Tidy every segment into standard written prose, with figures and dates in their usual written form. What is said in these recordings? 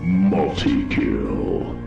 Multi-kill.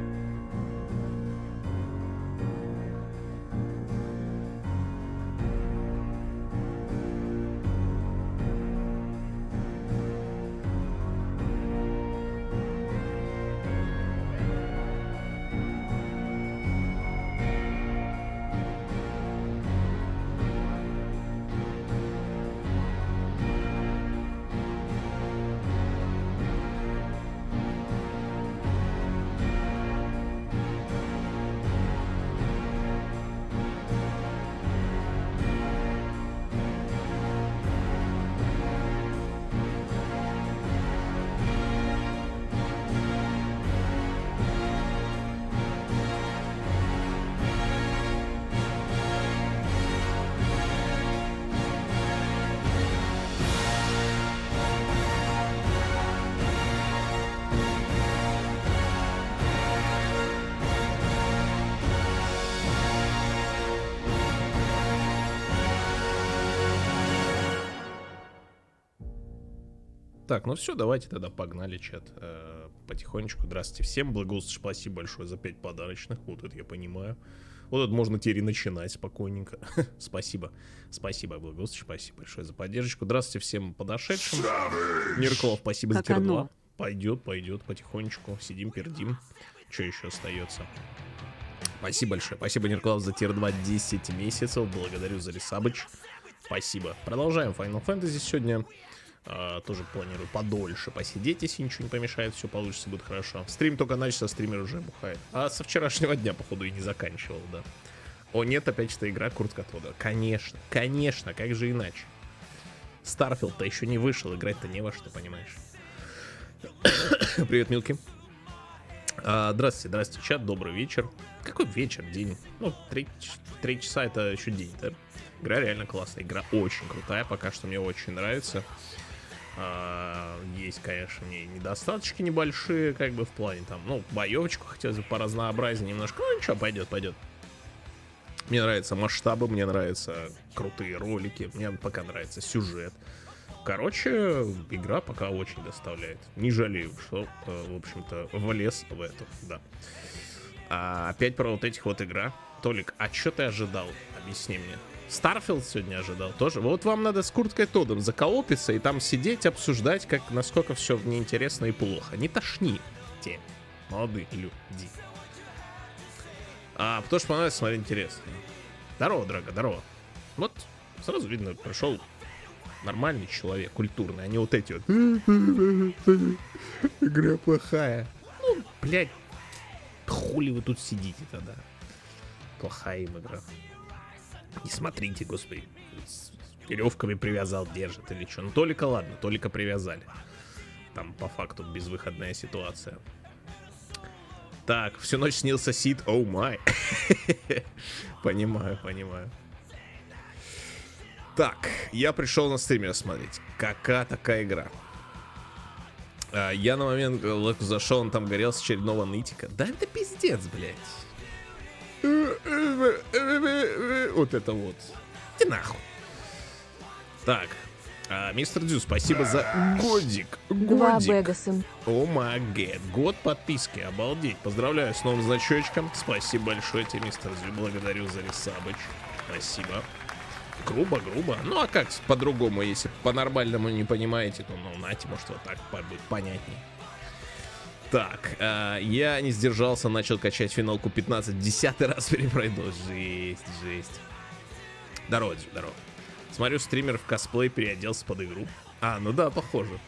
Так, ну все, давайте тогда погнали, чат. Потихонечку. Здравствуйте всем. Благоустыш, спасибо большое за 5 подарочных. Вот это я понимаю. Вот это можно теперь и начинать спокойненько. Спасибо. Спасибо, Благоустыш, спасибо большое за поддержку. Здравствуйте всем подошедшим. Нерклов, спасибо за тир 2. Пойдет, потихонечку. Сидим, пердим. Что еще остается? Спасибо большое. Спасибо, Нерклов, за тир 2 10 месяцев. Благодарю за ресабыч. Спасибо. Продолжаем Final Fantasy сегодня. Тоже планирую подольше посидеть, если ничего не помешает, все получится, будет хорошо. Стрим только начался, стример уже бухает. А со вчерашнего дня, походу, и не заканчивал, да. О, нет, опять что игра Куртка Тода. Конечно, конечно, как же иначе. Старфилд-то еще не вышел, играть-то не во что, понимаешь. Привет, Милки. Здравствуйте, здравствуйте, чат, добрый вечер. Какой вечер, день? Ну, 3 часа это еще день, да? Игра реально классная, игра очень крутая, пока что мне очень нравится. Есть, конечно, недостаточки небольшие, как бы в плане там, ну, боевочку хотелось бы поразнообразнее немножко. Ну, ничего, пойдет. Мне нравятся масштабы, мне нравятся крутые ролики, мне пока нравится сюжет. Короче, игра пока очень доставляет. Не жалею, что, в общем-то, влез в эту, да. Опять про вот этих вот игра. Толик, а что ты ожидал? Объясни мне. Старфилд сегодня ожидал тоже. Вот вам надо с Курткой Тодом заколопиться и там сидеть, обсуждать, как, насколько все неинтересно и плохо. Не тошните, молодые люди. Потому что понравилось смотреть интересно. Здорово, дорога, здорово. Вот, сразу видно, пришел нормальный человек, культурный, а не вот эти вот. Игра плохая. Ну, блядь, хули вы тут сидите тогда? Плохая им игра. Не смотрите, господи. С веревками привязал, держит или что. Ну, Толика, ладно, Толика привязали. Там, по факту, безвыходная ситуация. Так, всю ночь снился Сид. Оу май. Понимаю. Так, я пришел на стриме смотреть. Какая такая игра? Я на момент, когда зашел, он там горел с очередного нытика. Да это пиздец, блядь. Вот это вот. Иди нахуй. Так. Мистер Дзю, спасибо за годик. О май гад. Год подписки. Обалдеть. Поздравляю с новым значочком. Спасибо большое тебе, мистер Дзю. Благодарю за ресабыч. Спасибо. Грубо. Ну а как по-другому, если по-нормальному не понимаете, то ну нате, может вот так будет понятней. Так, я не сдержался, начал качать финалку 15, 10-й раз перепройду. Жесть. Здорово. Смотрю, стример в косплей переоделся под игру. Ну да, похоже.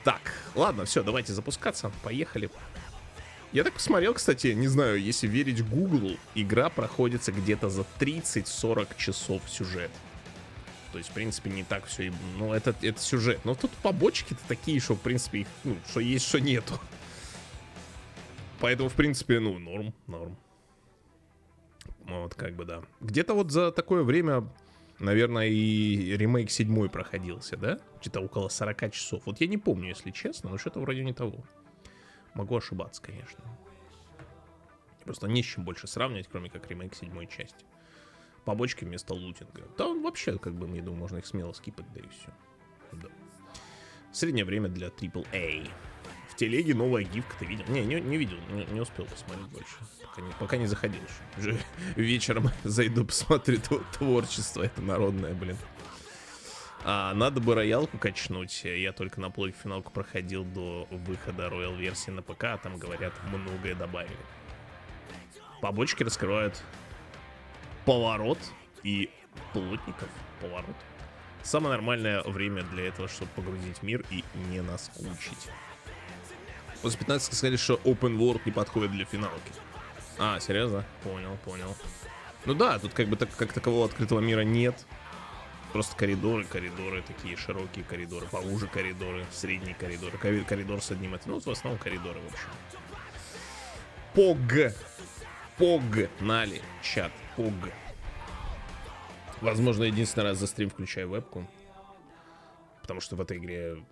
Так, ладно, все, давайте запускаться, поехали. Я так посмотрел, кстати, не знаю, если верить Гуглу, игра проходится где-то за 30-40 часов сюжет. То есть, в принципе, не так все и... Ну, это сюжет. Но тут побочки-то такие, что, в принципе, их, ну, что есть, что нету. Поэтому, в принципе, ну, норм. Вот, как бы, да. Где-то вот за такое время, наверное, и ремейк 7 проходился, да? Где-то около 40 часов. Вот я не помню, если честно, но что-то вроде не того. Могу ошибаться, конечно. Просто не с чем больше сравнивать, кроме как ремейк 7 части. Побочки вместо лутинга. Да он вообще, как бы, я думаю, можно их смело скипать, да и все. Да. Среднее время для AAA. В телеге новая гифка, ты видел? Не видел, не успел посмотреть больше. Пока не заходил еще. Уже вечером зайду, посмотрю творчество, это народное, блин. Надо бы роялку качнуть. Я только на полуфиналку проходил до выхода роял версии на ПК, а там, говорят, многое добавили. Побочки раскрывают поворот и плотников. Поворот. Самое нормальное время для этого, чтобы погрузить мир и не наскучить. После 15 сказали, что Open World не подходит для финалки. Серьезно? Понял. Ну да, тут как бы как такового открытого мира нет. Просто коридоры, такие широкие коридоры, поуже коридоры, средние коридоры, коридор с одним, ну, в основном коридоры, в общем. Погнали, чат, пог. Возможно, единственный раз за стрим включаю вебку. Потому что в этой игре,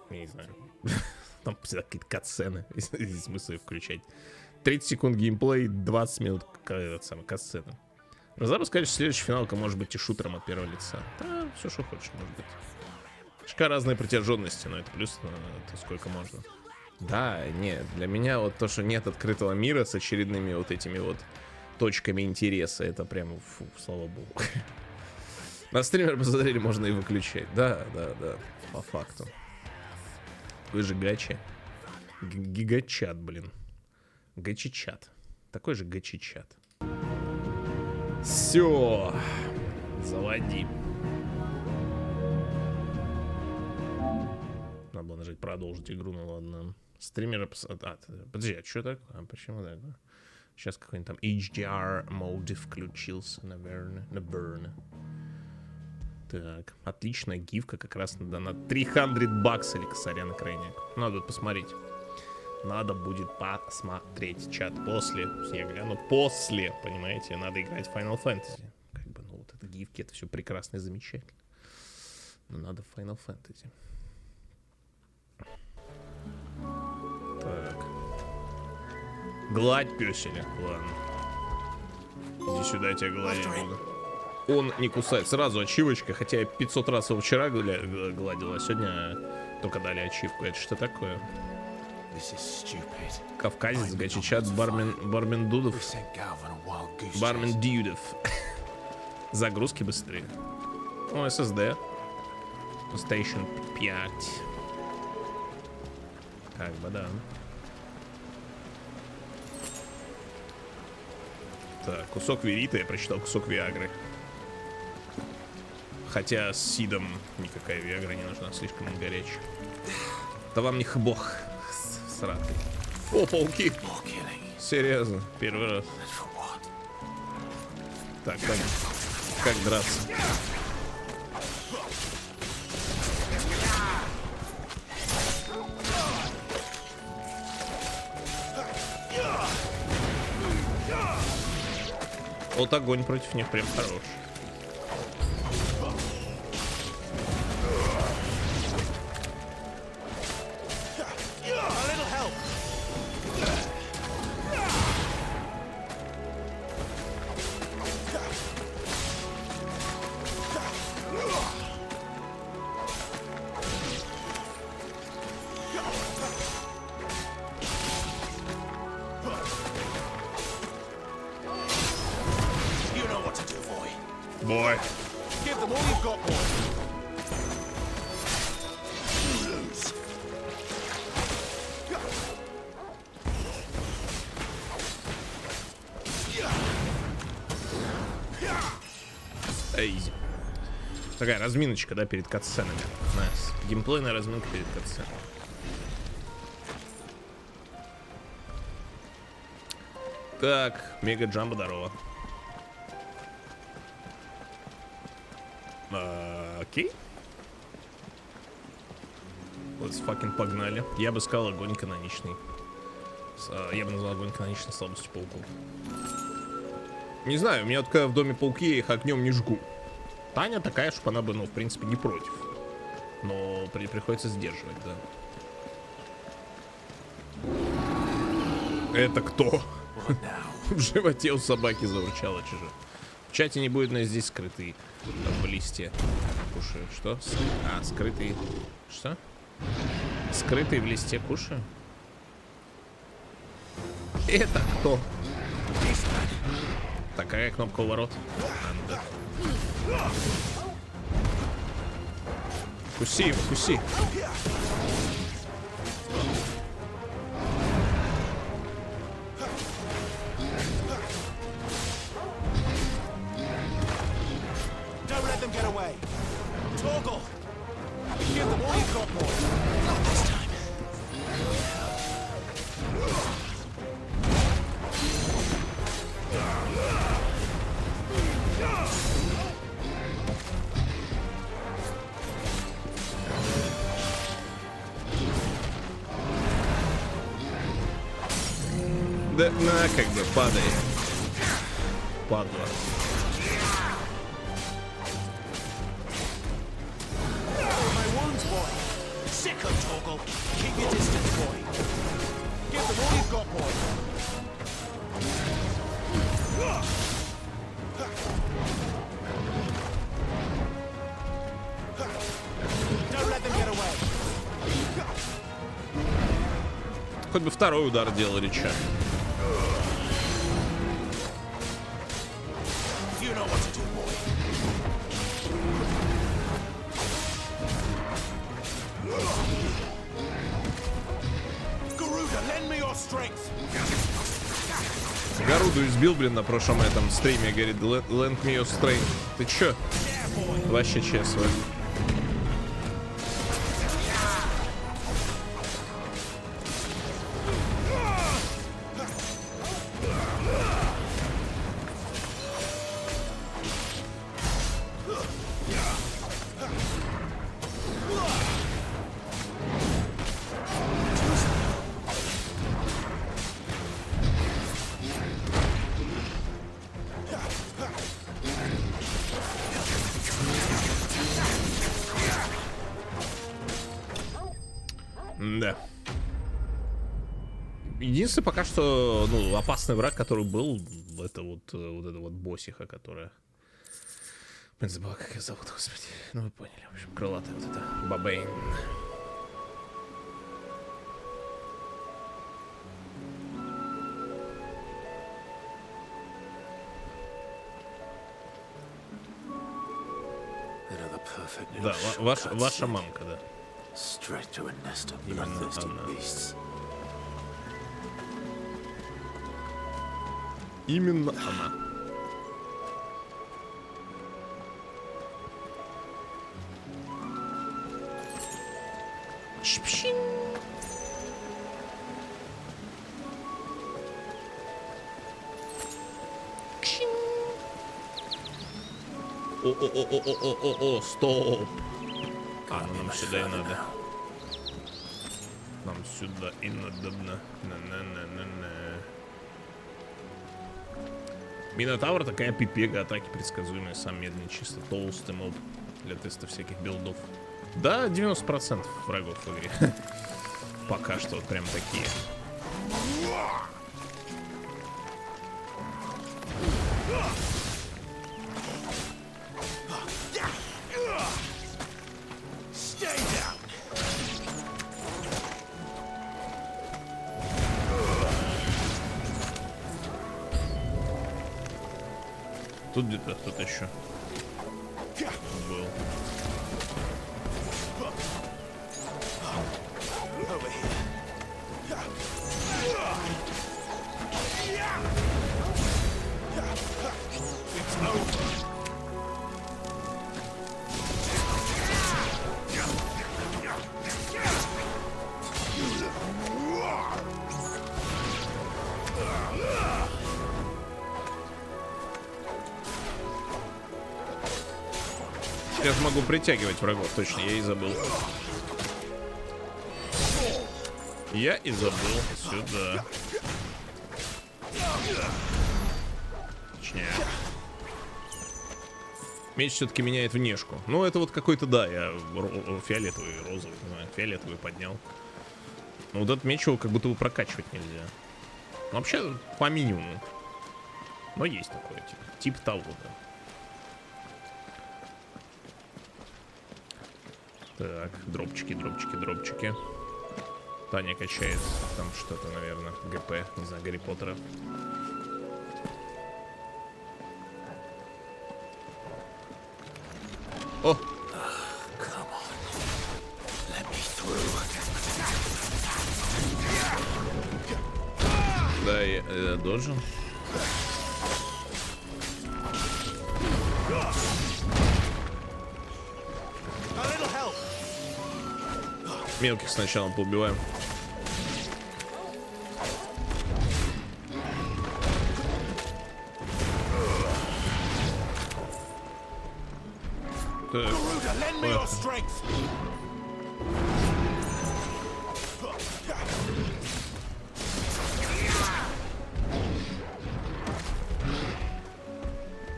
я не знаю, там всегда какие-то катсцены, и смысл включать. 30 секунд геймплей, 20 минут катсцена. Разрабы сказали, что следующая финалка может быть и шутером от первого лица. Да, все, что хочешь, может быть. Шка разные протяженности, но это плюс на то, сколько можно. Да, нет, для меня вот то, что нет открытого мира с очередными вот этими вот точками интереса, это прямо, фу, слава богу. На стример посмотрели, можно и выключать. Да, по факту. Вы же гачи. Гигачат, блин. Гачичат. Такой же гачичат. Все, заводи. Надо было нажать продолжить игру, ну ладно. Стримера... подожди, а что такое? Почему так? Сейчас какой-нибудь там HDR моде включился, наверное. Так, отличная гифка, как раз на 300 баксов или косаря на крайняк. Надо посмотреть. Надо будет посмотреть чат после. Я гляну после, понимаете? Надо играть в Final Fantasy. Как бы, ну вот это гифки, это все прекрасно и замечательно. Но надо в Final Fantasy. Так. Гладь пёселя. Ладно. Иди сюда, я тебя гладить буду. Он не кусает. Сразу ачивочка. Хотя я 500 раз его вчера гладил, а сегодня только дали ачивку. Это что такое? Кавказец, гачичат, бармен Дудов. Бармен Дюдов. Загрузки быстрее. О, SSD. Station 5. Как бы, да. Так, кусок верита, я прочитал кусок виагры. Хотя с Сидом никакая виагра не нужна, слишком он горячий. Да вам не бог. Сратый. О, пауки. Серьезно, первый раз. Так, как драться? Вот огонь против них прям хорош. Boy. Give them all you've got, boy. Эйзи. Такая разминочка, да, перед катсценами. Найс. Геймплейная разминка перед катсценами. Так, Мега Джамбо, здорово. Окей. Let's fucking погнали. Я бы сказал огонь каноничный. Я бы назвал огонь каноничной слабостью пауков. Не знаю, у меня вот когда в доме пауки, я их огнем не жгу. Таня такая, чтобы она бы, ну, в принципе, не против. Но приходится сдерживать, да. Это кто? В животе у собаки заурчало чужое. В чате не будет, но здесь скрытый в листе. Кушаю. Что? Скрытый. Что? Скрытый в листе кушаю. Это кто? Такая кнопка у ворот. Да. Куси его, куси. Да, на, как бы, падай. Падла. Хоть бы второй удар делал Рича. Гаруду избил, блин, на прошлом этом стриме, говорит, lend me your strength. Ты чё? Вообще честно. Да. Единственный пока что, ну, опасный враг, который был, это вот эта вот боссиха, которая... Блин, забыла, как ее зовут, господи. Ну, вы поняли, в общем, крылатая вот эта Бабейн. Да, ваша мамка, да. Именно она. Именно она. Чпшин. О, стоп. А, ну нам сюда и надо. Нам сюда и надо. Минотавр такая пипега, атаки предсказуемые, сам медленный, чисто толстый моб для теста всяких билдов. Да, 90% врагов в игре. Пока что вот прям такие. Тут где-то кто-то еще был. Я же могу притягивать врагов, точно, я и забыл. Я и забыл. Сюда. Точнее. Меч все-таки меняет внешку. Ну, это вот какой-то, да, я фиолетовый, розовый, не знаю, фиолетовый поднял. Но вот этот меч его как будто бы прокачивать нельзя. Ну, вообще, по минимуму. Но есть такое, типа того, да. Так, дропчики, дропчики, дропчики. Таня качает там что-то, наверное, ГП, не знаю, Гарри Поттера. О! Да, я должен. Мелких сначала поубиваем. Так.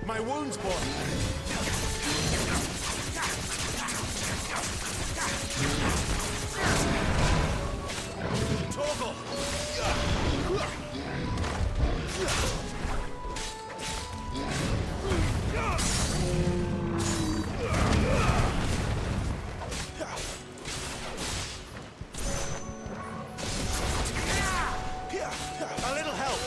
My wounds, boy. Toggle. A little help.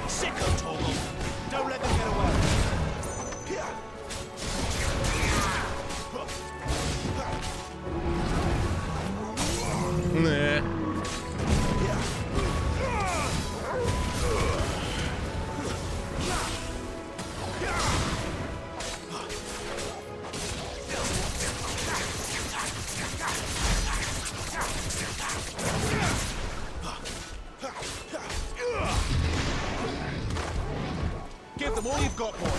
Sicko, Toggle. Don't let them get away. Не. Give them all you've got, boys.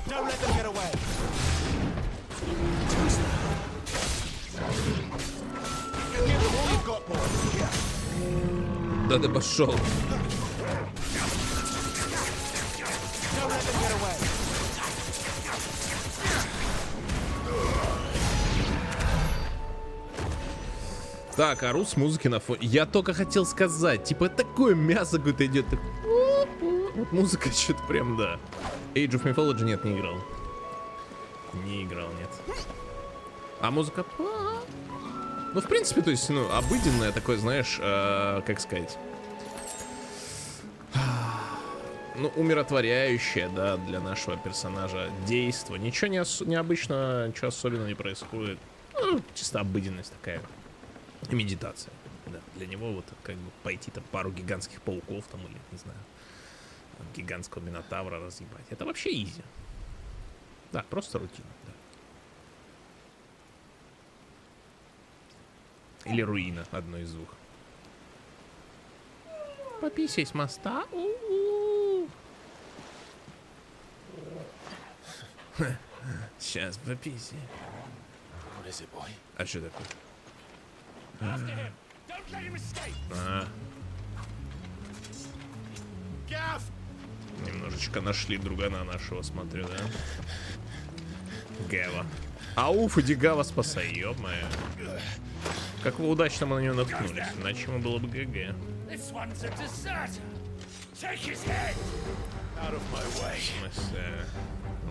Don't let them get away. Give them all you've got, boys. Да ты пошел. Don't let them get away. Так, ору с музыки на фоне. Я только хотел сказать, типа, такое мясо какое-то идет. Так... Вот музыка что-то прям, да. Age of Mythology нет, не играл. Не играл, нет. А музыка... Ну, в принципе, то есть, ну, обыденное такое, знаешь, как сказать... Ну, умиротворяющее, да, для нашего персонажа действо. Ничего необычного, ничего особенного не происходит. Ну, чисто обыденность такая. И медитация. Да, для него вот как бы пойти там пару гигантских пауков там или, не знаю, гигантского минотавра разъебать. Это вообще изи. Да, просто рутина, да. Или руина, одно из двух. Пописай с моста. Сейчас пописай. А что такое? Немножечко нашли другана нашего, смотрю, да? Гава. Ауф, иди Гава спасай, ё-моё. Как вы удачно мы на нее наткнулись, иначе ему было бы ГГ. Ну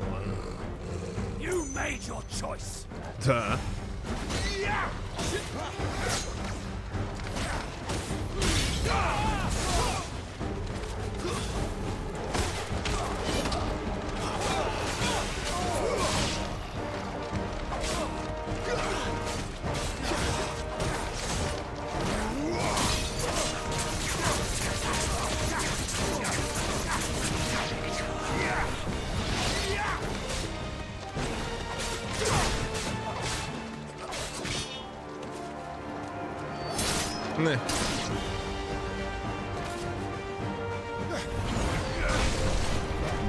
ладно. Да. Не.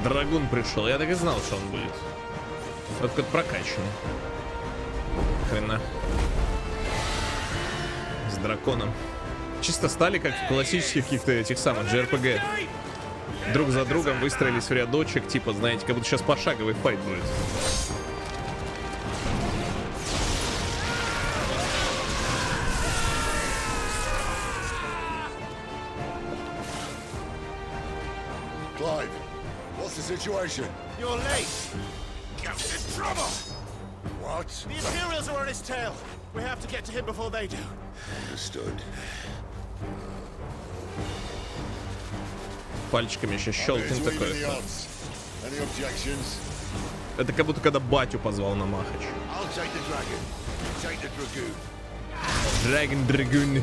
Драгун пришел. Я так и знал, что он будет. Вот как прокачанный. Хрена. С драконом. Чисто стали как в классических каких-то этих самых JRPG. Друг за другом выстроились в рядочек, типа, знаете, как будто сейчас пошаговый файт будет. Clive, what's the situation? You're late. Ghost in trouble. What? The Imperials are on his tail. We have to get to him before they do. Understood. Пальчиками еще щелкнет It's такой. even the odds. Any objections? Это как будто когда батю позвал на махач. I'll take the dragon. You take the dragoon. Dragon Dragoon.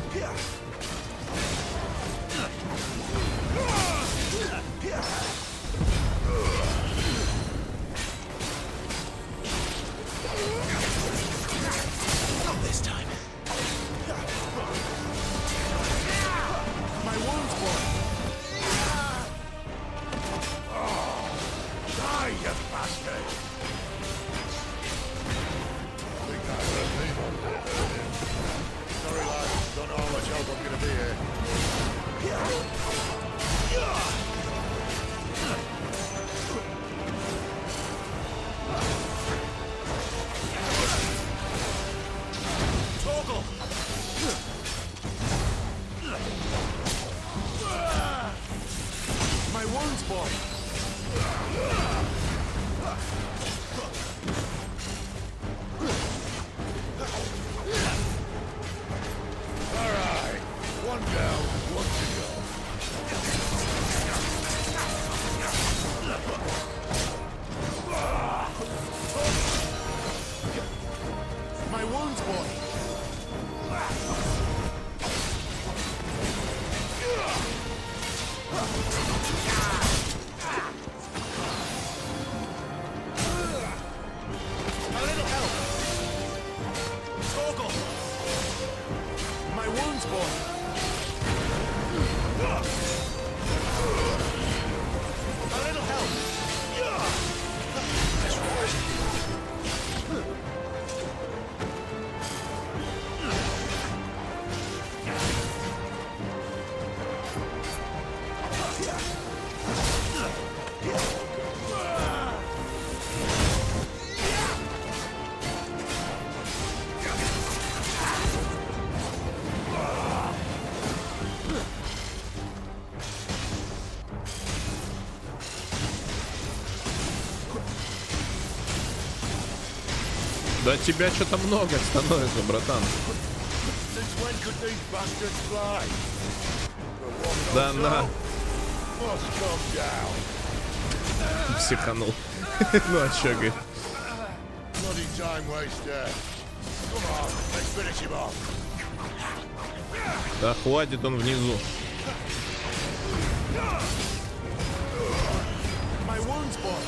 Not this time. My wounds, boy. Die, you bastard! I think that hurt me, man. Sorry, lad. Don't know how much help I'm gonna be here. Torgal. My wounds, boy. All right. One down, one to go. My wounds, boy. A little help. Torgal. My wounds, boy. A little help. Да тебя что-то много становится, братан. Since when could these bastards fly? But what Да goes на. up must come down. Психанул. Ну а чё, говорит? Bloody time waster. Come on, let's finish him off. Да хватит, он внизу. My wounds, boy.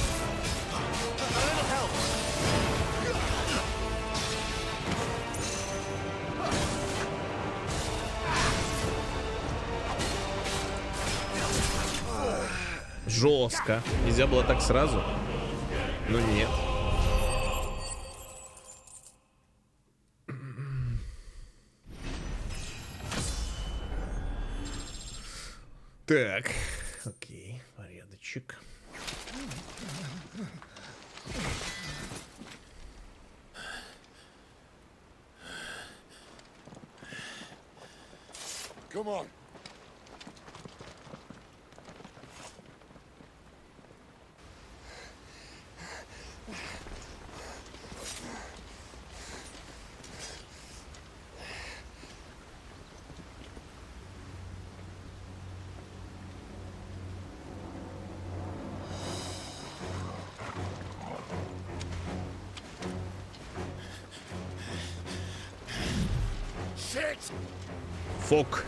A little help. Жестко. Нельзя было так сразу? Ну нет. Так, окей, порядочек. Come on. Shit! Фок.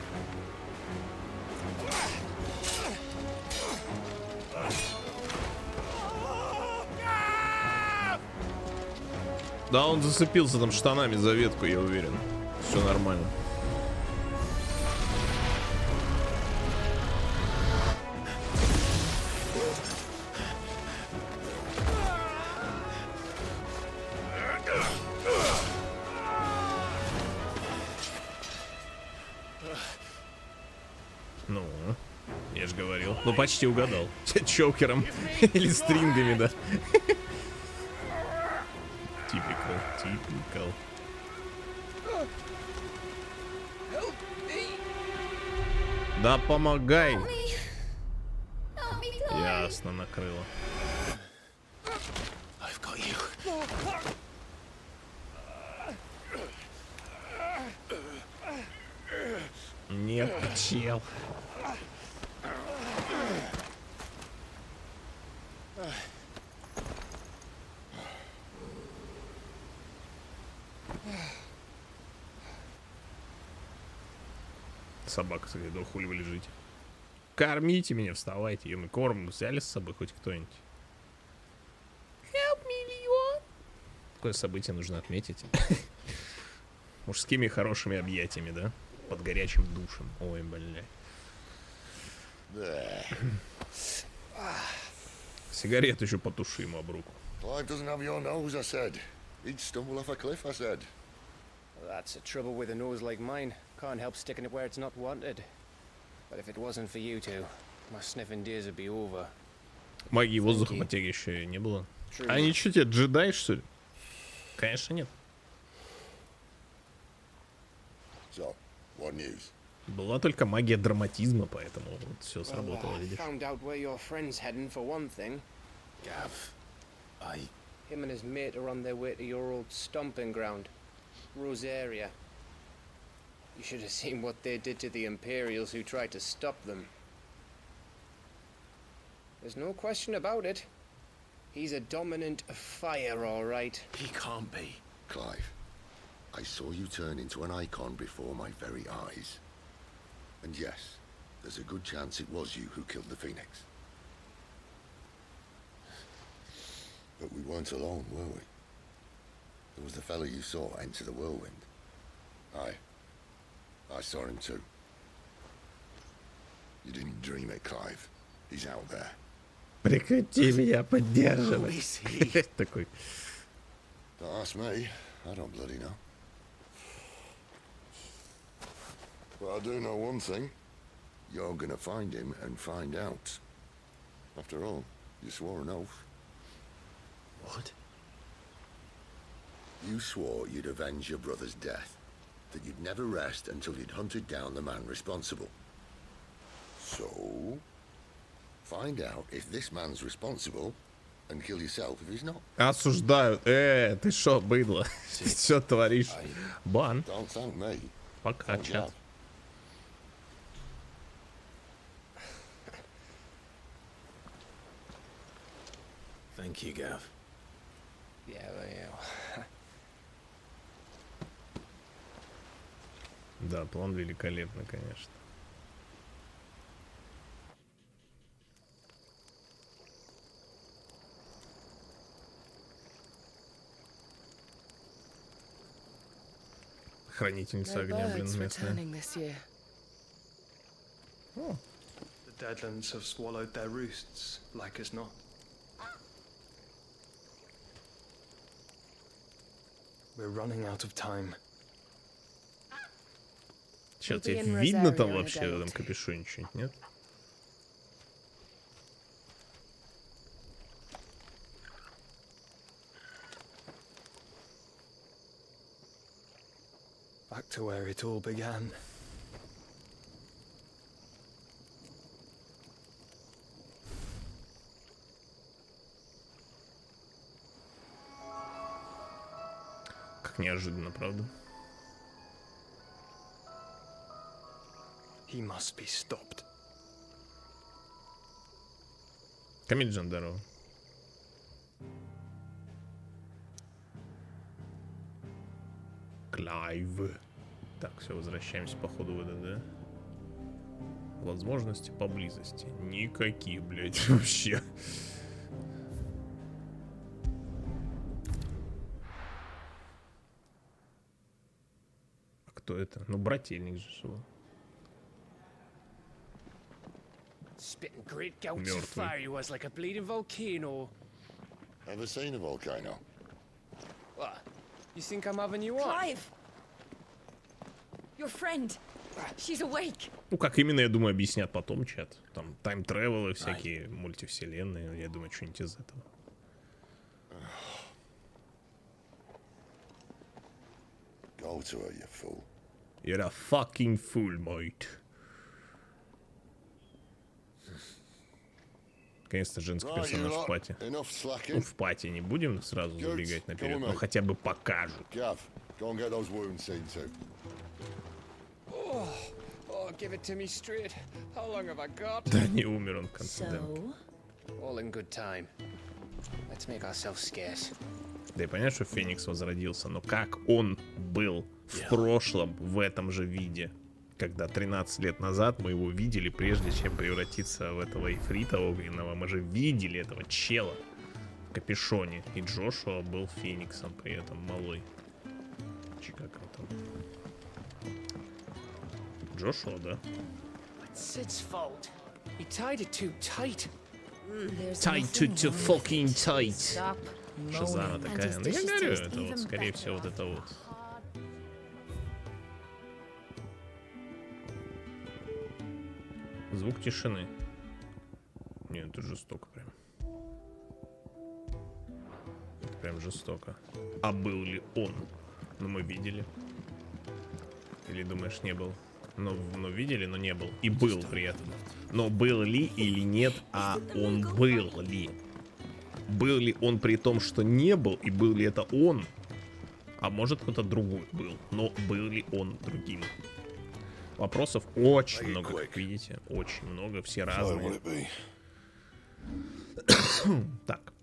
Да, он зацепился там штанами за ветку, я уверен. Все нормально. Ну, я же говорил. Ну, почти угадал. Чокером или стрингами, да. Типикал. Да помогай. Ясно, накрыло. Нет, чел. Собака, да хули вы лежите. Кормите меня, вставайте. Ё, мы корм взяли с собой хоть кто-нибудь? Help me, Leon. Такое событие нужно отметить. Мужскими хорошими объятиями, да? Под горячим душем. Ой, бля. Сигарету еще потуши ему об руку. Clive doesn't have your nose, I said. He'd stumble off a cliff, I said. That's the trouble with a nose like mine. Can't help sticking it where it's not wanted. But if it wasn't for you two, my sniffing days would be over. Магии воздуха по тебе еще не было. True. А они что, тебе джедай, что ли? Конечно, нет. So, what news? Была только магия драматизма, поэтому вот все Well, сработало, видишь. found out where your friend's heading for one thing. Gav, Him and his mate are on their way to your old stomping ground, Rosaria. You should have seen what they did to the Imperials who tried to stop them. There's no question about it. He's a dominant of fire, all right. He can't be. Clive, I saw you turn into an icon before my very eyes. And yes, there's a good chance it was you who killed the Phoenix. But we weren't alone, were we? There was the fellow you saw enter the whirlwind. I saw him too. You didn't dream it, Clive. He's out there. Прекрати меня поддерживать. Такой. Don't ask me. I don't bloody know. But I do know one thing. You're gonna find him and find out. After all, you swore an oath. What? You swore you'd avenge your brother's death. That you'd never rest until you'd hunted down the man responsible. So, find out if this man's responsible and kill yourself if he's not. Осуждаю. Ты шо, быдло? Что творишь? Бан. Don't thank me. Пока, Thank чат. Gav. Thank you, Gav. Yeah, well, yeah. Да, план великолепный, конечно. Хранительница No огня, блин, birds местная. returning this year. О, The Deadlands have swallowed their roosts, like as not. We're running out of time. чё, We'll be тебе in видно там Rosario in a вообще day в or этом two. капюшоне что-нибудь, нет? Back to where it all began. Как неожиданно, правда? He must be stopped. Камильджан, здорово. Клайв. Так, все, возвращаемся по ходу ВДД. Возможности поблизости. Никаких, блядь, вообще. кто это? Ну, брательник же его. Spitting great gouts of Мертвый. fire he was like a bleeding volcano. Ever seen a volcano? What? You think I'm having you on? Clive! Your friend. She's awake. Ну, как именно, я думаю, объяснят потом, чат. Там тайм-тревелы, всякие мультивселенные. Я думаю, что-нибудь из этого. Go to her, you fool. You're a fucking fool, mate. Наконец-то женский Right, you персонаж в lot. пати. Enough Ну, slacking. в пати не будем сразу Good. забегать наперед, Come on, но mate. хотя бы покажут. Gav, go and get those wounds seen to. Oh, give it to me straight. How long have I got? Да не умер он в конце демки. So, All in good time. Let's make ourselves scarce. Да и понятно, что Феникс возродился, но как он был в прошлом в этом же виде, когда 13 лет назад мы его видели, прежде чем превратиться в этого Ифрита огненного, мы же видели этого чела в капюшоне, и Джошуа был Фениксом при этом малой. Чи как он там? Джошуа, да? It's its fault. He tied it too tight. there's Tight nothing to wrong with fucking it. tight. Stop Шазана moaning. такая. And Ну his я dishes говорю, taste это вот, even скорее better. всего, вот это вот. Звук тишины. Нет, это жестоко прям. Это прям жестоко. А был ли он? Ну, мы видели. Или думаешь, не был? Ну, видели, но не был. И был при этом. Но был ли или нет, а он был ли? Был ли он при том, что не был, и был ли это он? А может, кто-то другой был, но был ли он другим? Вопросов очень много, как видите. Очень много, все So, will разные. it be? Так.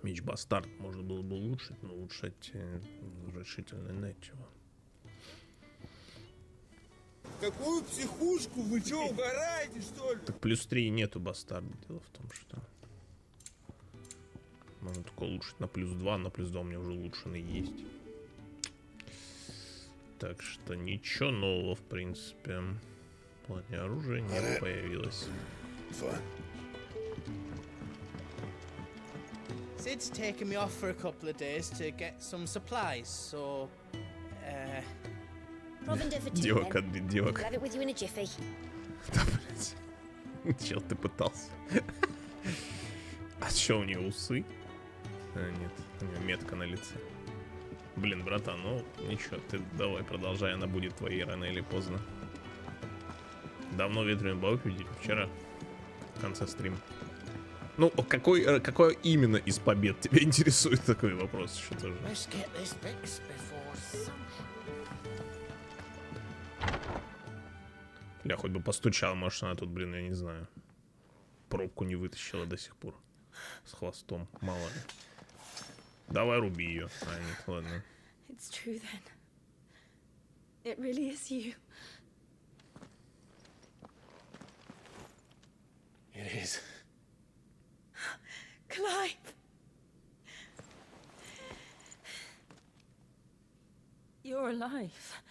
Меч Бастард можно было бы улучшить, но улучшать решительно нечего. Какую психушку? Вы что, угораете, что ли? Так плюс 3 нету Бастарда. Дело в том, что можно только улучшить на плюс 2, на плюс 2 у меня уже улучшенный есть. Так что ничего нового, в принципе. В плане оружия не появилось. Fine. Sid's taken me off for a couple of days to get some supplies, so Provender for two, Девок then. отбит, девок. We'll have it with you in a jiffy. Да, блядь. Чел, ты пытался. А что, у нее усы? А, нет, у нее метка на лице. Блин, братан, ну ничего, ты давай продолжай, она будет твоей рано или поздно. Давно ветреную бабу видели? Вчера. В конце стрима. Ну, какой именно из побед тебя интересует, такой вопрос еще тоже. Let's get this fixed before sun. Я хоть бы постучал, может она тут, блин, я не знаю. Пробку не вытащила до сих пор. С хвостом, мало ли. Давай руби ее. А, нет, ладно. It's true then. It really is you. It is. Clive! You're alive.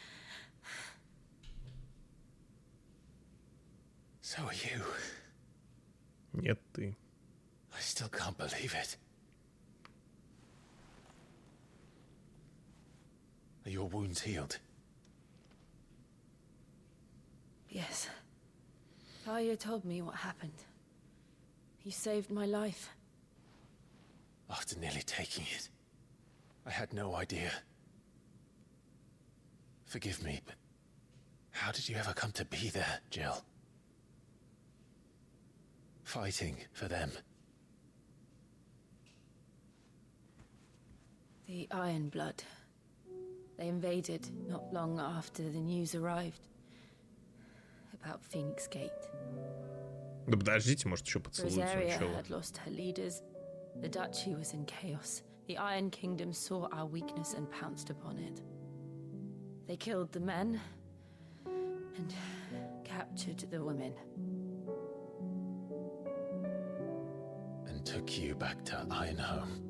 So are you. Нет, ты. I still can't believe it. Are your wounds healed? Yes. Talia told me what happened. You saved my life. After nearly taking it, I had no idea. Forgive me, but how did you ever come to be there, Jill? Fighting for them. The Iron Blood. They invaded not long after the news arrived. About Phoenix Gate. Да подождите, может еще поцелуются. Rosaria Чего? had lost her leaders. The duchy was in chaos. The Iron Kingdom saw our weakness and pounced upon it. They killed the men and captured the women. And took you back to Ironhome.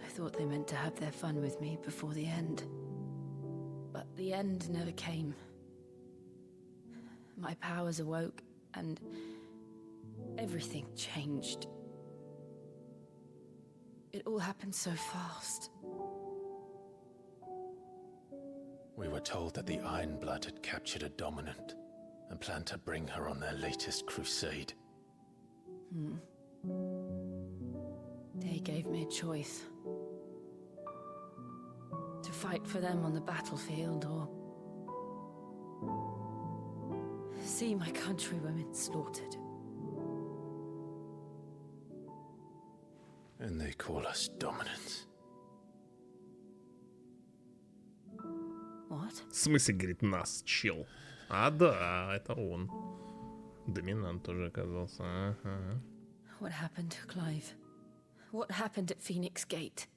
I thought they meant to have their fun with me before the end. But the end never came. My powers awoke, and everything changed. It all happened so fast. We were told that the Ironblood had captured a dominant and planned to bring her on their latest crusade. They gave me a choice. To fight for them on the battlefield, or see my countrywomen slaughtered. And they call us dominants. What? В смысле, говорит, нас, чел? А, да, это он. Доминант тоже оказался. Ага. What happened, Clive? What happened at Phoenix Gate?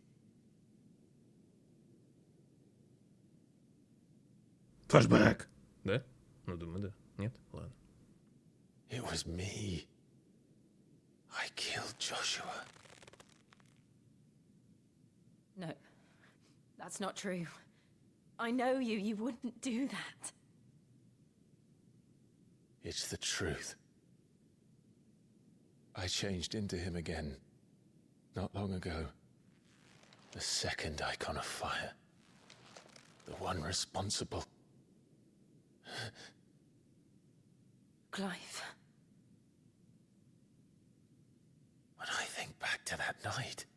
Флэшбэк. Да? Ну, думаю, да. Нет? Ладно. It was me. I killed Joshua. No, that's not true. I know you. You wouldn't do that. It's the truth. I changed into him again, not long ago. The second icon of fire. The one responsible. Clive. When I think back to that night...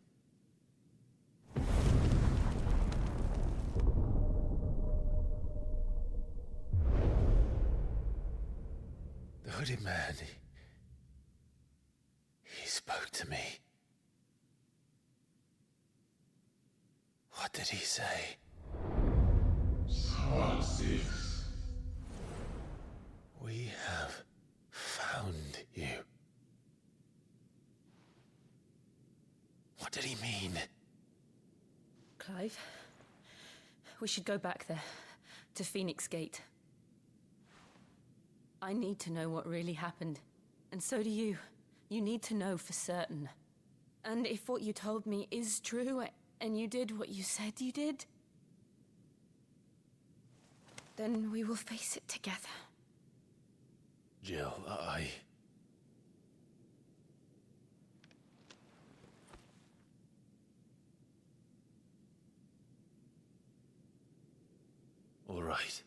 The hooded man, he spoke to me. What did he say? XVI. We have found you. What did he mean? Clive, we should go back there, to Phoenix Gate. I need to know what really happened. And so do you. You need to know for certain. And if what you told me is true, and you did what you said you did, then we will face it together. Jill, All right.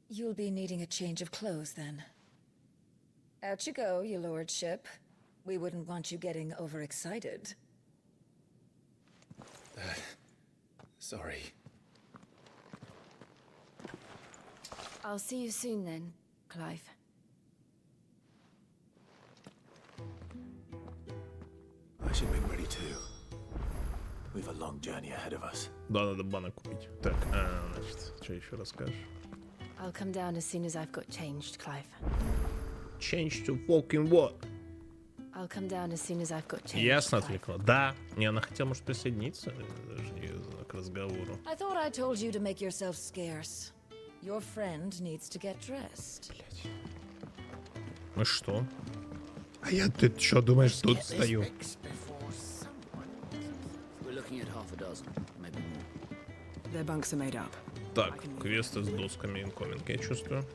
You'll be needing a change of clothes, then. Out you go, your lordship. We wouldn't want you getting overexcited. Sorry. I'll see you soon then, Clive. I should make ready too. We've a long journey ahead of us. Да, надо банок купить. Так, значит, что еще расскажешь? I'll come down as soon as I've got changed, Clive. Change to fucking what? I'll come down as soon as I've got changed. Ясно Clive. отвлекла. Да. Не, она хотела, может, присоединиться даже не к разговору. I thought I told you to make yourself scarce. Your friend needs to get dressed. Блять. Ну что? А я, ты что думаешь, тут стою? We're looking at half a dozen, maybe more. Their bunks are made up. Так, квесты с досками инкоминг, я чувствую.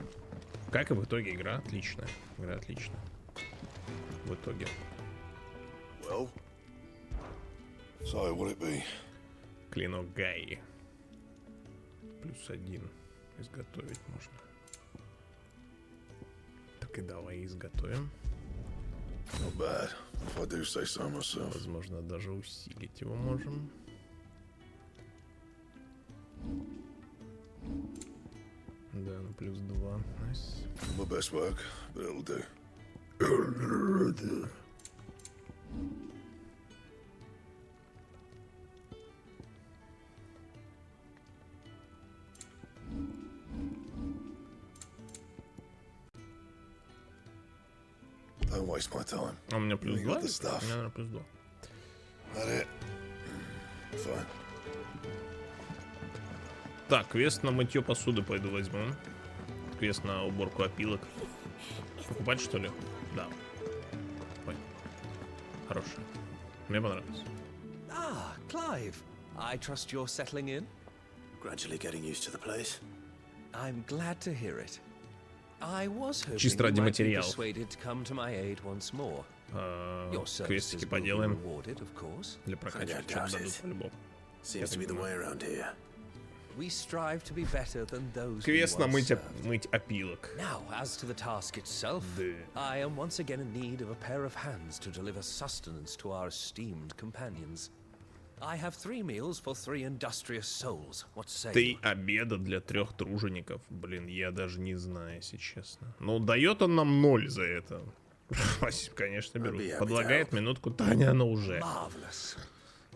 Как и в итоге, игра отличная. Игра отличная. В итоге. Well, so will it be? Клинок Гаи. +1. Изготовить можно. Так и давай изготовим. Not bad, if I do say so myself. Возможно, даже усилить его можем. Да, ну +2. Nice. My best work, but it'll do. Don't waste my time. А у меня You +2? got the stuff. У меня, наверное, +2. That it? Fine. Так, квест на мытье посуды пойду возьму. Квест на уборку опилок. Покупать, что ли? Да. Ой. Хороший. Мне понравилось. Ah, Clive. I trust you're settling in? Gradually getting used to the place. I'm glad to hear it. I was hoping Чисто you ради might be материалов. persuaded to come to my aid once more. Your Квестики services will be поделаем. rewarded, of course. Для прокачки что-то дадут по-любому. Seems to be the way around here. We strive to be better than those Квест we на once мыть, served. мыть опилок. Now, as to the task itself, I am once again in need of a pair of hands to deliver sustenance to our esteemed companions. I have 3 meals for 3 industrious souls. What say 3 обеда для 3 тружеников. Блин, я даже не знаю, если честно. Ну, дает он нам 0 за это. Спасибо, конечно, беру. Предлагает минутку, Таня, она уже.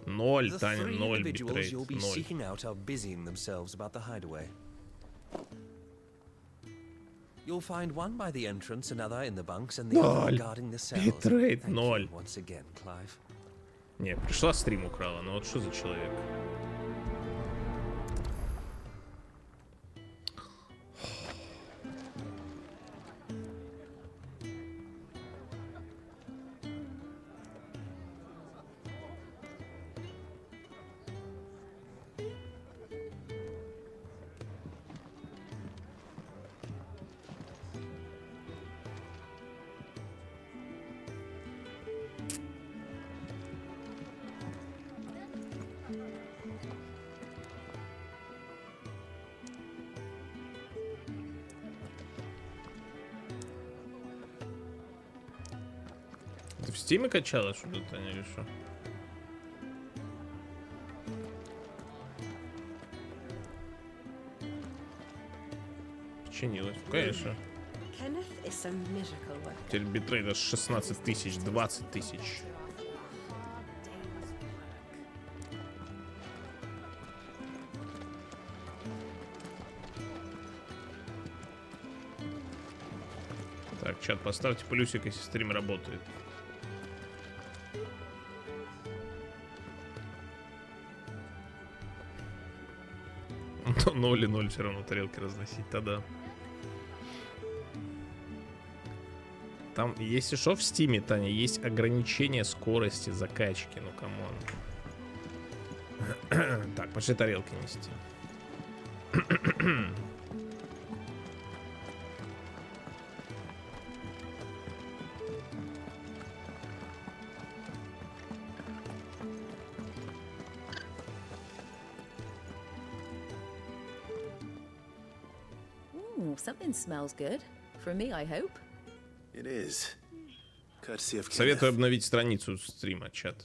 0, The Таня, 3 0, individuals битрейт, you'll be 0. seeking out are busying themselves about the hideaway. You'll find one by the entrance, another in the bunks, and the other 0. guarding the cells. Битрейт, Thank 0. you once again, Clive. Не, пришла, стрим украла. Ну вот что за человек? Ты в стиме качалась что-то, Таня, или что? Починилась, конечно. Теперь битрейт аж 16 тысяч, 20 тысяч. Так, чат, поставьте плюсик, если стрим работает. Но 0 все равно тарелки разносить, тогда. Там, если что, в стиме, Таня, есть ограничение скорости закачки. Ну, камон. Так, пошли тарелки нести. Something smells good. For me, I hope. It is. Courtesy of Советую обновить страницу стрима, чат.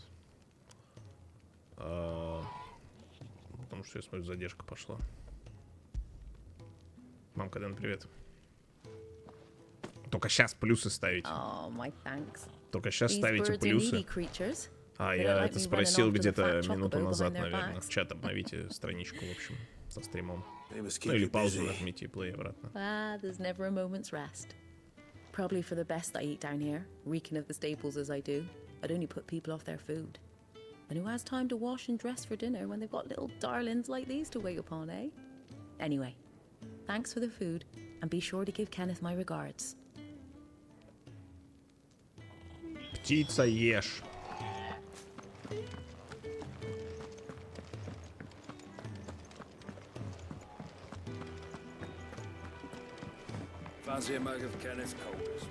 Потому что я смотрю, задержка пошла. Мамка, Дэн, привет. Только сейчас плюсы ставите. Oh, my thanks. Только сейчас These ставите birds are плюсы. needy creatures. А, They я don't like это me спросил running off to the где-то fat минуту chocobo назад, behind their наверное. backs. В чат обновите страничку, в общем, со стримом. They must Ну keep или you паузу busy. нажмите и плей обратно. There's never a moment's rest. Probably for the best I eat down here, reeking of the staples as I do. I'd only put people off their food. And who has time to wash and dress for dinner when they've got little darlings like these to wait upon, eh? Anyway, thanks for the food, and be sure to give Kenneth my regards. Птица, ешь. Fancy a mug of Kenneth's coldest.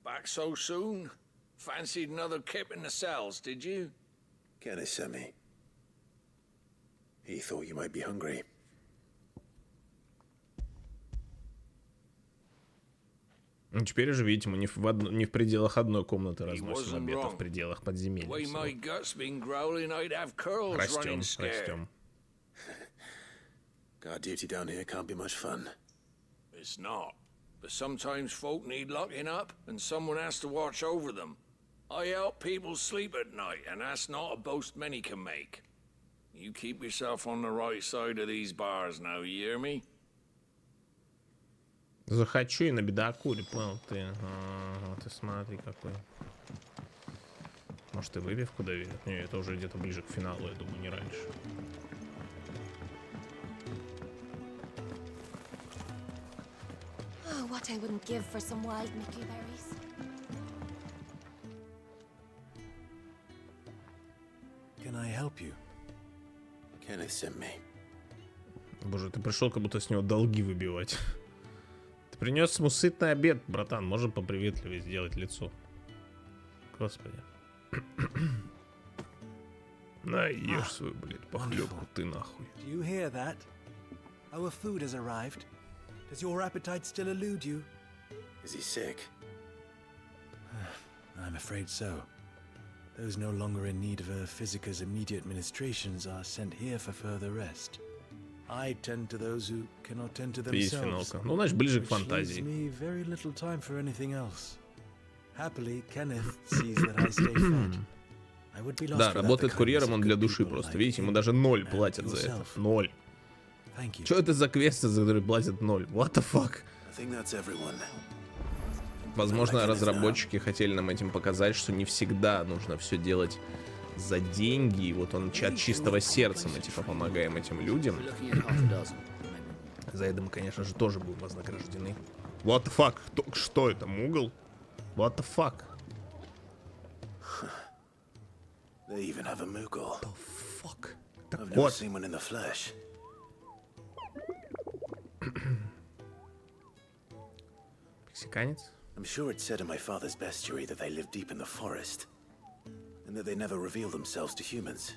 Back so soon? Fancied another kip in the cells, did you? Kenneth sent me. He thought you might be hungry. Ну, теперь уже, видите, мы не в пределах одной комнаты разносим wasn't обед, а в wrong. пределах The подземелья. way всего. my gut's been growling, I'd have curls Растем, running scared. растем. Guard duty down here can't be much fun. It's not. But sometimes folk need locking up, and someone has to watch over them. I help people sleep at night, and that's not a boast many can make. You keep yourself on the right side of these bars now, you hear me? Захочу и на бедокуре, понял ты. Ага, ты смотри какой. Может и выпивку доведет? Не, это уже где-то ближе к финалу, я думаю, не раньше. Oh, what I wouldn't give for some wild Mickey berries. Can I help you? Kenneth sent me. Боже, ты пришел, как будто с него долги выбивать. Ты принес ему сытный обед, братан. Можем поприветливее сделать лицо. Господи. На, ешь свою, блядь, похлебку ты нахуй. Do you hear that? Our food has arrived. Does your appetite still elude you? Is he sick? I'm afraid so. Those no longer in need of a physicus immediate ministrations are sent here for further rest. I tend to those who cannot tend to themselves. Ну, значит, ближе к Which leaves фантазии. me very little time for anything else. Happily, Kenneth sees that I stay fed. I would be lost Да, without the работает курьером kindness он of для good души people просто. like Видите, ему him даже 0 and платят за это. yourself. 0. Thank you. Что это за квесты, за которые платят 0? What the fuck? I think that's everyone. Возможно, разработчики хотели нам этим показать, что не всегда нужно все делать за деньги. И вот он от чистого сердца, мы типа помогаем этим людям. За это мы, конечно же, тоже будем вознаграждены. What the fuck? Что это, мугл? What the fuck? They even have a Moogle. The fuck? I've never seen one in the flesh. Мексиканец? I'm sure it's said in my father's bestiary that they live deep in the forest, and that they never reveal themselves to humans.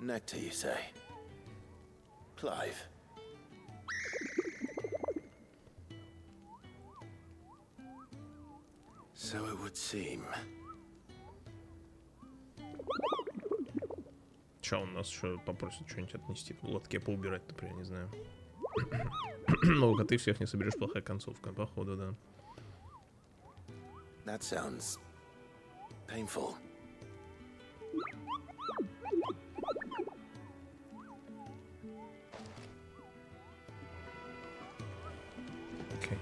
Nectar, you say? Clive. So it would seem. Че, он нас еще попросит что-нибудь отнести? В лотке поубирать, например, не знаю. Ну, ты всех не соберешь, плохая концовка, походу, да. That sounds painful. Окей.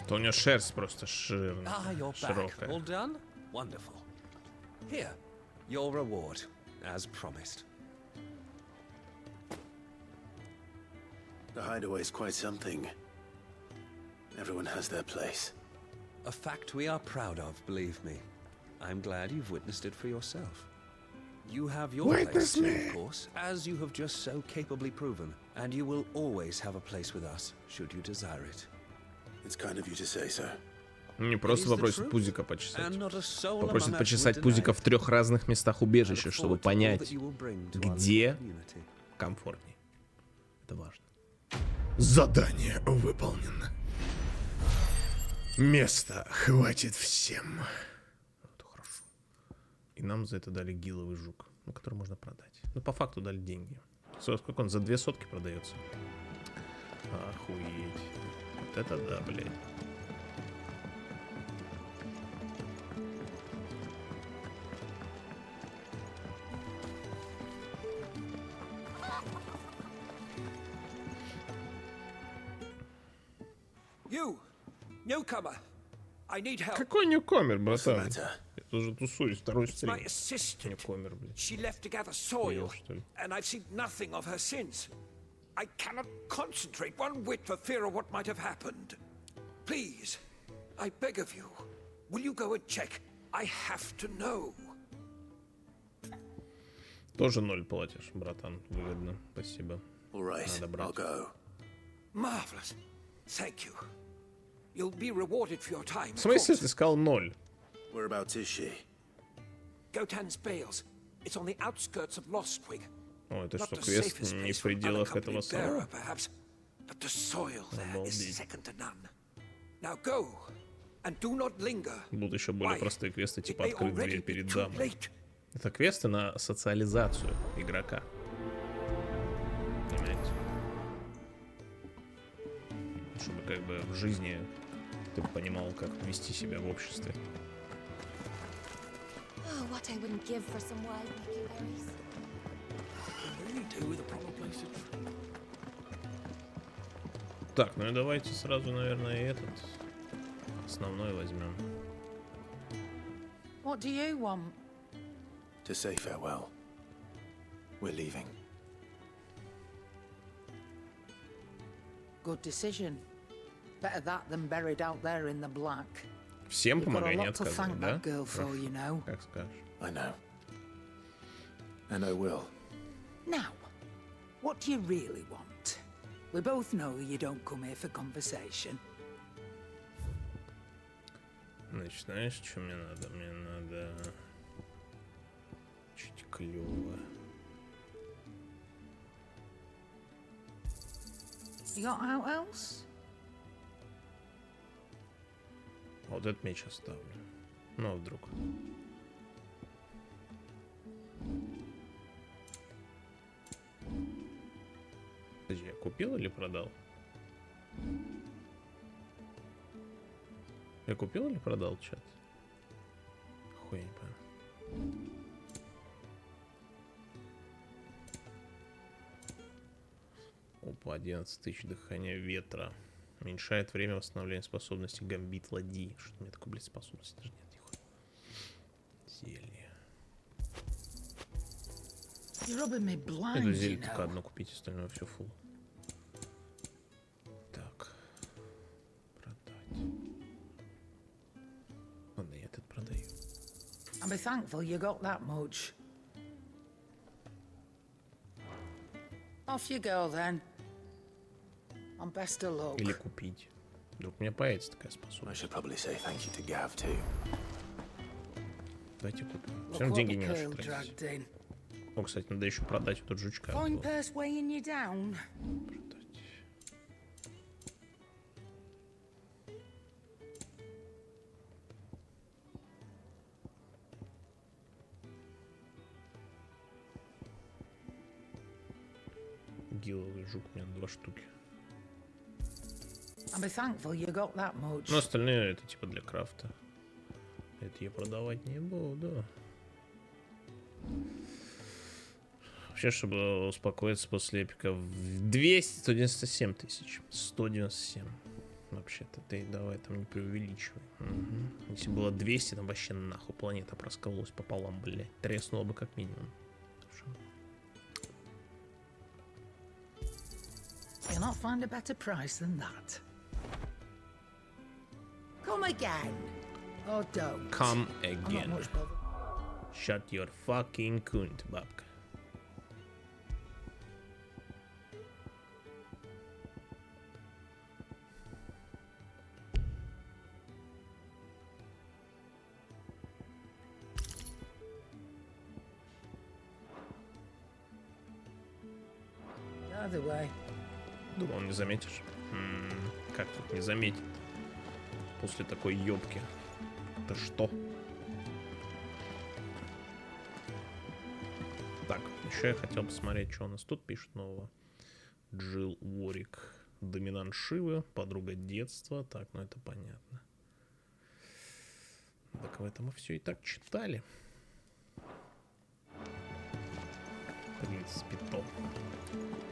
То у него шерсть просто You're back. широкая. All done? Wonderful. Here, your reward, as promised. The hideaway's quite something. Everyone has their place. A fact we are proud of, believe me. I'm glad you've witnessed it for yourself. You have your place too, of course, as you have just so capably proven, and you will always have a place with us, should you desire it. It's kind of you to say so. Не просто попросит пузика почесать. Попросит почесать пузика в 3 разных местах убежища, чтобы понять, где комфортнее. Это важно. Задание выполнено. Места хватит всем. Это хорошо. И нам за это дали гиловый жук, ну, который можно продать. Ну, по факту дали деньги. Сколько он? За 2 сотки продается? Охуеть. Вот это да, блядь. You, newcomer, I need help. Какой ньюкомер, братан? Я тоже тусуюсь, второй It's my стрим. assistant. Ньюкомер, блядь. She left to gather soil, что ли? and I've seen nothing of her since. I cannot concentrate one whit for fear of what might have happened. Please, I beg of you, will you go and check? I have to know. Тоже 0 платишь, братан. Выгодно. Спасибо. Надо брать. Marvelous. Thank you. You'll be rewarded for your time. В смысле, ты сказал 0? Whereabouts is she? Gotan's Bales. It's on the outskirts of Lostwing. О, это Not что, the квест safest не place в for an пределах этого unaccompanied bearer, самого? perhaps, but the soil there is Обалдеть. second to none. Now go, and do not linger. Будут еще более Why? простые квесты, типа It may открыть already дверь be перед too дамой. late. Это квесты на социализацию игрока. Понимаете? Чтобы как бы в жизни ты понимал, как вести себя в обществе. Oh, what I wouldn't give for some wild Mickey berries. Так, ну и давайте сразу, наверное, этот основной возьмем. What do you want? To say farewell. We're leaving. Good decision. Better that than buried out there in the black. Всем помогай, не You've got a lot to отказывай, thank да? that girl for, you know. Как скажешь. I know. And I will. Now, what do you really want? We both know you don't come here for conversation. Значит, знаешь, что мне надо? Мне надо... Чуть клёво. You got out else? Вот этот меч оставлю. Ну, вдруг. Подожди, я купил или продал? Я купил или продал, чат? Хуй не понял. Опа, 11 тысяч дыхания ветра. Уменьшает время восстановления способности гамбит ладьи. Что у меня такой, блядь, способности даже нет, нихуя. Зелье. Эту зелье только одно купить, остальное все фул. Так. Продать. Ладно, я этот продаю. I'll be thankful you got that much. Off you go then. And best of luck. Или купить. Вдруг у меня появится такая I способность. should probably say thank you to Gav too. Давайте купим. Look Все равно what деньги the не наши pearl тратить. dragged in. О, кстати, надо еще продать вот тут жучка. Fine purse weighing you down. Гиловый жук у меня 2 штуки. I'll be thankful you got that much. Но остальные это типа для крафта. Это я продавать не буду. Вообще, чтобы успокоиться после эпика в 197 тысяч. 197. Вообще-то ты давай там не преувеличивай. Угу. Если было 200, там вообще нахуй планета проскололась пополам, блядь. Треснула бы как минимум. You'll not find a better price than that. Come again. Or don't. Come I'm not again. much bothered. Shut your fucking cunt, бабка. The other way. Думал, не заметишь. Как тут не заметить? После такой ёбки. Это что? Так, еще я хотел посмотреть, что у нас тут пишут нового. Джилл Уорик. Доминант Шивы, подруга детства. Так, ну это понятно. Так в этом мы все и так читали. В принципе, то.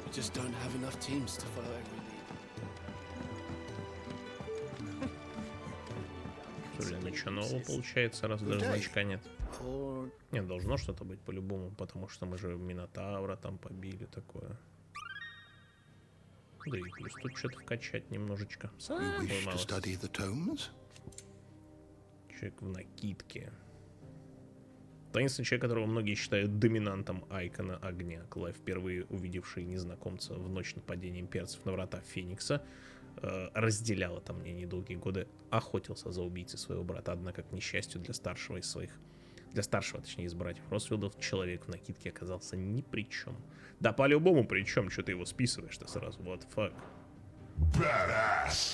We just don't have enough teams to follow every lead. Что ли, ничего нового получается, раз даже значка нет. Нет, должно что-то быть по-любому, потому что мы же Минотавра там побили, такое. Да и плюс тут что-то вкачать немножечко. Человек в накидке. Таинственный человек, которого многие считают доминантом Айкона Огня. Клайв, впервые увидевший незнакомца в ночь нападения имперцев на врата Феникса, разделял это мнение долгие годы, охотился за убийцей своего брата, однако, к несчастью для старшего из братьев Росфилдов, человек в накидке оказался ни при чем. Да по-любому при чем, что ты его списываешь-то сразу, what the fuck.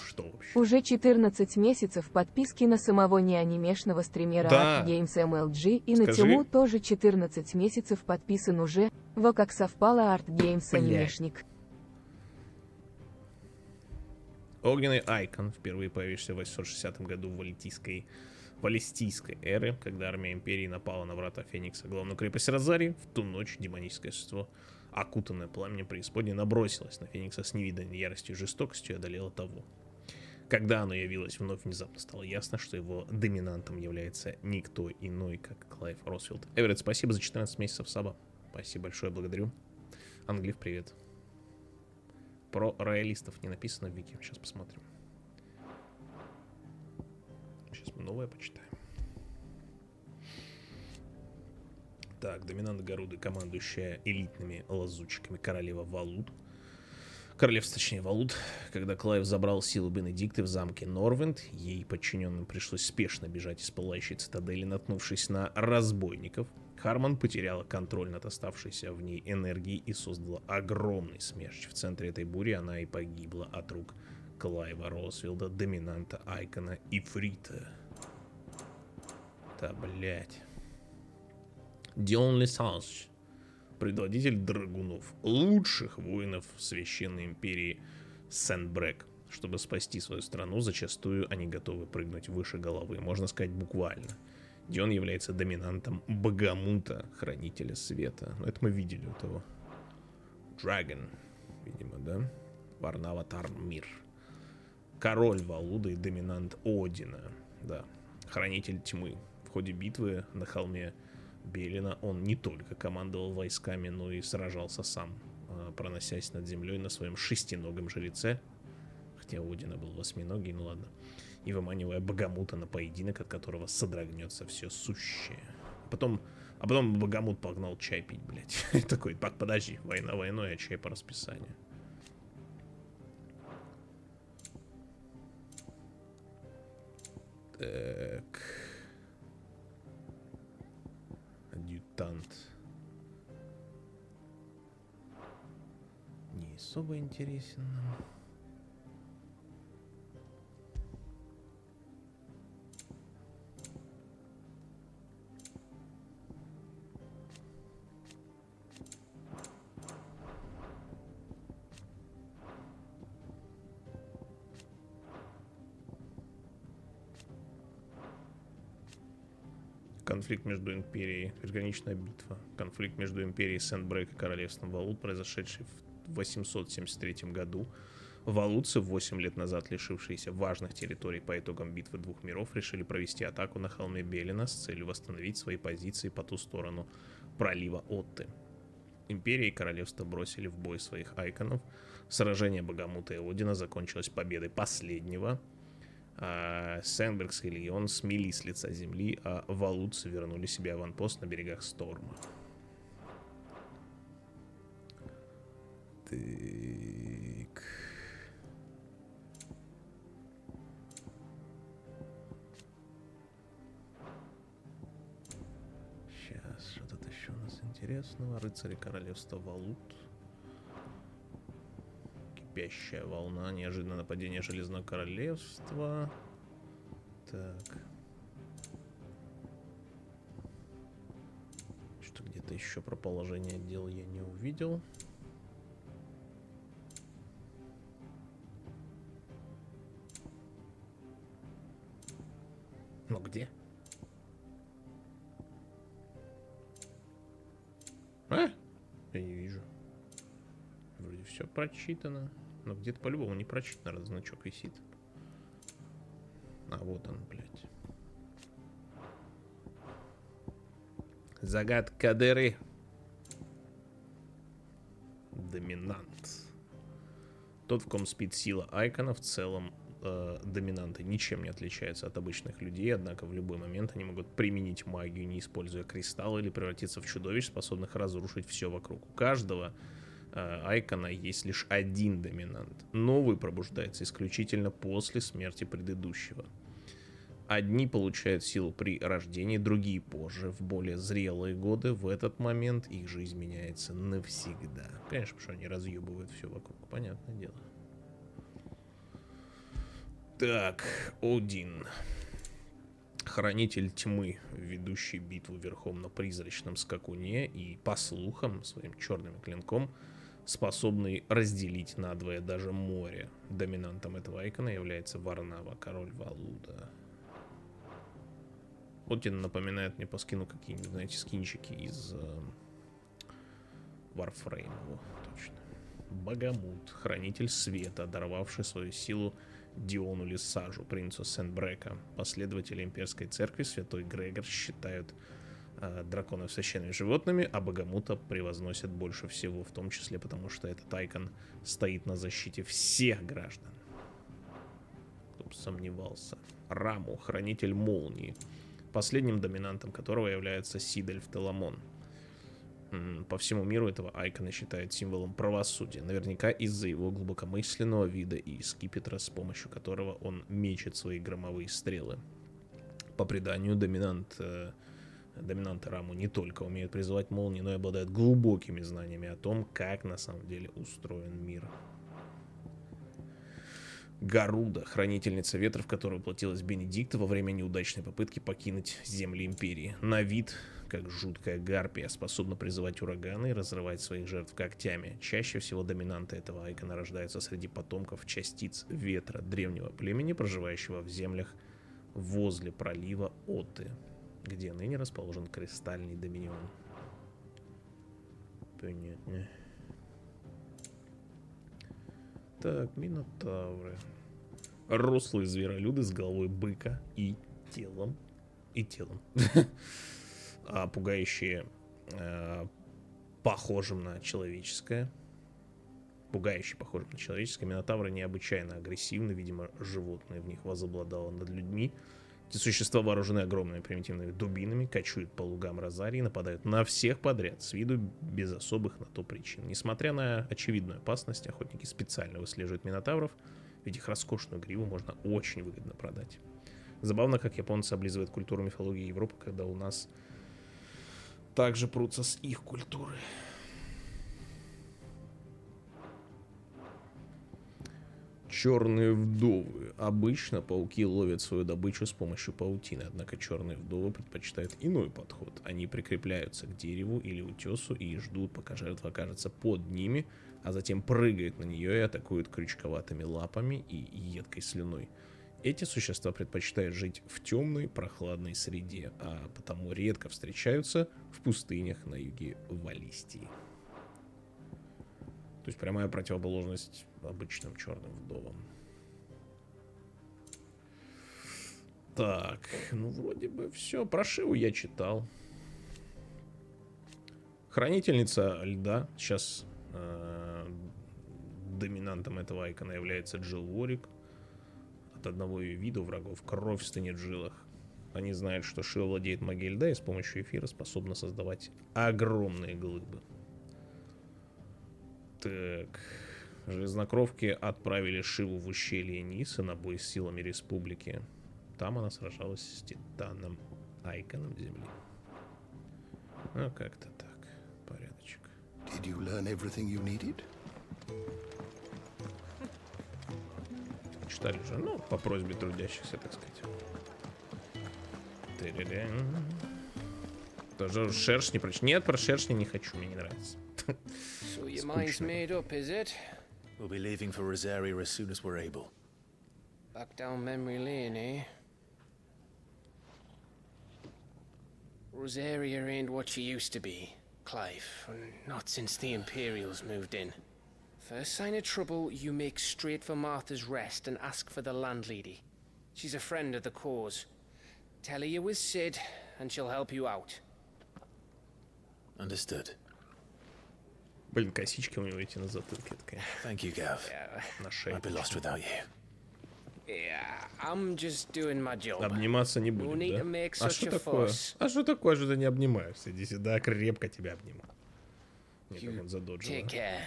Что вообще? Уже 14 месяцев подписки на самого неанимешного стримера Да. Art Games MLG и на Скажи. Тиму тоже 14 месяцев подписан уже. Во как совпало Art Games Бля. анимешник. Огненный Айкон, впервые появившийся в 860 году в Валестийской эры, когда армия Империи напала на врата Феникса, главную крепость Розарии. В ту ночь демоническое существо, окутанное пламенем преисподней, набросилось на Феникса с невиданной яростью и жестокостью и одолело того. Когда оно явилось, вновь внезапно стало ясно, что его доминантом является никто иной, как Клайв Росфилд. Эверетт, спасибо за 14 месяцев саба. Спасибо большое, благодарю. Англив, привет. Про роялистов не написано в вики. Сейчас посмотрим. Сейчас мы новое почитаем. Так, доминант Горуды, командующая элитными лазутчиками королева Валут. Королевство, точнее, Валут. Когда Клайв забрал силу Бенедикты в замке Норвенд, ей подчиненным пришлось спешно бежать из пылающей цитадели, наткнувшись на разбойников. Харман потеряла контроль над оставшейся в ней энергией и создала огромный смерч. В центре этой бури она и погибла от рук Клайва Росфилда, доминанта Айкона и Фрита. Да, блять. Дион Лесанж, предводитель драгунов, лучших воинов Священной Империи Сент-Брэк. Чтобы спасти свою страну, зачастую они готовы прыгнуть выше головы, можно сказать буквально. Дион является доминантом Багамута, Хранителя Света. Но это мы видели у того. Dragon, видимо, да? Варнаватар Мир. Король Валуды и доминант Одина, да. Хранитель Тьмы. В ходе битвы на холме Белина он не только командовал войсками, но и сражался сам, проносясь над землей на своем шестиногом жреце, хотя у Одина был восьминогий, ну ладно, и выманивая Багамута на поединок, от которого содрогнется все сущее. А потом Багамут погнал чай пить, блядь. Такой, подожди, война войной, а чай по расписанию. Так... Адъютант. Не особо интересен нам. Конфликт между Империей, приграничная битва. Конфликт между Империей Сент-Брэк и Королевством Валут, произошедший в 873 году. Валутцы, 8 лет назад лишившиеся важных территорий по итогам битвы двух миров, решили провести атаку на холме Белина с целью восстановить свои позиции по ту сторону пролива Отты. Империя и Королевство бросили в бой своих айконов. Сражение Багамута и Одина закончилось победой последнего. Сенбергский легион смели с лица земли, а валутцы вернули себе аванпост на берегах Сторма. Так. Сейчас, что тут еще у нас интересного? Рыцари королевства Валут. Кипящая волна, неожиданное нападение Железного Королевства. Так. Что где-то еще про положение дел я не увидел. Ну где? А? Я не вижу. Вроде все прочитано. Но где-то по-любому не прочитано, раз значок висит. А вот он, блядь. Загадка дыры. Доминант. Тот, в ком спит сила айкона, в целом доминанты ничем не отличаются от обычных людей, однако в любой момент они могут применить магию, не используя кристаллы, или превратиться в чудовищ, способных разрушить все вокруг. У каждого айкона есть лишь один доминант. Новый пробуждается исключительно после смерти предыдущего. Одни получают силу при рождении, другие позже. В более зрелые годы в этот момент их жизнь меняется навсегда. Конечно, потому что они разъебывают все вокруг, понятное дело. Так, Один. Хранитель тьмы, ведущий битву верхом на призрачном скакуне и, по слухам, своим черным клинком способный разделить надвое даже море. Доминантом этого айкона является Варнава, король Валуда. Один напоминает мне по скину какие-нибудь, знаете, скинчики из Warframe. Точно. Багамут, хранитель света, даровавший свою силу Диону Лиссажу, принцу Сент-Брека. Последователи имперской церкви святой Грегор считают драконов священными животными, а Багамута превозносят больше всего, в том числе потому, что этот айкон стоит на защите всех граждан. Кто бы сомневался. Раму, хранитель молнии, последним доминантом которого является Сидальф Теламон. По всему миру этого айкона считают символом правосудия, наверняка из-за его глубокомысленного вида и скипетра, с помощью которого он мечет свои громовые стрелы. По преданию, доминанты Раму не только умеют призывать молнии, но и обладают глубокими знаниями о том, как на самом деле устроен мир. Гаруда, хранительница ветра, в которую воплотилась Бенедикта во время неудачной попытки покинуть земли империи. На вид, как жуткая гарпия, способна призывать ураганы и разрывать своих жертв когтями. Чаще всего доминанты этого айкона рождаются среди потомков частиц ветра древнего племени, проживающего в землях возле пролива Оты, где ныне расположен кристальный доминион. Понятно. Так, минотавры. Рослые зверолюды с головой быка и телом. Пугающие, похожим на человеческое. Минотавры необычайно агрессивны. Видимо, животное в них возобладало над людьми. Эти существа вооружены огромными примитивными дубинами, кочуют по лугам Розарии, нападают на всех подряд, с виду без особых на то причин. Несмотря на очевидную опасность, охотники специально выслеживают минотавров, ведь их роскошную гриву можно очень выгодно продать. Забавно, как японцы облизывают культуру мифологии Европы, когда у нас также прутся с их культуры. Черные вдовы. Обычно пауки ловят свою добычу с помощью паутины, однако черные вдовы предпочитают иной подход. Они прикрепляются к дереву или утесу и ждут, пока жертва окажется под ними, а затем прыгают на нее и атакуют крючковатыми лапами и едкой слюной. Эти существа предпочитают жить в темной, прохладной среде, а потому редко встречаются в пустынях на юге Валистии. То есть прямая противоположность обычным черным вдовам. Так, ну вроде бы все. Про Шиву я читал. Хранительница льда. Сейчас доминантом этого айкона является Джилл Уорик. От одного ее вида у врагов кровь стынет в жилах. Они знают, что Шива владеет магией льда и с помощью эфира способна создавать огромные глыбы. Так, железнокровки отправили Шиву в ущелье Ниса на бой с силами республики. Там она сражалась с Титаном, айконом земли. Ну, как-то так. Порядочек. Did you learn everything you needed? Читали же, ну, по просьбе трудящихся, так сказать. Тоже шершни прочь. Нет, про шершни не хочу, мне не нравится. So your mind's made up, is it? We'll be leaving for Rosaria as soon as we're able. Back down memory lane, eh? Rosaria ain't what she used to be, Clive. Not since the Imperials moved in. First sign of trouble, you make straight for Martha's Rest and ask for the landlady. She's a friend of the cause. Tell her you was Sid, and she'll help you out. Understood. Блин, косички у него эти на затылке. Thank you, Gav. На шее. I'd be lost without you. Yeah, I'm just doing my job. Обниматься не будем, No need да? to make А such что a такое? fuss. А что такое, что ты не обнимаешься? Иди сюда, крепко тебя обниму. Нет, как он задоджил. Take care,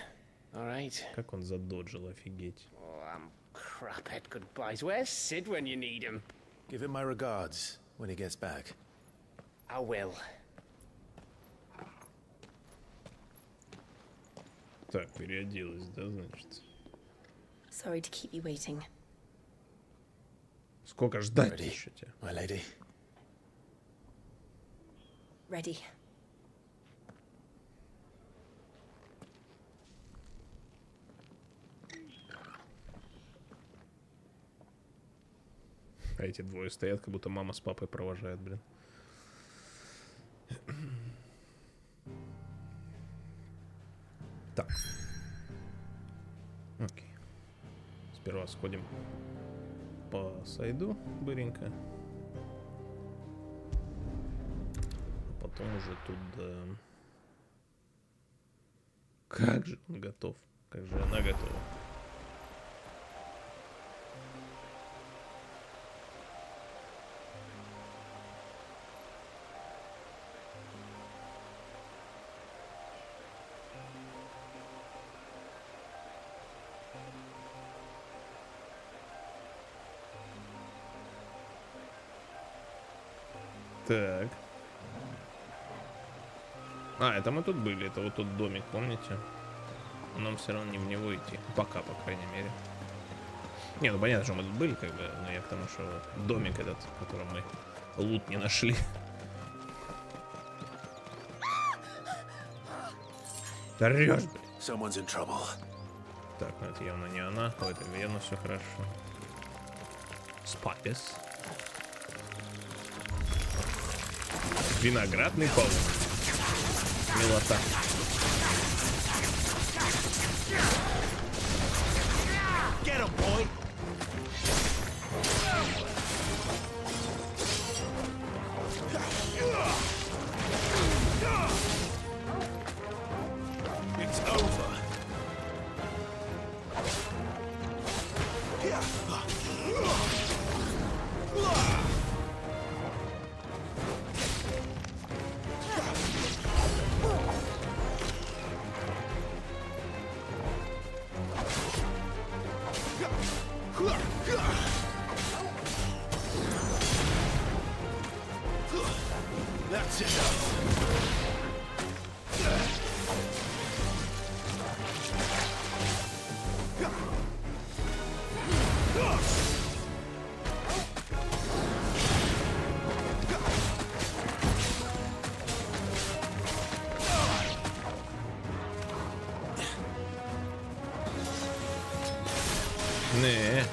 all right? Как он задоджил, офигеть. Oh, I'm crap at goodbyes. Where's Sid when you need him? Give him my regards when he gets back. I will. Так, переоделась, да, значит? Sorry to keep you waiting. Сколько ждать еще тебя? My lady. Ready. А эти двое стоят, как будто мама с папой провожают, блин. Так. Окей. Сперва сходим сойду быренько. А потом уже тут... Как же он готов? Как же она готова? Так. А, это мы тут были. Это вот тот домик, помните? Нам все равно не в него идти. Пока, по крайней мере. Не, ну понятно, что мы тут были, как бы. Но я к тому, что домик этот, в котором мы лут не нашли. Орёшь, блин. Someone's in trouble. Так, ну это явно не она. В этом явно все хорошо. Спайс. Виноградный паук. Милота. Get him, boy! It's over. That's enough. Не.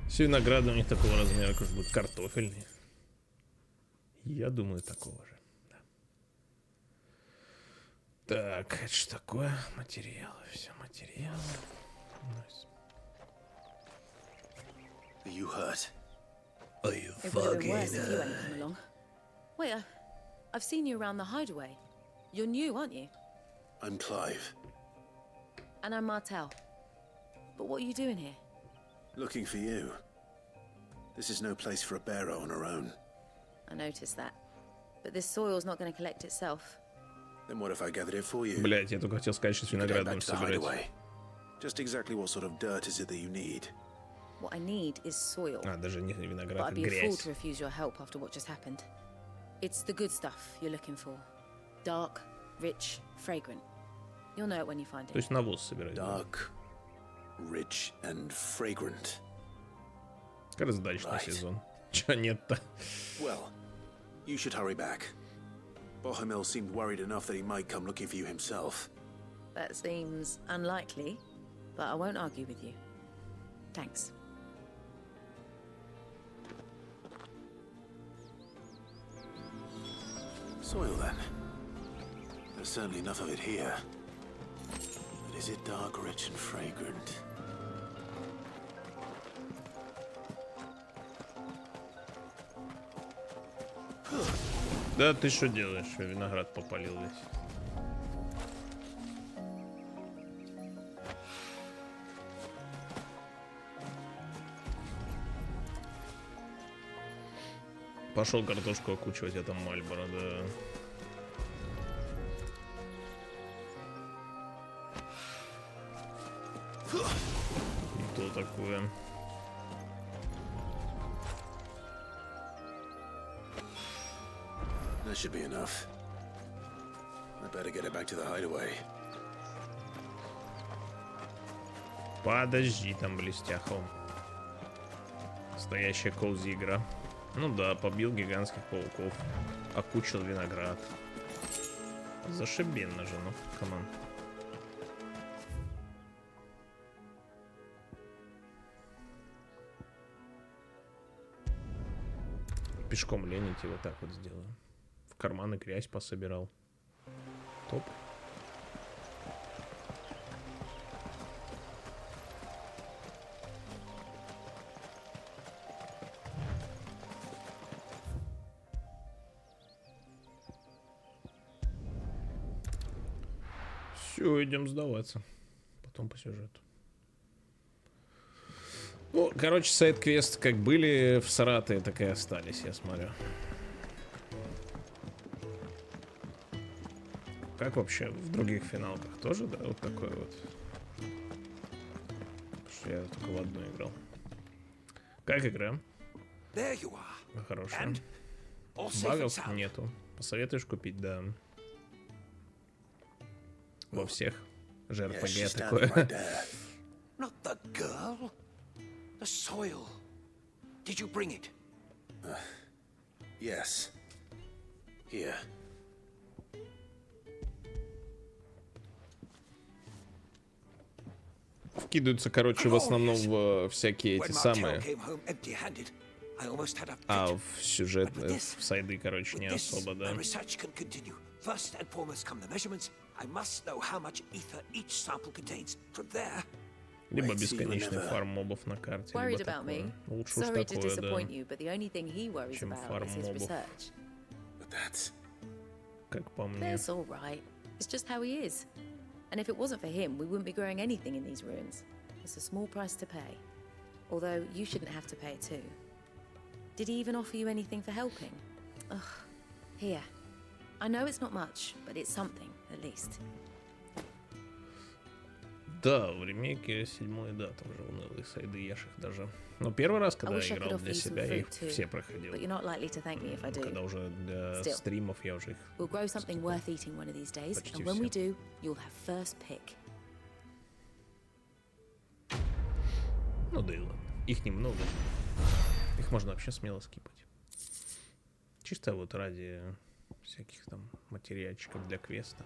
Все винограды у них такого размера, как будет картофельный. Я думаю, такого же. Да. Так, это что такое? Материалы, все материалы. Nice. Are you hurt? Are you It would have been worse if you hadn't come along. Wait, I've seen you around the hideaway. You're new, aren't you? I'm Clive. And I'm Martel. But what are you doing here? Looking for you. This is no place for a bearer on her own. I noticed that. But this soil's not going to collect itself. Then what if I gathered it for you? Блять, я только хотел сказать, что с виноградом собирать. Just exactly what sort of dirt is it that you need? What I need is soil. А, даже не But виноград, I'd а be a fool грязь. to refuse your help after what just happened. It's the good stuff you're looking for. Dark, rich, fragrant. You'll know it when you find it. То есть навоз собирать. Dark, rich and fragrant. Раздачный сезон. Чё нет-то? Well, you should hurry back. Bohemil seemed worried enough that he might come looking for you himself. That seems unlikely, but I won't argue with you. Thanks. Soil then. There's certainly enough of it here. But is it dark, rich and fragrant? Да ты что делаешь? Виноград попалил весь. Пошел картошку окучивать, это Мальборо, да. И то такое. That should be enough. I better get it back to the hideaway. Подожди, там блестяхом. Настоящая коузи игра. Ну да, побил гигантских пауков. Окучил виноград. Зашибенно же, ну, камон. Пешком лень идти, вот так вот сделаю. В карманы грязь пособирал. Топ. Все, идем сдаваться. Потом по сюжету. Ну, короче, сайд-квесты как были в Саратове, так и остались, я смотрю. Как вообще в других финалках тоже, да, вот такой вот? Потому что я только в одну играл. Как игра? Хорошая. Багов нету. Посоветуешь купить, да. Во всех. ЖРПГ такое. Not the girl. The soil. Did you bring it? Yes. Here. Вкидываются, короче, в основном в всякие эти самые. А в сюжет, в сайды, короче, не особо, да. Либо бесконечный фарм мобов на карте, либо такое. Лучше уж такое, да, чем фарм мобов. Как по мне. And if it wasn't for him, we wouldn't be growing anything in these ruins. It's a small price to pay. Although you shouldn't have to pay it too. Did he even offer you anything for helping? Ugh. Here. I know it's not much, but it's something, at least. Да, в ремейке 7-й, да, там же унылые сайды, я ж их даже... Но первый раз, когда я играл для себя, я их все проходил. Когда уже для стримов я уже их... We'll grow something worth eating one of these days, and when we do, you'll have first pick. Ну да и ладно. Их немного. Их можно вообще смело скипать. Чисто вот ради всяких там материальчиков для квеста.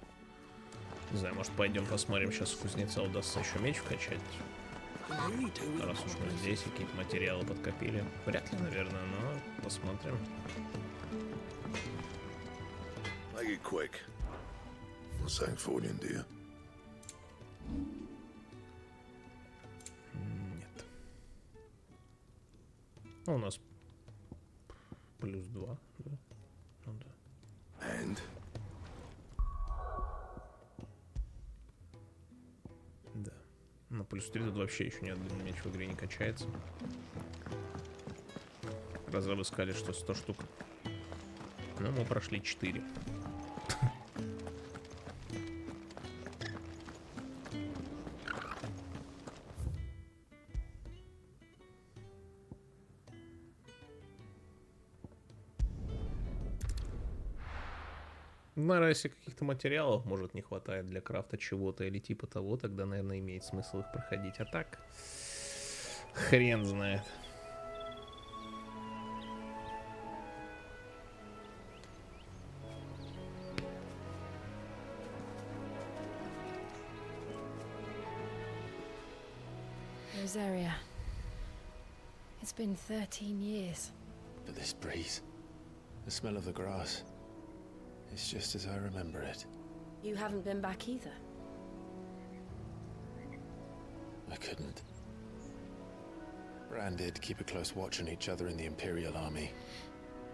Не знаю, может пойдем посмотрим, сейчас у кузнеца удастся еще меч вкачать. Раз уж мы здесь и какие-то материалы подкопили. Вряд ли, наверное, но посмотрим. Make it quick. Not saying fortune, do you? Нет. Ну, у нас +2, да? Ну да. And? Да. На +3 тут вообще еще ни один меч в игре не качается. Разрабы сказали, что 100 штук. Но мы прошли 4. Наверное, если каких-то материалов, может, не хватает для крафта чего-то или типа того, тогда, наверное, имеет смысл их проходить. А так, хрен знает. Rosaria, it's been 13 years. But this breeze, the smell of the grass, it's just as I remember it. You haven't been back either. I couldn't. Bran did keep a close watch on each other in the Imperial Army.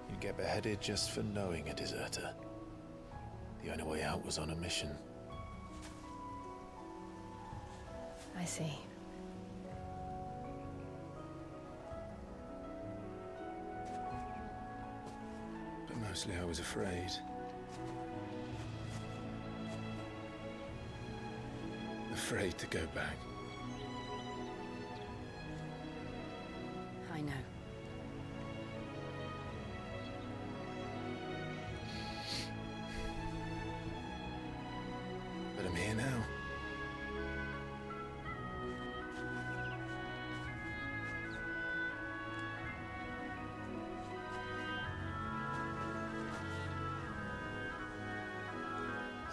You'd get beheaded just for knowing a deserter. The only way out was on a mission. I see. But mostly I was afraid. Afraid to go back. I know. But I'm here now.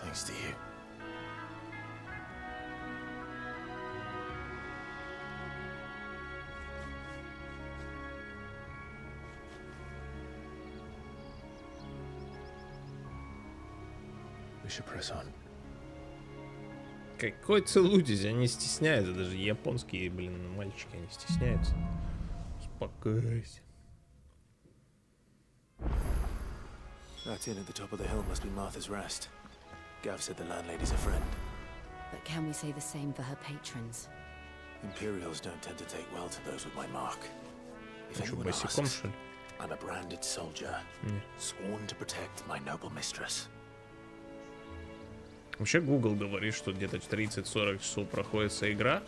Thanks to you. We should press on. Какой целуйтесь, они стесняются, даже японские, блин, мальчики, они стесняются. Успокойся. That inn at the top of the hill must be Martha's Rest. Gav said the landlady's a friend. But can we say the same for her patrons? Imperials don't tend to take well to those with my mark. If Что, anyone босиком, asks, что ли? I'm a branded soldier, sworn to protect my noble mistress. Вообще Google говорит, что где-то 30-40 часов проходится игра.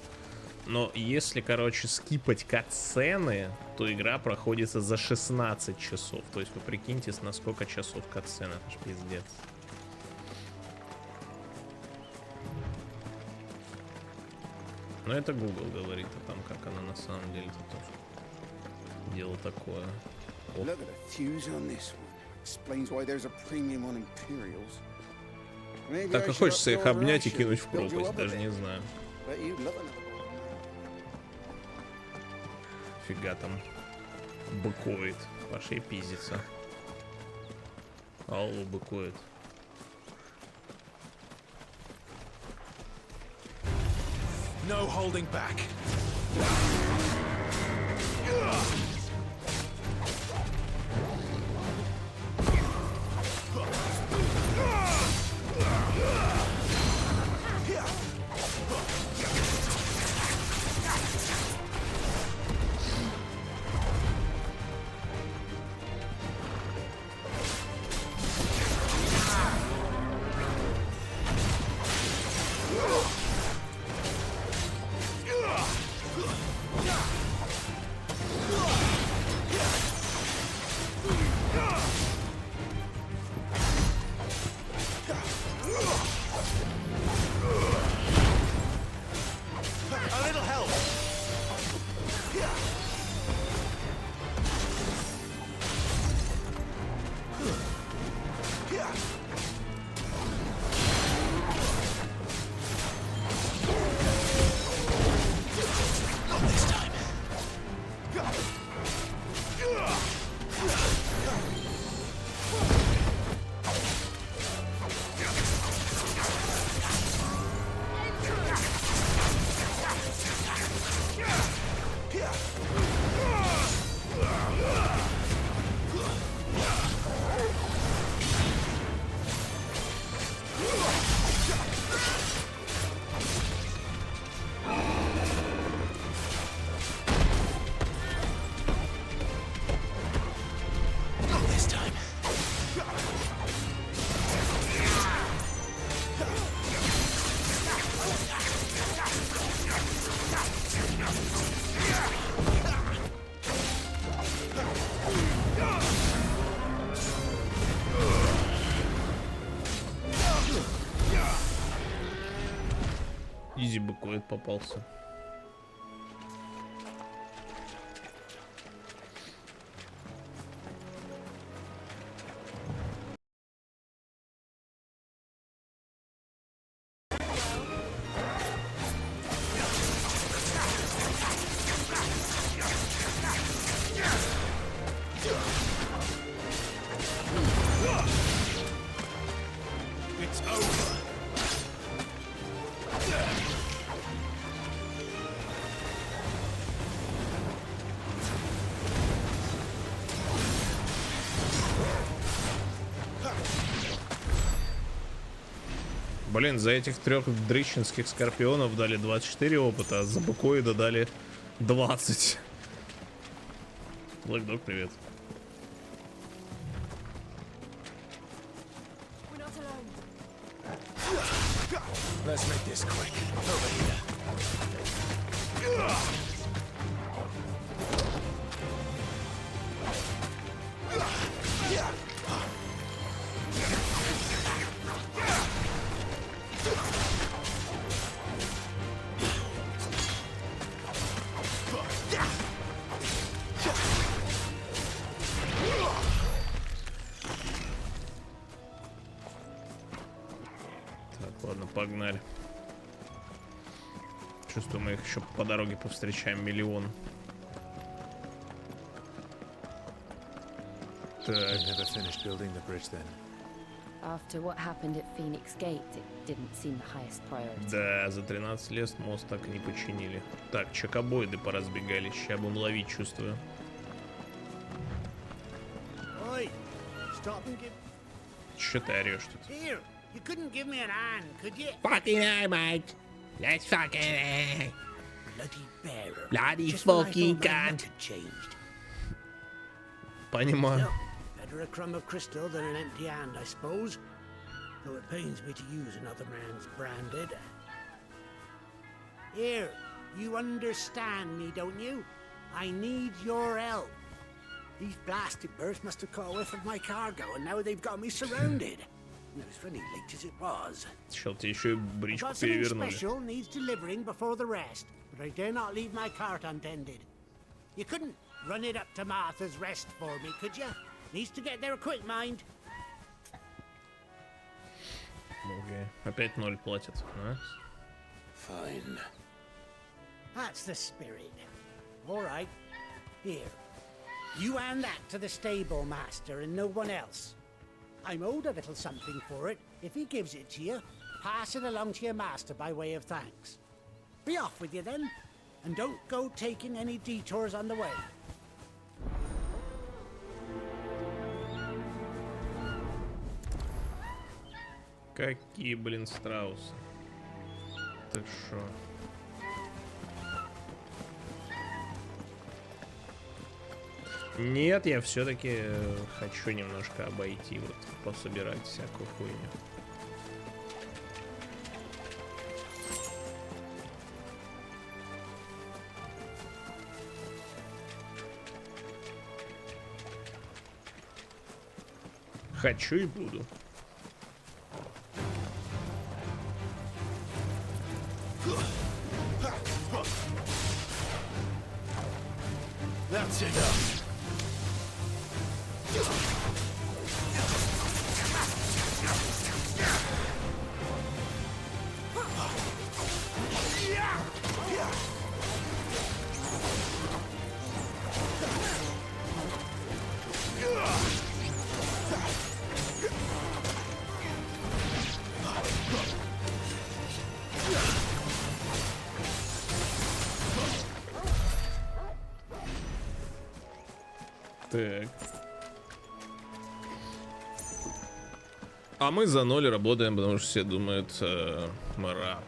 Но если, короче, скипать катсцены, то игра проходится за 16 часов. То есть вы прикиньте, на сколько часов катсцена. Это ж пиздец. Но это Google говорит, а там как она на самом деле -то тоже. Дело такое. Look at the fuse on this one. Explains why there's a premium on Imperials. Maybe Так I и should хочется их upgrade обнять и ration, кинуть в build you пропасть, up a даже bit. не знаю. Bet you'd love another bowl. Фига там быкует. Пошли пиздиться. Аллу быкует. No holding back. A little help. Not this time. Not this time. Изи быкует попался. It's over. Блин, за этих 3 дрыщинских скорпионов дали 24 опыта, а за букоида дали 20. Black Dog, привет. Let's make this quick. Over here. Так, ладно, погнали. Чувствую, мы их еще по дороге повстречаем миллион. Так. Never finished building the bridge then. After what happened at Phoenix Gate, it didn't seem the highest priority. Да, за 13 лет мост так и не починили. Так, чекобоиды поразбегались. Сейчас будем ловить, чувствую. Oi, stop and give. Че ты орешь тут? Here, You couldn't give me an hand, could you? Fucking hell, mate. Let's fucking Bloody bearer. Bloody Just when I fucking thought my luck cunt. had changed. Понимаю. Well, better a crumb of crystal than an empty hand, I suppose. Though it pains me to use another man's branded. Here, you understand me, don't you? I need your help. These blasted birds must have caught a whiff of my cargo, and now they've got me surrounded. And it was really late as it was. Чел, тебе еще и I've бричку got something перевернули. special needs delivering before the rest, but I dare not leave my cart untended. You couldn't run it up to Martha's Rest for me, could you? Needs to get there quick, mind. Окей. Опять 0 платят. А? Fine. That's the spirit. All right. Here. You hand that to the stable master and no one else. I'm owed a little something for it. If he gives it to you, pass it along to your master by way of thanks. Be off with you then, and don't go taking any detours on the way. Какие, блин, страусы. Ты шо? Нет, я все-таки хочу немножко обойти, вот, пособирать всякую хуйню. Хочу и буду. That's enough. Так. А мы за 0 работаем, потому что все думают, мы раб.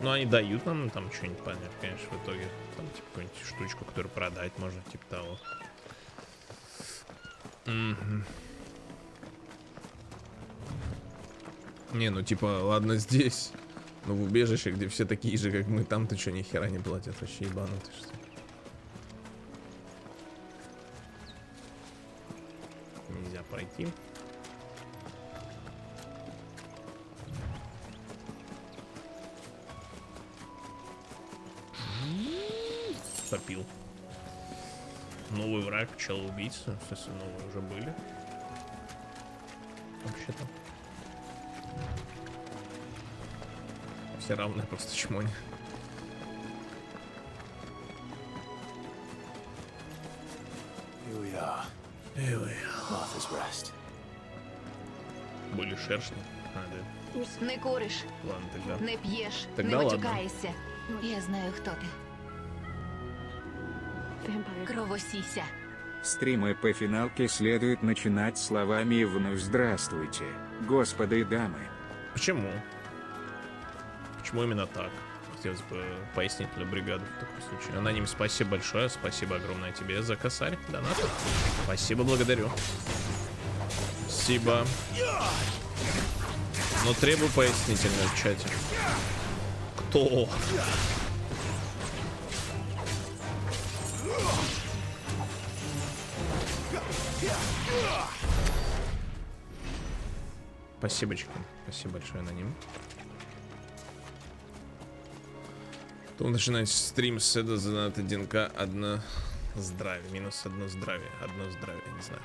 Ну, они дают нам там что-нибудь, понятно, конечно, в итоге. Там, типа, какую-нибудь штучку, которую продать можно, типа того. Угу. Не, ну, типа, ладно здесь. Но в убежище, где все такие же, как мы, там-то что, ни хера не платят. Вообще ебанутый, что ли. Нельзя пройти. Попил. Новый враг, пчелоубийца. В смысле, новые уже были. Вообще-то. Все равны, просто чмони. Here we are. Here we are. Martha's Rest. Были шершни. А, да. Не куриш, Ладно, тогда. не п'єш, Тогда не ладно. матюкаєшся. Я знаю, хто ти. Кровосіся. Стримы по финалке следует начинать словами «Вновь здравствуйте, господа и дамы». Почему? Почему именно так? Хотелось бы пояснить для бригады в таком случае. Аноним, спасибо большое. Спасибо огромное тебе за косарь. Донат. Спасибо, благодарю. Спасибо. Но требую пояснительно в чате. Кто? Спасибочка. Спасибо большое, аноним. Кто начинает стрим с этого занят 1К, 1 здравие. Минус 1 здравие. 1 здравие, не знаю.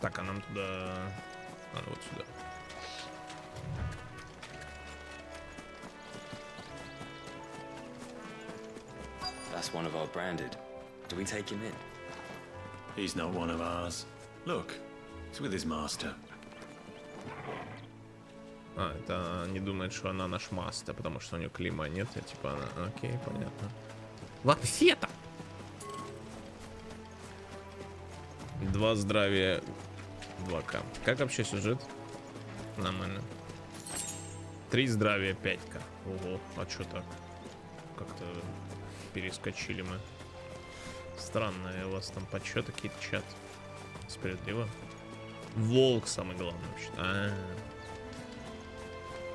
Так, а нам туда... Надо вот сюда. That's one of our branded. Do we take him in? He's not one of ours. Look, he's with his master. А, это не думает, что она наш мастер, потому что у нее клейма нет. Я типа она... Окей, понятно. Вообще-то! 2 здравия 2К. Как вообще сюжет? Нормально. 3 здравия, 5К. Ого, а чё так? Как-то перескочили мы. Странные у вас там подсчеты какие-то, чат. Справедливо. Волк самый главный вообще.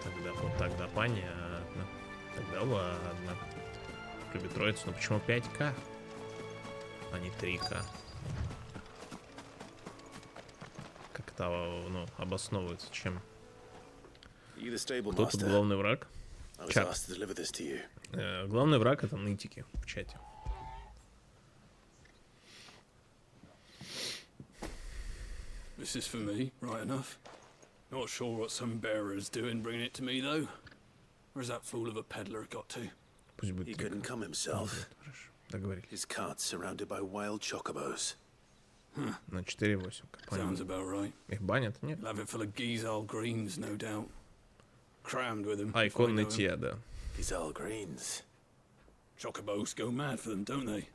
Тогда вот тогда понятно. Тогда ладно. Любит троицу, но почему 5К? А не 3К? Как это, ну, обосновывается чем? Кто тут главный враг? Чат. Главный враг — это нытики в чате. This is for me, right enough. Not sure what some bearer's doing bringing it to me, though. Where's that fool of a peddler got to? He couldn't come himself. His cart's surrounded by wild chocobos. На 4.8. Sounds about right. Их банят, нет? He'll have it full of Gizal greens, no doubt. Crammed with them. Икон нытья, да. Gizal greens. Chocobos go mad for them, don't they?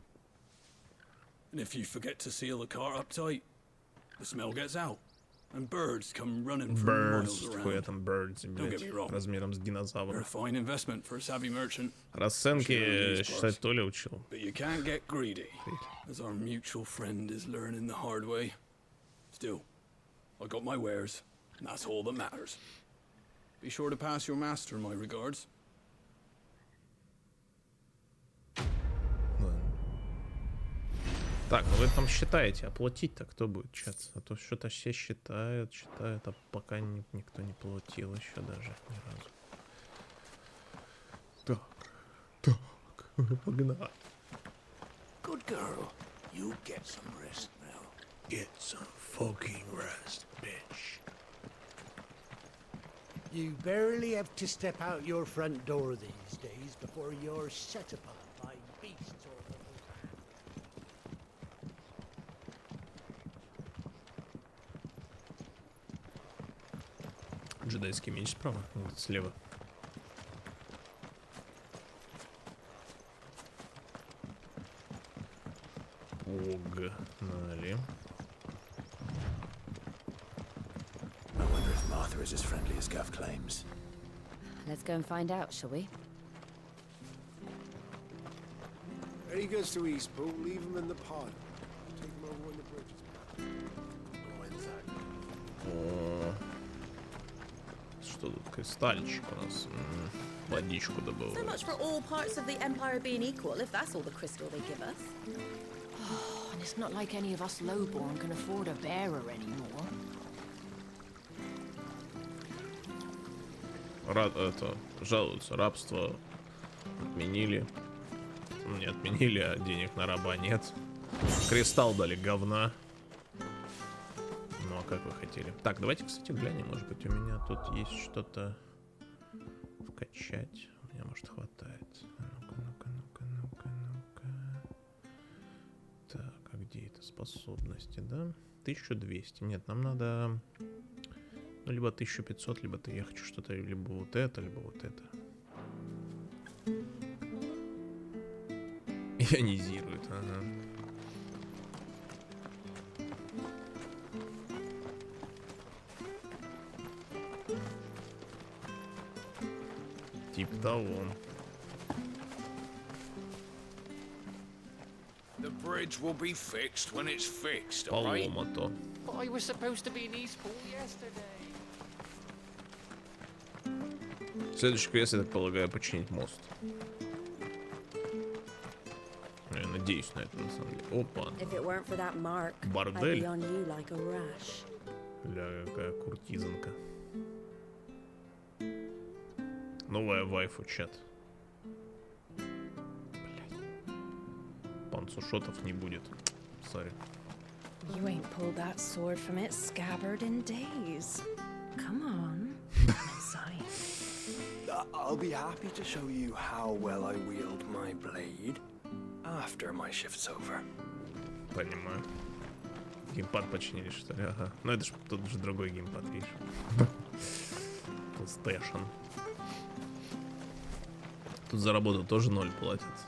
And if you forget to seal the cart up tight, the smell gets out. And birds come running from miles around. Там birds, блядь, размером с динозавра. They're a fine investment for a savvy merchant. Расценки считать Толя учил. But you can't get greedy, as our mutual friend is learning the hard way. Still, I got my wares, and that's all that matters. Be sure to pass your master my regards. Так, ну вы там считаете, оплатить-то кто будет, чат? А то что-то все считают, а пока никто не платил еще даже ни разу. Так, погнали. Good girl. You get some rest now. Get some fucking rest, bitch. You barely have to step out your front door these days before you're set upon by beasts or Джедайский меч справа, вот слева. Погнали. I wonder if Martha is as friendly as Gav claims. Let's go and find out, shall we? There he goes to Eastpool. Leave him in the pod. Take him over when the bridge is back. О, что тут? Кристальчик у нас. Водичку So добывают. much for all parts of the Empire being equal, if that's all the crystal they give us. Oh, and it's not like any of us lowborn can afford a bearer anymore. Жалуются, рабство отменили. Не отменили, а денег на раба нет. Кристалл дали говна. Ну а как вы хотели? Так, давайте, кстати, глянем. Может быть, у меня тут есть что-то вкачать. У меня, может, хватает. Ну-ка. Так, а где это? Способности, да? 1200. Нет, нам надо... Ну, либо 1500, либо я хочу что-то, либо вот это, либо вот это. Ионизирует, ага. Тип того. The bridge will be fixed when it's fixed, all right? Поломато. But I was supposed to be in Eastpool yesterday. Следующий квест, я так полагаю, починить мост. Я надеюсь на это, на самом деле. Опа. Бордель. Ля, какая куртизанка. Новая вайфу, чат. Блять. Панцушотов не будет. Сори. You ain't pulled that sword from its scabbard in days. Come on. I'll be happy to show you how well I wield my blade after my shift's over. Понимаю. Геймпад починили, что ли? Ага. Ну это ж тут же другой геймпад, видишь. Тут стэшн. Тут за работу тоже 0 платят.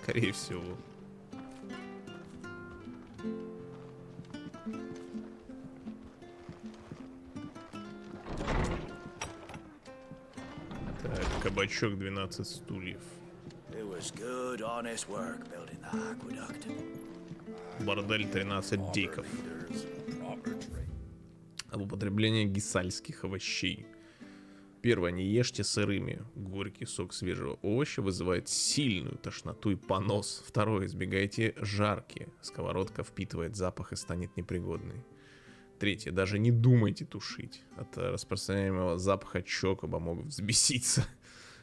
Скорее всего. бачок 12 стульев. It was good, honest work building the aqueduct. Бордель 13 диков. Об употреблении гисальских овощей. Первое. Не ешьте сырыми. Горький сок свежего овоща вызывает сильную тошноту и понос. Второе. Избегайте жарки. Сковородка впитывает запах и станет непригодной. Третье. Даже не думайте тушить. От распространяемого запаха чокоба могут взбеситься.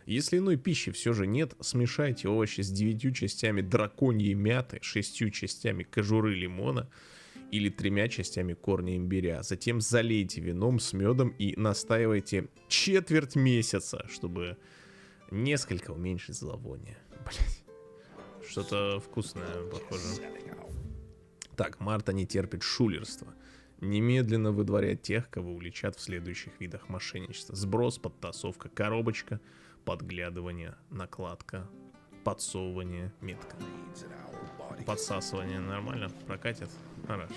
Если иной пищи все же нет, смешайте овощи с 9 частями драконьей мяты, 6 частями кожуры лимона или 3 частями корня имбиря. Затем залейте вином с медом и настаивайте четверть месяца, чтобы несколько уменьшить зловоние. Блять. Что-то вкусное, похоже. Так, Марта не терпит шулерства. Немедленно выдворять тех, кого уличат в следующих видах мошенничества. Сброс, подтасовка, коробочка, подглядывание, накладка, подсовывание, метка. Подсасывание нормально? Прокатит? Хорошо.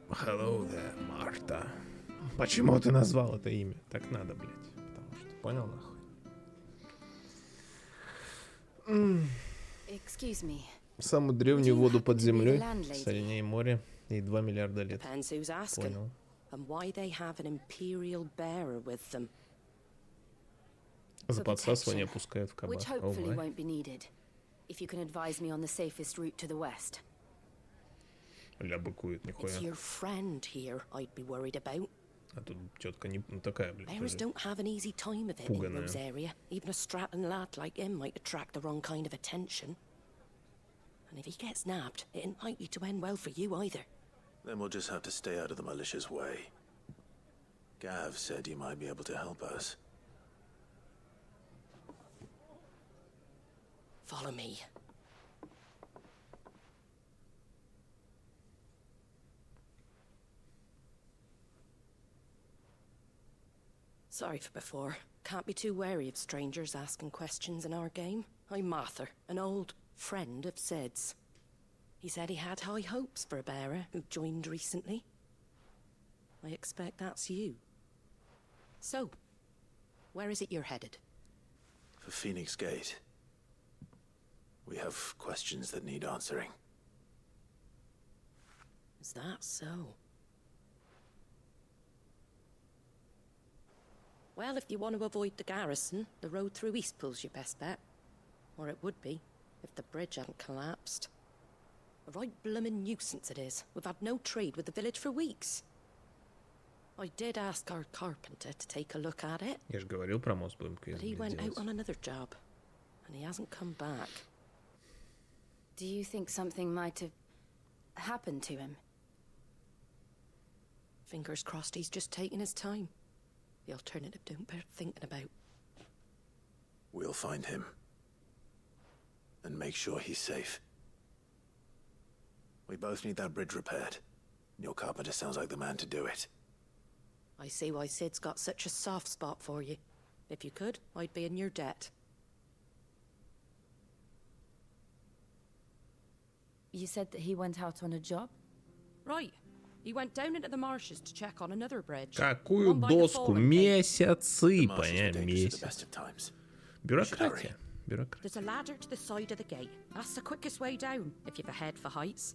Hello there, Марта. Почему ты назвал это имя? Так надо, блядь. Потому что, понял, нахуй? Excuse me. Самую древнюю воду под землей, сильнее моря, и 2 миллиарда лет. Понял. За подсасывание пускают в кабак. Ля быкует, нихуя. А тут тетка не такая, блядь, пуганая. And if he gets nabbed, it ain't likely to end well for you either. Then we'll just have to stay out of the malicious way. Gav said you might be able to help us. Follow me. Sorry for before. Can't be too wary of strangers asking questions in our game. I'm Martha, an old friend of Sid's. He said he had high hopes for a bearer who joined recently. I expect that's you. So, where is it you're headed? For Phoenix Gate. We have questions that need answering. Is that so? Well, if you want to avoid the garrison, the road through Eastpool's your best bet. Or it would be, if the bridge hadn't collapsed. A right bloomin' nuisance it is. We've had no trade with the village for weeks. I did ask our carpenter to take a look at it. Я же говорил про мост будем But he went out on another job, and he hasn't come back. Do you think something might have happened to him? Fingers crossed he's just taking his time. The alternative don't bear thinking about. We'll find him. And make sure he's safe. We both need that bridge repaired. Your carpenter sounds like the man to do it. I see why Sid's got such a soft spot for you. If you could, I'd be in your debt. You said that he went out on a job? Right. He went down into the marshes to check on another bridge. Какую доску? Месяцы, понятно, месяц. Бюрократия. There's a ladder to the side of the gate. That's the quickest way down, if you've a head for heights.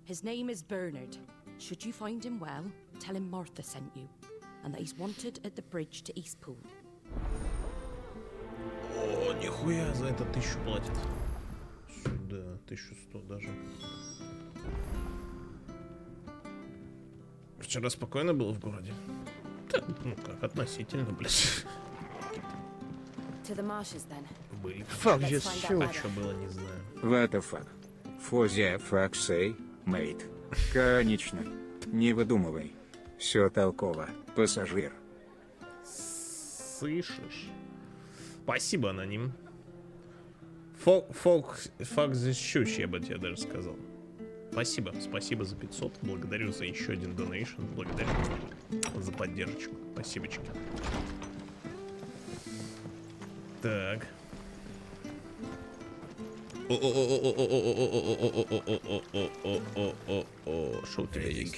His name is Bernard. Should you find him well, tell him Martha sent you, and that he's wanted at the bridge to Eastpool. О, нихуя, за это 1000 платят. Сюда, 1100 даже. Вчера спокойно было в городе? Да, ну как, относительно, блядь. To the marshes, then. Были. Fuck just shoot. А что было, не знаю. What the fuck? For the fuck's sake, mate. Конечно. Не выдумывай. Все толково, пассажир. Слышишь? Спасибо, аноним. Fuck the щущ, я бы тебе даже сказал. Спасибо, спасибо за 500. Благодарю за еще один донейшн. Благодарю за поддержку. Спасибочки. Так. Что у тебя есть?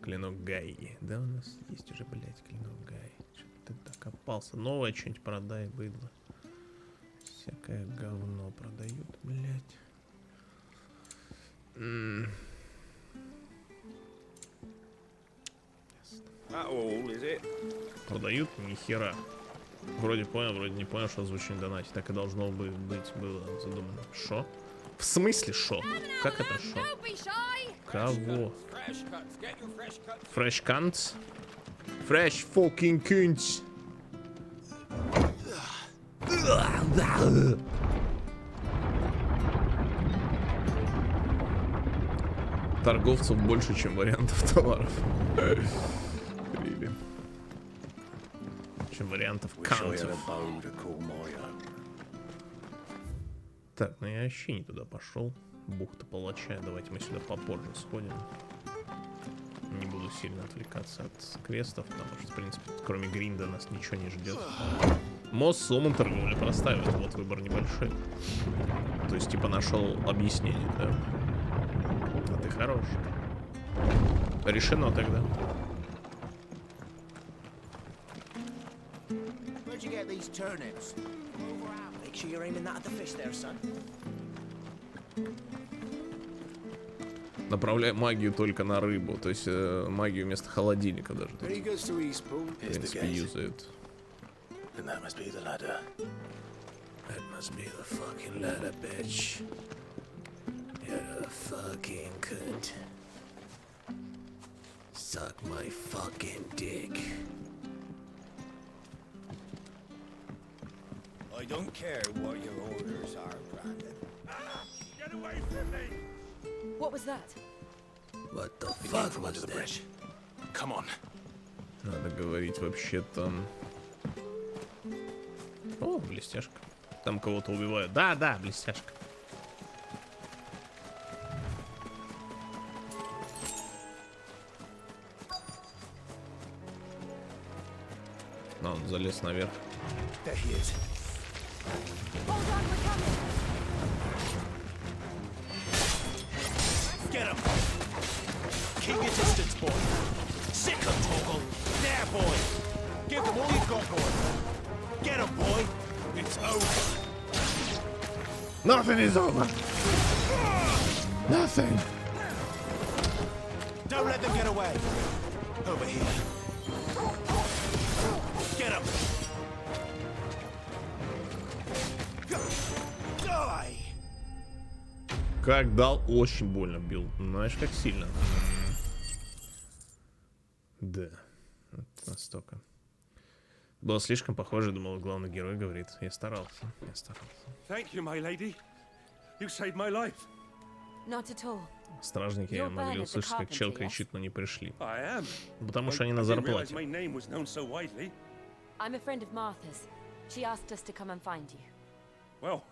Клинок Гай. Да, у нас есть уже, блядь, клинок Гай. Что ты так опал? попался. Новое что-нибудь продай, быдло. Всякое говно продают, блядь. Продают ни хера. Вроде понял, вроде не понял, что звучит донать. Так и должно быть было задумано. Шо? В смысле шо? Как это шо? Кого? Fresh cunts? Fresh fucking cunts. Торговцев больше, чем вариантов товаров. Чем вариантов кантов. Так, ну я вообще не туда пошел. Бухта палача. Давайте мы сюда попозже сходим. Не буду сильно отвлекаться от квестов, потому что, в принципе, кроме гринда нас ничего не ждет. Мост, сломан, торговля проставит. Вот выбор небольшой. То есть, типа, нашел объяснение, да? А ты хорош. Решено тогда. Where'd you get these turnips? Make sure you're aiming that at the fish there, son. Направляю магию только на рыбу, то есть магию вместо холодильника даже. В принципе, юзают. And that must be the ladder. That must be the fucking ladder, bitch. You're a fucking cunt. Suck my fucking dick. I don't care what your orders are, Brandon. Get away from me! What was that? What the fuck was that? Come on. Надо говорить вообще-то. О, блестяшка. Там кого-то убивают. Да, да, блестяшка. А, он залез наверх. Get him! Keep your distance, boy. Sick him, Toggle. There, boy. Give them all you've got, boy. Get him, boy. It's over. Nothing is over. Nothing. Don't let them get away. Over here. Get him. Die. Как дал, очень больно бил. Знаешь, как сильно. Да. Вот настолько. Было слишком похоже, думал, главный герой говорит. Я старался. Я старался. Thank you, my lady. You saved my life. Not at all. Стражники You're могли Bernard, услышать, the как чел carpenter, кричит, но не пришли. I am. Потому что они на I didn't realize зарплате. my name was known so widely. I'm a friend of Martha's. She asked us to come and find you. Well,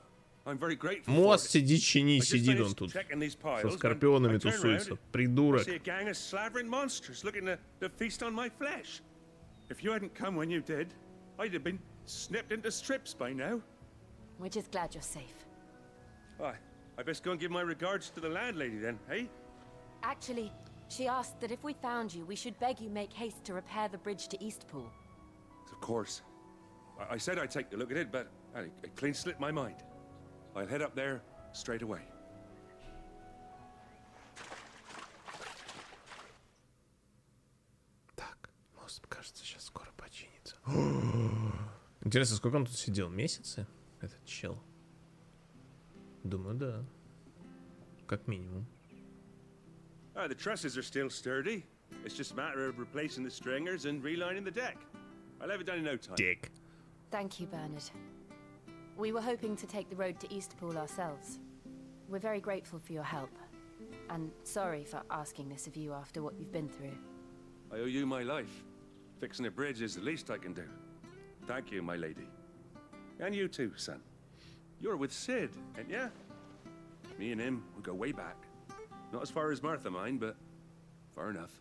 I'm very grateful. Мост сидит, чини, сидит он тут. Со скорпионами тусуется. Придурок. I see a gang of slavering monsters looking to feast on my flesh. If you hadn't come when you did, I'd have been snipped into strips by now. We're just glad you're safe. I best go and give my regards to the landlady then, eh? Actually, she asked that if we found you, we should beg you make haste to repair the bridge to Eastpool. Of course. I said I'd take a look at it, but it clean slipped my mind. I'll head up there straight away. Так, мост, кажется, сейчас скоро починится. Интересно, сколько он тут сидел? Месяцы? Этот чел? Думаю, да. Как минимум. The trusses are still sturdy. It's just a matter of replacing the stringers and relining the deck. I'll have it done in no time. Dick. Thank you, Bernard. We were hoping to take the road to Eastpool ourselves. We're very grateful for your help. And sorry for asking this of you after what you've been through. I owe you my life. Fixing a bridge is the least I can do. Thank you, my lady. And you too, son. You're with Sid, ain't ya? Me and him, we go way back. Not as far as Martha, mind, but far enough.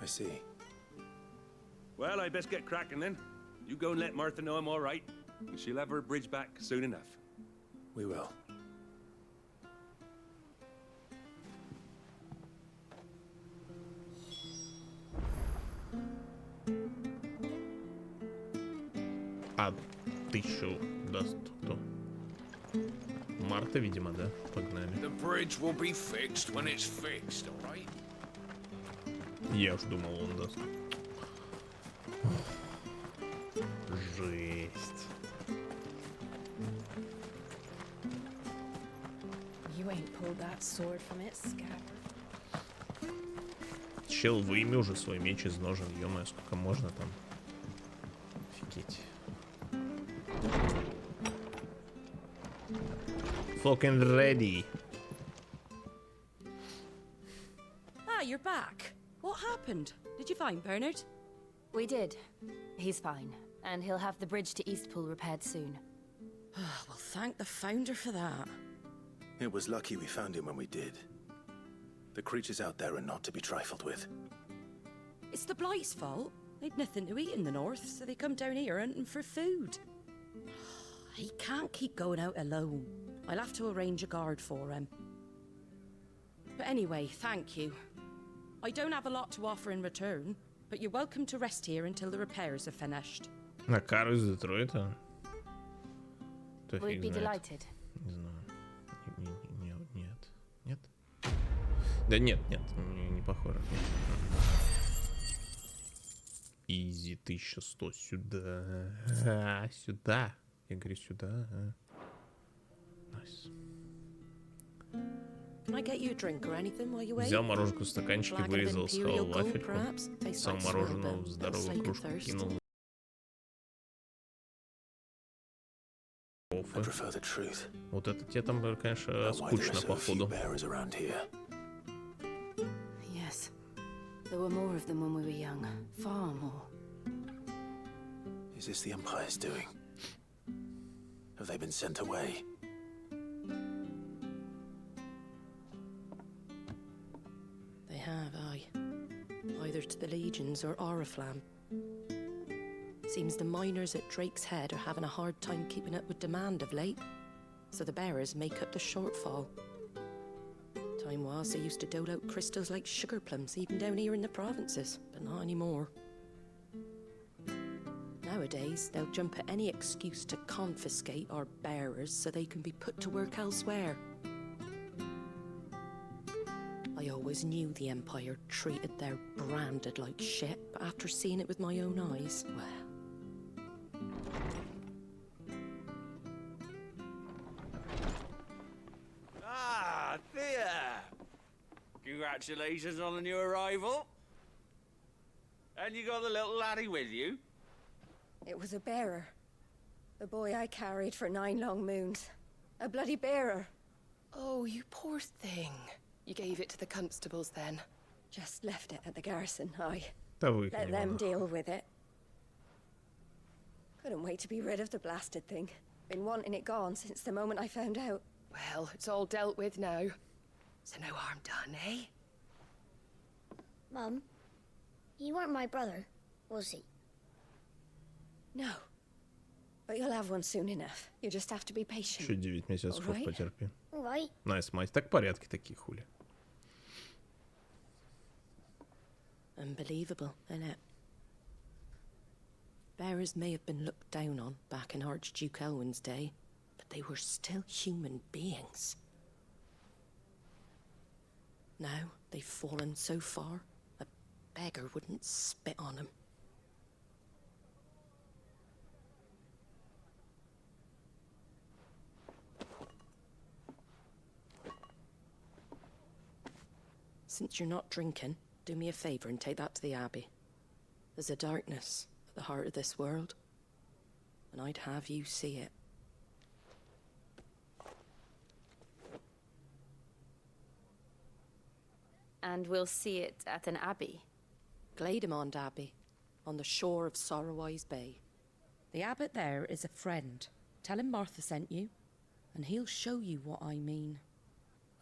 I see. Well, I best get cracking then. You go and let Martha know I'm all right, and she'll have her bridge back soon enough. We will. А, 1000 даст кто? Марта, видимо, да? Погнали. The bridge will be fixed when it's fixed, all right? Я уж думал, он даст. Жесть. You ain't pulled that sword from its scabbard. Чел, выйми уже свой меч из ножен. Ё-моё, сколько можно там? Офигеть. Fucking ready. Ah, you're back. What happened? Did you find Bernard? We did. He's fine, and he'll have the bridge to Eastpool repaired soon. Well, thank the founder for that. It was lucky we found him when we did. The creatures out there are not to be trifled with. It's the Blight's fault. They'd nothing to eat in the north, so they come down here hunting for food. He can't keep going out alone. I'll have to arrange a guard for him. But anyway, thank you. I don't have a lot to offer in return, but you're welcome to rest here until the repairs are finished. На кару из Детройта? We'd be delighted. Не знаю. Нет. Нет? Да нет, не похоже. Изи 1100 сюда. Сюда. Я говорю сюда. Nice. Can I get you a drink or anything while you wait? Взял мороженку в стаканчике, вырезал, схавал вафельку. Сам мороженое в здоровую кружку кинул. Вот это тебе там, конечно, скучно, походу. Yes. There were more of them when we were young. Far more. Is this the Empire's doing? Have they been sent away? They have, aye. Either to the Legions or Oriflamme. Seems the miners at Drake's Head are having a hard time keeping up with demand of late, so the bearers make up the shortfall. Time was they used to dole out crystals like sugar plums even down here in the provinces, but not anymore. Nowadays, they'll jump at any excuse to confiscate our bearers so they can be put to work elsewhere. I always knew the Empire treated their branded like shit, but after seeing it with my own eyes, well... Ah, Thea! Congratulations on the new arrival. And you got the little laddie with you? It was a bearer. The boy I carried for 9 long moons. A bloody bearer. Oh, you poor thing. You gave it to the constables then? Just left it at the garrison, aye. Let them deal with it. Couldn't wait to be rid of the blasted thing. Been wanting it gone since the moment I found out. Well, it's all dealt with now. So no harm done, eh? Mum, he weren't my brother, was he? No. But you'll have one soon enough. You just have to be patient. Еще 9 месяцев потерпи. Right. Найс, мать, так порядки такие, хули. Unbelievable, innit? Bearers may have been looked down on back in Archduke Elwin's day, but they were still human beings. Now they've fallen so far, a beggar wouldn't spit on them. Since you're not drinking, do me a favor and take that to the Abbey. There's a darkness at the heart of this world, and I'd have you see it. And we'll see it at an abbey? Glademond Abbey, on the shore of Sorrowwise Bay. The abbot there is a friend. Tell him Martha sent you, and he'll show you what I mean.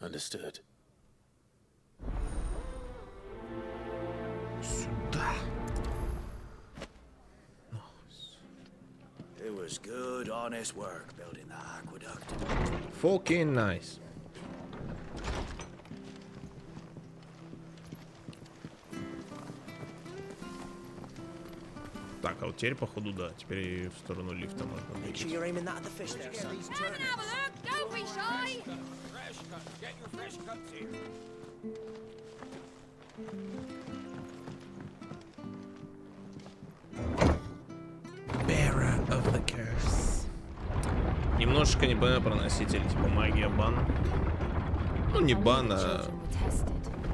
Understood. Сюда. It was good, honest work building the aqueduct. Fucking nice. Так, А вот теперь, походу, да. Теперь и в сторону лифта можно двигаться. Bearer of the curse. Немножечко не понимаю про носитель, типа магия бан. Ну не бан, а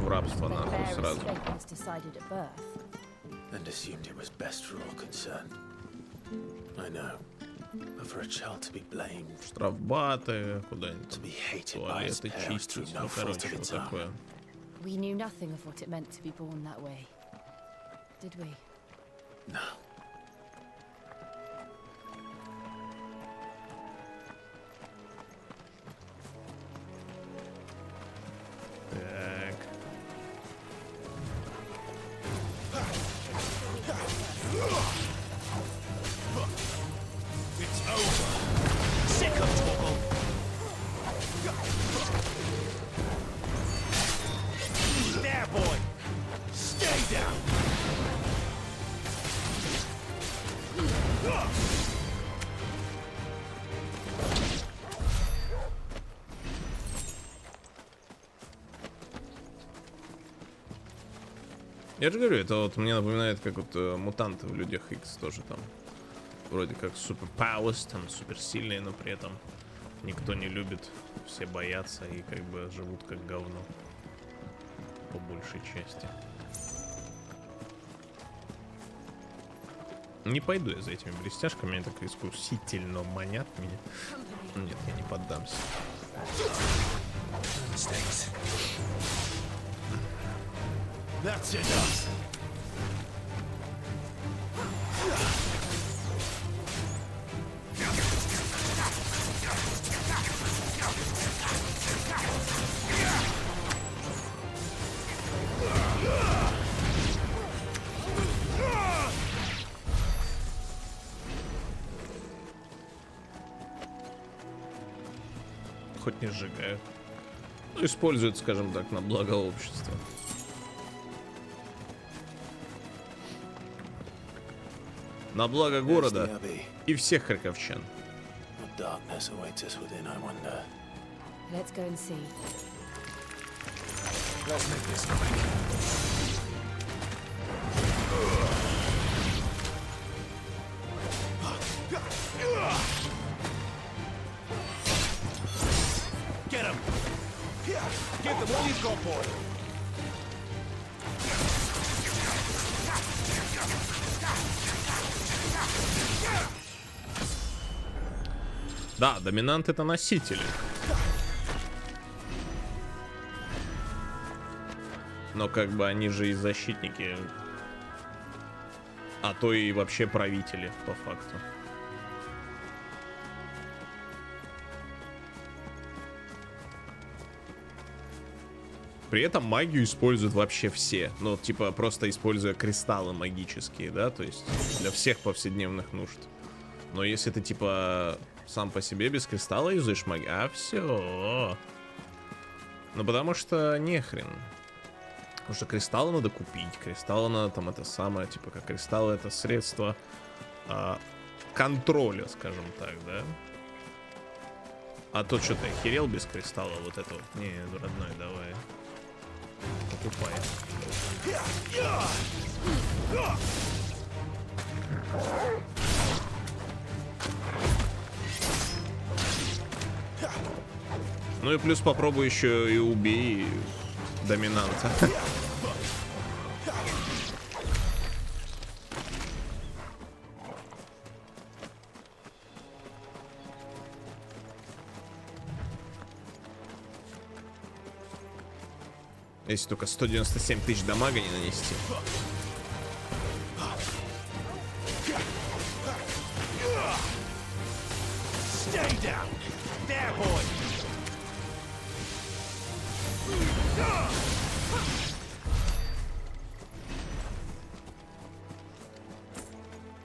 в рабство нахуй сразу. And assumed it was best for all concerned. I know, but for a child to be blamed, штрафбаты, куда-нибудь туалеты чистить, ну короче, вот такое. We knew nothing of what it meant to be born that way, did we? No. Так. It's over. Sick of Toggle. There, boy. Stay down. Я же говорю, это вот мне напоминает, как вот мутанты в Людях Икс тоже там. Вроде как суперпауэрс, там суперсильные, но при этом никто не любит, все боятся и как бы живут как говно. По большей части. Не пойду я за этими блестяшками, они так искусительно манят меня. Нет, я не поддамся. That's enough. Хоть не сжигают. Ну, используют, скажем так, на благо общества. На благо города и всех харьковчан. Darkness awaits us within, I wonder. Let's go and see. Let's make this quick. Get him. Give them all you've got, boy. Да, доминант это носители. Но как бы они же и защитники. А то и вообще правители, по факту. При этом магию используют вообще все. Ну, типа, просто используя кристаллы магические, да? То есть для всех повседневных нужд. Но если ты, типа, сам по себе без кристалла юзаешь магию, а все. Ну, потому что нехрен. Потому что кристаллы надо купить. Кристаллы надо там это самое, типа, как кристаллы это средство контроля, скажем так, да? А то что ты охерел без кристалла вот это вот? Не, родной, давай. Покупай. Ну и плюс попробуй еще и убей доминанта. Если только 197 тысяч дамага не нанести. Stay down. There, boy.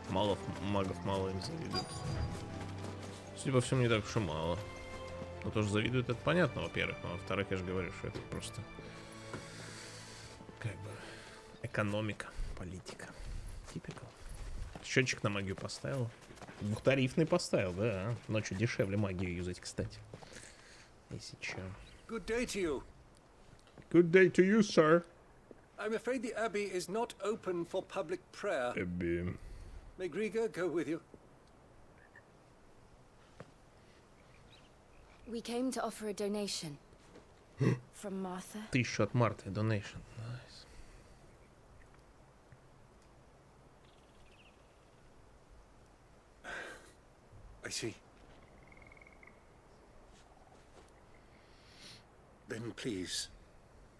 Мало магов, мало им завидуют. Судя по всему, не так уж и мало. Но тоже завидуют, это понятно, во-первых. Но во-вторых, я же говорю, что это просто как бы экономика, политика. Typical. Счетчик на магию поставил. Двухтарифный поставил, да. Ночью дешевле магию юзать, кстати. Если чё. Good day to you. Good day to you, sir. I'm afraid the Abbey is not open for public prayer. Abbey. May Griga go with you? We came to offer a donation. From Martha. 1000 от Марты, donation. Nice. I see. Then please,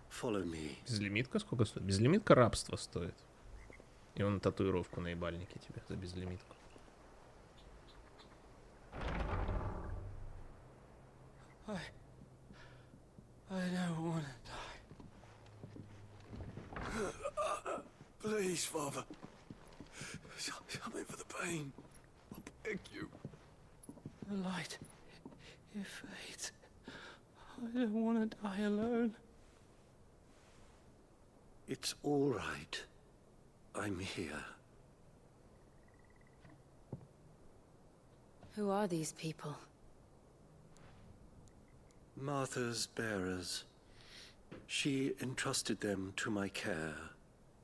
follow me. Безлимитка сколько стоит? Безлимитка рабство стоит. И он татуировку на ебальнике тебе за безлимитку. I don't want to die. Please, Father. Help me for the pain. I beg you. The light, it fades. I don't want to die alone. It's all right. I'm here. Who are these people? Martha's bearers. She entrusted them to my care,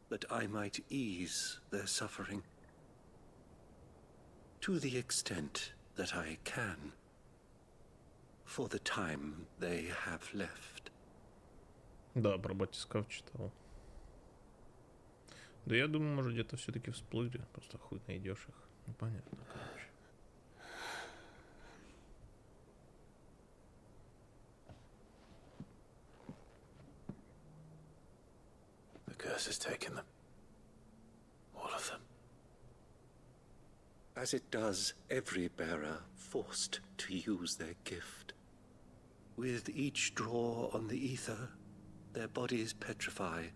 that I might ease their suffering. To the extent that I can. For the time they have left. Да, про батискаф читал. Да я думаю, может где-то все-таки всплыли. Просто хуй найдешь их. Ну понятно, короче. The curse has taken them. All of them. As it does every bearer forced to use their gift. With each draw on the ether, their bodies petrify,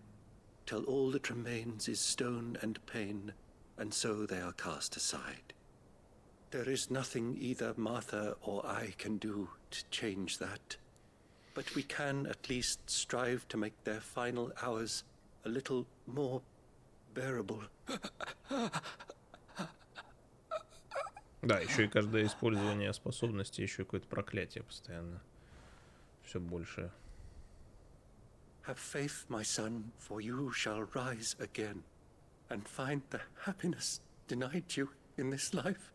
till all that remains is stone and pain, and so they are cast aside. There is nothing either Martha or I can do to change that, but we can at least strive to make their final hours a little more bearable. Да, еще и каждое использование способности еще и какое-то проклятие постоянно. Все больше. Have faith, my son, for you shall rise again and find the happiness denied you in this life.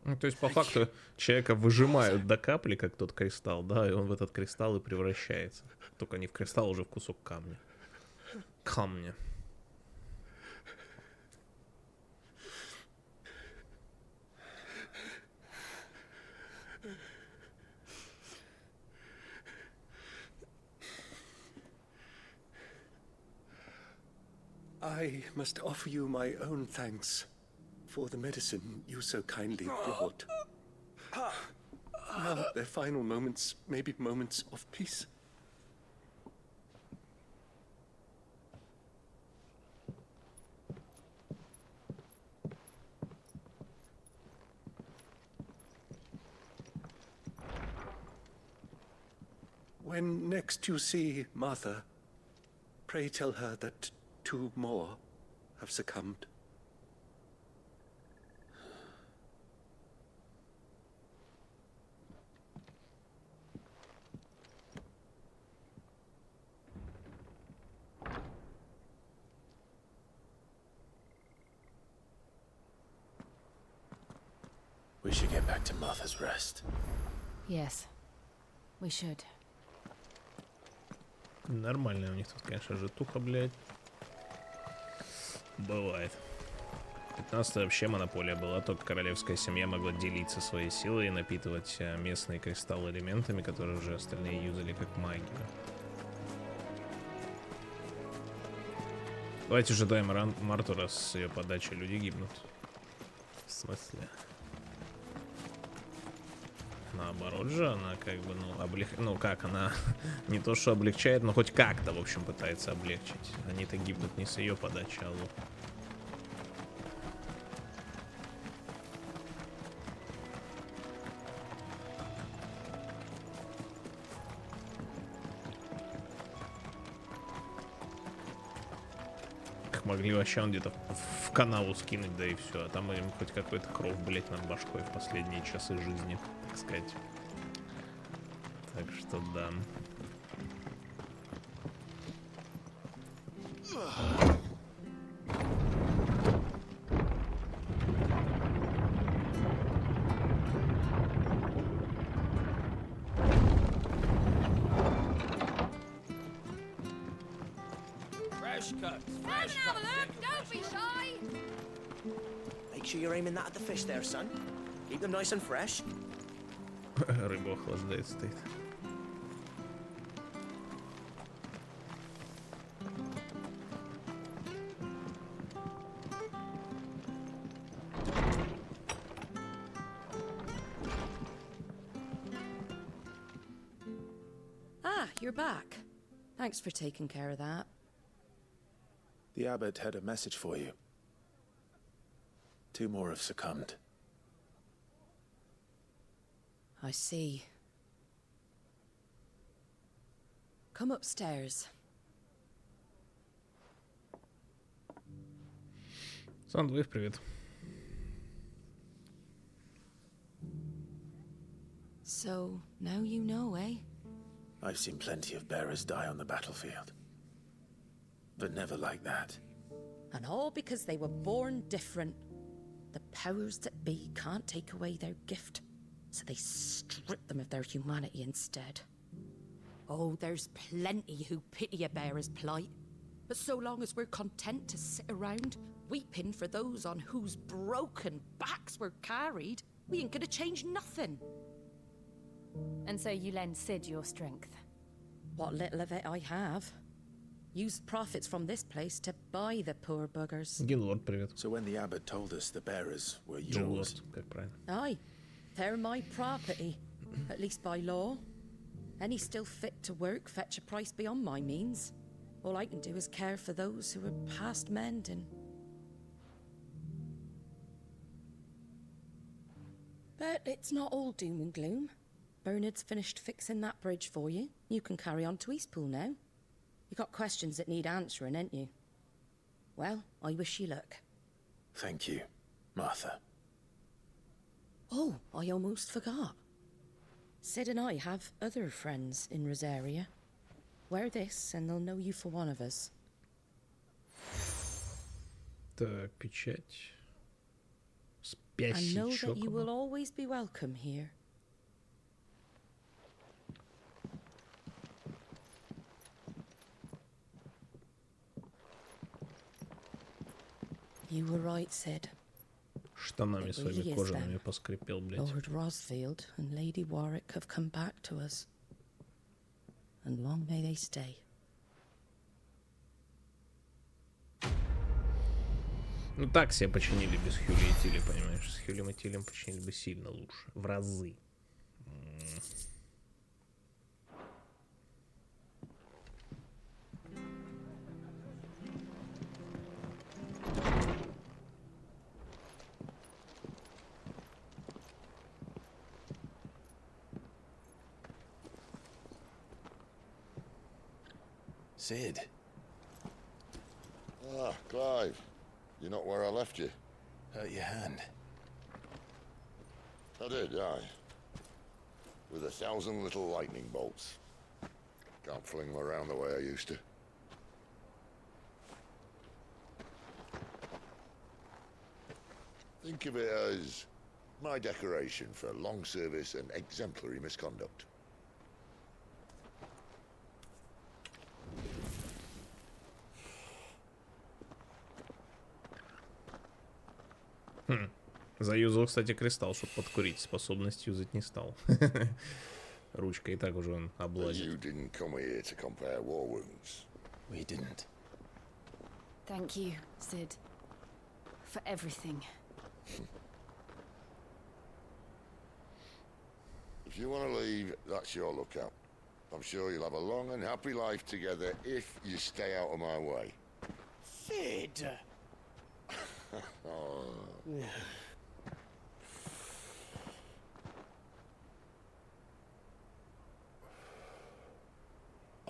Ну, то есть, по факту, человека выжимают до капли, как тот кристалл, да, и он в этот кристалл и превращается. Только не в кристалл, а уже в кусок камня. Камня. I must offer you my own thanks for the medicine you so kindly brought. Now their final moments may be moments of peace. When next you see Martha, pray tell her that 2 more have succumbed. We should get back to Martha's Rest. Yes, we should. Нормальная у них тут, конечно, житуха, блядь. Бывает. 15-я вообще монополия была, только королевская семья могла делиться своей силой и напитывать местные кристаллы элементами, которые уже остальные юзали как магию. Давайте ожидаем Марту, раз с ее подачи люди гибнут. В смысле? Наоборот же, она как бы, ну как, она не то что облегчает, но хоть как-то, в общем, пытается облегчить. Они-то гибнут не с ее подачи, алло. Могли вообще он где-то в канаву скинуть, да и все. А там им хоть какой-то кров, блять, над башкой в последние часы жизни, так сказать. Так что да. Fresh cuts. Come and have a look. Don't be shy. Make sure you're aiming that at the fish there, son. Keep them nice and fresh. Рыба охлаждает стоит. Ah, you're back. Thanks for taking care of that. The abbot had a message for you. 2 more have succumbed. I see. Come upstairs. Сандвейв, привет. So, now you know, eh? I've seen plenty of bearers die on the battlefield. But never like that. And all because they were born different. The powers that be can't take away their gift, so they strip them of their humanity instead. Oh, there's plenty who pity a bearer's plight. But so long as we're content to sit around, weeping for those on whose broken backs we're carried, we ain't gonna change nothing. And so you lend Sid your strength? What little of it I have. Use profits from this place to buy the poor buggers. Гинлорд, привет. So when the abbot told us the bearers were yours... Гинлорд, как правильно. Aye, they're my property, at least by law. Any still fit to work fetch a price beyond my means. All I can do is care for those who are past mending. But it's not all doom and gloom. Bernard's finished fixing that bridge for you. You can carry on to Eastpool now. You got questions that need answering, ain't you? Well, I wish you luck. Thank you, Martha. Oh, I almost forgot. Sid and I have other friends in Rosaria. Wear this and they'll know you for one of us. Так, печать. And know Спящий that you will чокоба. always be welcome here. You were right, Sid. Штанами It своими really is кожаными them. поскрипел, блядь. Lord Rosfield and Lady Warwick have come back to us. And long may they stay. Ну так себе починили без Хюли и Тили, понимаешь? С Хюлем и Тилем починили бы сильно лучше. В разы. Sid. Ah, Clive. You're not where I left you. Hurt your hand. I did, aye. With 1,000 little lightning bolts. Can't fling them around the way I used to. Think of it as my decoration for long service and exemplary misconduct. Заюзал, кстати, кристалл, чтобы подкурить. Способность юзать не стал. Ручкой и так уже он But облазит. you didn't come here to compare war wounds. We didn't. Thank you, Sid. For everything. If you want to leave, that's your lookout. I'm sure you'll have a long and happy life together if you stay out of my way. Sid! Oh.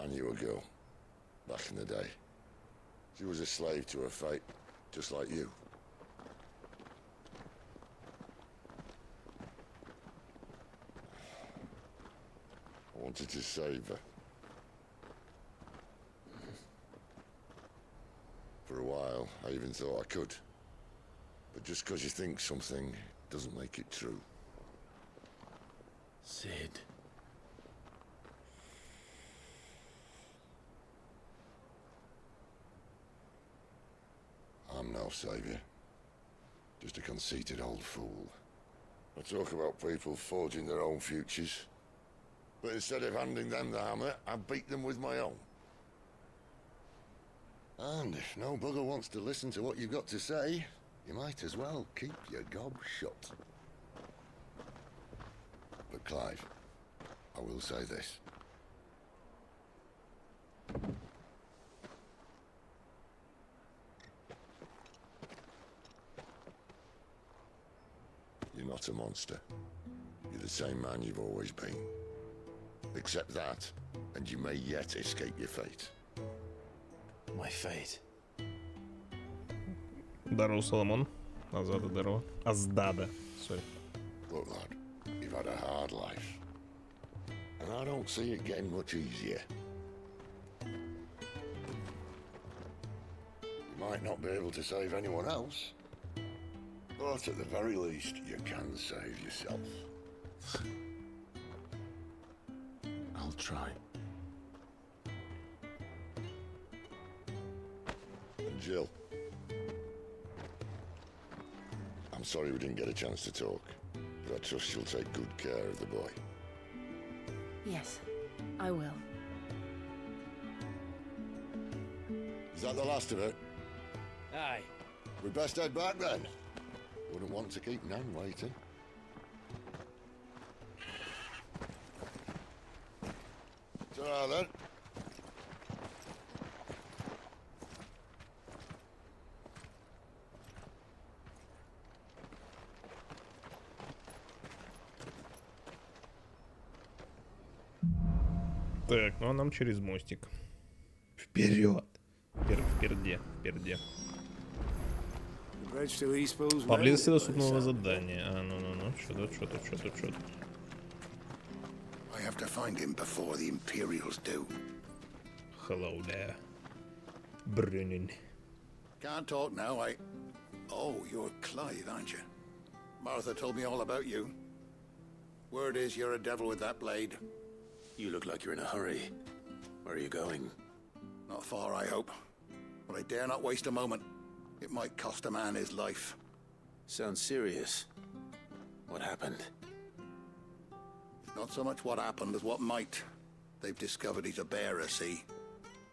I knew a girl back in the day. She was a slave to her fate, just like you. I wanted to save her. For a while, I even thought I could. But just because you think something doesn't make it true. Sid. I'm no savior. Just a conceited old fool. I talk about people forging their own futures. But instead of handing them the hammer, I beat them with my own. And if no bugger wants to listen to what you've got to say, you might as well keep your gob shut. But Clive, I will say this. You're not a monster. You're the same man you've always been. Accept that, and you may yet escape your fate. My fate. Здорово, Соломон. Азада, здорово. Аздада. Sorry. Look, lad, you've had a hard life. And I don't see it getting much easier. You might not be able to save anyone else, but at the very least, you can save yourself. I'll try. And Jill, I'm sorry we didn't get a chance to talk, but I trust you'll take good care of the boy. Yes, I will. Is that the last of it? Aye. We best head back then. Wouldn't want to keep Nan waiting. Ta-ra then. Так, ну а нам через мостик. Вперед! Вперде. Поблизости доступного задания. А, ну. Что-то. I have to find him before the Imperials do. Hello there. Brennan. Can't talk now, Oh, you're Clive, aren't you? Martha told me all about you. Word is you're a devil with that blade. You look like you're in a hurry. Where are you going? Not far, I hope. But I dare not waste a moment. It might cost a man his life. Sounds serious. What happened? It's not so much what happened as what might. They've discovered he's a bearer, see?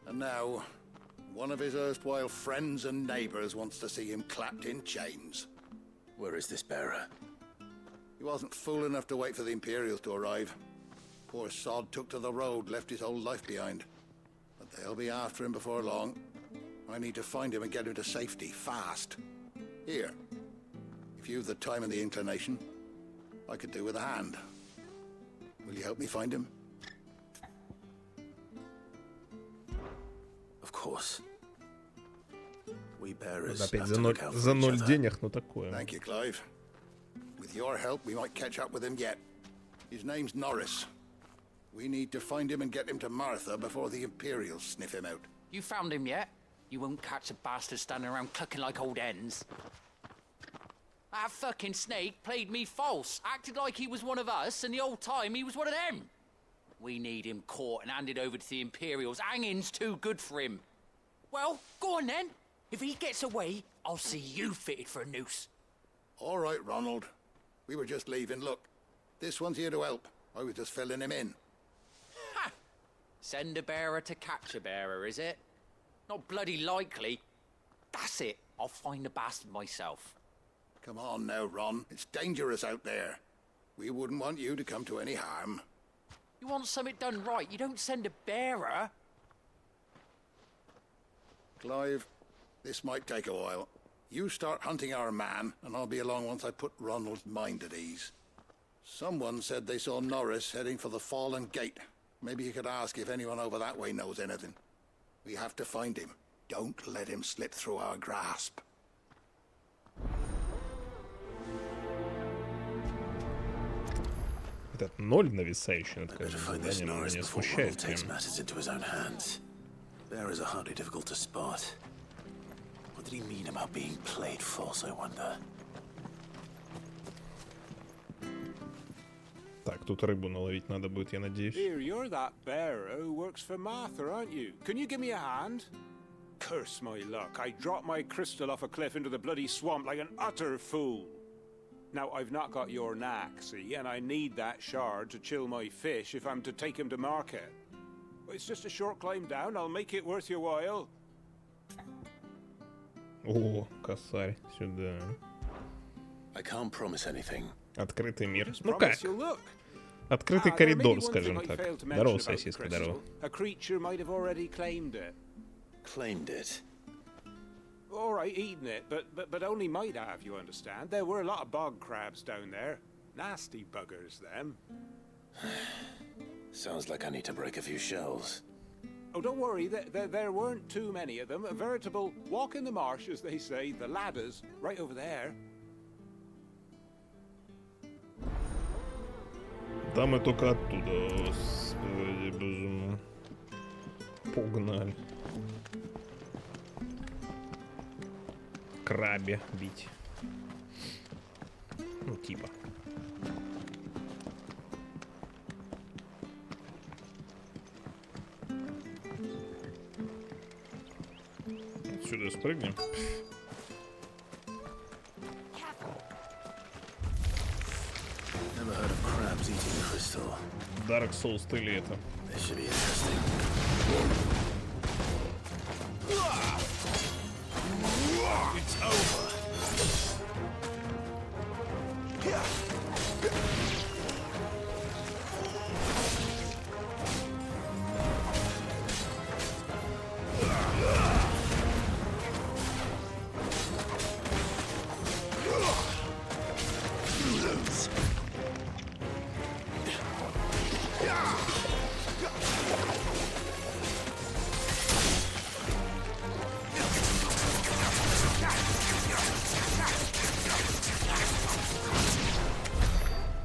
And now, one of his erstwhile friends and neighbors wants to see him clapped in chains. Where is this bearer? He wasn't fool enough to wait for the Imperials to arrive. Poor sod took to the road, left his whole life behind. But they'll be after him before long. I need to find him and get him to safety, fast. Here, if you've the time and the inclination, I could do with a hand. Will you help me find him? Of course. We bearers Опять have за to ноль, look out за for each ноль other. денег, ну такое. Thank you, Clive. With your help, we might catch up with him yet. His name's Norris. We need to find him and get him to Martha before the Imperials sniff him out. You found him yet? You won't catch a bastard standing around clucking like old hens. That fucking snake played me false, acted like he was one of us, and the whole time he was one of them. We need him caught and handed over to the Imperials. Hanging's too good for him. Well, go on then. If he gets away, I'll see you fitted for a noose. All right, Ronald. We were just leaving. Look, this one's here to help. I was just filling him in. Ha! Send a bearer to catch a bearer, is it? Not bloody likely. That's it. I'll find the bastard myself. Come on now, Ron. It's dangerous out there. We wouldn't want you to come to any harm. You want something done right, you don't send a bearer. Clive, this might take a while. You start hunting our man, and I'll be along once I put Ronald's mind at ease. Someone said they saw Norris heading for the Fallen Gate. Maybe you could ask if anyone over that way knows anything. We have to find him. Don't let him slip through our grasp. Этот ноль нависающий над каждым заданием меня смущает прям. Bearers are hardly difficult to spot. What did he mean about being played false, I wonder? Так, тут рыбу наловить надо будет, я надеюсь. Here, you're that bearer who works for Martha, aren't you? Can you give me a hand? Curse my luck, I dropped my crystal off a cliff into the bloody swamp like an utter fool. Now, I've not got your knack, see, and I need that shard to chill my fish if I'm to take him to market. It's just a short climb down, I'll make it worth your while. О, косарь, сюда. I can't promise anything. Открытый мир. Ну как? Открытый коридор, скажем так. Здорово, сосиска, здорово. A creature might have already claimed it. Claimed it? All right, eaten it, but only might have, you understand. There were a lot of bog crabs down there. Nasty buggers, them. Sounds like I need to break a few shells. Oh, don't worry, there weren't too many of them. A veritable walk in the marsh, as they say. The ladders, right over there. Да мы только оттуда, господи, боже мой. Погнали. Крабе бить. Ну, типа. Отсюда спрыгнем. Never heard of crabs eating crystal. Dark Souls ты ли это? This should be interesting. It's over.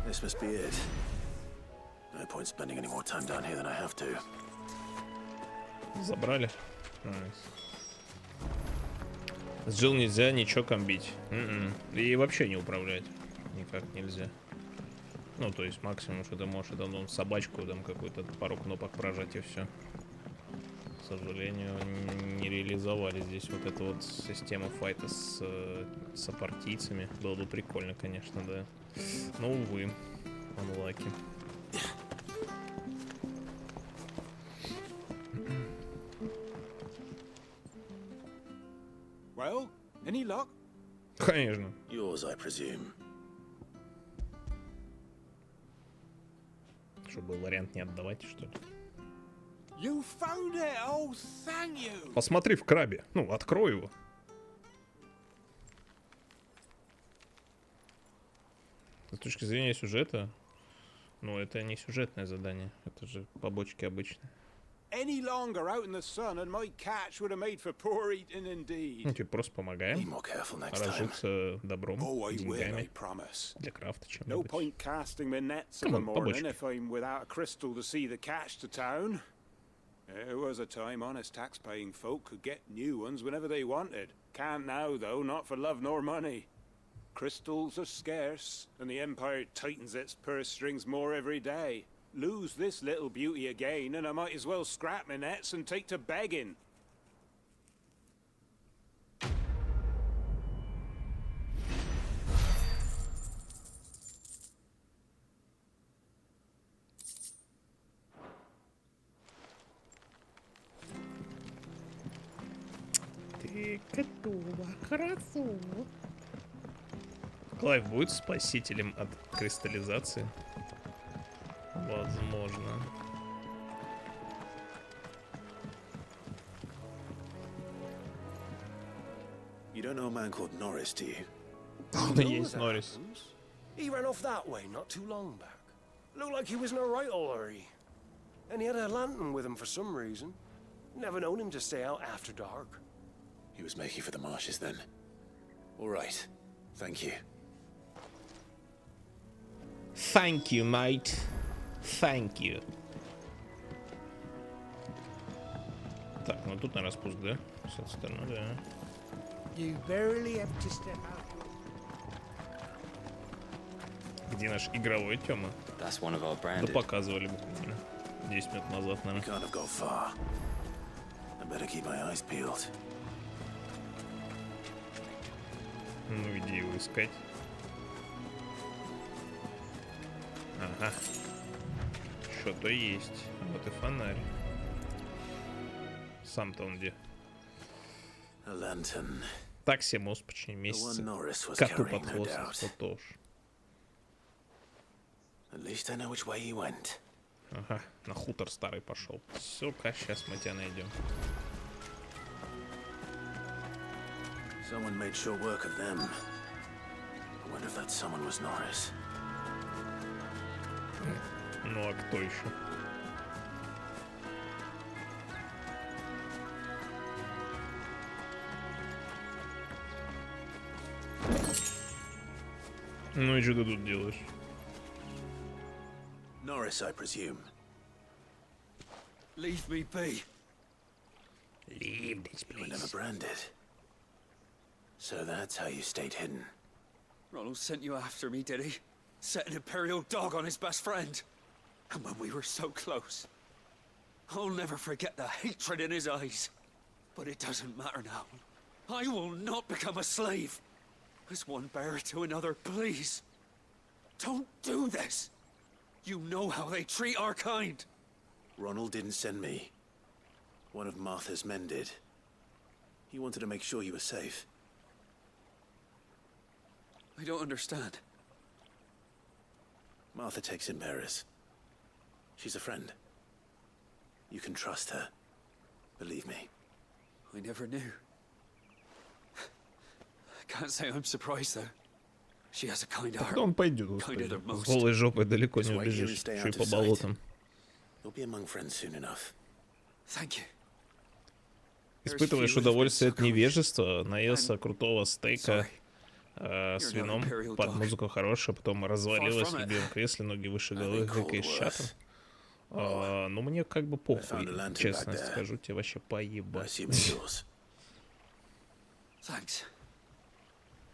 This must be it. No point spending any more time down here than I have to. Забрали. Nice. С Джилл нельзя ничего комбить. И вообще не управлять. Никак нельзя. Ну, то есть максимум, что ты можешь, это ну, собачку, там какую-то пару кнопок прожать и все. К сожалению, не реализовали здесь вот эту вот систему файта с сопартийцами. Было бы прикольно, конечно, да. Но, увы, unlucky. Well, any luck? Конечно. Yours, I presume. Чтобы вариант не отдавать, что ли? You found it! Oh, thank you! Посмотри в крабе. Ну, открой его. С точки зрения сюжета, ну, это не сюжетное задание. Это же побочки обычные. Any longer out in the sun and my catch would have made for poor eating indeed. Ну, типа просто помогаем. Разжиться добром, деньгами. Для крафта No чем-нибудь. point casting my nets in the morning if I'm without a crystal to see the catch to town. There was a time honest tax-paying folk could get new ones whenever they wanted. Can't now, though, not for love nor money. Crystals are scarce, and the Empire tightens its purse strings more every day. Lose this little beauty again, and I might as well scrap my nets and take to begging. Ты готова, хорошо. Клайв будет спасителем от кристаллизации? Возможно. You don't know a man called Norris, do you? Есть Норрис. He ran off that way not too long back. Looked like he was in a right old hurry. And he had a lantern with him for some reason. Never known him to stay out after dark. He was making for the marshes then. All right. Thank you. Thank you, mate. Thank you. Так, ну тут на распуск, да? С этой стороны, да. You barely have to step out. Где наш игровой Тёма? Да показывали буквально 10 минут назад, наверное. Can't have got far. I better keep my eyes peeled. Ну, иди его искать. Ага. Что-то есть. Вот и фонарь. Сам-то он где? Так себе мост почти месяца. Коту под хвост, кто уж. Ага, на хутор старый пошел. Сука, сейчас мы тебя найдем. Someone made sure work of them. I wonder if that someone was Norris. Ну а кто еще? Ну и что ты тут делаешь? Norris, I presume. Leave me be. Leave this place. You were never branded. So that's how you stayed hidden. Ronald sent you after me, did he? Set an Imperial dog on his best friend. And when we were so close. I'll never forget the hatred in his eyes. But it doesn't matter now. I will not become a slave. As one bearer to another, please. Don't do this. You know how they treat our kind. Ronald didn't send me. One of Martha's men did. He wanted to make sure you were safe. I don't understand. Martha takes in bearers. She's a friend. You can trust her. Believe me. I never knew. I can't say I'm surprised, though. She has a kind heart. Да он пойдет, господи. С голой жопой далеко не убежишь. Еще и по болотам. You'll be among friends soon enough. Thank you. Испытываешь удовольствие от невежества, наелся крутого стейка с вином, под музыку хорошую, потом развалилась в любимом кресле, ноги выше головы, хыкаешь чатом. Ну, мне как бы похуй, честно скажу, тебе вообще поебать. Thanks.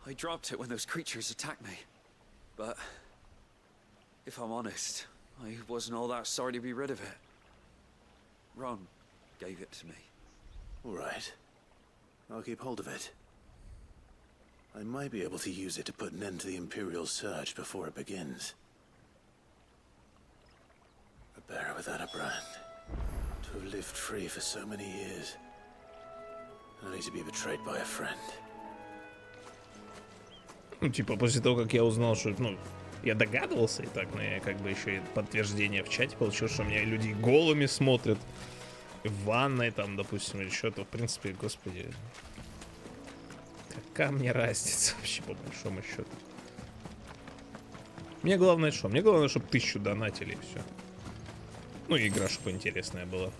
I dropped it when those creatures attacked me. But if I'm honest, I wasn't all that sorry to be rid of it. Ron gave it to me. All right. I'll keep hold of it. I might be able to use it to put an end to the Imperial surge before it begins. A bearer without a brand. To have lived free for so many years. Only to be betrayed by a friend. Ну, типа, после того, как я узнал, что, ну, я догадывался и так, но я как бы еще и подтверждение в чате получил, что меня люди голыми смотрят. В ванной там, допустим, или что-то. В принципе, господи. Какая мне разница вообще, по большому счету. Мне главное что? Мне главное, чтобы 1000 донатили и все. Ну, и игра, чтобы интересная была.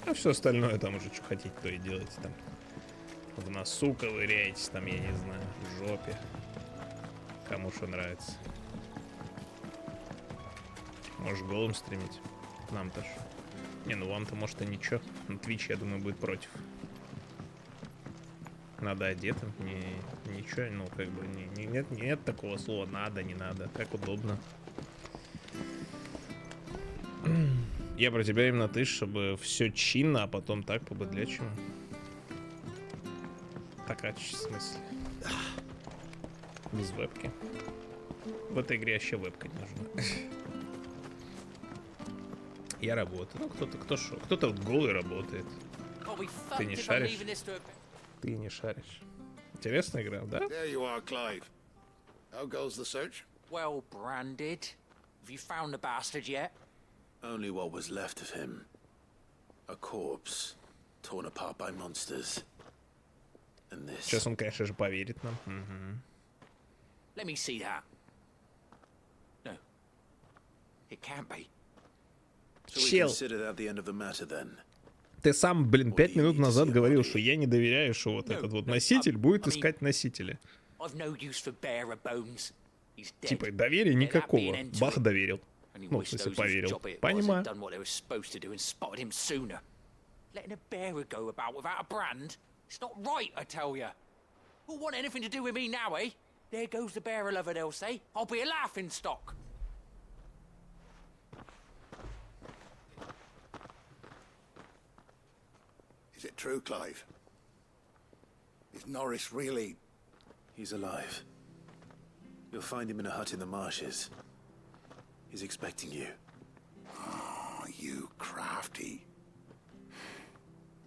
А все остальное там уже что хотите, то и делайте там. В носу ковыряетесь, там, я не знаю, в жопе. Кому что нравится. Можешь голым стримить. Нам-то ж. Не, ну вам-то может и ничего. На Twitch, я думаю, будет против. Надо одетым. Ничего, ну как бы нет такого слова надо, не надо. Как удобно. Я про тебя именно ты, чтобы все чинно, а потом так по-быдлячему. Так, в смысле? Без вебки. В этой игре вообще вебка не нужна. Я работаю. Ну, кто-то вот голый работает. Ты не шаришь? Ты не шаришь. Интересная игра, да? There you are, Clive. How goes the search? Well branded. Have you found the bastard yet? Only what was left of him. A corpse, torn apart by monsters. And this. Сейчас он, конечно же, поверит нам. Угу. Let me see that. No. It can't be. So we consider that the end of the matter then. Ты сам, блин, 5 минут назад говорил, что я не доверяю, что вот этот вот носитель будет искать носителя. Типа доверия никакого. Бах доверил. Ну, в смысле, поверил. Понимаю. Letting a bearer go about without a brand? It's not right, I tell ya. Who'll want anything to do with me now, eh? There goes the bearer lover, they'll say. I'll be a laughing stock. Is it true, Clive? Is Norris really... He's alive. You'll find him in a hut in the marshes. He's expecting you. Oh, you crafty.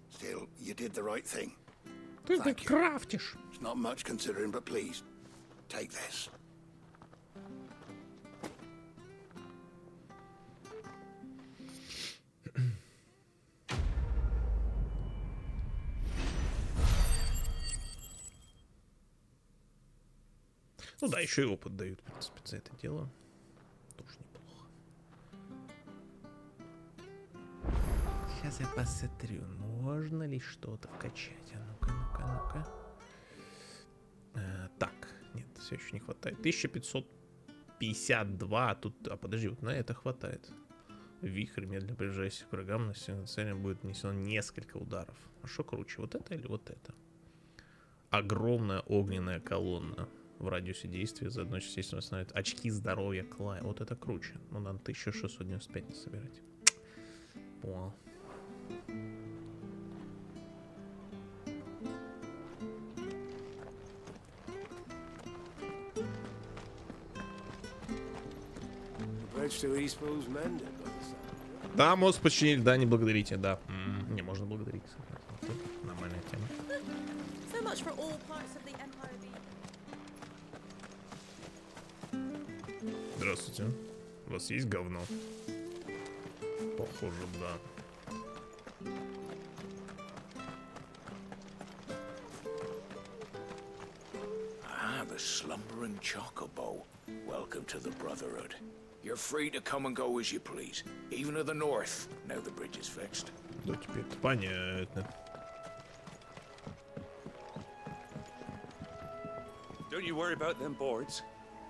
Still, you did the right thing. Thank you. It's not much considering, but please, take this. Ну да, еще и опыт дают, в принципе, за это дело. Тоже неплохо. Сейчас я посмотрю, можно ли что-то вкачать. А ну-ка, ну-ка, ну-ка. Так, нет, все еще не хватает. 1552, а тут... А подожди, вот на это хватает. Вихрь медленно приближаясь к врагам, на цель будет нанесено несколько ударов. А что круче, вот это или вот это? Огромная огненная колонна. В радиусе действия за одно часть восстанавливает очки здоровья Клая. Вот это круче. Ну, надо 1695 насобирать. Понял. Да, мост починили, да, не благодарите, да. Не, можно благодарить. Нормальная тема. So much for all parts of the empire. Здравствуйте. У вас есть говно? Похоже, да. Ah, the slumbering chocobo. Welcome to the Brotherhood. You're free to come and go as you please, even to the north, now the bridge is fixed. Да, теперь-то понятно. Don't you worry about them boards.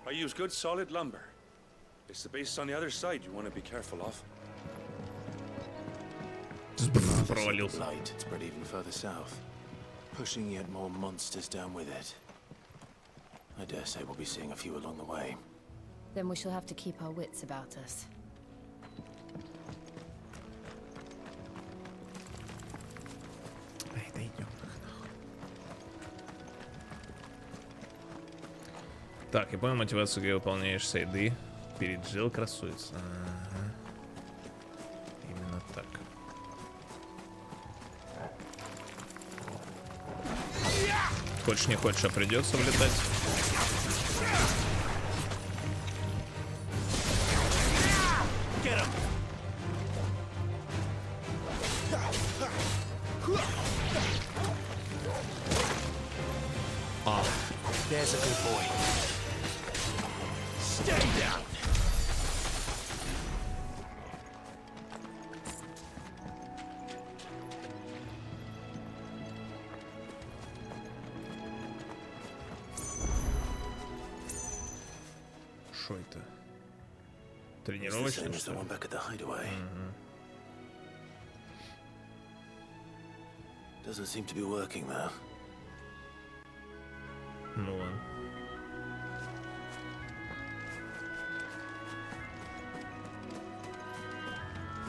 I use good solid lumber. It's the base on the other side you want to be careful of. Провалился. Light, it's spread even further south, pushing yet more monsters down with it. I dare say we'll be seeing a few along the way. Then we shall have to keep our wits about us. Ай, да идем. Так, я понял мотивацию, когда выполняешь сайды. Перед Джилл красуется. Ага. Именно так. Хочешь не хочешь, а придется влетать. А. There's a good boy. Stay down. Что это? Тренировочный, что ли? Doesn't seem to be working though. Ну ладно.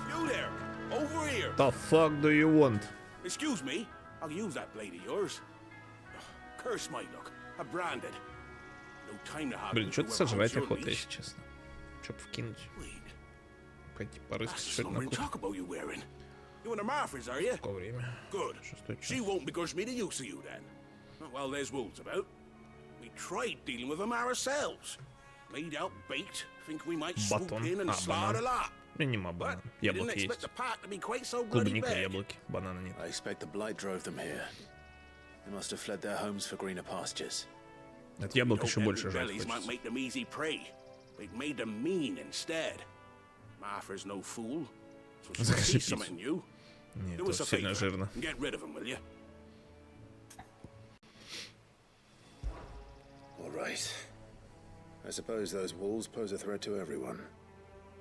You there, over here. The fuck do you want? Excuse me, I'll use that blade of yours. Curse my luck, I'm branded. No time to have. Блин, что-то сожрать охота, если честно. Чтоб вкинуть. Пойти порыскать, что это такое. You in the Marfors, are you? Какое время? Good. She won't begrudge me the use of you then. Well, there's wolves about. We tried dealing with them ourselves. Laid out bait, think we might swoop in and slaughter a lot. Нема банана. Яблоки есть. Клубника, яблоки. Банана нет. I expect the blight drove them here. They must have fled their homes for greener pastures. От яблок еще больше жаль might make them easy prey. It made them mean instead. Martha's no fool. So she'll see something new. Нет, Do us это a сильно favor жирно. and get rid of him, will you? All right. I suppose those wolves pose a threat to everyone.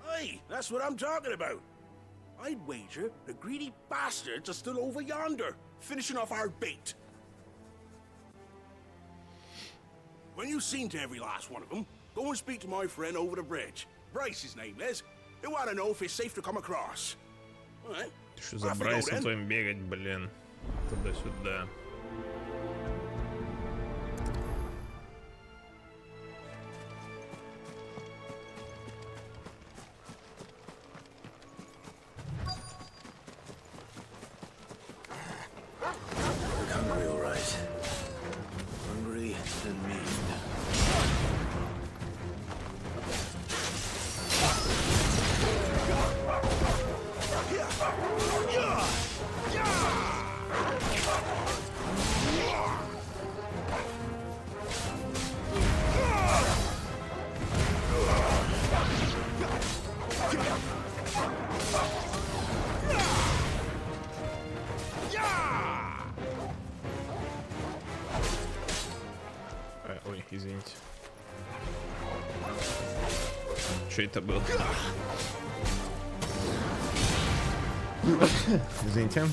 Aye, that's what I'm talking about. I'd wager the greedy bastards are still over yonder, finishing off our bait. When you've seen to every last one of them, go and speak to my friend over the bridge. Bryce, his name is. They want to know if it's safe to come across. All right. Что за Брайсом твоим бегать, блин? Туда-сюда. Look hungry, all right. Hungry and mean. Ой, извините. Что это было? Извините.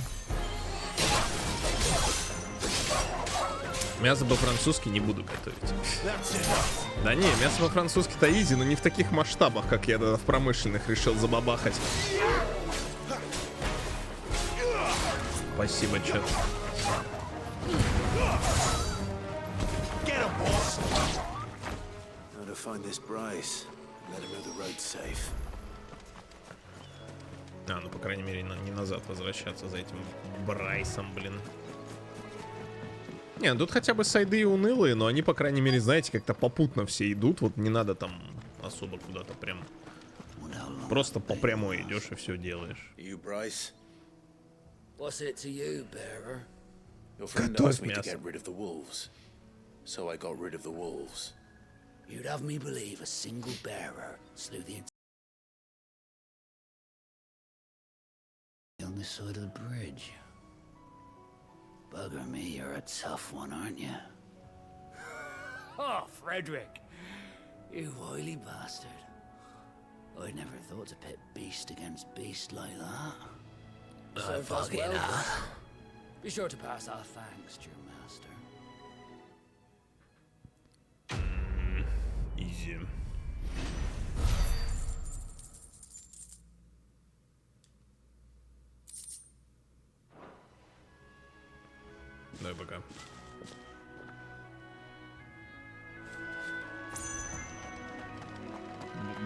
Мясо по-французски не буду готовить. Да не, мясо по-французски-то изи, но не в таких масштабах, как я тогда в промышленных решил забабахать. Спасибо, чат. How to find this Bryce? Let him know the road's safe. А, ну, по крайней мере, не назад возвращаться за этим Брайсом, блин. Не, ну тут хотя бы сайды унылые, но они, по крайней мере, знаете, как-то попутно все идут. Вот не надо там особо куда-то прям. Просто по прямой идешь и все делаешь. You, Bryce? What's it to you, bearer? Your friend asked me to get rid of the wolves. So I got rid of the wolves. You'd have me believe a single bearer slew the on this side of the bridge. Bugger me, you're a tough one, aren't you? Oh, Frederick! You wily bastard. I'd never thought to pit beast against beast like that. So fucking hell. Be sure to pass our thanks to your master. Easy. Давай пока.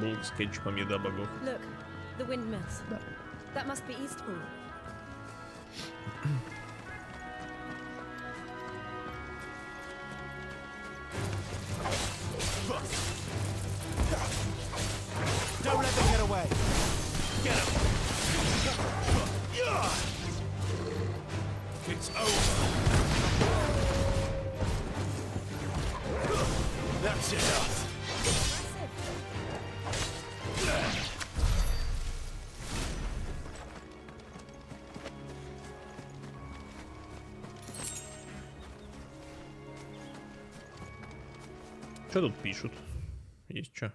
Был с кетчупом еда богов. Look, the windmills. That must be Eastpool. Don't let them get away. Get him. It's over. That's enough. Что тут пишут? Есть что?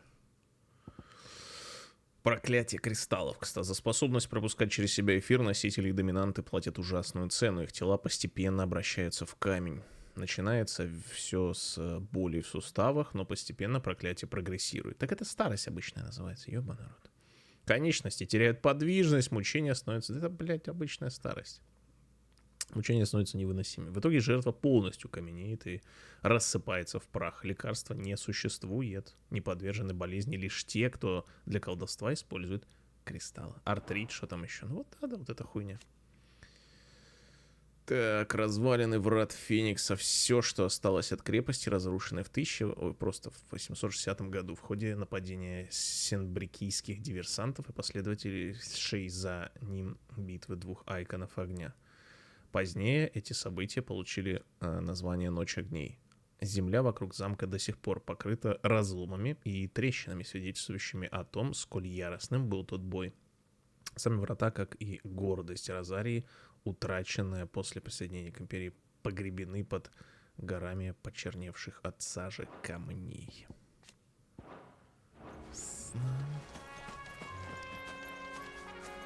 Проклятие кристаллов. Кстати, за способность пропускать через себя эфир носители и доминанты платят ужасную цену. Их тела постепенно обращаются в камень. Начинается все с боли в суставах, но постепенно проклятие прогрессирует. Так это старость обычная называется, ёбаный рот. Конечности теряют подвижность, мучения становятся... Это, блядь, обычная старость. Мучения становятся невыносимыми. В итоге жертва полностью каменеет и рассыпается в прах. Лекарства не существует. Не подвержены болезни лишь те, кто для колдовства использует кристаллы. Артрит, что там еще? Ну вот, да, вот эта хуйня. Так, развалины врат Феникса. Все, что осталось от крепости, разрушенной в 860 году в ходе нападения сенбрикийских диверсантов и последователей шей за ним битвы двух айконов огня. Позднее эти события получили название «Ночь огней». Земля вокруг замка до сих пор покрыта разломами и трещинами, свидетельствующими о том, сколь яростным был тот бой. Сами врата, как и гордость Розарии, утраченная после присоединения к империи, погребены под горами почерневших от сажи камней.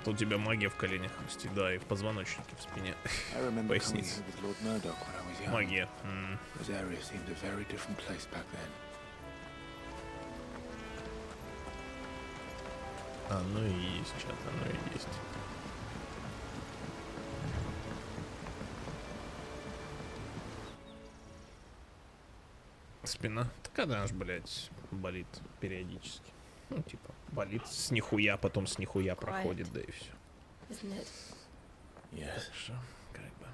Тут у тебя магия в коленях, да, и в позвоночнике, в спине, пояснице. Магия. Оно и есть, чат, оно и есть. Спина. Так она аж, блядь, болит периодически. Ну, типа, болит с нихуя, потом с нихуя проходит, да и все. Так что, как бы.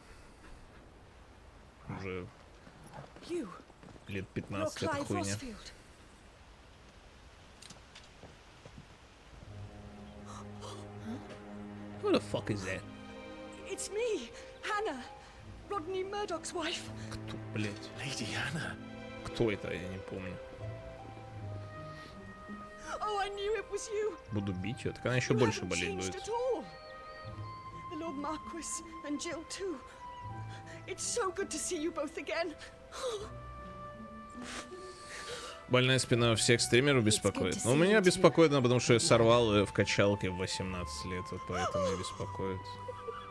Уже лет 15 эта хуйня. What the fuck is that? It's me, Hannah, Rodney Murdoch's wife. Кто, блядь? Lady Hannah. Кто это, я не помню. Oh, I knew it was you. Буду бить ее, так она еще больше болеть будет. The Lord Marquis and Jill too. It's so good to see you both again. Больная спина у всех стримеров беспокоит. Но у меня беспокоит, потому что я сорвал ее в качалке в 18 лет, вот поэтому и беспокоит.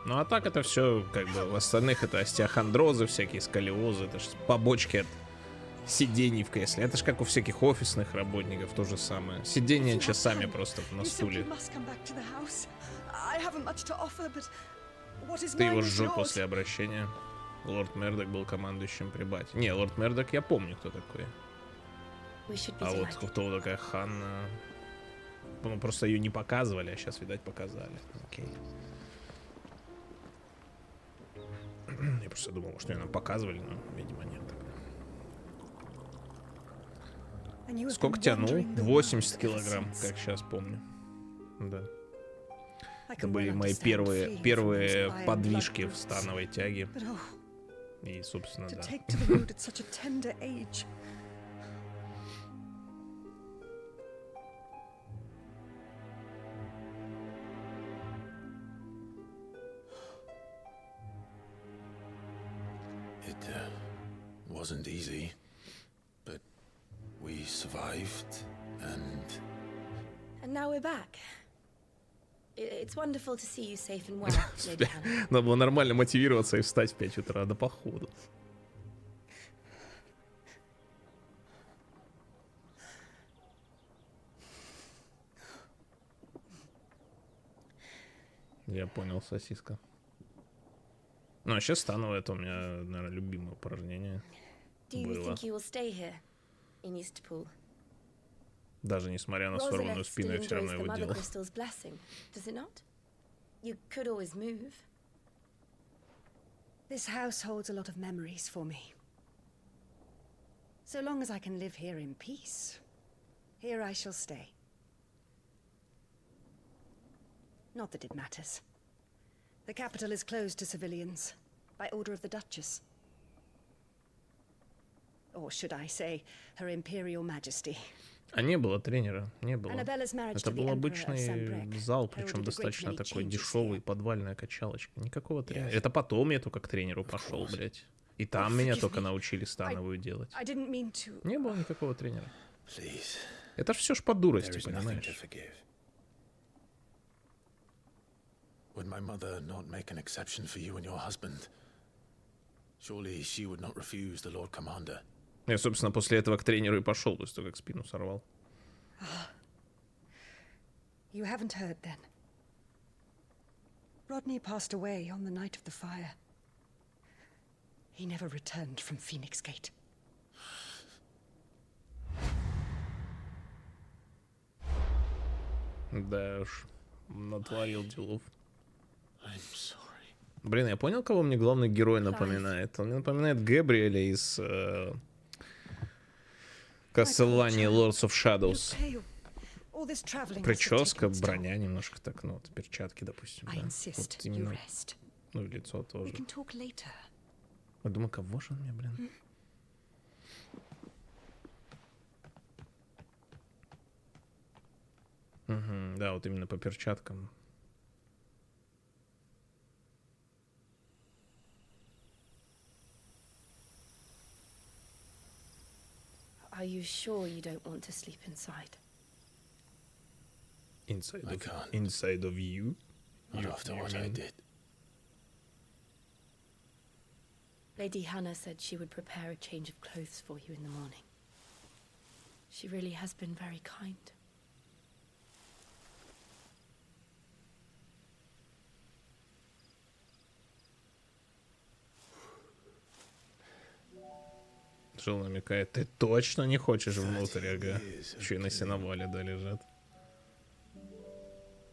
Ну а так это все, как бы, в остальных это остеохондрозы, всякие сколиозы, это же побочки от сидений в кресле. Это же как у всяких офисных работников, то же самое. Сидение часами просто на стуле. Ты его сжег после обращения. Лорд Мердок был командующим при бате. Не, Лорд Мердок я помню, кто такой. А вот кто такая Ханна... Ну, просто ее не показывали, а сейчас, видать, показали. Окей. Я просто думал, что ее нам показывали, но, видимо, нет. Сколько тянул? 80 килограмм, как сейчас помню. Да. Это были мои первые подвижки в становой тяге. И, собственно, да. It wasn't easy, but we survived, And now we're back. It's wonderful to see you safe and well, Lady Hannah. Надо было нормально мотивироваться и встать в 5 утра до похода. Я понял, сосиска. Ну, а сейчас становое, это у меня, наверное, любимое упражнение было. Даже несмотря на сорванную спину, я все равно его делал. This house holds a lot of memories for me. So long as I can live here in peace, here I shall stay. Not that it matters. The capital is closed to civilians by order of the Duchess. Or should I say, Her Imperial Majesty. А не было тренера, не было. Это был обычный зал, причем достаточно такой дешевый, подвальная качалочка. Никакого тренера. Это потом я только к тренеру пошел, блядь. И там меня только научили становую делать. Не было никакого тренера. Это ж все ж по дурости, понимаешь? Would my mother not make an exception for you and your husband? Surely she would not refuse the Lord Commander. Я, собственно, после этого к тренеру и пошел, после того, как спину сорвал. You haven't heard then. Rodney passed away on the night of the fire. He never returned from Phoenix Gate. Да уж, натворил делов. Блин, я понял, кого мне главный герой напоминает? Он мне напоминает Гэбриэля из Castlevania Lords of Shadows. Прическа, броня немножко так, ну вот перчатки, допустим. Да. Вот именно. Ну и лицо тоже. Я думаю, кого же он мне, блин? Угу, да, вот именно по перчаткам. Are you sure you don't want to sleep inside? Inside of you? Not after what I did. Lady Hannah said she would prepare a change of clothes for you in the morning. She really has been very kind. Джилл намекает, ты точно не хочешь внутрь, ага. Еще и на сеновале, да, лежат.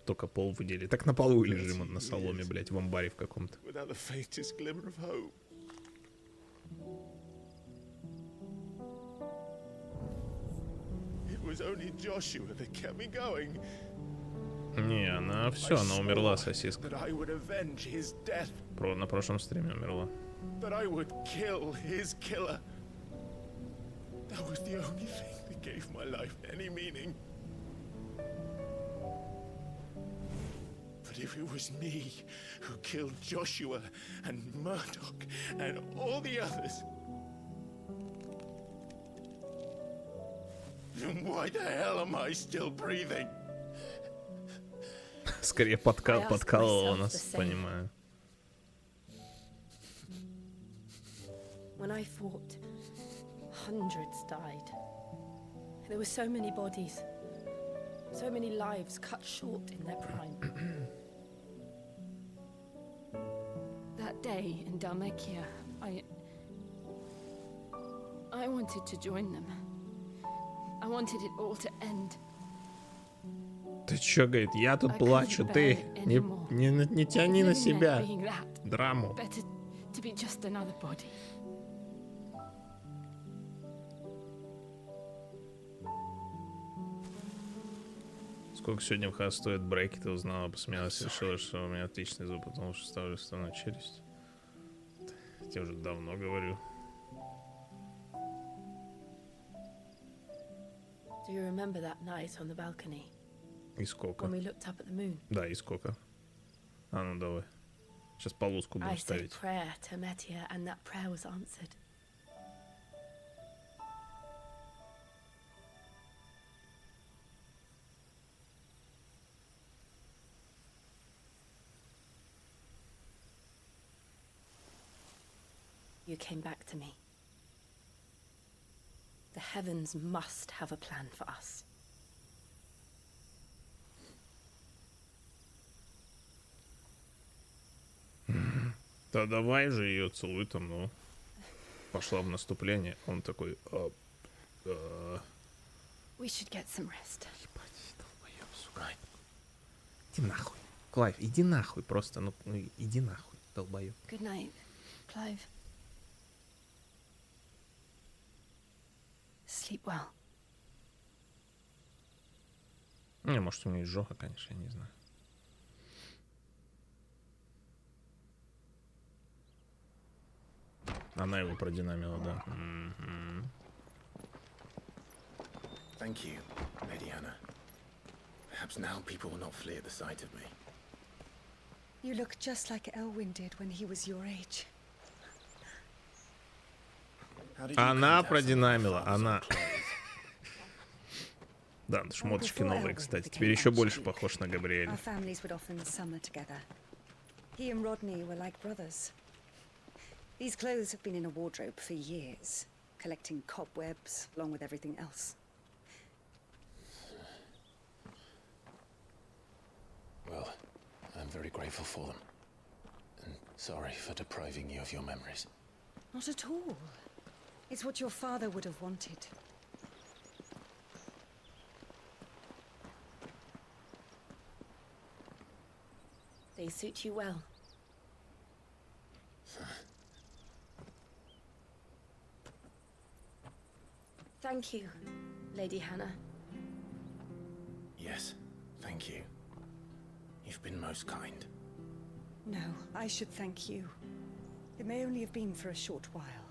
Только пол выдели. Так на полу и лежим, на соломе, блять, в амбаре в каком-то. Не, она все, она умерла, сосиска. На прошлом стриме умерла. That was the only thing that gave my life any meaning. But if it was me who killed Joshua and Murdoch and all the others, then why the hell am I still breathing? Скорее подкалывала нас, понимаю. When I fought, hundreds died. There were so many bodies, so many lives cut short in their prime. That day in Dalmekia, I wanted to join them. I wanted it all to end. Ты чё, говорит, я тут плачу, ты не тяни на себя драму. Better to be just another body. Сколько сегодня в хас стоит брейки, ты узнала, посмеялась, решила, что у меня отличный зуб, потому что ставлю сторону челюсть. Я тебе уже давно говорю. Do you remember that night on the balcony? И сколько? When we looked up at the moon. Да, и сколько? А ну давай. Сейчас полоску будем I said ставить. prayer to Metia, and that prayer was answered. You came back to me. The heavens must have a plan for us. Да давай же ее целуй там, ну. Пошла в наступление. Он такой... We should get some rest. Иди нахуй. Клайв, иди нахуй просто. Ну иди нахуй, долбоёб. Good night, Clive. Sleep well. Не, может, у нее изжога, конечно, я не знаю. Она его продинамила, да. Thank you, Lady Hannah. Perhaps now people will not flee at the sight of me. You look just like Elwyn did when he was your age. Она продинамила, она. Да, шмоточки новые, кстати. Теперь еще больше похож на Габриэля. Our families would often summer together. He and Rodney were like brothers. These clothes have been in a wardrobe for years, collecting cobwebs along with everything else. Well, I'm very grateful for them. And sorry for depriving you of your memories. Not at all. It's what your father would have wanted. They suit you well. Thank you, Lady Hannah. Yes, thank you. You've been most kind. No, I should thank you. It may only have been for a short while,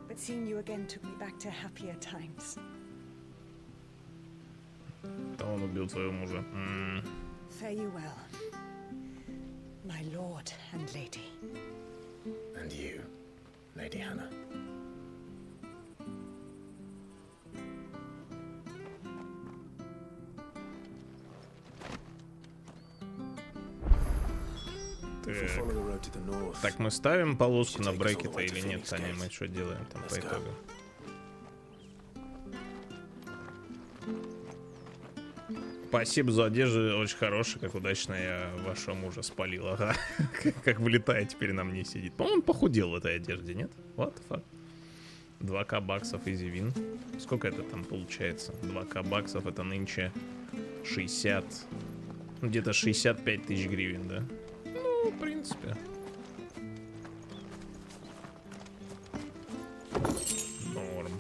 but seeing you again took me back to happier times. Да он убил твоего мужа. Fare you well, my lord and lady. And you, Lady Hannah. Так, мы ставим полоску на брекета или нет, Таня? Мы что делаем там по итогу? Спасибо за одежду, очень хорошая, как удачно я вашего мужа спалил, ага. Как вылетает, теперь на мне сидит. По-моему, он похудел в этой одежде, нет? What the fuck? 2к баксов изи вин. Сколько это там получается? 2к баксов, это нынче 60... Где-то 65 тысяч гривен, да? Ну, в принципе. Норм.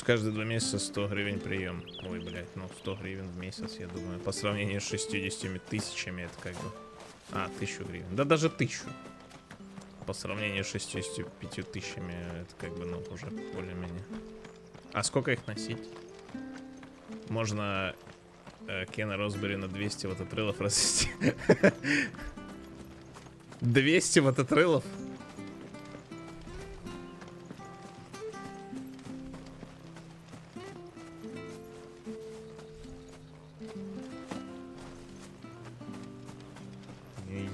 Каждые 2 месяца 100 гривен прием. Ой, блядь, ну 100 гривен в месяц, я думаю. По сравнению с 60 тысячами, это как бы... А, 1000 гривен. Да даже 1000. По сравнению с 65 тысячами, это как бы, ну, уже более-менее. А сколько их носить? Можно Кена Росбери на 200 вататрелов развести. 200 вататрелов?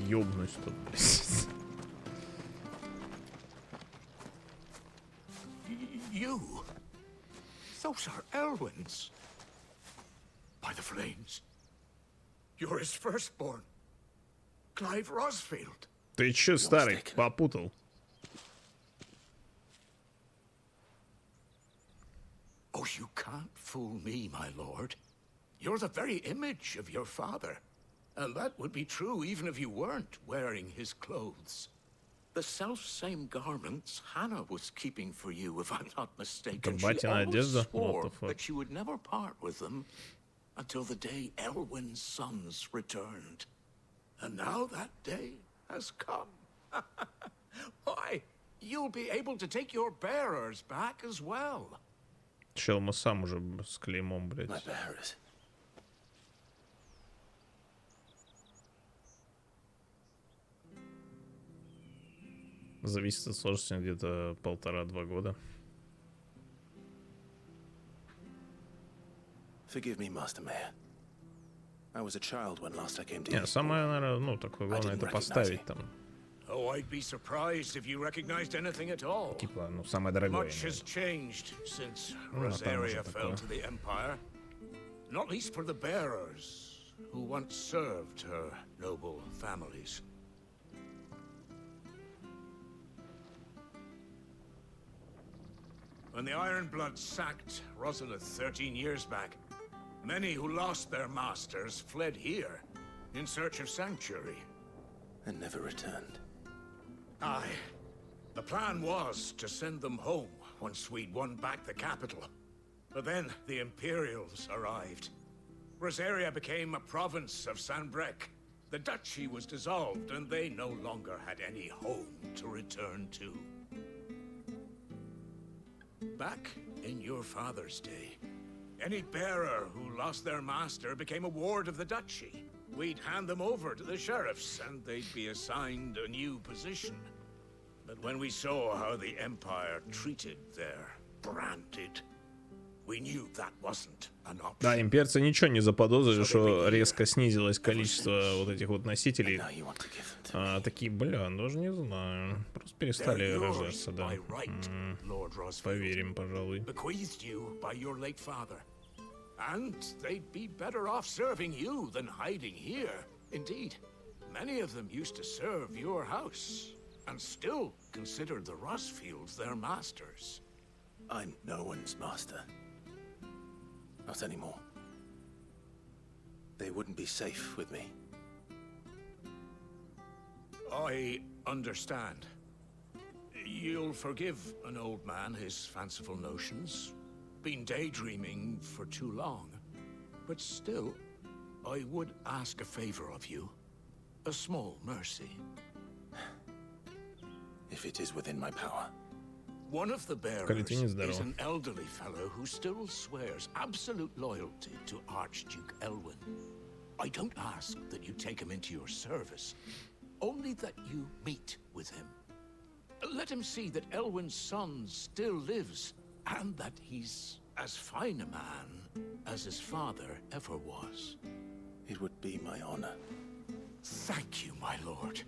Ёбнусь тут, блядь. You? Those are Elwyn's. By the flames. You're his firstborn. Clive Rosfield. Ты чё, старый, попутал? Oh, you can't fool me, my lord. You're the very image of your father. And that would be true even if you weren't wearing his clothes. The self-same garments Hannah was keeping for you, if I'm not mistaken. She always swore that she would never part with them until the day Elwyn's sons returned. And now that day has come. Why, you'll be able to take your bearers back as well. Чел, мы сам уже с клеймом, блядь. My bearers. Зависит от сложности где-то 1,5-2 года. Forgive me, Master Mayor. I was a child when last I came to Не, самое, наверное, ну, такое главное это поставить там. Oh, I'd be surprised if you recognized anything at all. Типа, ну, самое дорогое. Much has changed since Rosaria fell to the Empire. Not least for the bearers, who once served her noble families. When the Ironbloods sacked Rosalith 13 years back, many who lost their masters fled here in search of sanctuary. And never returned. Aye. The plan was to send them home once we'd won back the capital. But then the Imperials arrived. Rosaria became a province of Sanbreque. The duchy was dissolved, and they no longer had any home to return to. Back in your father's day, any bearer who lost their master became a ward of the duchy. We'd hand them over to the sheriffs, and they'd be assigned a new position. But when we saw how the Empire treated their branded, we knew that wasn't an option. Да, имперцы ничего не заподозрили, что резко снизилось количество вот этих вот носителей. Такие, бля, даже не знаю. Просто перестали рождаться, да. Поверим, пожалуй. And they'd be better off serving you than hiding here. Indeed, many of them used to serve your house, and still considered the Rosfields their masters. I'm no one's master. Not anymore. They wouldn't be safe with me. I understand. You'll forgive an old man his fanciful notions. Been daydreaming for too long. But still, I would ask a favor of you. A small mercy. If it is within my power. One of the bearers is an elderly fellow who still swears absolute loyalty to Archduke Elwyn. I don't ask that you take him into your service, only that you meet with him. Let him see that Elwyn's son still lives, and that he's as fine a man as his father ever was. It would be my honor. Thank you, my lord.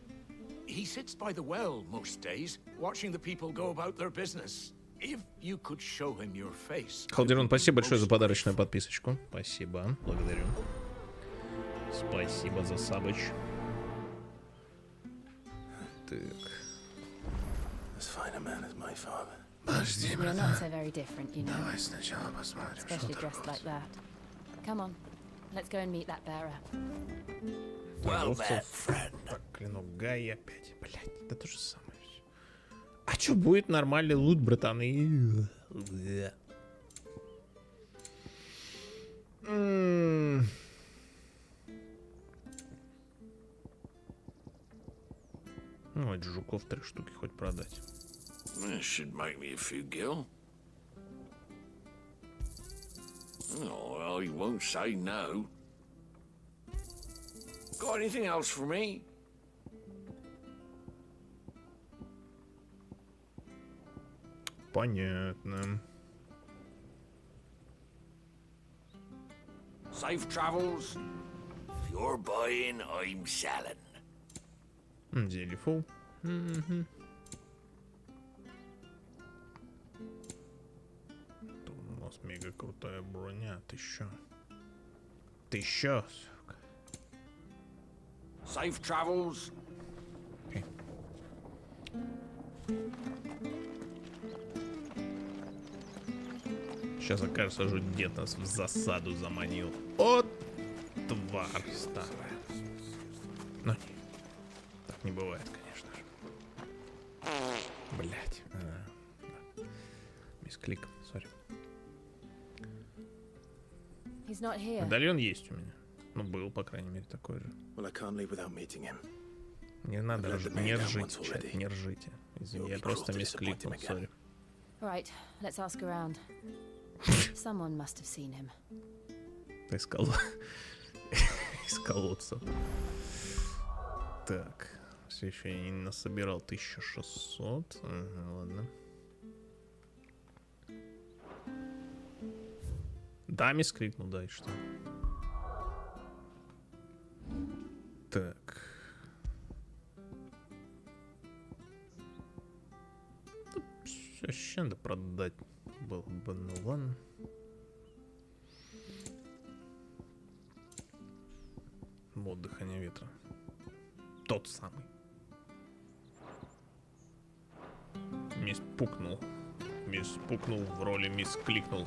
He sits by the well most days, watching the people go about their business. If you could show him your face. Халдерон, спасибо большое за подарочную подписочку. Спасибо, благодарю. Спасибо за сабыч. Так. As fine a man as my father. Подожди, We're not so very different, you know. Давай сначала посмотрим, что Especially там dressed like that. Come on, let's go and meet that bearer. Well then, friend. Клянок Гай опять. Блять, это то же самое. А чё будет нормальный лут, братаны? Ну, эти жуков 3 штуки хоть продать. This should make me a few gil. Oh, well, you won't say no. Got anything else for me? Понятно. Safe travels. If you're buying, I'm selling. Делифул. Тут у нас мега крутая броня. Ты чё? Ты чё? Safe travels. Сейчас окажется, что дед нас в засаду заманил. От тварь старая. Но не. Так не бывает, конечно же. Блять. Мисклик, сори. Медальон есть у меня. Ну, был, по крайней мере, такой же. Не надо, не ржите, чат, не ржите. Извини, я просто мискликнул, сори. Right, let's ask around. Someone must have seen him. Искал. Из колодца. Так. Все еще я не насобирал 1600. Ага, ладно. Да, мискликнул, да, и что? Так. Все надо продать было бы, ну ладно. Вот дыхание ветра. Тот самый. Мисс пукнул. Мисс пукнул в роли мисс кликнул.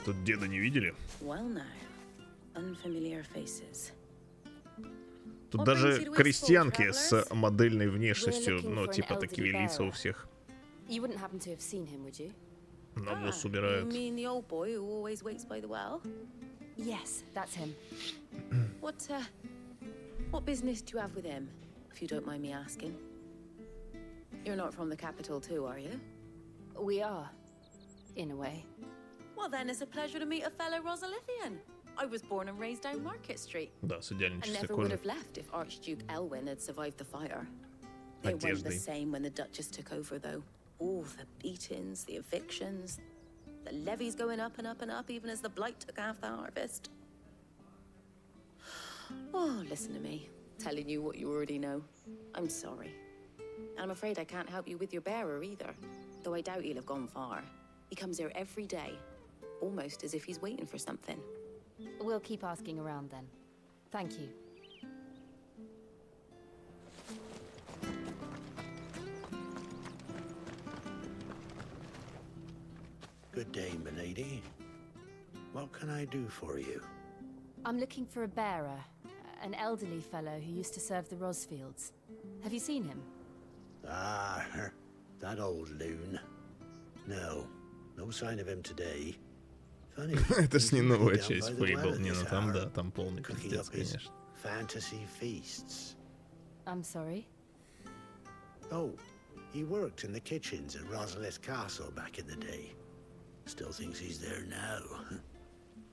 Тут деда не видели? Well now, unfamiliar faces. Тут даже крестьянки с модельной внешностью, ну, типа такие лица у всех. You wouldn't happen to have seen him, would you? Навоз убирают. You mean the old boy who always waits by the well? Yes, that's him. What business do you have with him, if you don't mind me asking? You're not from the capital too, are you? We are, in a way. Well then, it's a pleasure to meet a fellow Rosalithian. I was born and raised down Market Street. Да, с I идеальничеством never would кожи. have left if Archduke Elwyn had survived the fire. They weren't the Одеждой. same when the Duchess took over, though. All the beatings, the evictions, the levies going up and up and up, even as the blight took half the harvest. Oh, listen to me, telling you what you already know. I'm sorry. And I'm afraid I can't help you with your bearer either, though I doubt he'll have gone far. He comes here every day, almost as if he's waiting for something. We'll keep asking around then. Thank you. Good day, milady. What can I do for you? I'm looking for a bearer, an elderly fellow who used to serve the Rosfields. Have you seen him? Ah, that old loon. No sign of him today. Funny. Это ж не новая часть Fable. Не, ну там да, там полный пиздец, конечно. Fantasy feasts. I'm sorry? Oh, he worked in the kitchens at Rosalith Castle back in the day. Still thinks he's there now.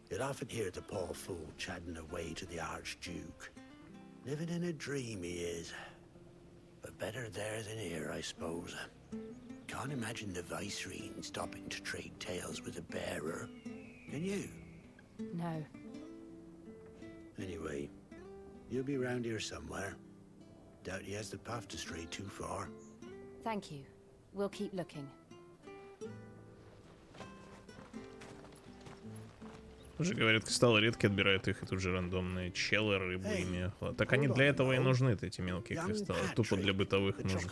You'd often hear the poor fool chatting away to the Archduke. Living in a dream he is. But better there than here, I suppose. Can't imagine the Viceroy stopping to trade tales with a bearer. Can you? No. Anyway, you'll be round here somewhere. Doubt he has the path to stray too far. Thank you. We'll keep looking. Уже говорят, кристаллы редко отбирают их, и тут же рандомные челы, рыбы ими. Так они для этого и нужны, эти мелкие кристаллы. Тупо для бытовых нужд.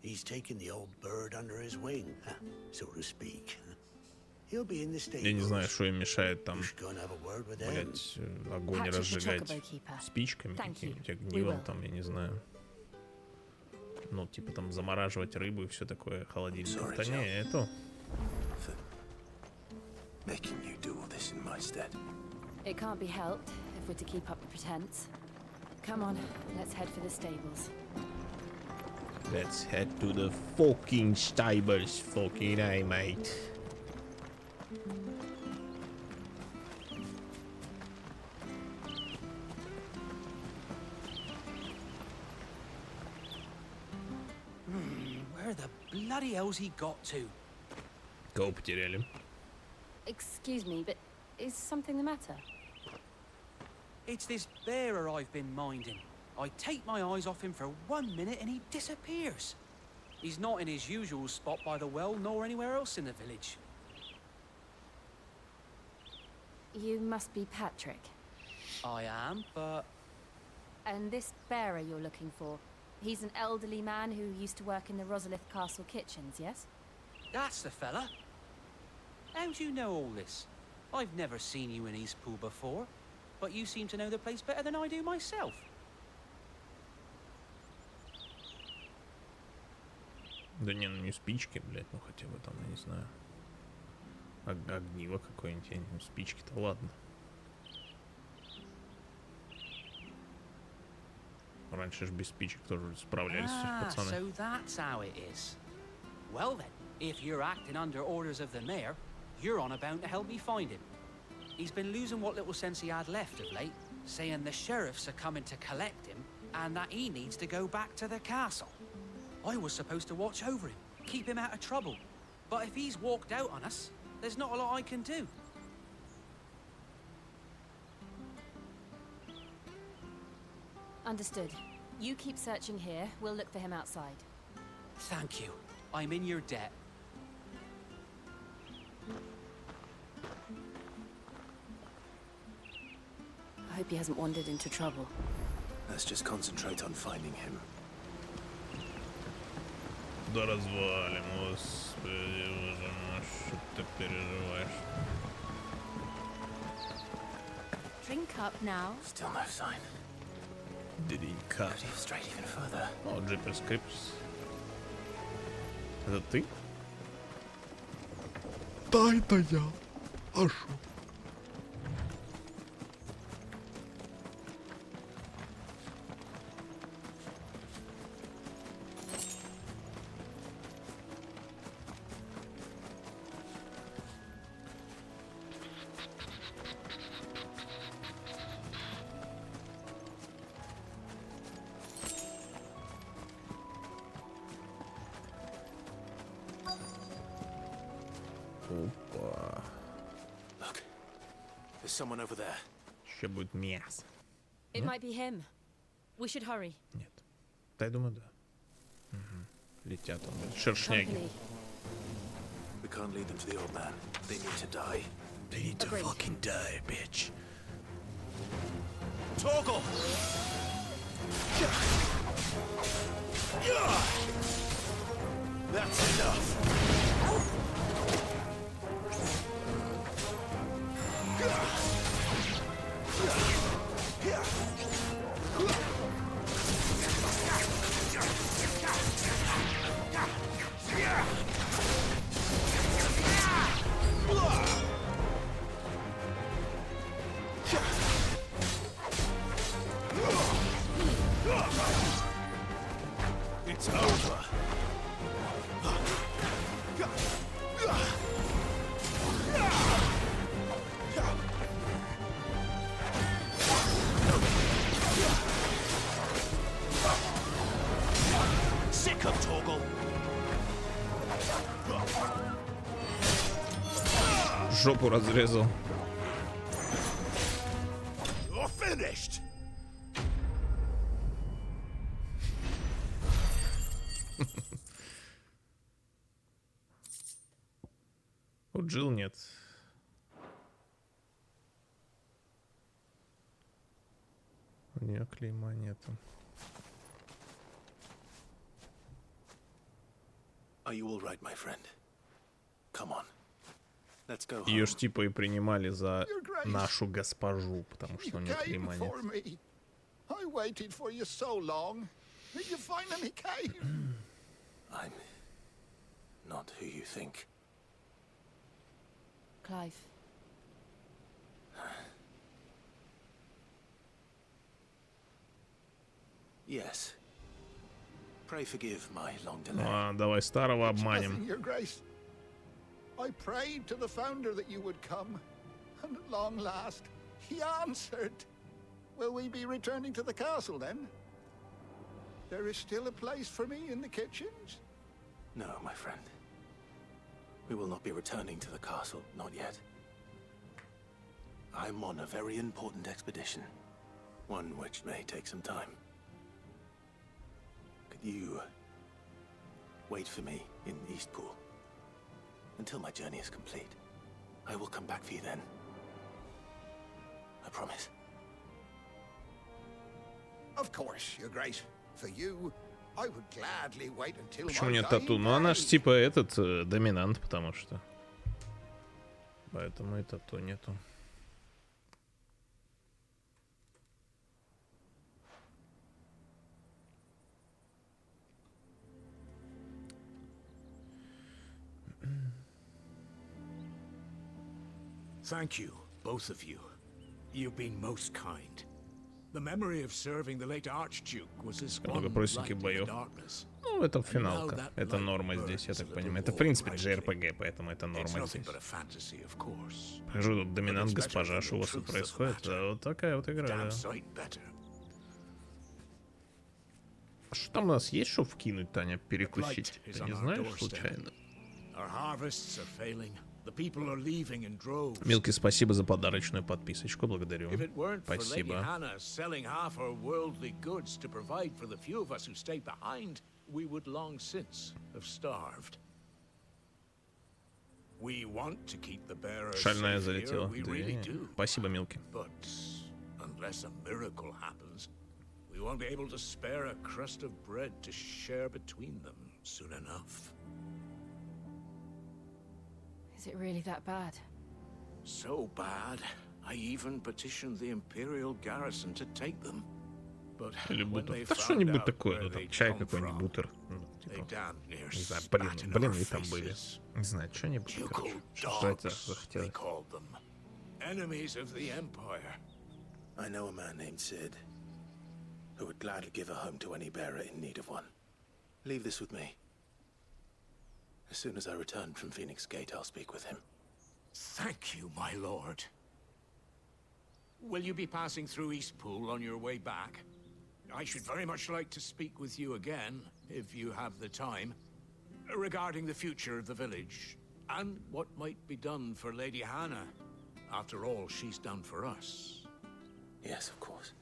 He's taken the old bird under his wing, so to speak. He'll be in the stables. Я не знаю, что им мешает там, блять, огонь разжигать спичками какими-нибудь, огнивом там, я не знаю. Ну, типа там замораживать рыбу и все такое, холодильник. Да не, это... Making you do all this in my stead. It can't be helped if we're to keep up the pretense. Come on, let's head for the stables. Let's head to the fucking stables, fucking A, mate. Where the bloody hell's he got to? Кого потеряли? Excuse me, but is something the matter? It's this bearer I've been minding. I take my eyes off him for 1 minute and he disappears. He's not in his usual spot by the well, nor anywhere else in the village. You must be Patrick. I am, but... And this bearer you're looking for, he's an elderly man who used to work in the Rosalith Castle kitchens, yes? That's the fella. How do you know all this? I've never seen you in Eastpool before, but you seem to know the place better than I do myself. Да не, ну не спички, блядь, ну хотя бы там, я не знаю. Огниво какое-нибудь, ну спички-то ладно. Раньше ж без спичек тоже справлялись пацаны. So that's how it is. Well then, if you're acting under orders of the mayor, you're on about to help me find him. He's been losing what little sense he had left of late, saying the sheriffs are coming to collect him and that he needs to go back to the castle. I was supposed to watch over him, keep him out of trouble. But if he's walked out on us, there's not a lot I can do. Understood. You keep searching here, we'll look for him outside. Thank you. I'm in your debt. I hope he hasn't wandered into trouble. Let's just concentrate on finding him. Да развалим, господи, боже мой, что ты переживаешь? Drink up now. Still no sign. Drink up. Could he have strayed even further? О, Джиперс Крипс. Это ты? Да, это я. А шо? Опа. Look, there's someone over there. Еще будет мясо. It might be him. We should hurry. Нет. Да, я думаю, да. Угу. Летят он, блядь, шершняги. We can't lead them to the old man. They need to die. They need to fucking die, bitch. Toggle! That's enough. It's over. up, Torgal. Жопу разрезал. You're finished. У Джилл нет. У нее клейма нету. Are you all right, my friend? Come on. Let's go home. Ее ж типа и принимали за нашу госпожу, потому что у нее клейма нет. I waited for you so long. You finally came. I'm not who you think. Clive. Yes. Pray forgive my long delay. Давай старого обманем. Nothing, Your Grace. I prayed to the Founder that you would come, and at long last, he answered. Will we be returning to the castle then? There is still a place for me in the kitchens? No, my friend. We will not be returning to the castle, not yet. I'm on a very important expedition, one which may take some time. Could you wait for me in Eastpool until my journey is complete? I will come back for you then. I promise. Of course, Your Grace. For you, I would gladly wait until Почему my нет dying тату? Ну она ж day. типа этот доминант, потому что. Поэтому и тату нету. Thank you, both of you. You've been most kind. The memory of serving the late Archduke was as one Много простеньких light in боев. the darkness. Ну, это финалка. Это норма здесь, я так понимаю. Это, в принципе, JRPG, поэтому это норма здесь. Покажу тут доминант госпожа, что у вас тут происходит. Вот такая вот игра, да. А что там у нас есть, что вкинуть, Таня, перекусить? Ты не знаешь, случайно? Милки, спасибо за подарочную подписочку, благодарю. Спасибо. Шальная залетела. Спасибо, Милки. We won't be able to spare a crust of bread to share between them soon enough. Is it really that bad? So bad, I even petitioned the Imperial garrison to take them. But Или when бутер. they Да found что-нибудь out такое, where ну там they'd чай come какой-нибудь, from, бутер. Ну, they типа, damn near не знаю, spat in our блины там были. faces. Не знаю, что-нибудь, короче. Ducal Что это dogs, they захотелось? called them. Enemies of the Empire. I know a man named Sid who would gladly give a home to any bearer in need of one. Leave this with me. As soon as I return from Phoenix Gate, I'll speak with him. Thank you, my lord. Will you be passing through Eastpool on your way back? I should very much like to speak with you again, if you have the time, regarding the future of the village, and what might be done for Lady Hannah. After all, she's done for us. Yes, of course.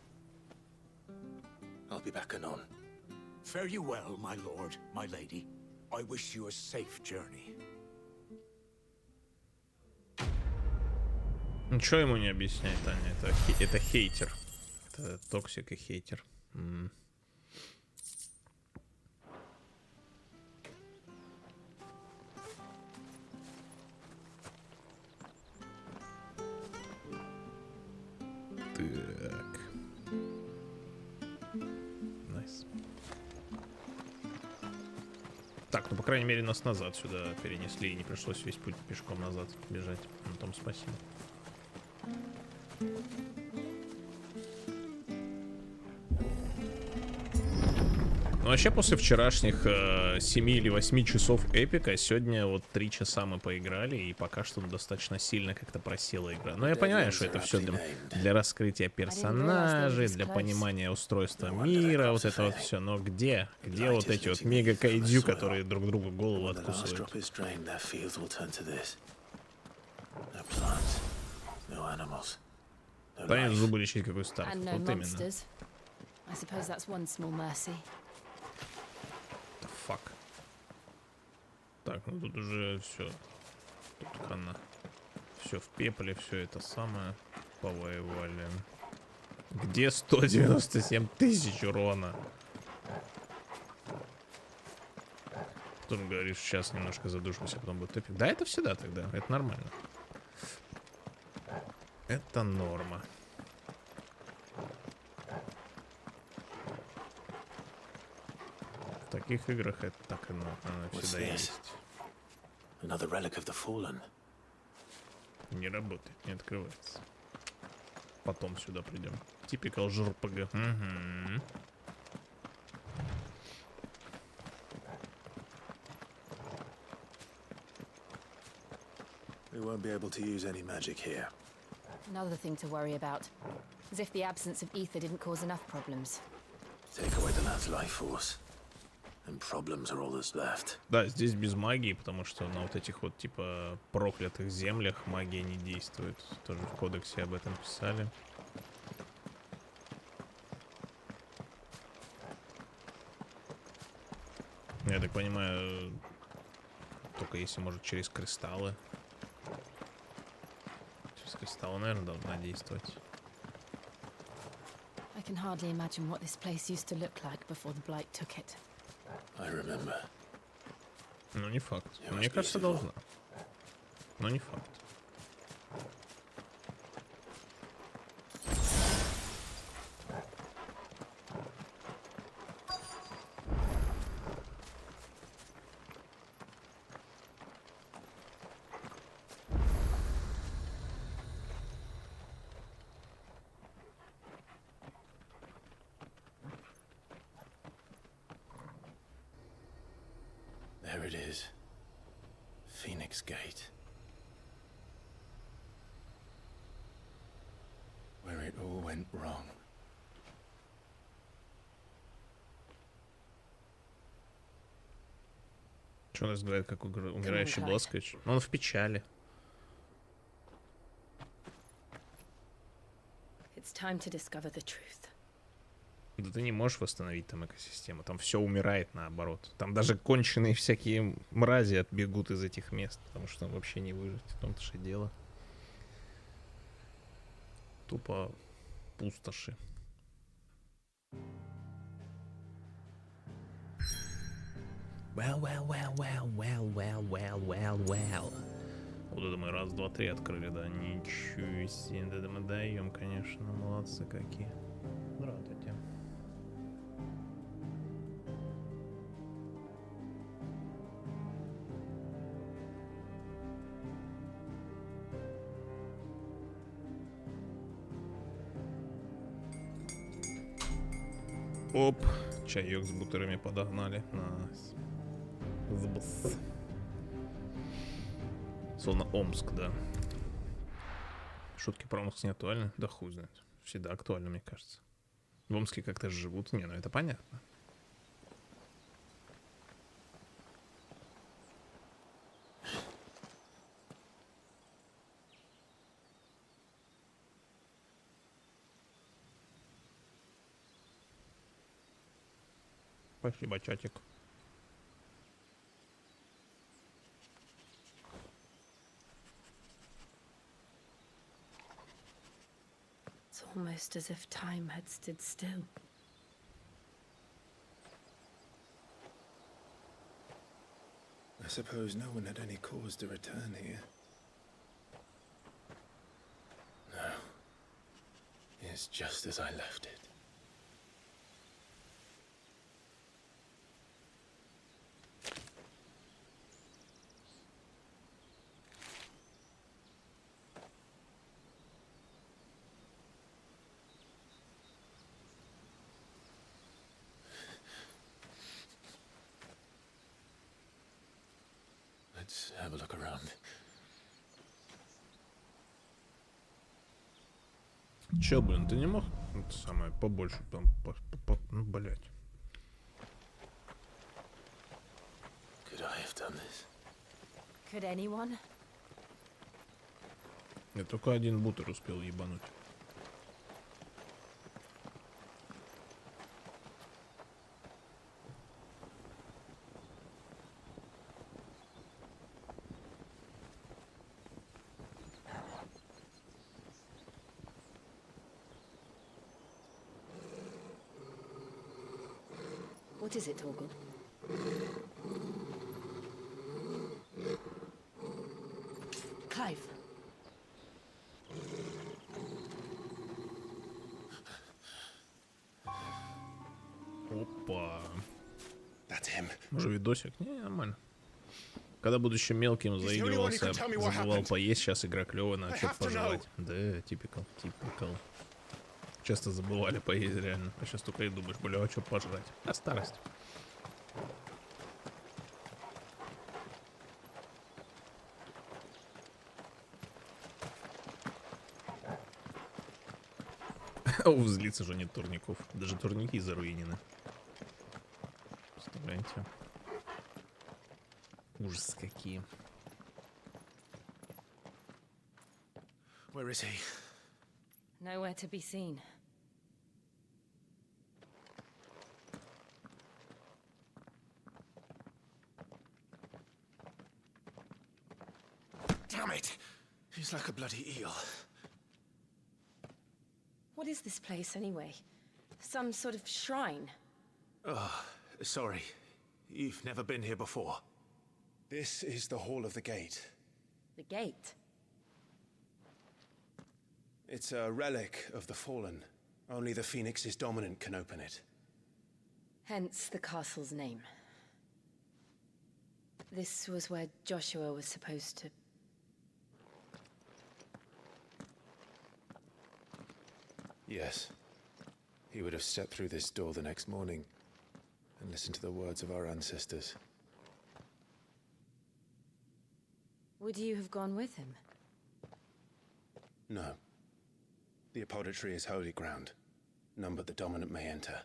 I'll be back anon. Fare you well, my lord, my lady. I wish you a safe journey. Ничего ему не объяснять, Таня. Это хейтер. Это токсик и хейтер. Так. Найс. Так, ну, по крайней мере, нас назад сюда перенесли, и не пришлось весь путь пешком назад бежать. На том спасибо. Ну, вообще, после вчерашних 7 или 8 часов эпика, сегодня вот 3 часа мы поиграли, и пока что достаточно сильно как-то просела игра. Но я понимаю, что это все для раскрытия персонажей, для понимания устройства мира, вот это вот все. Но где вот эти вот мега-кайдзю, которые друг другу голову откусывают? Да, зубы лечить какой старый. Вот именно. I suppose that's one small mercy. Fuck. Так, ну тут уже все. Тут хана. Все в пепле, все это самое. Повоевали. Где 197 тысяч урона? Потом говоришь, сейчас немножко задушимся, потом будет эпик. Да, это всегда тогда. Это нормально. Это норма. В таких играх это так и всегда есть. Another relic of the fallen. Не работает, не открывается. Потом сюда придем. Типикал ЖРПГ. Угу. We won't be able to use any magic here. Another thing to worry about. As if the absence of ether didn't cause enough problems. Take away the lad's life force. And problems are all that's left. Да, здесь без магии, потому что на вот этих вот типа проклятых землях магия не действует. Тоже в кодексе об этом писали. Я так понимаю, только если может через кристаллы. Через кристаллы, наверное, должна действовать. I can hardly imagine what this place used to look like before the blight took it. I remember. Ну, не факт. Мне кажется, должна. Но не факт. There it is. Phoenix Gate. Where it all went wrong. Что у нас говорит, как умирающий Бласквич? Он в печали. It's time to discover the truth. Да ты не можешь восстановить там экосистему. Там все умирает наоборот. Там даже конченые всякие мрази отбегут из этих мест. Потому что там вообще не выжить. В том-то же дело. Тупо пустоши. Well. Вот это мы раз, два, три открыли, да. Ничего себе. Да мы даем, конечно. Молодцы какие. Здравствуйте. Оп, чаек с бутерами подогнали. Сбс. Словно Омск, да. Шутки про Омск не актуальны? Да хуй знает. Всегда актуально, мне кажется. В Омске как-то живут. Не, ну это понятно. Спасибо, чатик. It's almost as if time had stood still. I suppose no one had any cause to return here. No. It's just as I left it. Let's have a look around. Чё, блин, ты не мог это самое побольше там, ну, блять. Could I have done this? Could anyone? Я только один бутер успел ебануть. What is it, Torgal? Clive. Опа. That's him. Может, видосик? Не, нормально. Когда буду еще мелким заигрывался, забывал поесть, сейчас игра клевая, надо что-то пожевать. Да, типикал. Часто забывали поесть, реально. А сейчас только и думаешь, бля, а что пожрать? А старость. Злится же нет турников. Даже турники заруинены. Представляете? Ужас какие. Where is he? Nowhere to be seen. Damn it! He's like a bloody eel. What is this place, anyway? Some sort of shrine? Oh, sorry. You've never been here before. This is the Hall of the Gate. The gate? It's a relic of the Fallen. Only the Phoenix's dominant can open it. Hence the castle's name. This was where Joshua was supposed to... Yes. He would have stepped through this door the next morning and listened to the words of our ancestors. Would you have gone with him? No. The apodatory is holy ground. None but the dominant may enter.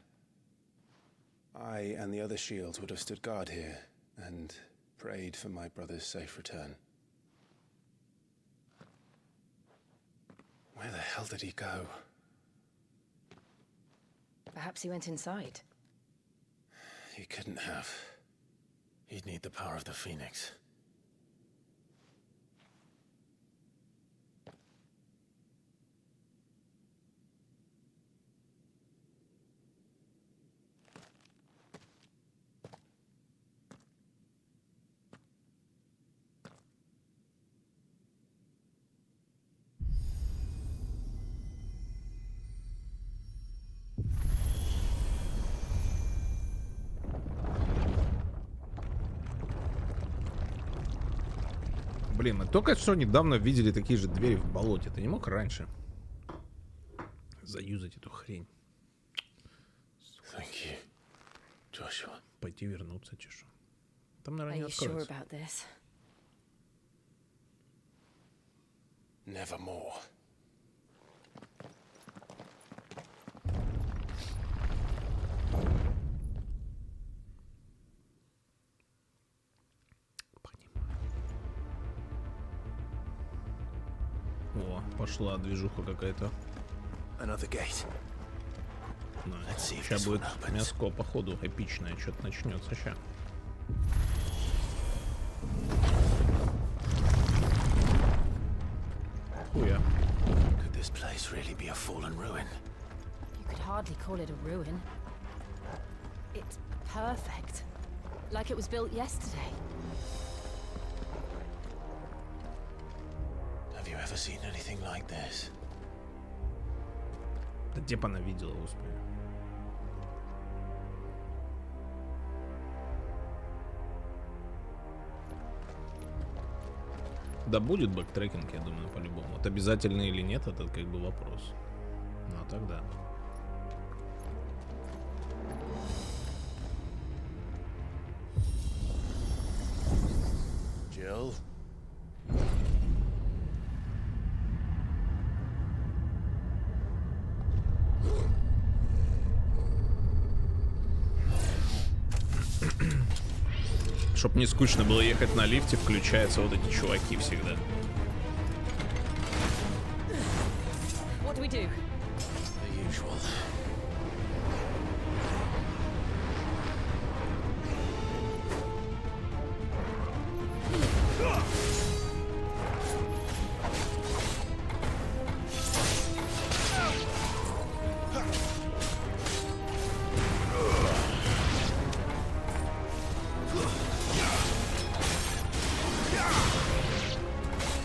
I and the other shields would have stood guard here and prayed for my brother's safe return. Where the hell did he go? Perhaps he went inside. He couldn't have. He'd need the power of the Phoenix. Блин, мы только что недавно видели такие же двери в болоте. Ты не мог раньше заюзать эту хрень? Thank you, Joshua. Пойти вернуться, чешу. Там, наверное, не откроется. Nevermore. О, пошла движуха какая-то. Another gate. Ну, сейчас будет мяско, походу, эпичное. Что-то начнется ща. Хуя. Could this place really be a fallen ruin? You could hardly call it a ruin. It's perfect. Like it was built yesterday. Have you ever seen anything like this? Да где бы она видела, господи. Да будет бэктрекинг, я думаю, по-любому. Вот обязательно или нет, это как бы вопрос. Ну а тогда. Jill? Чтоб не скучно было ехать на лифте, включаются вот эти чуваки всегда. What do we do? The usual.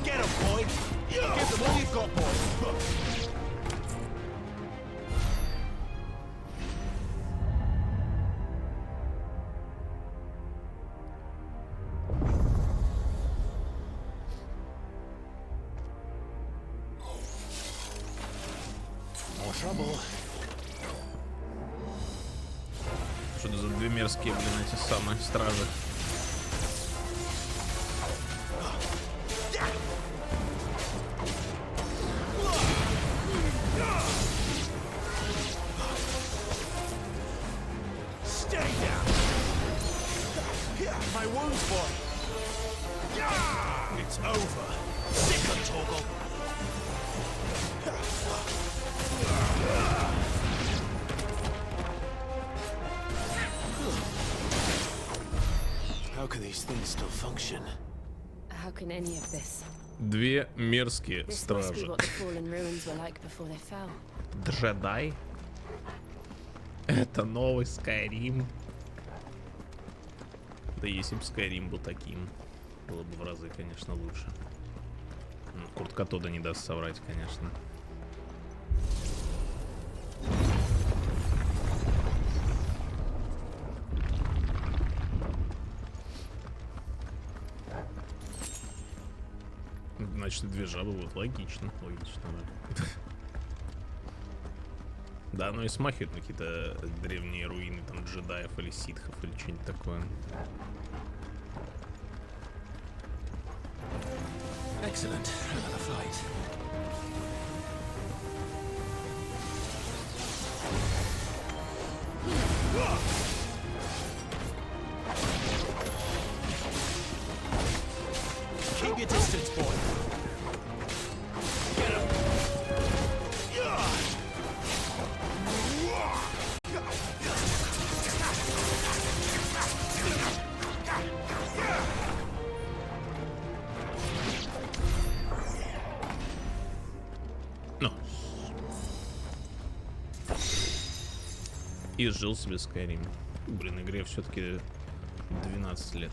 Get him, boy! Give them all you've got, boy! More trouble. Что это за две мерзкие, блин, эти самые стражи? Stay down! My wounds, boy! It's over. Sick of Torgal! How can these things still function? How can any of this? Две мерзкие This must be стражи. what the fallen ruins were like before they fell. Джедай? Это новый Skyrim. Да если бы Skyrim был таким, было бы в разы, конечно, лучше. Ну, куртка Тода не даст соврать, конечно. Значит, и две жабы будут. Логично, логично, да. Да, ну и смахивают на какие-то древние руины, там, джедаев или ситхов, или что-нибудь такое. Excellent. Another fight. Keep your distance, boy! Get him! Ну. И жил себе Skyrim. Блин, игре все-таки 12 лет.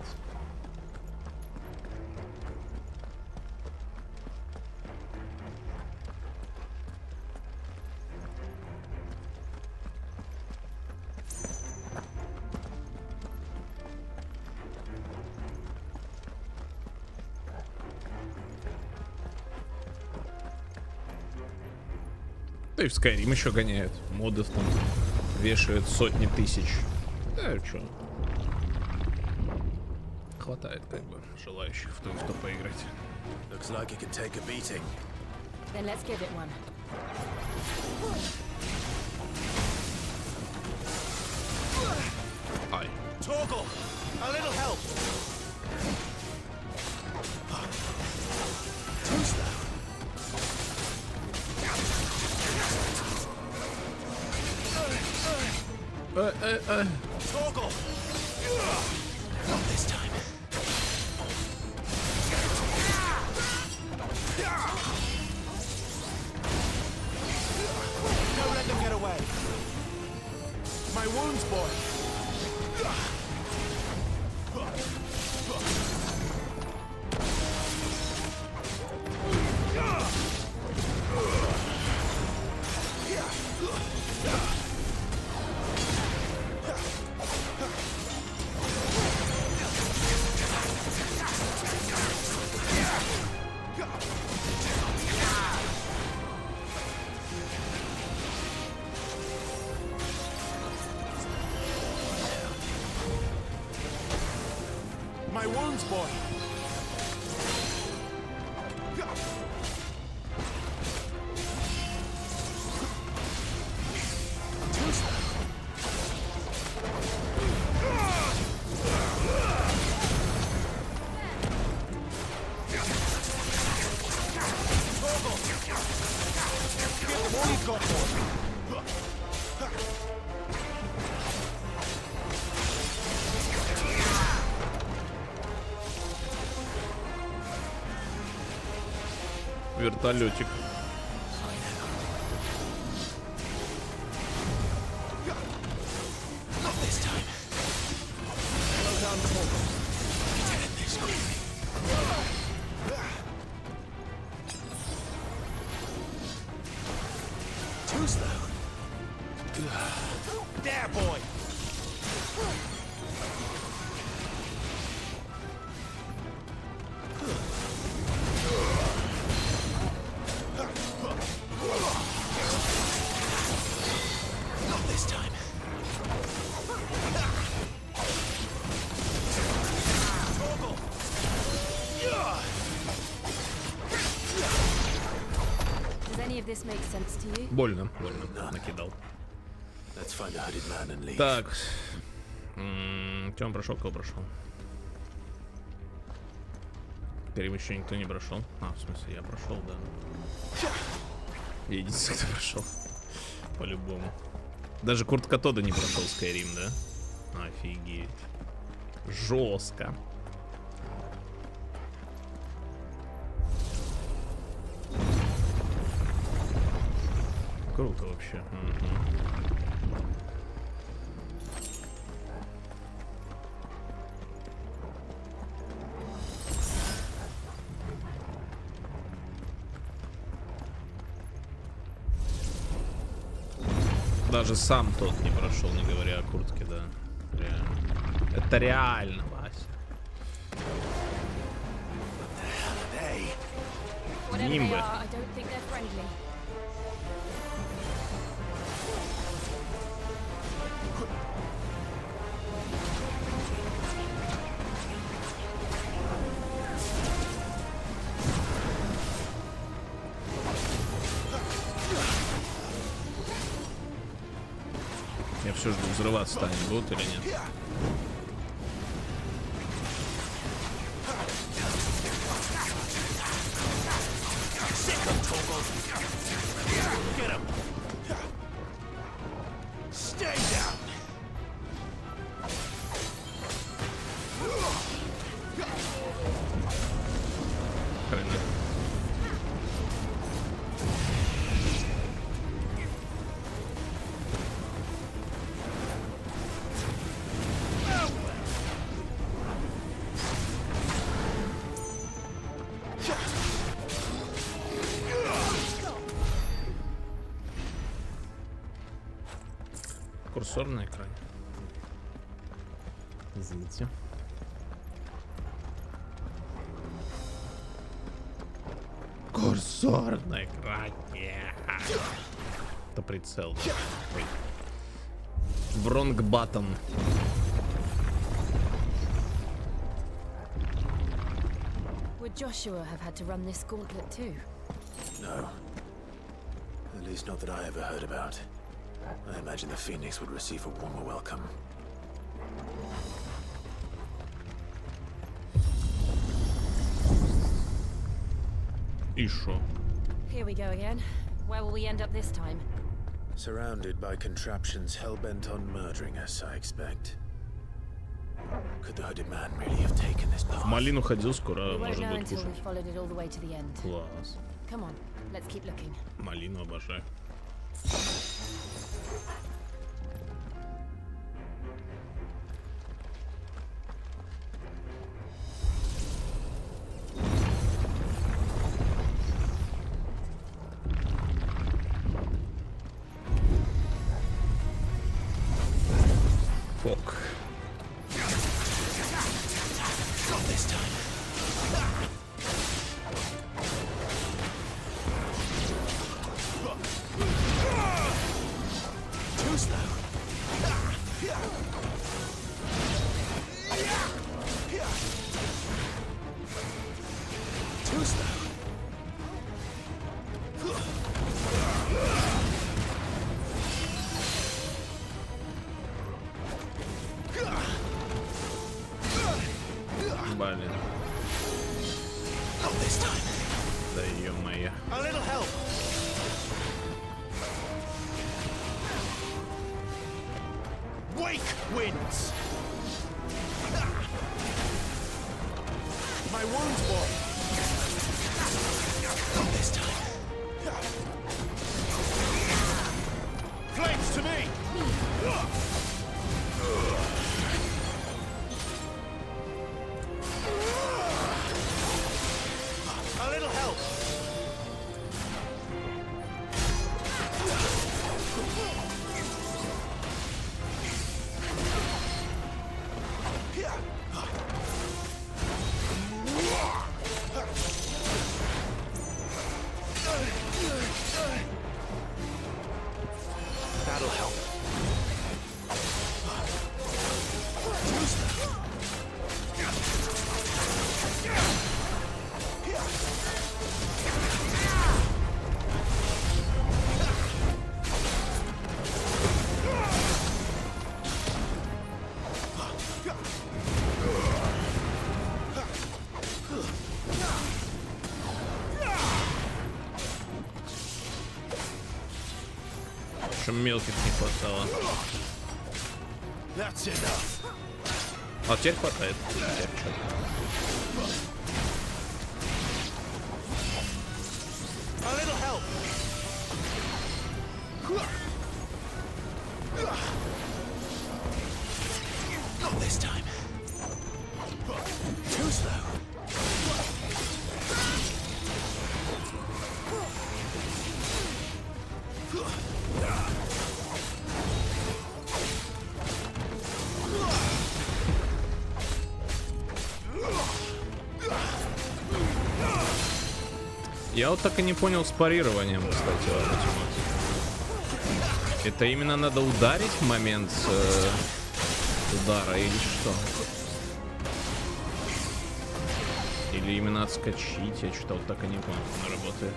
Да и в Skyrim еще гоняют. Модов там вешают сотни тысяч. Да, чё. Хватает, как бы, желающих в то поиграть. Looks like it can take a beating. Then let's give it one. Ай. Torgal! A little help! Who's that? Torgal! Not this time. Don't let them get away. My wounds, boy. My wounds, boy. Вертолетик. Too slow. There, boy. Not this time. Toggle. Does any of this make sense to you? Больно, накидал. Так. Чем он прошел, кого прошел? Перемещение никто не прошел. А, в смысле, я прошел, да. Я единственный, кто прошел. По-любому. Даже Курт Катода не прошел Skyrim, да? Офигеть. Жестко. Круто вообще. Даже сам тот не прошел, не говоря о куртке, да. Реально. Это реально, Вася. Нимбы. Я все жду, взрываться станет, будут или нет? Хрена. Курсор на экране. Извините. Курсор на экране. Это прицел. Ой. Бронг баттон. Would Joshua have had to run this gauntlet too? No. At least not that I ever heard about. I imagine the Phoenix would receive a warmer welcome. И шо? Here we go again. Where will we end up this time? Surrounded by contraptions hell-bent on murdering us, I expect. Could the hooded man really have taken this path? В малину ходил, скоро We won't может know будет until кушать. we've followed it all the way to the end. Класс. Come on, let's keep looking. Малину обожаю. Фок. Not this time. Too slow. Too slow. Блин. Not this time. Да ё-моё. A little help. Wake wins. My wounds, boy. Not this time. Что мелких не хватало. А теперь хватает. Теперь чё? Not this time. Too slow. Я вот так и не понял с парированием, кстати, ультимат. Это именно надо ударить в момент удара или что? Или именно отскочить? Я что-то вот так и не понял, как она работает.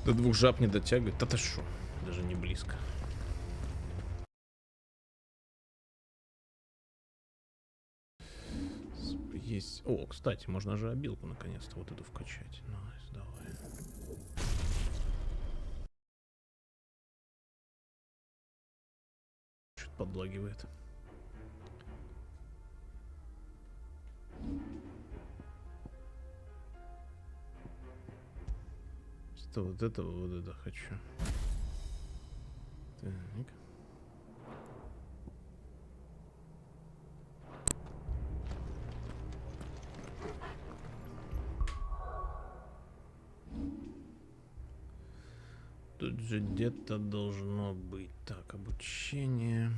До двух жаб не дотягивает. Да ты шо? Даже не близко. Есть. О, кстати, можно же обилку наконец-то вот эту вкачать. Найс, давай. Что-то подлагивает. Что вот это хочу. Так. Тут же где-то должно быть. Так, обучение.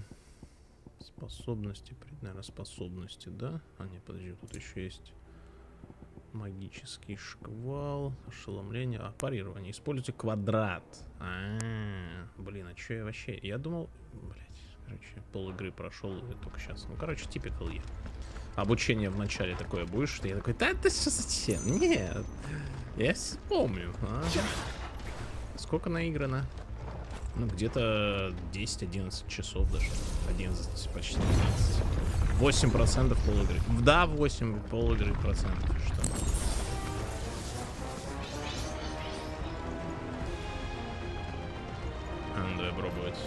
Способности. Наверное, способности, да? А, нет, подожди, тут еще есть магический шквал, ошеломление, парирование. Используйте квадрат. Блин, а что я вообще? Я думал, блять, короче, пол игры прошел только сейчас. Ну, короче, типикал я. Обучение в начале такое будешь, что я такой, да это что зачем? Нет, я помню. Сколько наиграно? Ну, где-то 10-11 часов даже. 11, почти 12. 8% полигры. Да, 8 полигры процентов. Что? Давай пробовать.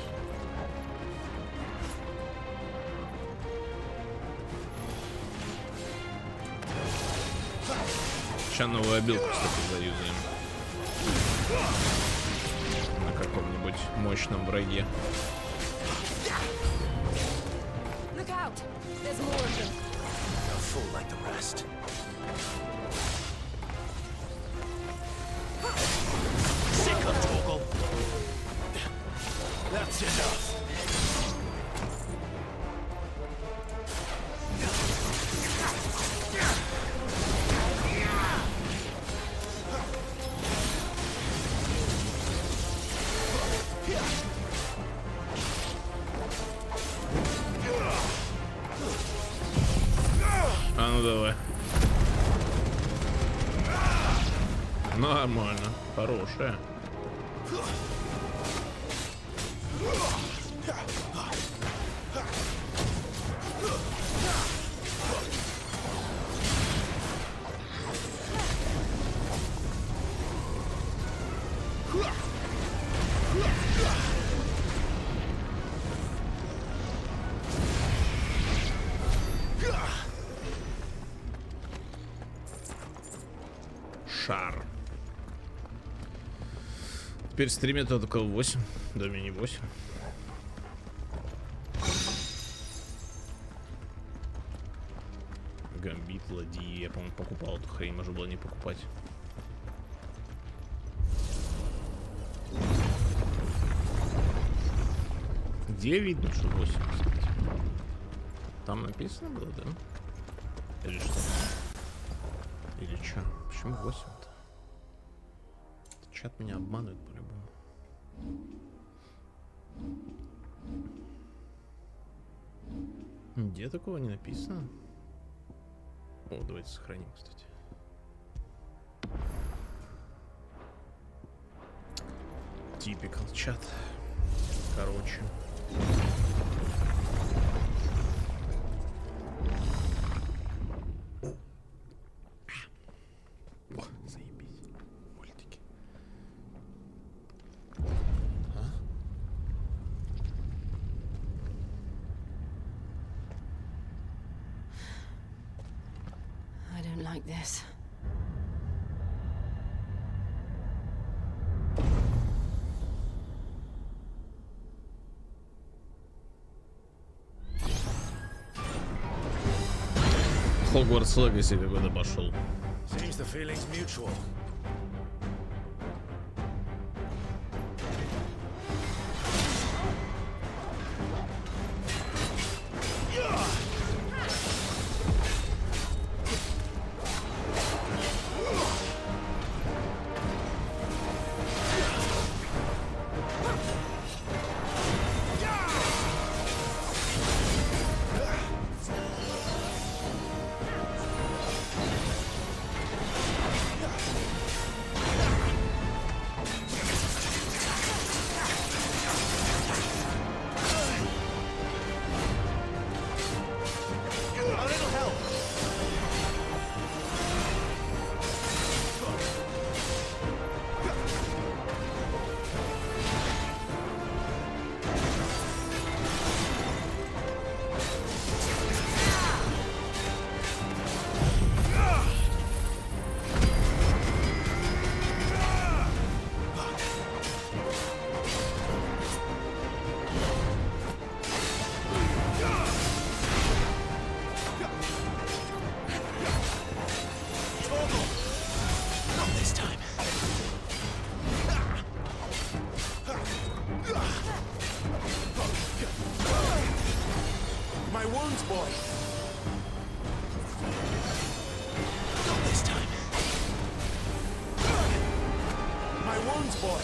Сейчас новую обилку, кстати, заюзаем. На каком-нибудь мощном враге. Look out! There's more of them. A fool like the rest. Sick of Torgal. That's enough. А ну давай. Нормально, хорошая. Шар. Теперь стримит только 8, да мне не 8. Гамбит, ладьи. Я, по-моему, покупал эту хрень, можно было не покупать. Где видно, что 8, кстати? Там написано было, да? Или что? Или что? Почему 8-то? Чат меня обманывает по-любому. Где такого не написано? О, давайте сохраним, кстати. Typical чат. Короче. О, заебись. Мультики. А? I don't like this. Хогвартс Легаси какой-то пошел. Seems the feeling's mutual. My wounds, boy. Not this time. My wounds, boy.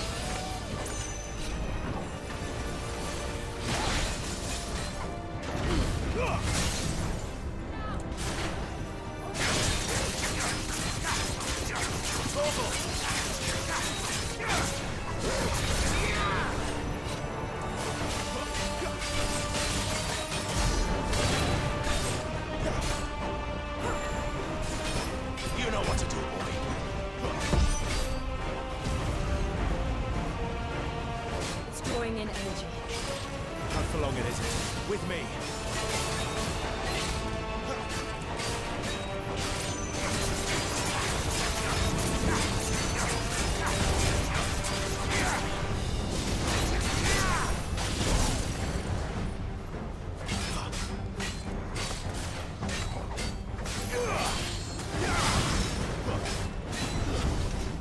You know what to do, boy. It's drawing in energy. Not for long, it isn't. With me.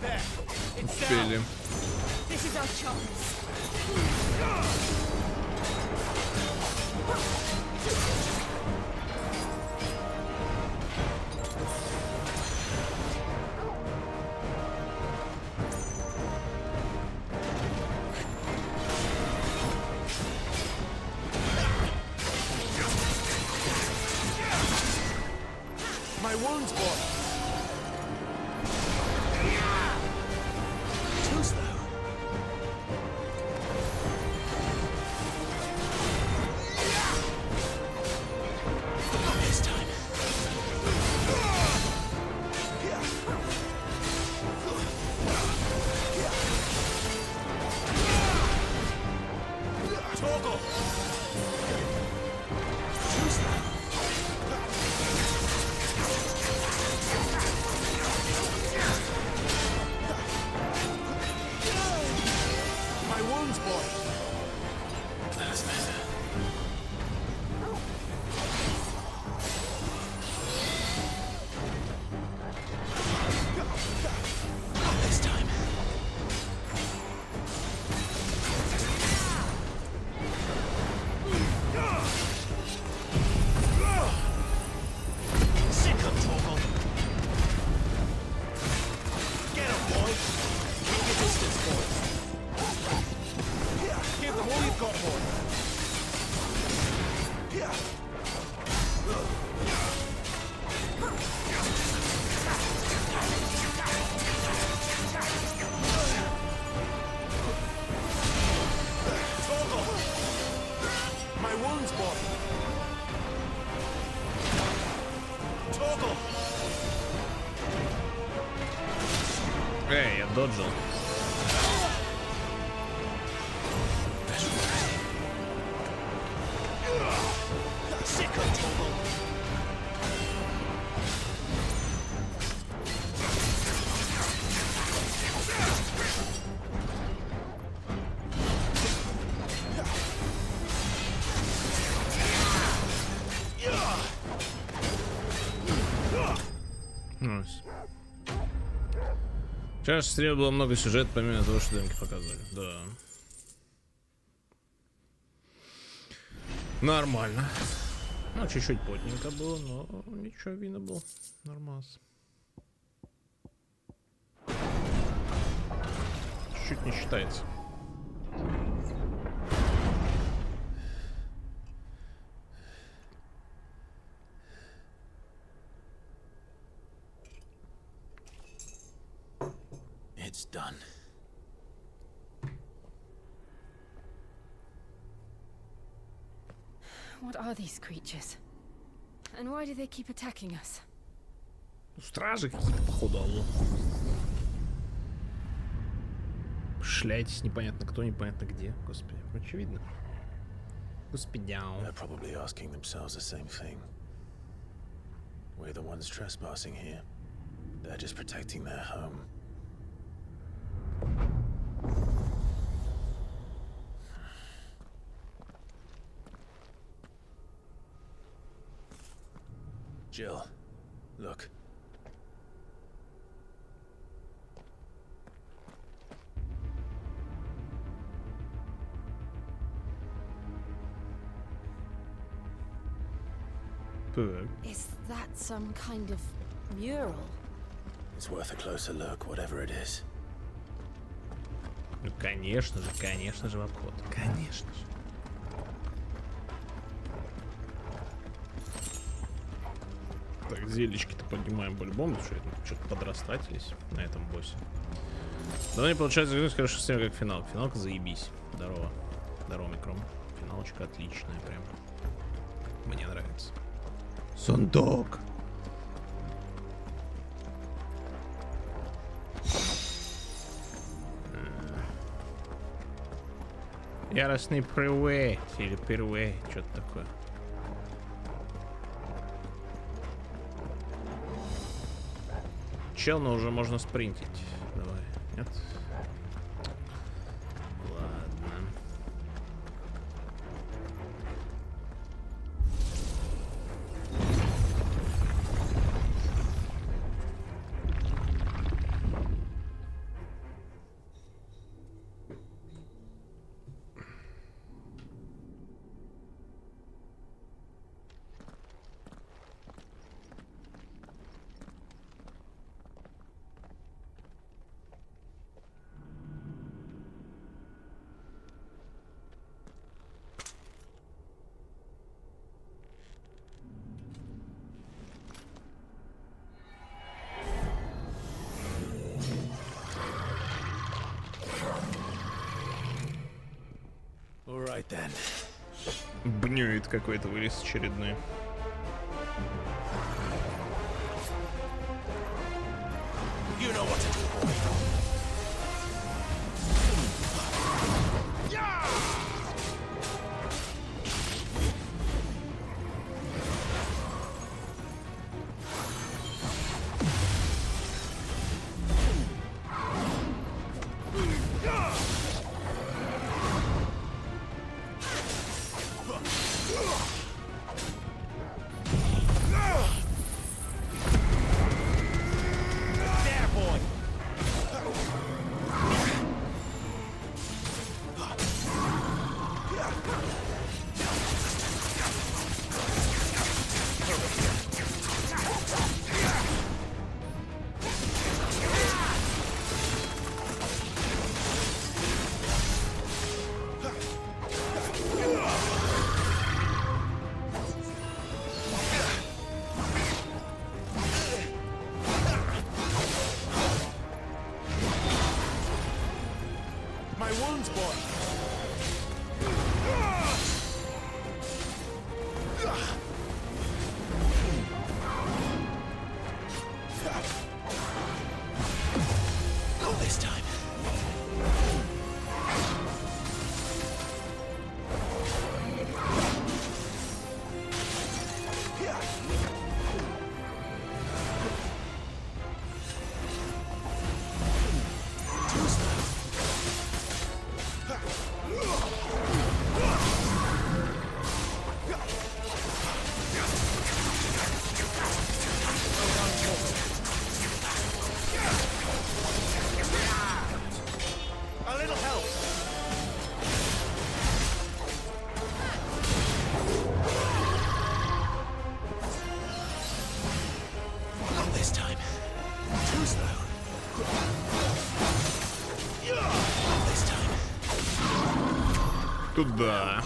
There. It's down. Успели. This is our chance. My wounds, boy. Too slow. Not this time. Toggle. Too slow. My wounds, boy. That's better. Toggle! Эй, я доджил. Sicko Toggle! Вчера в стриме было много сюжетов, помимо того, что демки показывали. Да. Нормально. Ну, чуть-чуть потненько было, но ничего, видно было. Нормас. Чуть-чуть не считается. It's done. What are these creatures? And why do they keep attacking us? Стражи какие-то, походу, алло. Шляйтесь, непонятно кто, непонятно где. Господи, очевидно. Господи. They're probably asking themselves the same thing. We're the ones trespassing here. They're just protecting their home. Jill, look. Is that some kind of mural? It's worth a closer look, whatever it is. Ну, конечно же, в обход. Конечно же. Так, зелечки-то поднимаем по-любому, что это что-то подрастательись на этом боссе. Давно не получается загрузить, хорошо всем как финал. Финалка заебись. Здорово. Здорово, микром. Финалочка отличная прям. Мне нравится. Сундук. Яростный прывей или первей, что-то такое. Чел, но уже можно спринтить. Давай. Нет? Ладно. Бнюет какой-то вылез очередной. You know what to do, boy. Туда.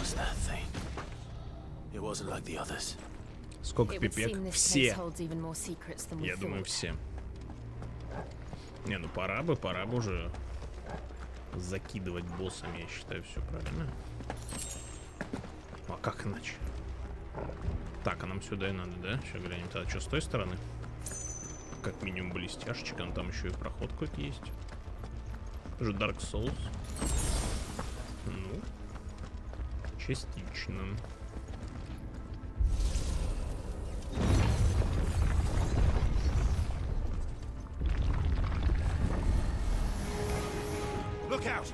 Сколько It would пипек? seem this place Все. holds even more secrets than we Я думаю, thought. все. Не, ну пора бы уже закидывать боссами, я считаю, все правильно. А как иначе? Так, а нам сюда и надо, да? Сейчас глянем. А что с той стороны? Как минимум блестяшечка, но там еще и проход какой-то есть. Тоже Dark Souls. Ну, частично. Look out!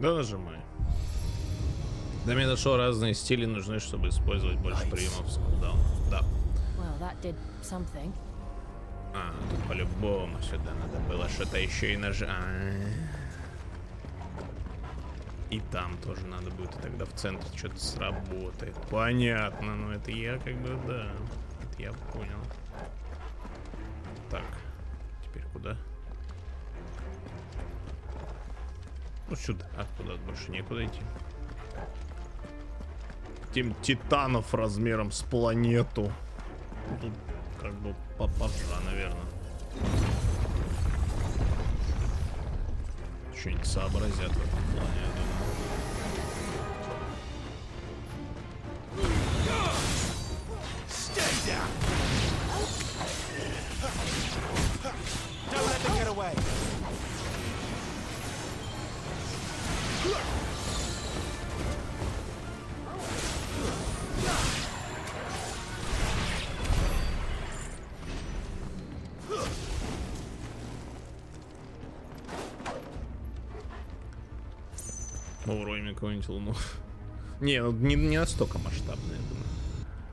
Да, нажимай. До меня дошло, разные стили нужны, чтобы использовать больше приемов с кулдауна. Да. Well, that did something. А, тут по-любому сюда надо было что-то еще и нажать. И там тоже надо будет, и тогда в центре что-то сработает. Понятно, но это я как бы, да. Это я понял. Так, теперь куда? Ну сюда, а куда больше некуда идти. Тем титанов размером с планету. Тут как бы попозже, наверное. Что-нибудь сообразят в этом плане, я думаю. Stay down! Don't let them get away! Уровень какой-нибудь луну. Не, не настолько масштабно, я думаю.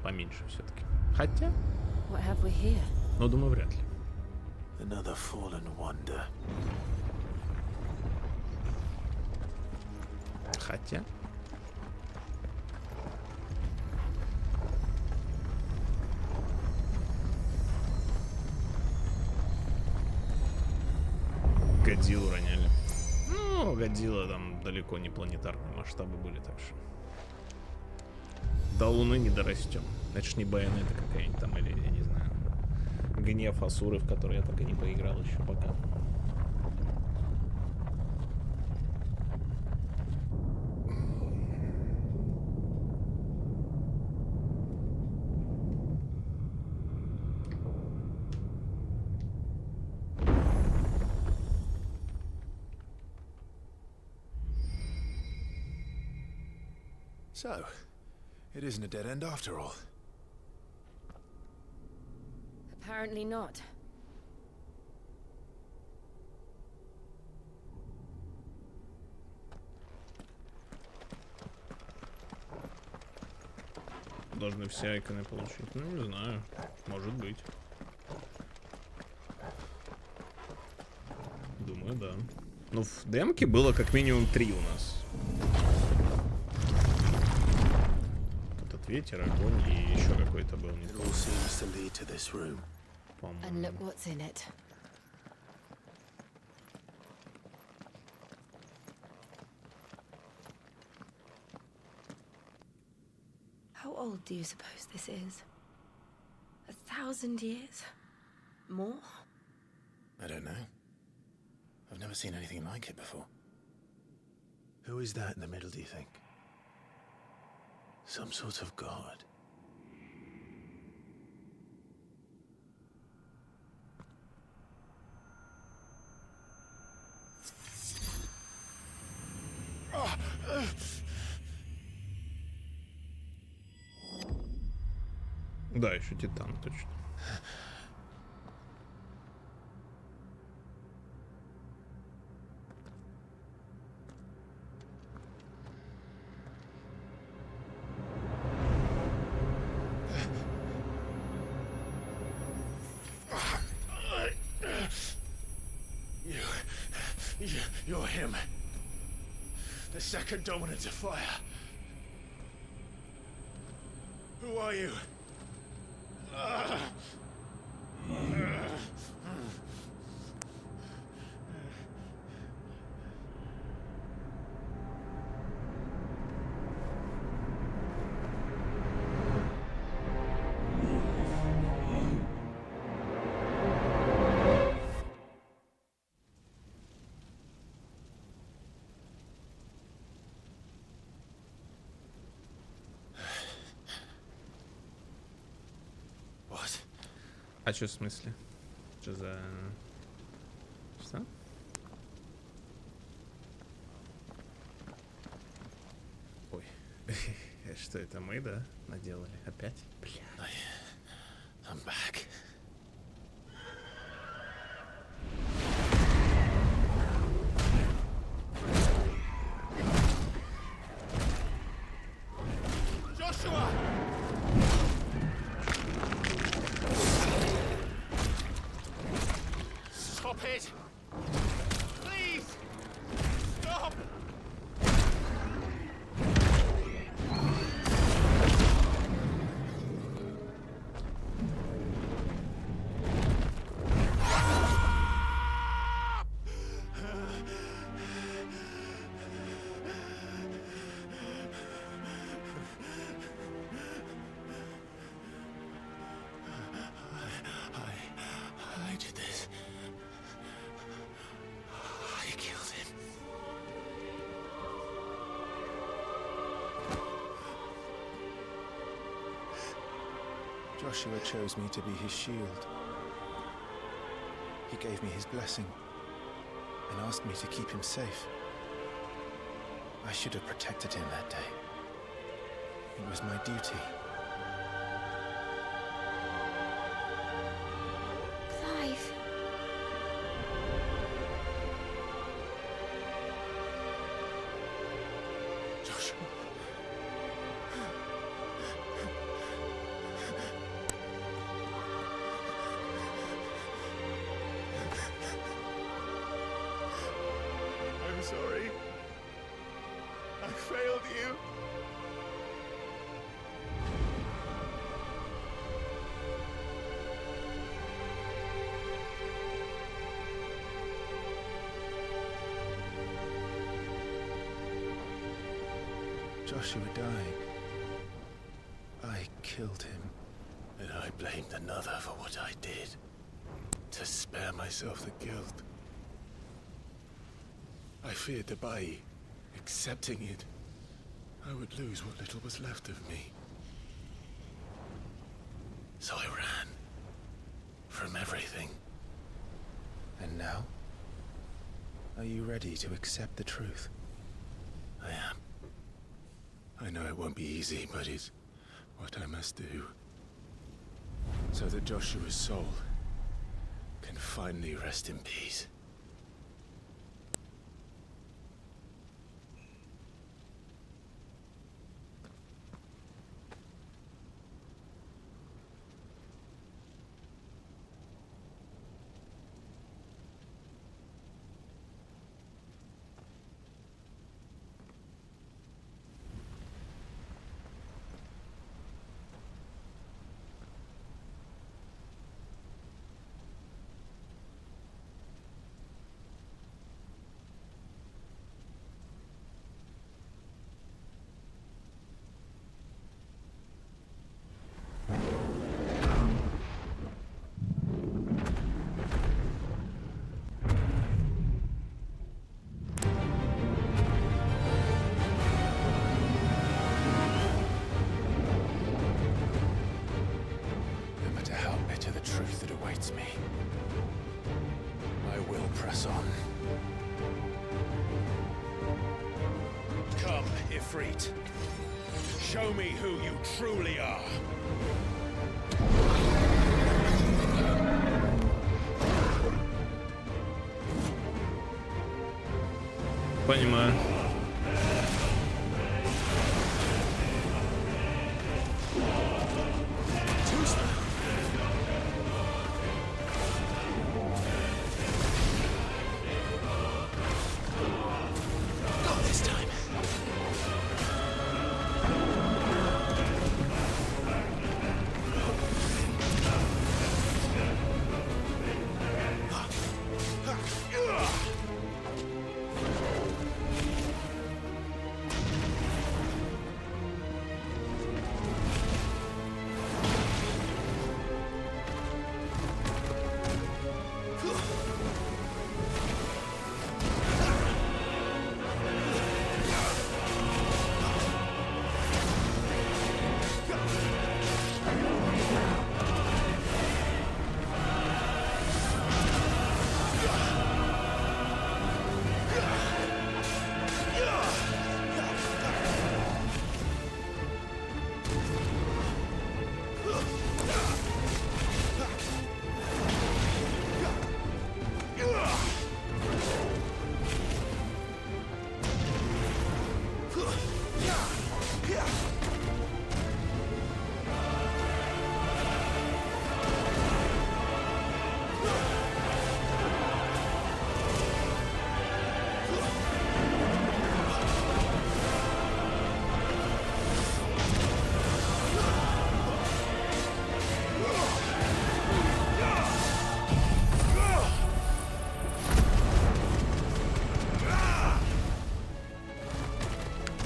Поменьше все-таки. Хотя. What have we here? Ну, думаю, вряд ли. Another fallen wonder. Хотя. Годзиллу роняли. Ну, Годзилла там далеко не планетарные масштабы были, так что. До Луны не дорастем. Это ж не Байонета какая-нибудь там, или, я не знаю, Гнев Асуры, в который я так и не поиграл еще пока. So, it isn't a dead end after all. Apparently not. Должны все айконы получить. Ну, не знаю. Может быть. Думаю, да. Ну, в демке было как минимум 3 у нас. Этот ветер, огонь и еще какой-то был. Не помню. And look what's in it. How old do you suppose this is? 1,000 years? More? I don't know. I've never seen anything like it before. Who is that in the middle, do you think? Some sort of god. Да, еще Титан, точно. You're him. The second dominant of fire. Who are you? А что в смысле? Что за... Что? Ой. Что это мы, да? Наделали? Опять? Бля. I'm back. Joshua! Stop it! Please! Stop! I did this. I killed him. Joshua chose me to be his shield. He gave me his blessing and asked me to keep him safe. I should have protected him that day. It was my duty. Clive. Joshua. I'm sorry. I failed you. Joshua died. I killed him. And I blamed another for what I did. To spare myself the guilt. I feared that by accepting it, I would lose what little was left of me. So I ran. From everything. And now? Are you ready to accept the truth? I am. I know it won't be easy, but it's what I must do. So that Joshua's soul can finally rest in peace. No matter how bitter the truth that awaits me, I will press on. Come, Ifrit. Show me who you truly are. Понимаю.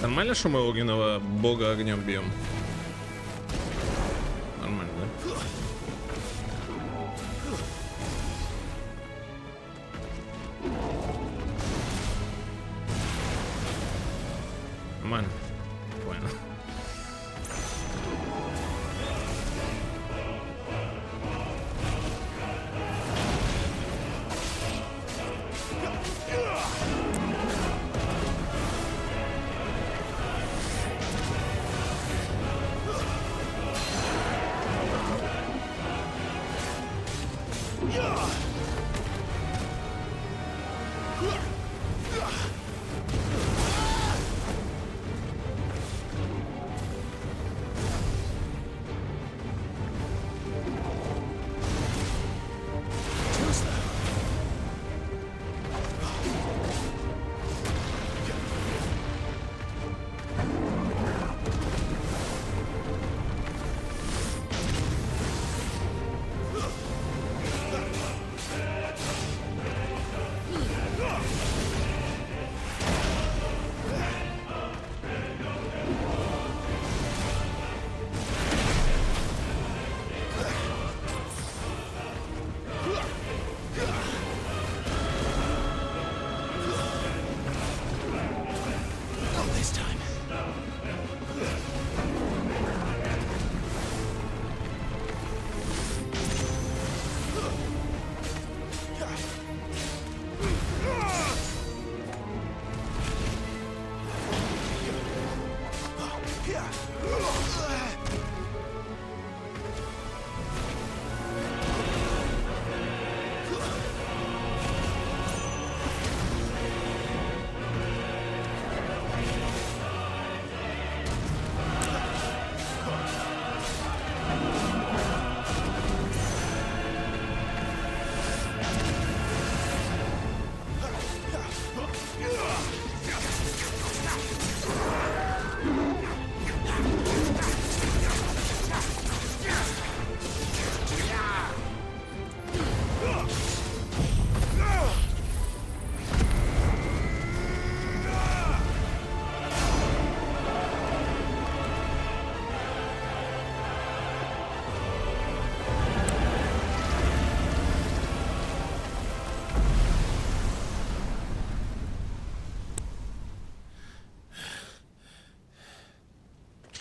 Нормально, что мы огненного бога огнем бьем? Нормально, да? Нормально. Понял.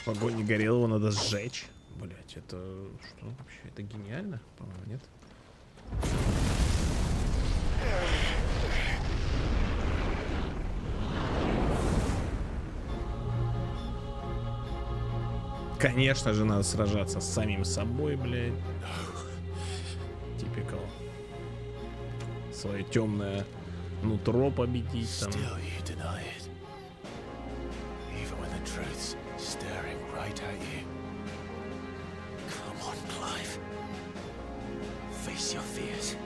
Огонь не горел, его надо сжечь. Блять, это что вообще? Это гениально, по-моему, нет? Конечно же, надо сражаться с самим собой, блядь. Типикал. Свое темное нутро победить там. Staring right at you. Come on, Clive. Face your fears.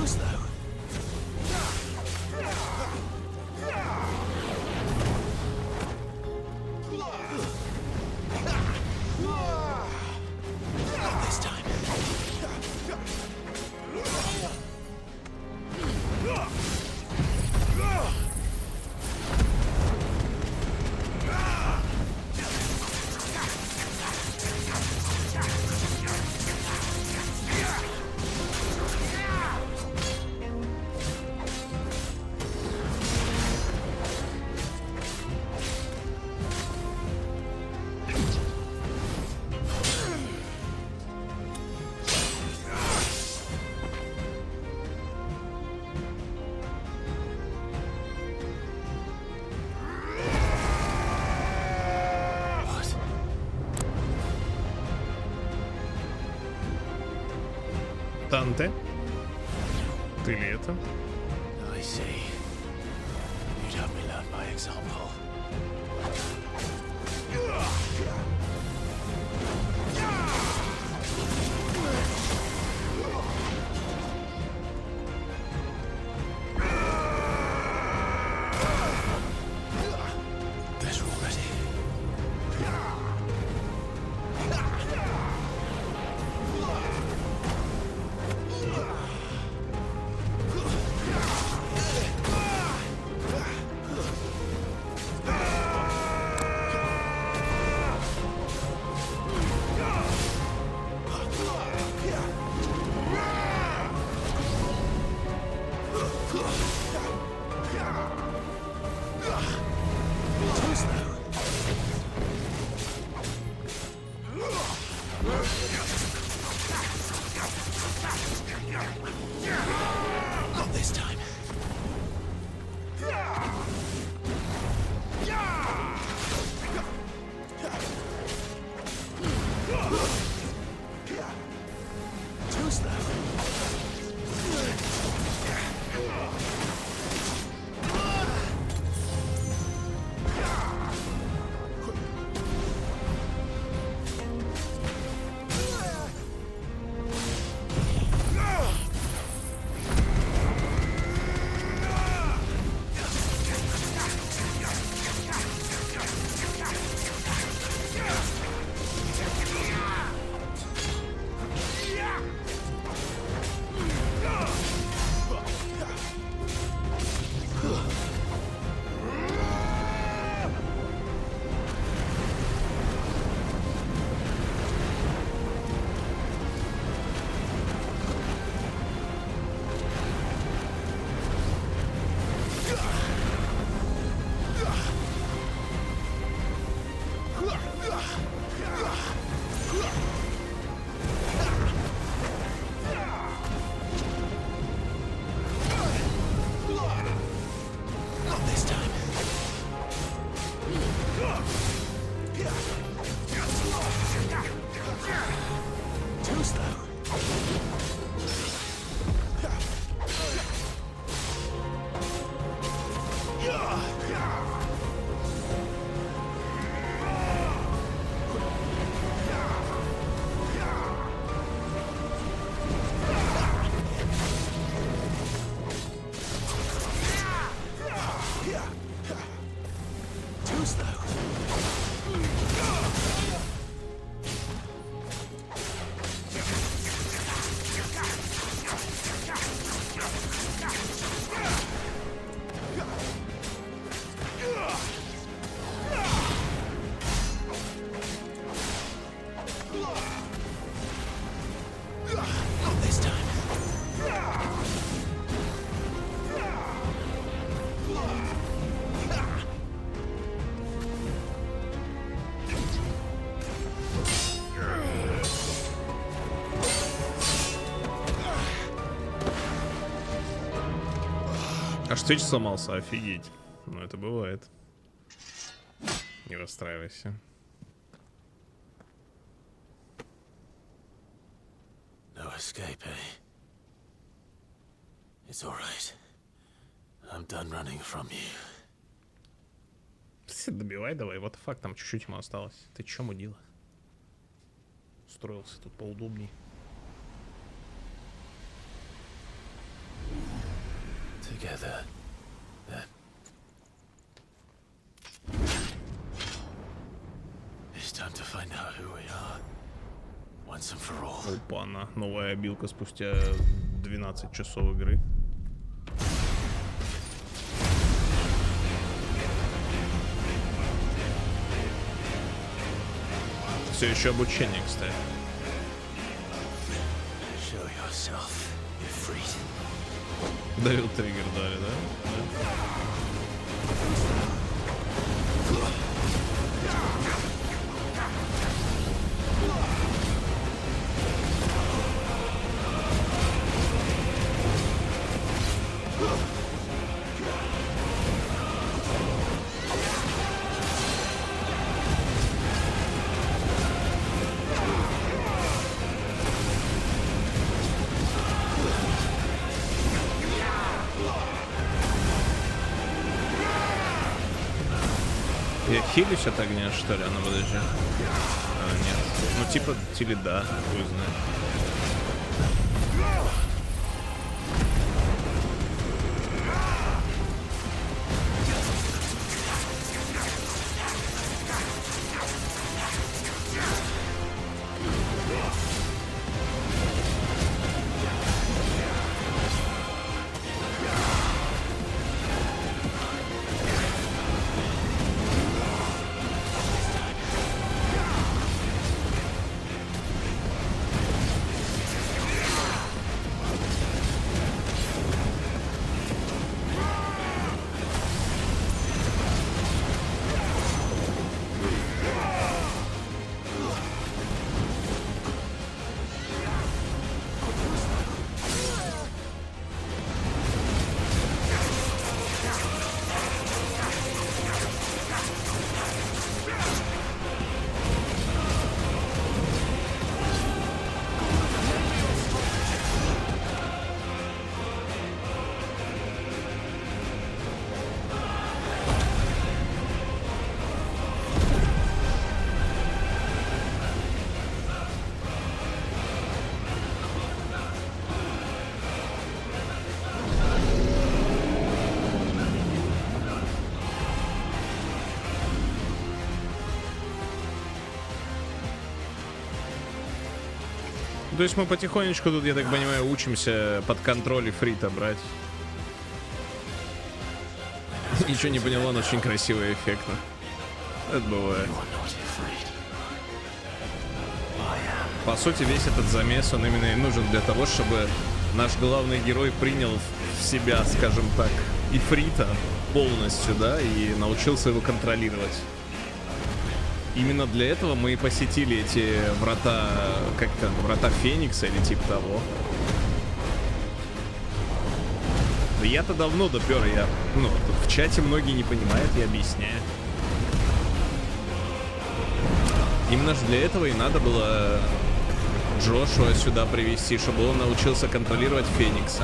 Too slow. Not this time. Танте? Ты ли это? I see. You'd have me learn by example. Better already. Not this time. Too slow. Not this time. Too slow. Too slow. Not this time. Аж Twitch сломался, офигеть. Ну это бывает. Не расстраивайся. No escape, eh? It's all right. I'm done running from you. Добивай давай, what the fuck, там чуть-чуть ему осталось. Ты чё, мудила? Устроился тут поудобней. together, then. It's time to find out who we are. Once and for all. Опа-на, новая обилка спустя 12 часов игры. Все еще обучение, кстати. Show yourself, Ifrit. Давил триггер дали, да? Я хилюсь от огня, что ли? А ну подожди. А, нет. Ну типа, или да, хуй знает. То есть мы потихонечку тут, я так понимаю, учимся под контроль Ифрита брать. Ничего не поняла, но очень красиво и эффектно. Это бывает. По сути, весь этот замес, он именно и нужен для того, чтобы наш главный герой принял в себя, скажем так, Ифрита полностью, да, и научился его контролировать. Именно для этого мы и посетили эти врата, как там, врата Феникса или типа того. Да я-то давно допер, я, ну, тут в чате многие не понимают, я объясняю. Именно же для этого и надо было Джошуа сюда привести, чтобы он научился контролировать Феникса.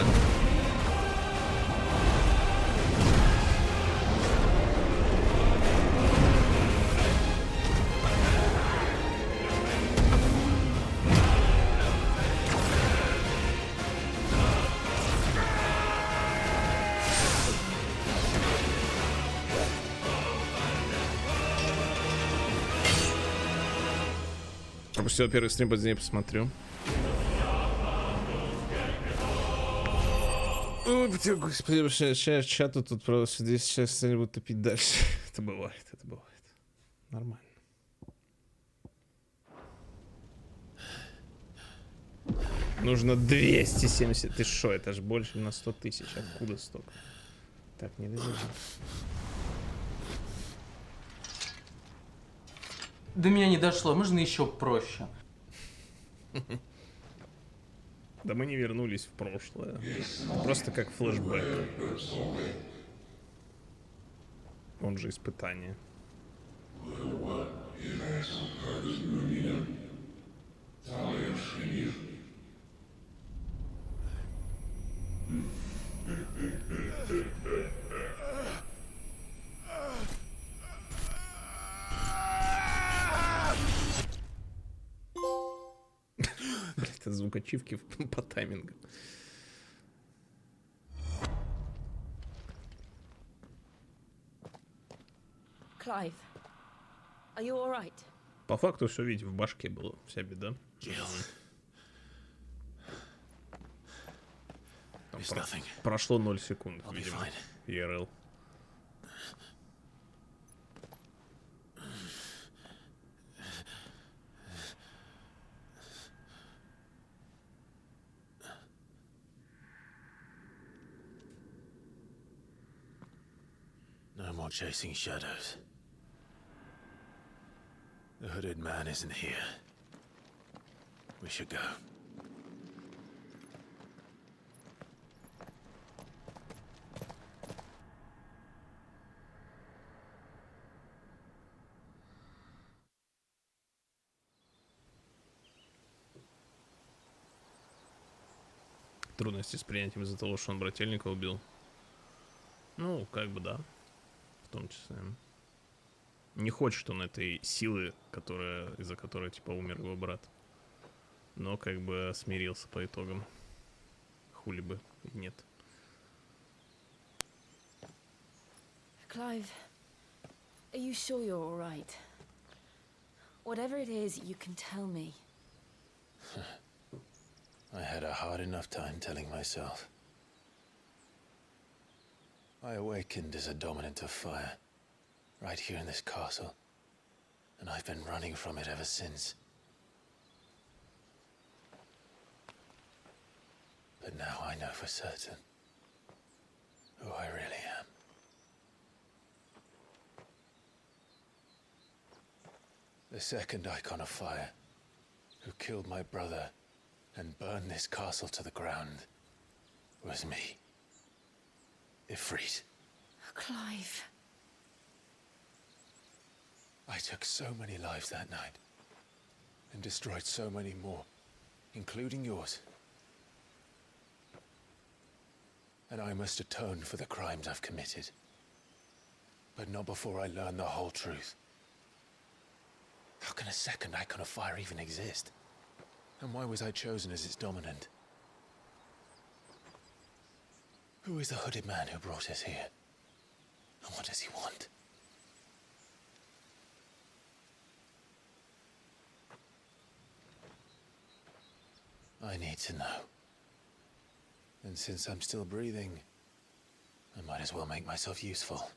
Пропустил первый стрим, позднее посмотрю. Ой, господи, сейчас чату тут просто здесь сейчас они будут топить дальше. Это бывает, это бывает. Нормально. Нужно 270. Ты шо, это ж больше на 100 тысяч. Откуда столько? Так, не добежал. До меня не дошло, можно еще проще. Да мы не вернулись в прошлое. Просто как флешбэк. Он же испытание. Блять, это звук ачивки по таймингу. Clive, are you all right? По факту все, видите, в башке было, вся беда. Там прошло 0 секунд, видимо, ЕРЛ. No more chasing shadows. The hooded man isn't here. We should go. Трудности с принятием из-за того, что он брательника убил. Ну, как бы да. В том числе. Не хочет он этой силы, из-за которой, типа, умер его брат. Но, как бы, смирился по итогам. Хули бы и нет. Clive, are you sure you're all right? Whatever it is, you can tell me. I had a hard enough time telling myself. I awakened as a dominant of fire, right here in this castle, and I've been running from it ever since. But now I know for certain who I really am. The second icon of fire, who killed my brother and burned this castle to the ground, was me. Ifrit. Clive. I took so many lives that night, and destroyed so many more, including yours. And I must atone for the crimes I've committed. But not before I learn the whole truth. How can a second icon of fire even exist? And why was I chosen as its dominant? Who is the hooded man who brought us here? And what does he want? I need to know. And since I'm still breathing, I might as well make myself useful.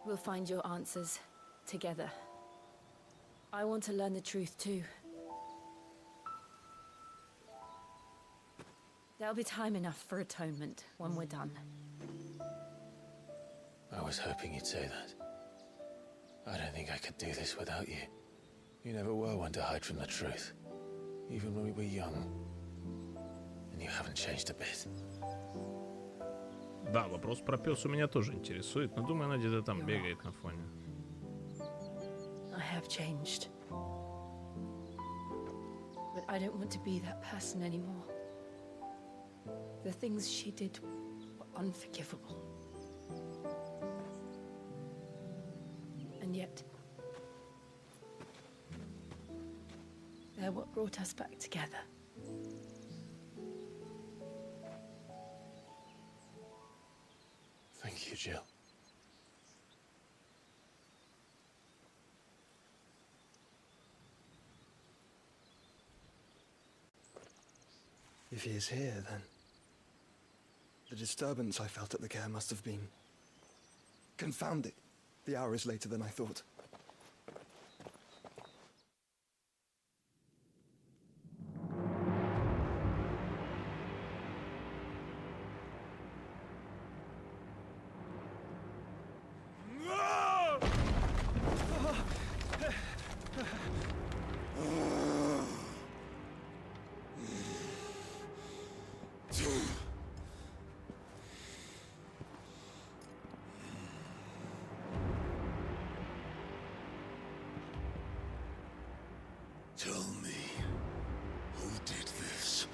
We'll find your answers together. I want to learn the truth too. There'll be time enough for atonement when we're done. I was hoping you'd say that. I don't think I could do this without you. You never were one to hide from the truth, even when we were young. And you haven't changed a bit. Да, вопрос про пес у меня тоже интересует, но думаю, она где-то там бегает на фоне. I have changed. But I don't want to be that person anymore. The things she did were unforgivable. And yet, they're what brought us back together. Thank you, Jill. If he is here, then the disturbance I felt at the care must have been confounded. The hour is later than I thought. Tell me, who did this,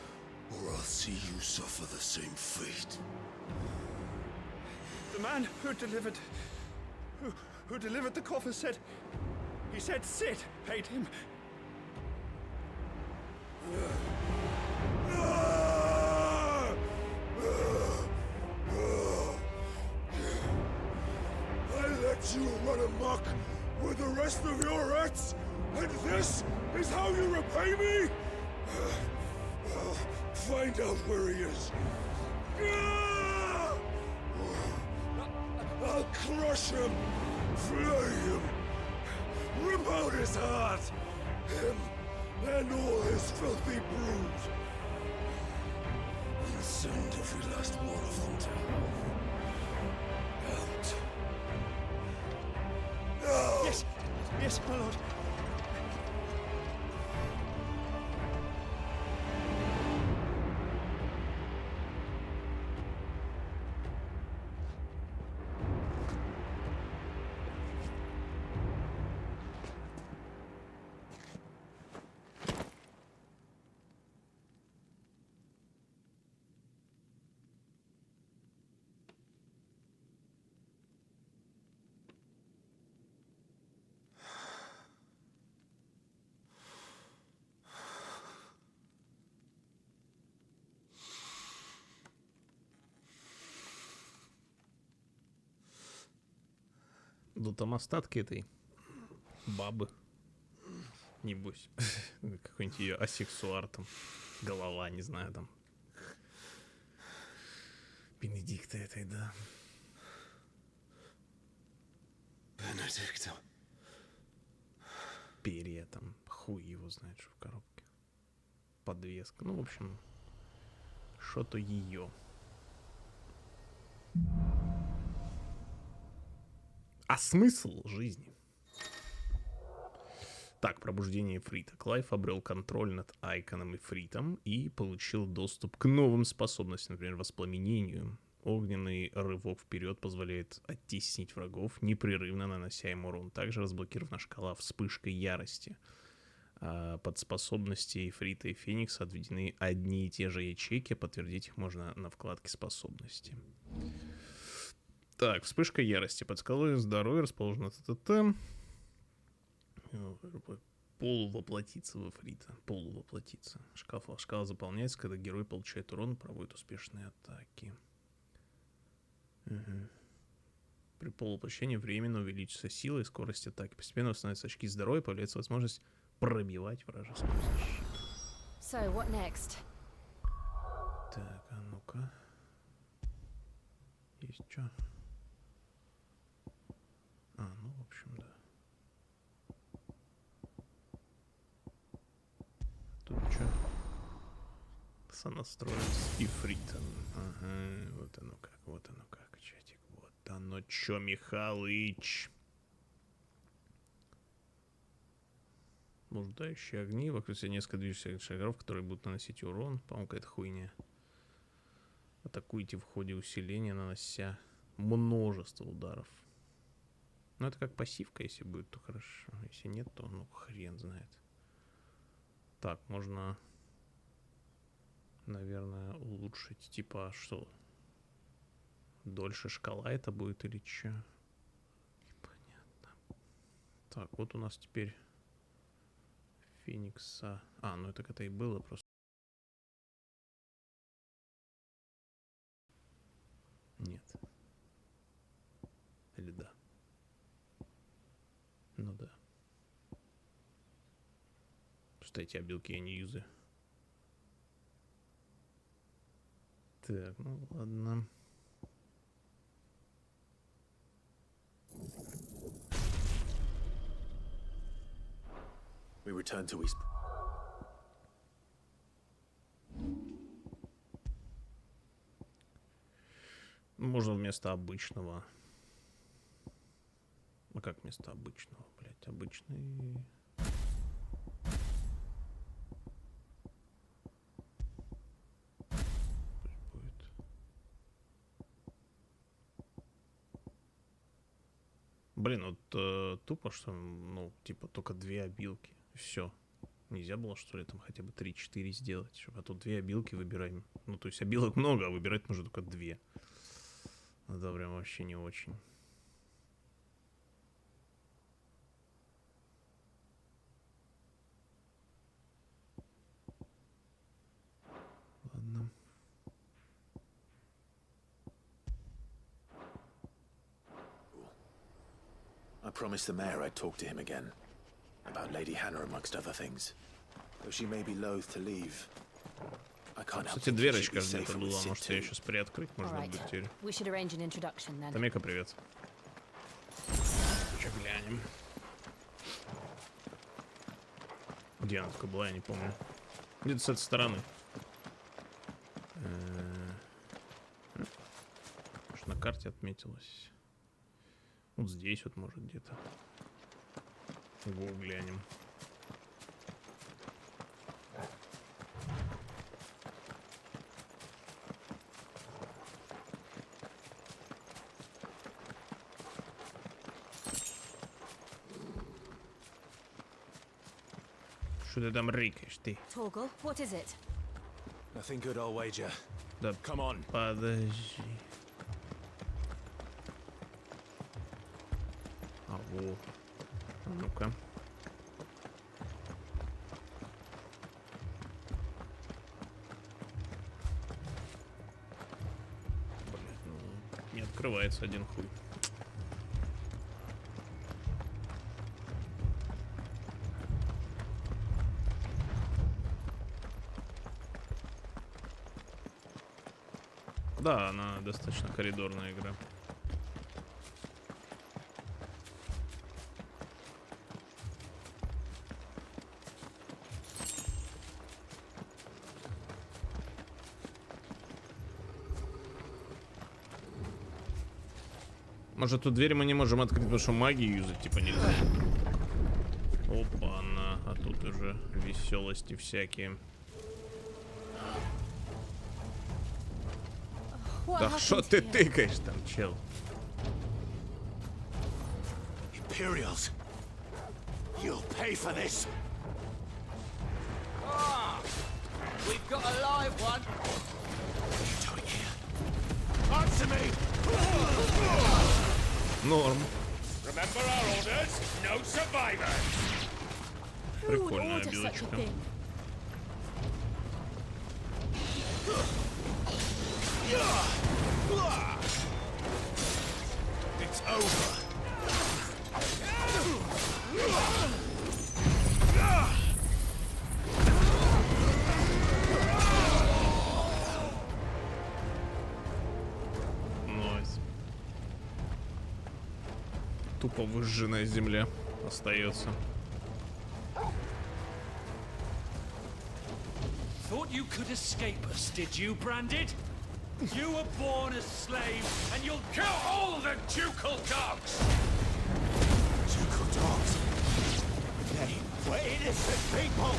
or I'll see you suffer the same fate. The man who delivered the coffer said, he said Sid paid him. you run amok with the rest of your rats, and this is how you repay me? Well, find out where he is. I'll crush him, flay him, rip out his heart, him and all his filthy brood, and send every last one of them to hell. Out. Now! Yes, yes, my lord. Ну там остатки этой бабы. Небось. Какой-нибудь ее асексуар там. Голова, не знаю там. Бенедикта этой, да. Бенедикта. Перья там. Хуй его знает, что в коробке. Подвеска. Ну, в общем, что-то ее. А смысл жизни? Так, пробуждение Ифрита. Клайв обрел контроль над Айконом Ифритом и получил доступ к новым способностям, например, воспламенению. Огненный рывок вперед позволяет оттеснить врагов, непрерывно нанося им урон. Также разблокирована шкала вспышкой ярости. Под способности Ифрита и Феникса отведены одни и те же ячейки. Подтвердить их можно на вкладке способности. Так, вспышка ярости. Под скалой здоровья расположена ТТТ. Полувоплотиться в Ифрита. Полувоплотиться. Шкала заполняется, когда герой получает урон и проводит успешные атаки. Угу. При полувоплощении временно увеличится сила и скорость атаки. Постепенно восстанавливаются очки здоровья, появляется возможность пробивать вражескую защиту. So, what next? Так, а ну-ка. Есть что? Ну, в общем, да. Тут что? Сонастроен с Ифритом. Ага, вот оно как, чатик. Вот оно чё, Михалыч. Блуждающие огни. Вокруг себя несколько движущихся шагов, которые будут наносить урон. По-моему, какая-то хуйня. Атакуйте в ходе усиления, нанося множество ударов. Ну, это как пассивка, если будет, то хорошо. Если нет, то, ну, хрен знает. Так, можно, наверное, улучшить, типа, что? Дольше шкала это будет или что? Непонятно. Так, вот у нас теперь Феникса. Ну это и было просто. Нет. Или да? Ну да. Что эти обилки я не юзаю. Так, ну ладно. We return to East. Можно вместо обычного. А как вместо обычного, блять, обычный. Пусть будет. Блин, вот тупо, что, ну, типа, только 2 обилки. Все. Нельзя было, что ли, там хотя бы 3-4 сделать, чтобы, а тут 2 обилки выбираем. Ну, то есть обилок много, а выбирать нужно только 2. Это прям вообще не очень. Ладно. promised the mayor I'd talk to him again. About Lady Hannah amongst other things. Though she may be loath to leave. I can't help Кстати, thinking she'd дверочка be где-то safer with была. Sid Может, ее too. сейчас приоткрыть можно Alright. будет теперь. We should arrange an introduction then. Тамека, привет. Че глянем. Где она такая была, я не помню. Где-то с этой стороны. Может, на карте отметилась. Вот здесь вот, может, где-то. Го глянем. Что ты там рыкаешь, ты? Torgal, what is it? Nothing good, I'll wager. Да, Come on. подожди. А вот. Ну-ка. Блин, ну, не открывается один хуй. Да, она достаточно коридорная игра. Может, тут дверь мы не можем открыть, потому что магию юзать типа нельзя. Опа-на, а тут уже веселости всякие. Да что ты тыкаешь там, чел? Imperials, you'll pay for this. Ah, we've got a live one. What are you doing here? Answer me! Норм. Remember our orders? No survivors. Прикольная билочка. It's over. Найс. Тупо выжженная земля остается. Thought you could escape us, did you, Branded? You were born a slave, and you'll kill all the ducal dogs! Ducal dogs? We're innocent people!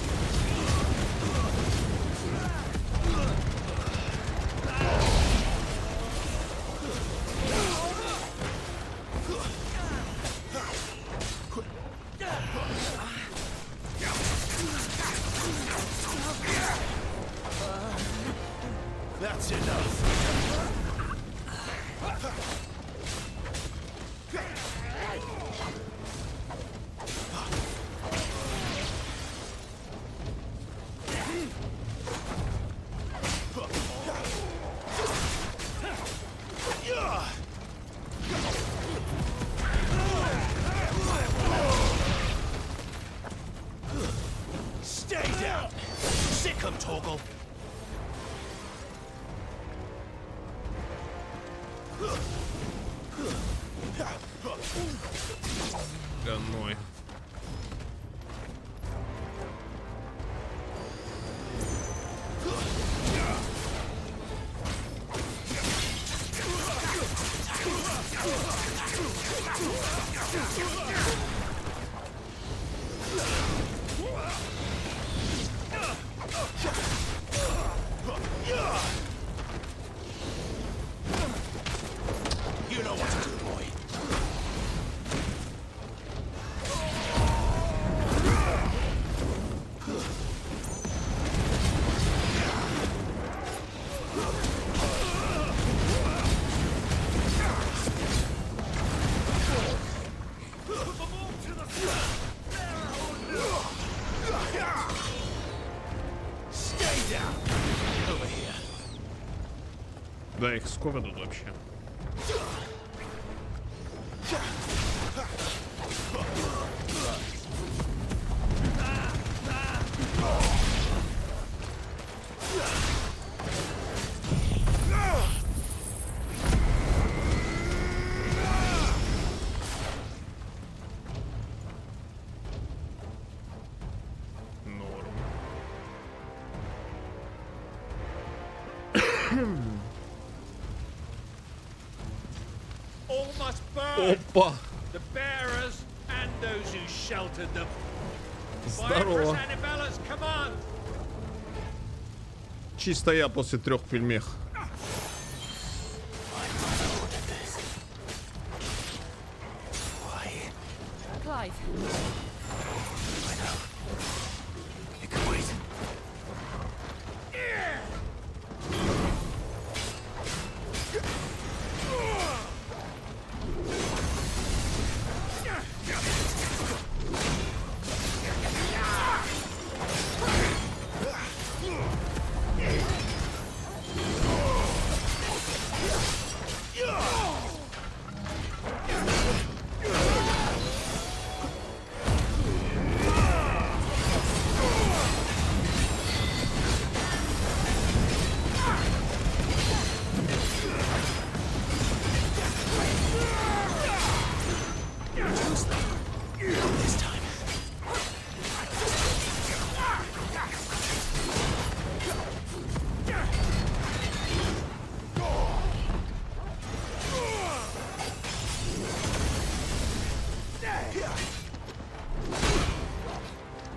That's enough! Stay down! Sick 'em, Torgal! Ганой. You know what to do, boy. Stay down. Over here. Да, их сколько тут вообще? All must burn. Опа! The bearers and those who sheltered them. By Здорово. Empress Annibella's command. Чисто я после 3 пельмех. Clive. It can wait.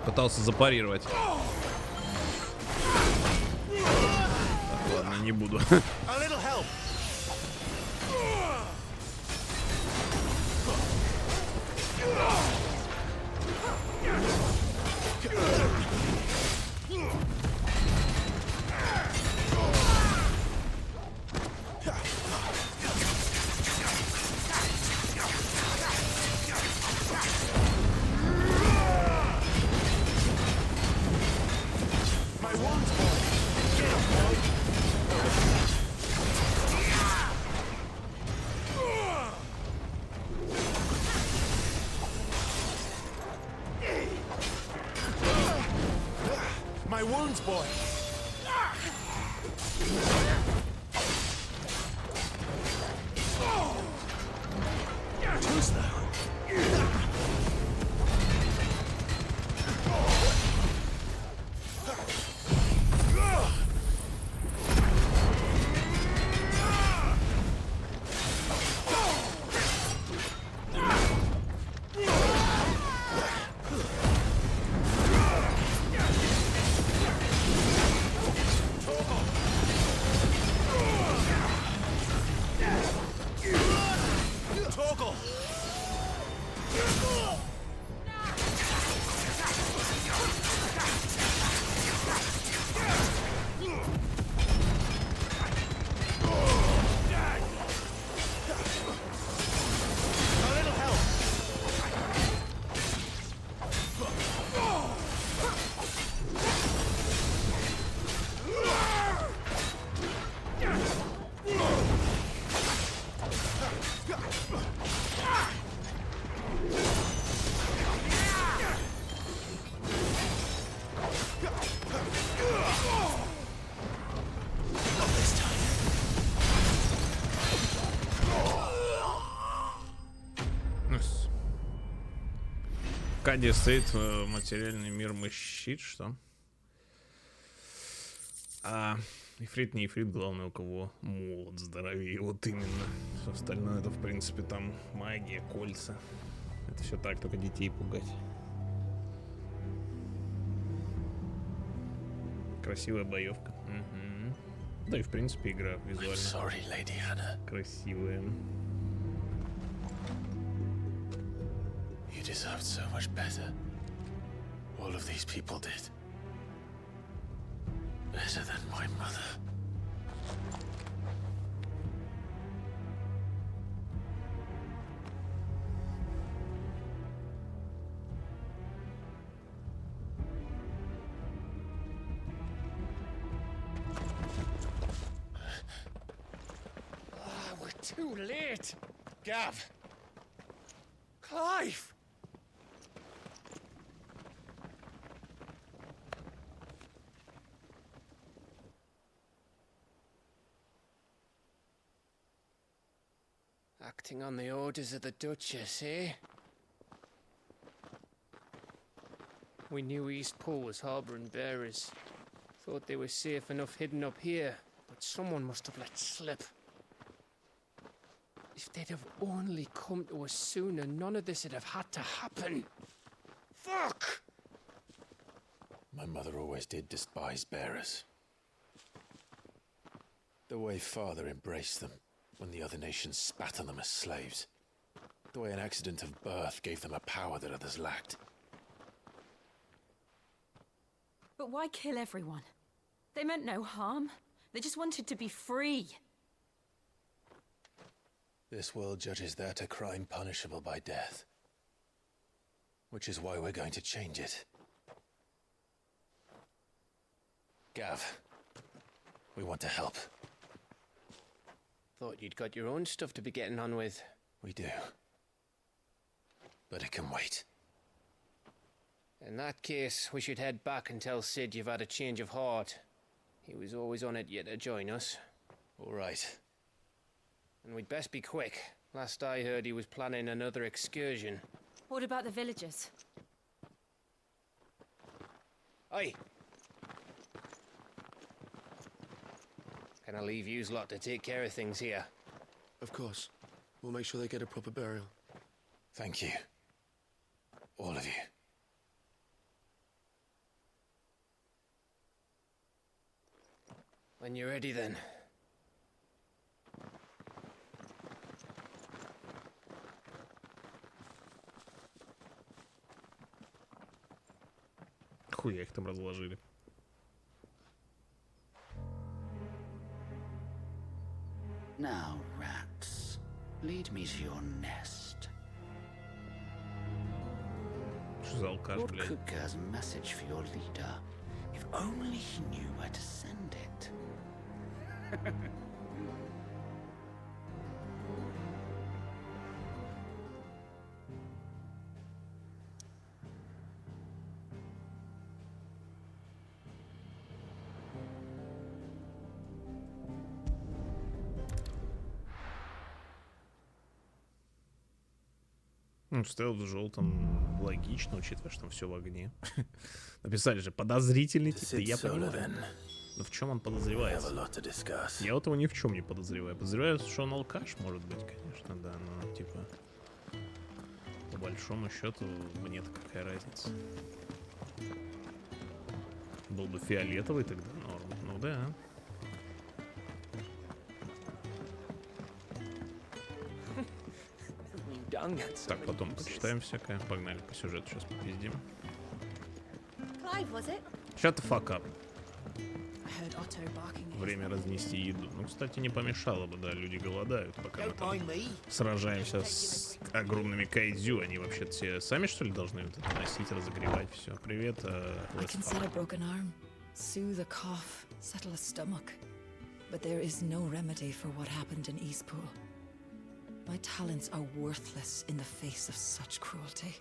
Пытался запарировать. Так, ладно, не буду. A little help. My wounds, boy. Get him, boy. My wounds, boy. Too slow. Toggle. A little help. Not this time. В Каде стоит материальный мир мощит, что? А ифрит не ифрит, главное у кого молот здоровее, вот именно. Все остальное это в принципе там магия, кольца. Это все так, только детей пугать. Красивая боевка. Угу. Да и в принципе игра визуально. Sorry, Lady Hannah. Красивая. You deserved so much better. All of these people did. Better than my mother. We're too late. Gav. Clive. Acting on the orders of the Duchess, eh? We knew East Pool was harbouring bearers. Thought they were safe enough hidden up here, but someone must have let slip. If they'd have only come to us sooner, none of this would have had to happen. Fuck! My mother always did despise bearers. The way Father embraced them when the other nations spat on them as slaves. The way an accident of birth gave them a power that others lacked. But why kill everyone? They meant no harm. They just wanted to be free. This world judges that a crime punishable by death. Which is why we're going to change it. Gav, we want to help. Thought you'd got your own stuff to be getting on with. We do. But it can wait. In that case, we should head back and tell Sid you've had a change of heart. He was always on it yet to join us. All right. And we'd best be quick. Last I heard, he was planning another excursion. What about the villagers? Aye. Can I leave yous lot to take care of things here? Of course. We'll make sure they get a proper burial. Thank you. All of you. When you're ready, then. Хуя их там разложили. Now, rats, lead me to your nest. Что за алкаш, Lord блядь? Kupka has a message for your leader. If only he knew where to send it. Ну, стоял в желтом, логично, учитывая, что там все в огне. Написали же, подозрительный тип, я понимаю. Но в чем он подозревается? Я вот его ни в чем не подозреваю. Подозреваю, что он алкаш, может быть, конечно, да, но типа по большому счету мне-то какая разница. Был бы фиолетовый тогда норм. Ну да. Так, потом почитаем всякое. Погнали по сюжету, сейчас попиздим. Shut the fuck up. Время разнести еду. Ну, кстати, не помешало бы, да, люди голодают, пока мы там сражаемся с огромными кайдзю. Они вообще все сами, что ли, должны вот это носить, разогревать все. Привет, Soothe a cough, settle a stomach. But there is no remedy for what happened in Eastpool. My talents are worthless in the face of such cruelty.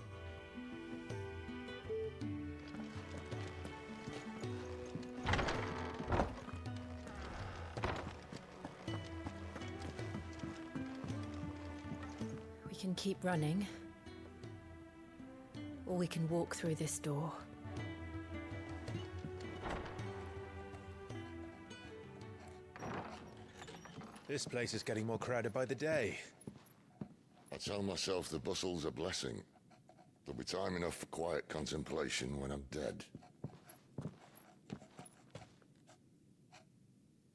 We can keep running, or we can walk through this door. This place is getting more crowded by the day. I tell myself the bustle's a blessing. There'll be time enough for quiet contemplation when I'm dead.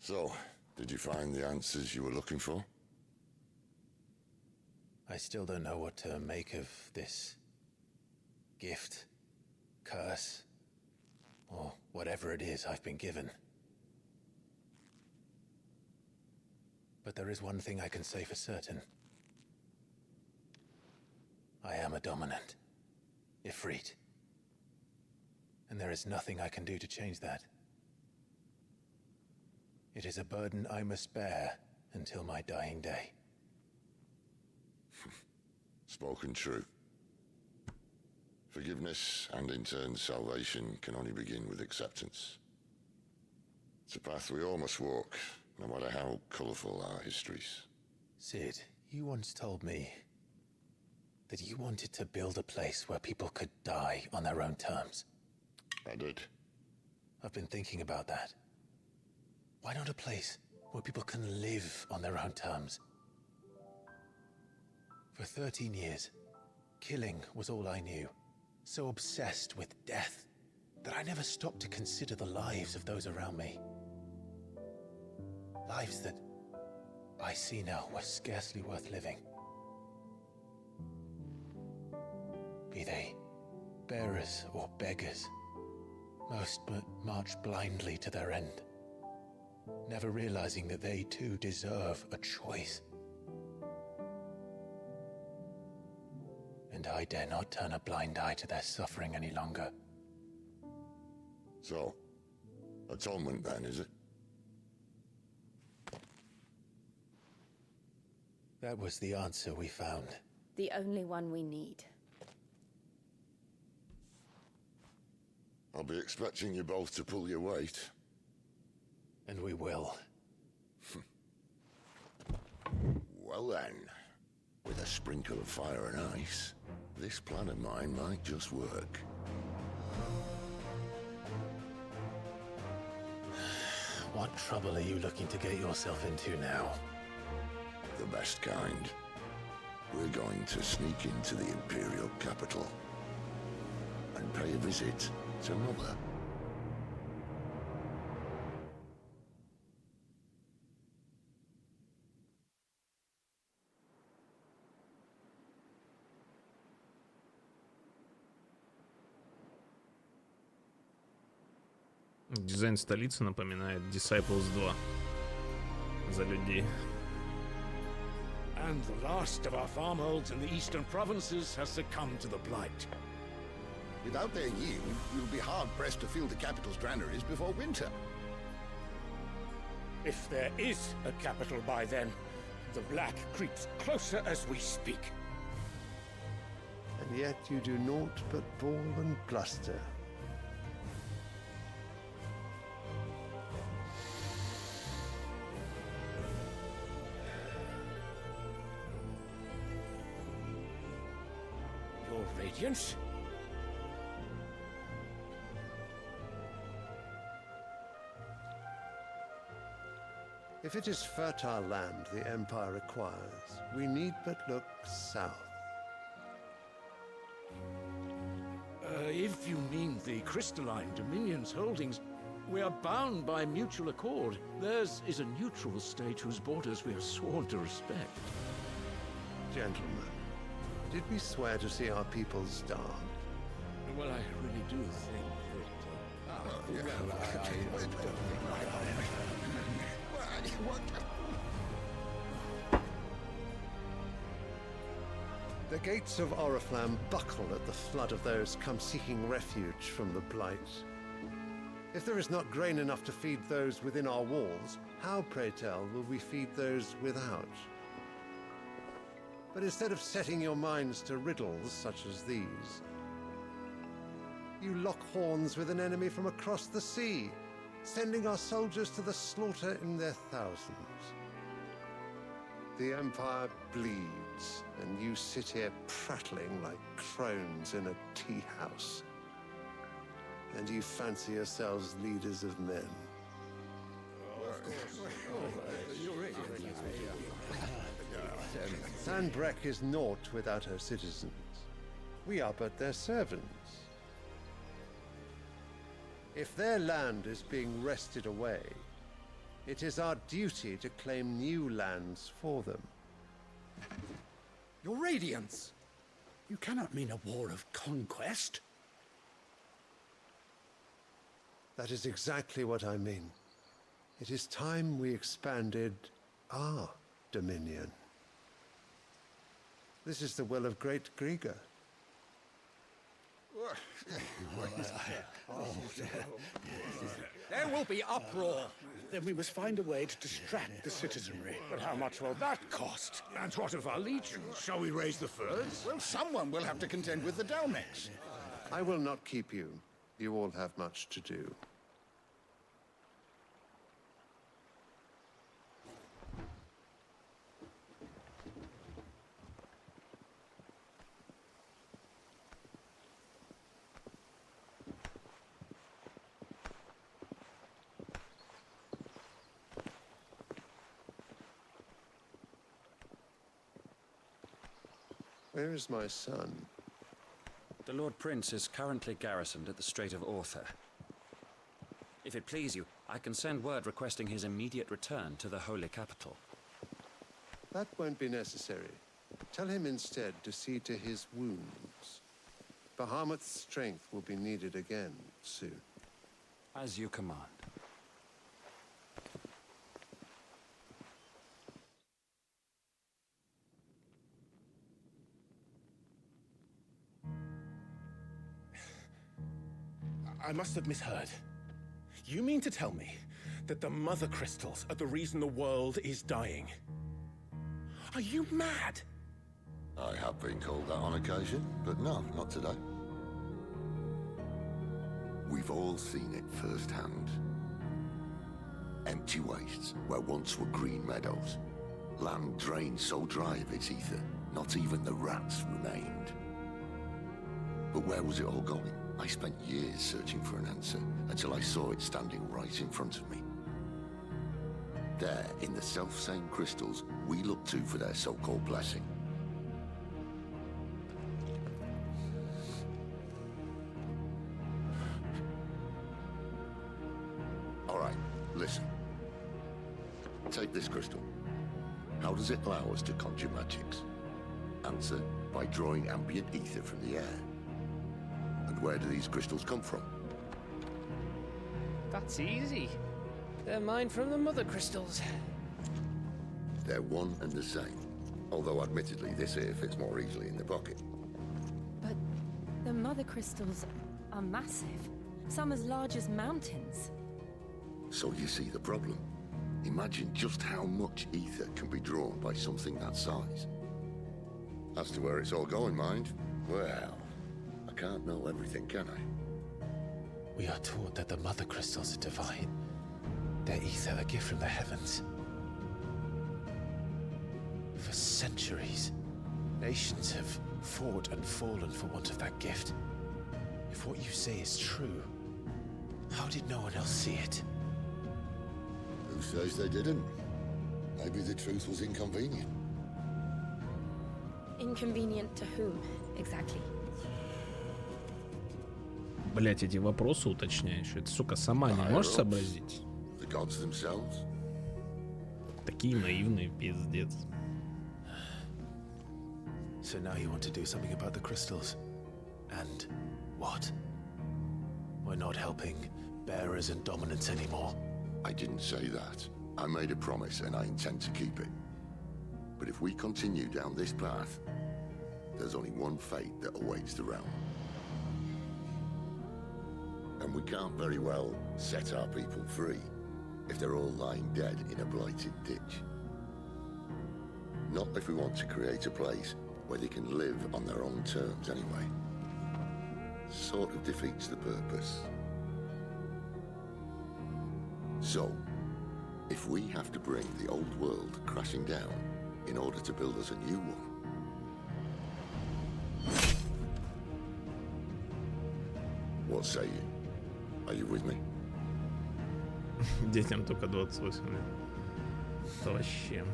So, did you find the answers you were looking for? I still don't know what to make of this gift, curse, or whatever it is I've been given. But there is one thing I can say for certain. I am a dominant, Ifrit. And there is nothing I can do to change that. It is a burden I must bear until my dying day. Spoken true. Forgiveness and in turn salvation can only begin with acceptance. It's a path we all must walk, no matter how colourful our histories. Sid, you once told me that you wanted to build a place where people could die on their own terms. I did. I've been thinking about that. Why not a place where people can live on their own terms. For 13 years, killing was all I knew. So obsessed with death that I never stopped to consider the lives of those around me. Lives that I see now were scarcely worth living. Be they bearers or beggars, most march blindly to their end, never realizing that they too deserve a choice. And I dare not turn a blind eye to their suffering any longer. So, atonement then, is it? That was the answer we found. The only one we need. I'll be expecting you both to pull your weight. And we will. Well then, with a sprinkle of fire and ice, this plan of mine might just work. What trouble are you looking to get yourself into now? The best kind. We're going to sneak into the Imperial capital and pay a visit to Mother. Дизайн столицы напоминает Disciples 2. За людей. And the last of our farmholds in the eastern provinces has succumbed to the blight. Without their yield, you'll be hard-pressed to fill the capital's granaries before winter. If there is a capital by then, the black creeps closer as we speak. And yet you do naught but bawl and bluster. Your Radiance? If it is fertile land the Empire requires, we need but look south. If you mean the crystalline Dominion's holdings, we are bound by mutual accord. Theirs is a neutral state whose borders we are sworn to respect. Gentlemen, did we swear to see our people starve? Well, I really do think that... The gates of Oriflamme buckle at the flood of those come seeking refuge from the blight. If there is not grain enough to feed those within our walls, how, pray tell, will we feed those without? But instead of setting your minds to riddles such as these, you lock horns with an enemy from across the sea, sending our soldiers to the slaughter in their thousands. The Empire bleeds, and you sit here prattling like crones in a tea house. And you fancy yourselves leaders of men. Sanbreque is naught without her citizens. We are but their servants. If their land is being wrested away, it is our duty to claim new lands for them. Your Radiance! You cannot mean a war of conquest. That is exactly what I mean. It is time we expanded our dominion. This is the will of great Grieger. There will be uproar. Then we must find a way to distract the citizenry. But how much will that cost? And what of our legions? Shall we raise the furs? Well, someone will have to contend with the Dalmex. I will not keep you. You all have much to do. Where is my son? The Lord Prince is currently garrisoned at the Strait of Arthur. If it please you, I can send word requesting his immediate return to the Holy Capital. That won't be necessary. Tell him instead to see to his wounds. Bahamut's strength will be needed again soon. As you command. I must have misheard. You mean to tell me that the mother crystals are the reason the world is dying? Are you mad? I have been called that on occasion, but no, not today. We've all seen it firsthand. Empty wastes where once were green meadows. Land drained so dry of its ether, not even the rats remained. But where was it all going? I spent years searching for an answer, until I saw it standing right in front of me. There, in the self-same crystals we look to for their so-called blessing. All right, listen. Take this crystal. How does it allow us to conjure magics? Answer, by drawing ambient ether from the air. And where do these crystals come from? That's easy. They're mined from the mother crystals. They're one and the same. Although admittedly this here fits more easily in the pocket. But the mother crystals are massive. Some as large as mountains. So you see the problem. Imagine just how much ether can be drawn by something that size. As to where it's all going, mind, well, I can't know everything, can I? We are taught that the mother crystals are divine. Their ether a gift from the heavens. For centuries, nations have fought and fallen for want of that gift. If what you say is true, how did no one else see it? Who says they didn't? Maybe the truth was inconvenient. Inconvenient to whom, exactly? Блять, эти вопросы уточняешь. Это, сука, сама не можешь сообразить? The gods themselves? Такие наивные, пиздец. So now you want to do something about the crystals? And what? We're not helping bearers and dominants anymore. I didn't say that. I made a promise and I intend to keep it. But if we continue down this path, there's only one fate that awaits the realm. And we can't very well set our people free if they're all lying dead in a blighted ditch. Not if we want to create a place where they can live on their own terms anyway. Sort of defeats the purpose. So, if we have to bring the old world crashing down in order to build us a new one, what say you? Are you with me? Детям только 28 лет. Это вообще...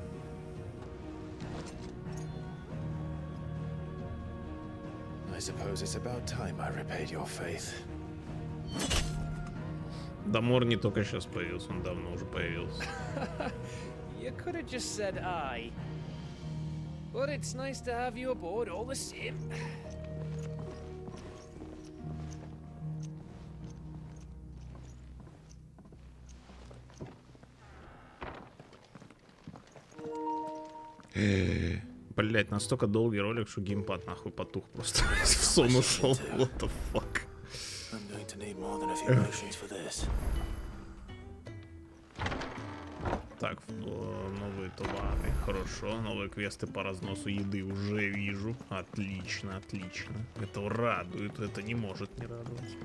I suppose it's about time I repaid your faith. Дамор не только сейчас появился, он давно уже появился. You could have just said aye. But it's nice to have you aboard all the same. Блять, настолько долгий ролик, что геймпад нахуй потух просто. В сон ушел. What the fuck? I'm going to need more than a few potions for this. Так, новые товары. Хорошо, новые квесты по разносу еды уже вижу. Отлично, отлично. Это радует, это не может не радовать.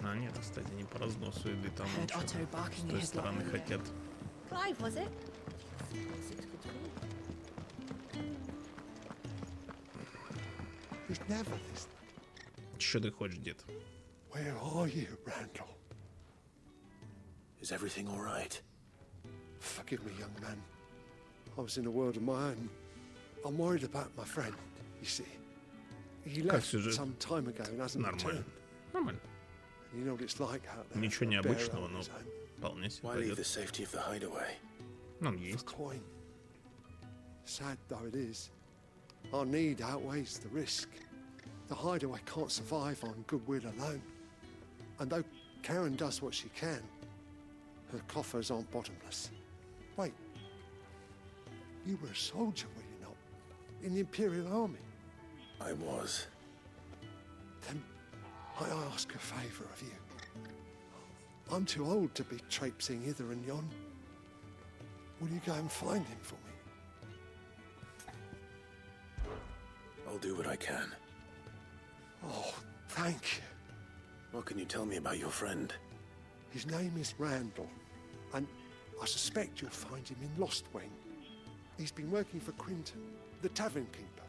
А нет, кстати, не по разносу еды, там с той стороны хотят. Clive, was it? You'd never this. Что ты хочешь, дед? Where are you, Randall? Is everything all right? Forgive me, young man. I was in a world of my own. I'm worried about my friend, you see. He Как left сюжет? some time ago and hasn't Нормально. returned. Нормально. You know what it's like out there. Ничего for a необычного, bearer on но his own. вполне себе Why leave пойдет. the safety of the hideaway? Он For есть. coin. Sad though it is, our need outweighs the risk. The hideaway can't survive on goodwill alone. And though Karen does what she can, her coffers aren't bottomless. Wait, you were a soldier, were you not? In the Imperial Army? I was. Then I ask a favour of you. I'm too old to be traipsing hither and yon. Will you go and find him for me? I'll do what I can. Oh, thank you. What can you tell me about your friend? His name is Randall, and I suspect you'll find him in Lost Wing. He's been working for Quinton, the tavern keeper.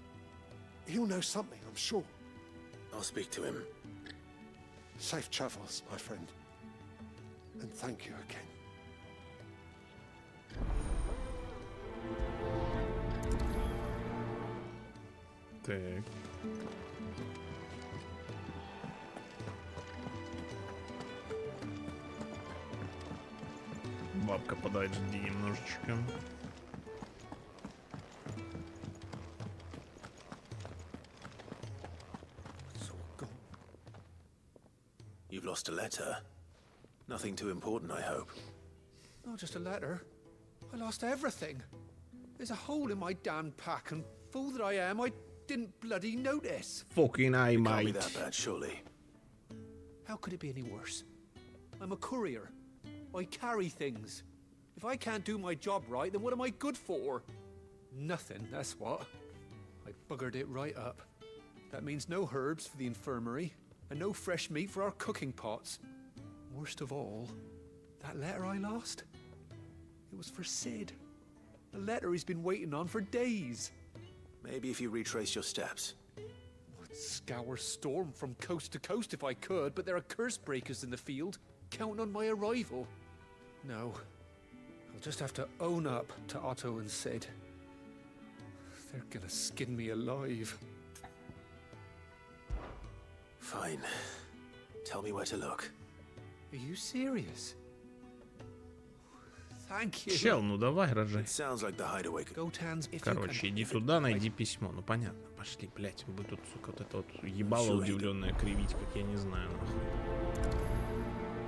He'll know something, I'm sure. I'll speak to him. Safe travels, my friend. And thank you again. Так. Бабка под HD немножечко. You've lost a letter. Nothing too important, I hope. Not just a letter. I lost everything. There's a hole in my damn pack, and fool that I am, I didn't bloody notice. Fucking I, It can't be mate. that bad, surely. How could it be any worse? I'm a courier. I carry things. If I can't do my job right, then what am I good for? Nothing, that's what. I buggered it right up. That means no herbs for the infirmary, and no fresh meat for our cooking pots. Worst of all, that letter I lost, it was for Sid. A letter he's been waiting on for days. Maybe if you retrace your steps. I'd scour Storm from coast to coast if I could, but there are curse breakers in the field, counting on my arrival. No, I'll just have to own up to Otto and Sid. They're gonna skin me alive. Fine. Tell me where to look. Are you serious? Thank you. Чел, ну давай, рожай. It sounds like the hideaway. Gotan's, if you Короче, иди туда, найди письмо. Ну понятно, пошли, блять. Вы тут, сука, вот это вот ебало удивленное кривить, как я не знаю, нахуй.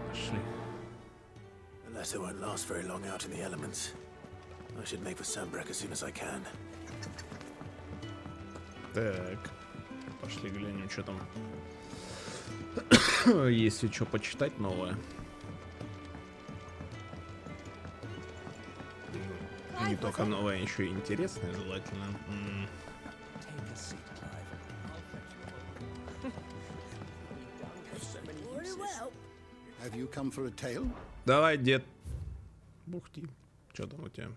Пошли. The letter won't last very long out in the elements. I should make for Sandbreck as soon as I can. Так. Пошли глянем, что там. Если что почитать новое. Не только новое, еще и интересное, желательно. Have you come for a tale? Давай, дед. Бухти. Что там у тебя?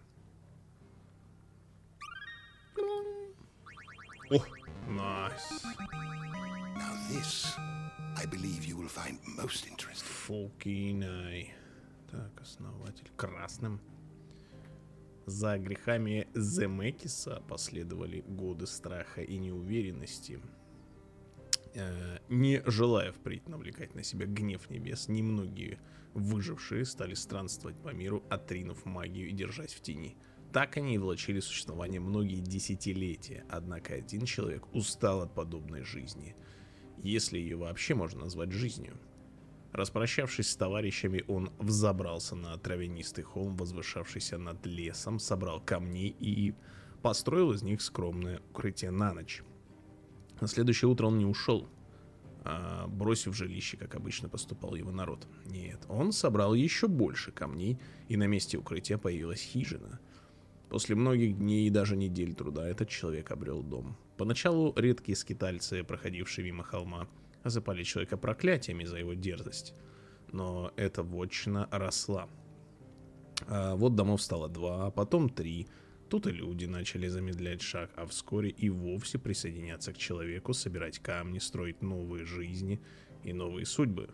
О, найс. Now this, I believe you will find most interesting. Фулкинай. Так, основатель красным. За грехами Земекиса последовали годы страха и неуверенности. Не желая впредь навлекать на себя гнев небес, немногие выжившие стали странствовать по миру, отринув магию и держась в тени. Так они и влачили существование многие десятилетия, однако один человек устал от подобной жизни, если ее вообще можно назвать жизнью. Распрощавшись с товарищами, он взобрался на травянистый холм, возвышавшийся над лесом, собрал камни и построил из них скромное укрытие на ночь. На следующее утро он не ушел, бросив жилище, как обычно поступал его народ. Нет, он собрал еще больше камней, и на месте укрытия появилась хижина. После многих дней и даже недель труда этот человек обрел дом. Поначалу редкие скитальцы, проходившие мимо холма, осыпали человека проклятиями за его дерзость. Но эта вотчина росла. Вот домов стало 2, а потом 3. Тут и люди начали замедлять шаг, а вскоре и вовсе присоединяться к человеку, собирать камни, строить новые жизни и новые судьбы.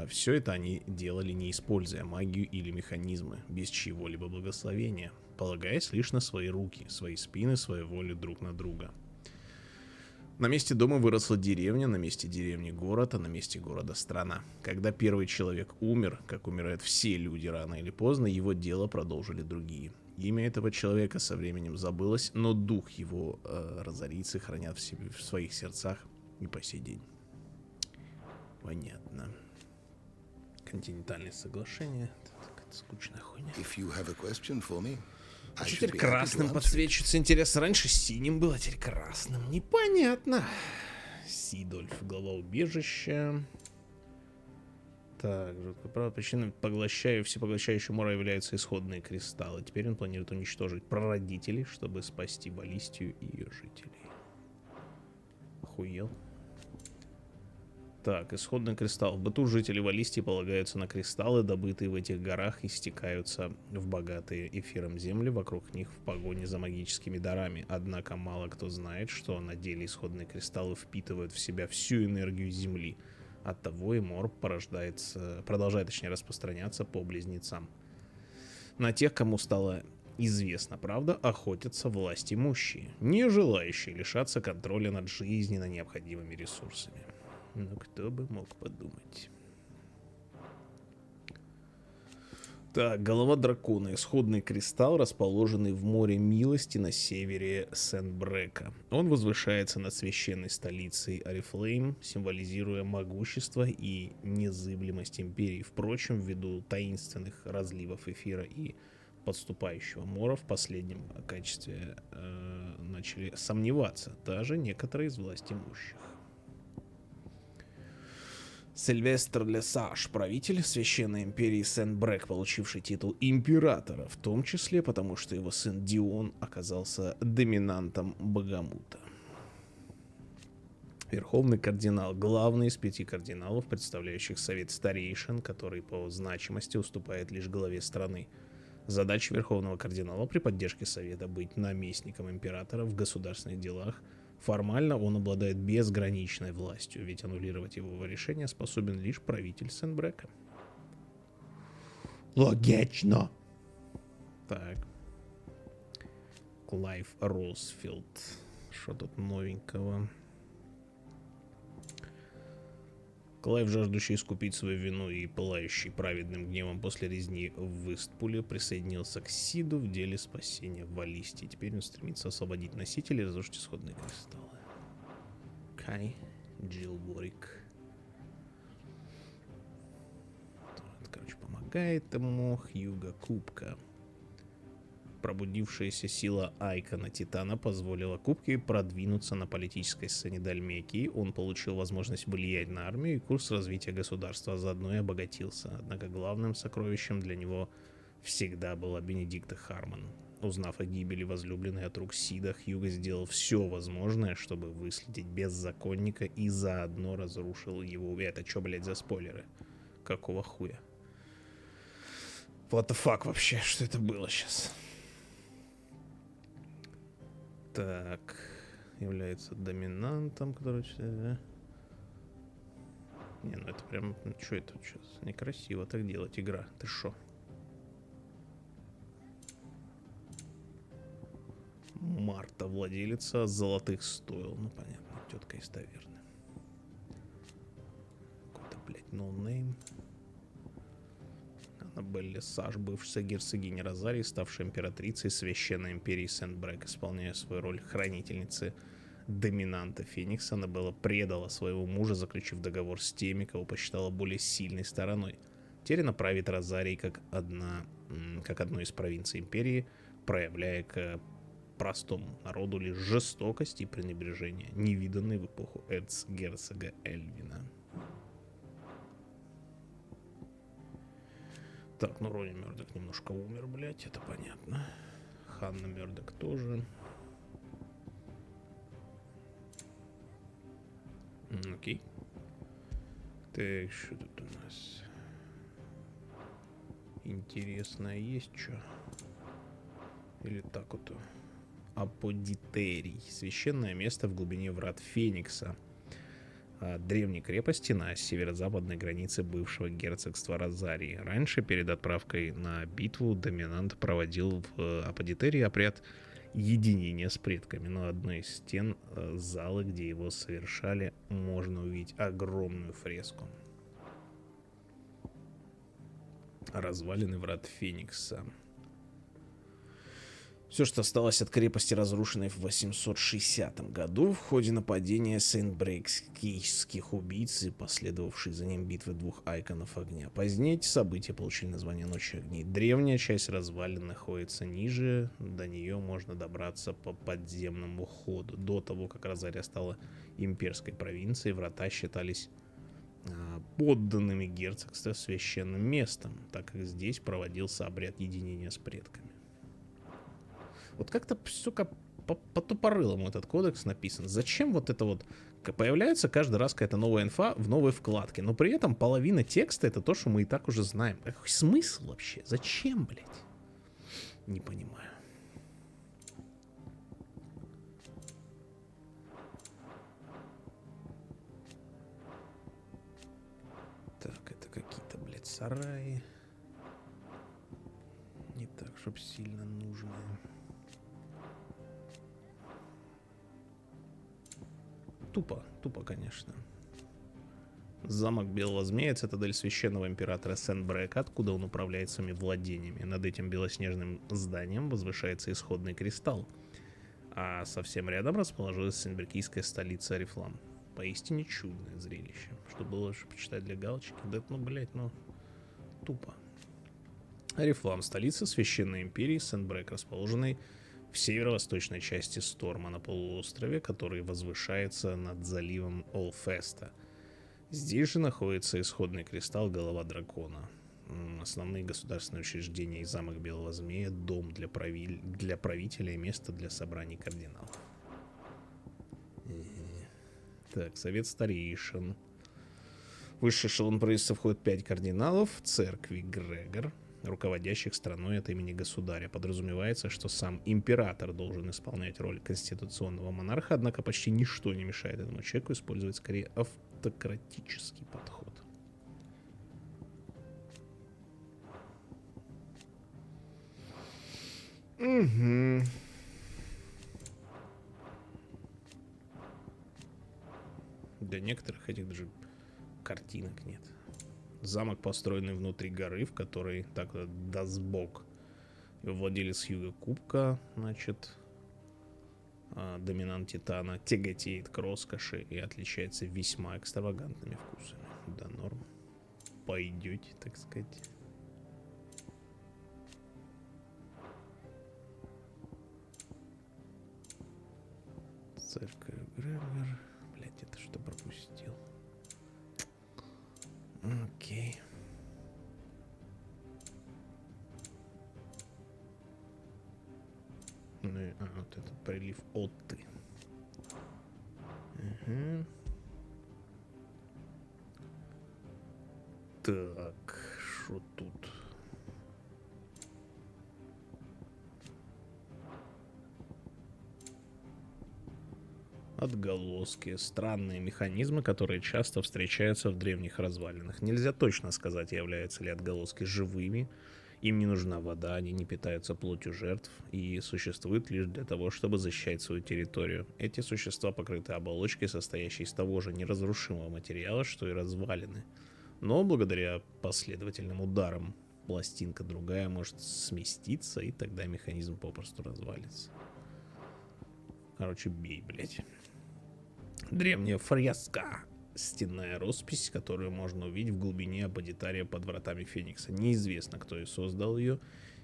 Все это они делали, не используя магию или механизмы, без чьего-либо благословения, полагаясь лишь на свои руки, свои спины, свою волю друг на друга. На месте дома выросла деревня, на месте деревни город, а на месте города страна. Когда первый человек умер, как умирают все люди рано или поздно, его дело продолжили другие. Имя этого человека со временем забылось, но дух его разорийцы хранят в своих сердцах и по сей день. Понятно. Континентальное соглашение. Это скучная хуйня. А теперь красным подсвечивается. Интересно, раньше синим было, а теперь красным. Непонятно. Сидольф, глава убежища. Так, жуткая правда. Причиной всепоглощающего мора являются исходные кристаллы. Теперь он планирует уничтожить прародителей, чтобы спасти Баллистию и ее жителей. Охуел. Так, исходный кристалл. В быту жители Валистии полагаются на кристаллы, добытые в этих горах, и стекаются в богатые эфиром земли вокруг них в погоне за магическими дарами. Однако мало кто знает, что на деле исходные кристаллы впитывают в себя всю энергию земли. Оттого и мор продолжает распространяться по близнецам. На тех, кому стало известно правда, охотятся власть имущие, не желающие лишаться контроля над жизненно необходимыми ресурсами. Ну, кто бы мог подумать. Так, голова дракона. Исходный кристалл, расположенный в море милости на севере Сент-Брека. Он возвышается над священной столицей Орифлейм, символизируя могущество и незыблемость империи. Впрочем, ввиду таинственных разливов эфира и подступающего мора в последнем качестве начали сомневаться даже некоторые из властимущих. Сильвестр Лесаж, правитель священной империи Сент-Брек, получивший титул императора, в том числе потому, что его сын Дион оказался доминантом Багамута. Верховный кардинал, главный из 5 кардиналов, представляющих совет старейшин, который по значимости уступает лишь главе страны. Задача верховного кардинала при поддержке совета быть наместником императора в государственных делах. Формально он обладает безграничной властью, ведь аннулировать его решение способен лишь правитель Сент-Брека. Логично. Так. Клайв Росфилд. Что тут новенького? Клайв, жаждущий искупить свою вину и пылающий праведным гневом после резни в Истпуле, присоединился к Сиду в деле спасения Валлистии. Теперь он стремится освободить носителей и разрушить исходные кристаллы. Кай Джилборик. Короче, помогает ему Хьюго Кубка. Пробудившаяся сила Айкона Титана позволила Кубке продвинуться на политической сцене Дальмекии. Он получил возможность влиять на армию и курс развития государства, а заодно и обогатился. Однако главным сокровищем для него всегда была Бенедикта Хармон. Узнав о гибели возлюбленной от рук Сида, Хьюго сделал все возможное, чтобы выследить беззаконника и заодно разрушил его. Это что, блядь, за спойлеры? Какого хуя? What the fuck вообще? Что это было сейчас? Так, является доминантом, короче, да? Не, ну это прям, ну что это сейчас? Некрасиво так делать, игра. Ты шо? Марта, владелица золотых стоил. Ну понятно, тетка из таверны. Какой-то, блядь, ноунейм. Аннабель Саш, бывшая герцогиня Розарии, ставшая императрицей священной империи Сент-Брек, исполняя свою роль хранительницы доминанта Феникса, Аннабелла предала своего мужа, заключив договор с теми, кого посчитала более сильной стороной. Теперь она правит Розарией как одной из провинций империи, проявляя к простому народу лишь жестокость и пренебрежение, невиданные в эпоху эрцгерцога Эльвина. Так, ну Ронни Мёрдок немножко умер, блядь, это понятно. Ханна Мёрдок тоже. Окей. Так, что тут у нас? Интересное есть что? Или так вот? Аподитерий. Священное место в глубине врат Феникса. древней крепости на северо-западной границе бывшего герцогства Розарии. Раньше, перед отправкой на битву, доминант проводил в аподитерии обряд единения с предками. На одной из стен залы, где его совершали, можно увидеть огромную фреску. Развалины врат Феникса. Все, что осталось от крепости, разрушенной в 860 году в ходе нападения сейнтбрейкских убийц и последовавшей за ним битвы двух айконов огня. Позднее эти события получили название Ночи огней. Древняя часть развалин находится ниже, до нее можно добраться по подземному ходу. До того, как Розария стала имперской провинцией, врата считались подданными герцогства священным местом, так как здесь проводился обряд единения с предками. Вот как-то, сука, по-тупорылому этот кодекс написан. Зачем вот это вот... Появляется каждый раз какая-то новая инфа в новой вкладке, но при этом половина текста это то, что мы и так уже знаем. Какой смысл вообще? Зачем, блядь? Не понимаю. Так, это какие-то, блядь, сараи. Не так, чтоб сильно нужные. Тупо, конечно. Замок Белого Змея — цитадель священного императора Сен-Брека, откуда он управляет своими владениями. Над этим белоснежным зданием возвышается исходный кристалл. А совсем рядом расположилась сенберкийская столица Орифлам. Поистине чудное зрелище. Что было лучше почитать для галочки? Да, тупо. Орифлам — столица священной империи Сен-Брек, расположенной в северо-восточной части Сторма на полуострове, который возвышается над заливом Олфеста. Здесь же находится исходный кристалл Голова Дракона. Основные государственные учреждения и замок Белого Змея, дом для правителя и место для собраний кардиналов. Так, совет старейшин. Высший эшелон правительства входит 5 кардиналов, церкви Грегор, руководящих страной от имени государя. Подразумевается, что сам император должен исполнять роль конституционного монарха, однако почти ничто не мешает этому человеку использовать скорее автократический подход. Угу. Для некоторых этих даже картинок нет. Замок, построенный внутри горы, в которой так Дасбок, владелец Юга Кубка, значит, доминант Титана, тяготеет к роскоши и отличается весьма экстравагантными вкусами. Да, норм. Пойдете, так сказать. Церковь Грегор. Блять, это что пропустил? Окей. Ну и, вот этот прилив Отты. Угу. Так, что тут? Отголоски. Странные механизмы, которые часто встречаются в древних развалинах. Нельзя точно сказать, являются ли отголоски живыми. Им не нужна вода, они не питаются плотью жертв и существуют лишь для того, чтобы защищать свою территорию. Эти существа покрыты оболочкой, состоящей из того же неразрушимого материала, что и развалины. Но благодаря последовательным ударам пластинка другая может сместиться, и тогда механизм попросту развалится. Короче, бей, блять. Древняя фреска. Стенная роспись, которую можно увидеть в глубине аподитария под вратами Феникса. Неизвестно, кто и создал ее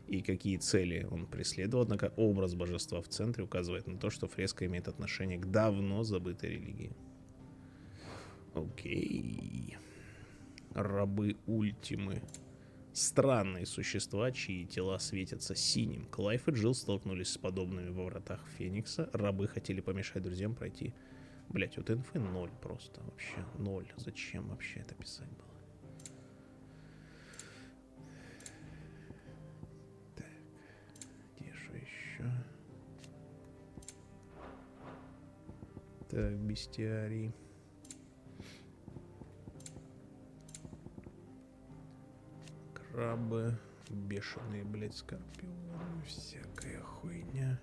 и какие цели он преследовал, однако образ божества в центре указывает на то, что фреска имеет отношение к давно забытой религии. Окей. Рабы Ультимы. Странные существа, чьи тела светятся синим. Клайв и Джилл столкнулись с подобными во вратах Феникса. Рабы хотели помешать друзьям пройти. Блять, вот инфы 0 просто. Вообще 0. Зачем вообще это писать было? Так. Где же еще? Так, бестиарий. крабы, бешеные, блядь, скорпионы, всякая хуйня.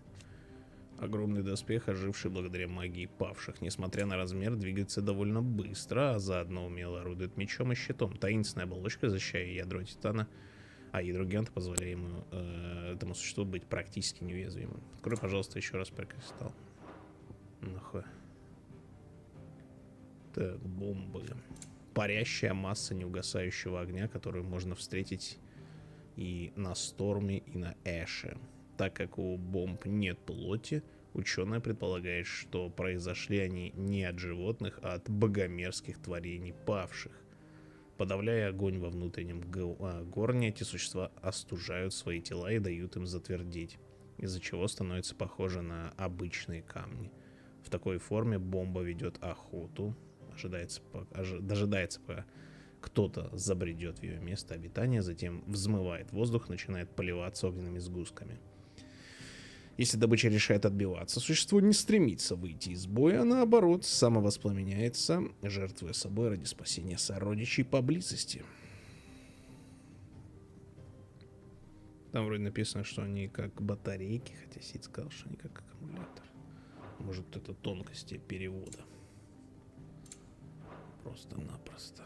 Огромный доспех, оживший благодаря магии павших. Несмотря на размер, двигается довольно быстро, а заодно умело орудует мечом и щитом. Таинственная оболочка, защищая ядро титана, а ядро гиганта позволяет ему, этому существу быть практически неуязвимым. Открой, пожалуйста, еще раз про кристалл. Нахуй. Так, бомбы. Парящая масса неугасающего огня, которую можно встретить и на Сторме, и на Эше. Так как у бомб нет плоти, ученые предполагают, что произошли они не от животных, а от богомерзких творений павших. Подавляя огонь во внутреннем горне, эти существа остужают свои тела и дают им затвердеть, из-за чего становятся похожи на обычные камни. В такой форме бомба ведет охоту, дожидается, пока кто-то забредет в ее место обитания, затем взмывает воздух, начинает поливаться огненными сгустками. Если добыча решает отбиваться, существо не стремится выйти из боя, а наоборот, самовоспламеняется, жертвуя собой ради спасения сородичей поблизости. Там вроде написано, что они как батарейки, хотя Сид сказал, что они как аккумулятор. Может, это тонкости перевода. Просто-напросто.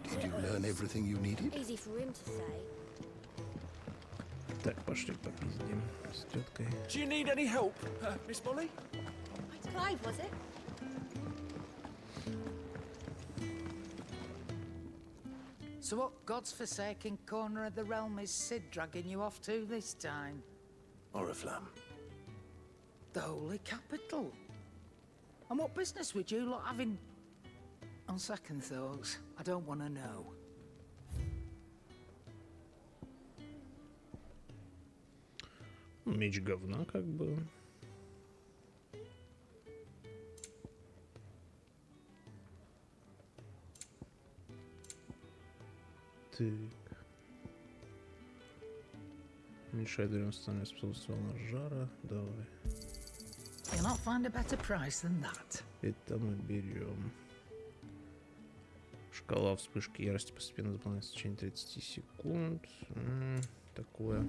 Did you learn everything you needed? Easy for him to say. Так, пошли попиздим с теткой. Do you need any help, Miss Molly? It's Clive, was it? So what God's forsaken corner of the realm is Sid dragging you off to this time? Oriflamme. The Holy Capital. And what business would you lot have in... On second thoughts, I don't want to know. Меч говна, как бы. Так. Уменьшает время восстановления способности волны жара. Давай. You'll not find a better price than that. Это мы берем. Шкала вспышки ярости постепенно заполняется в течение 30 секунд. Такое.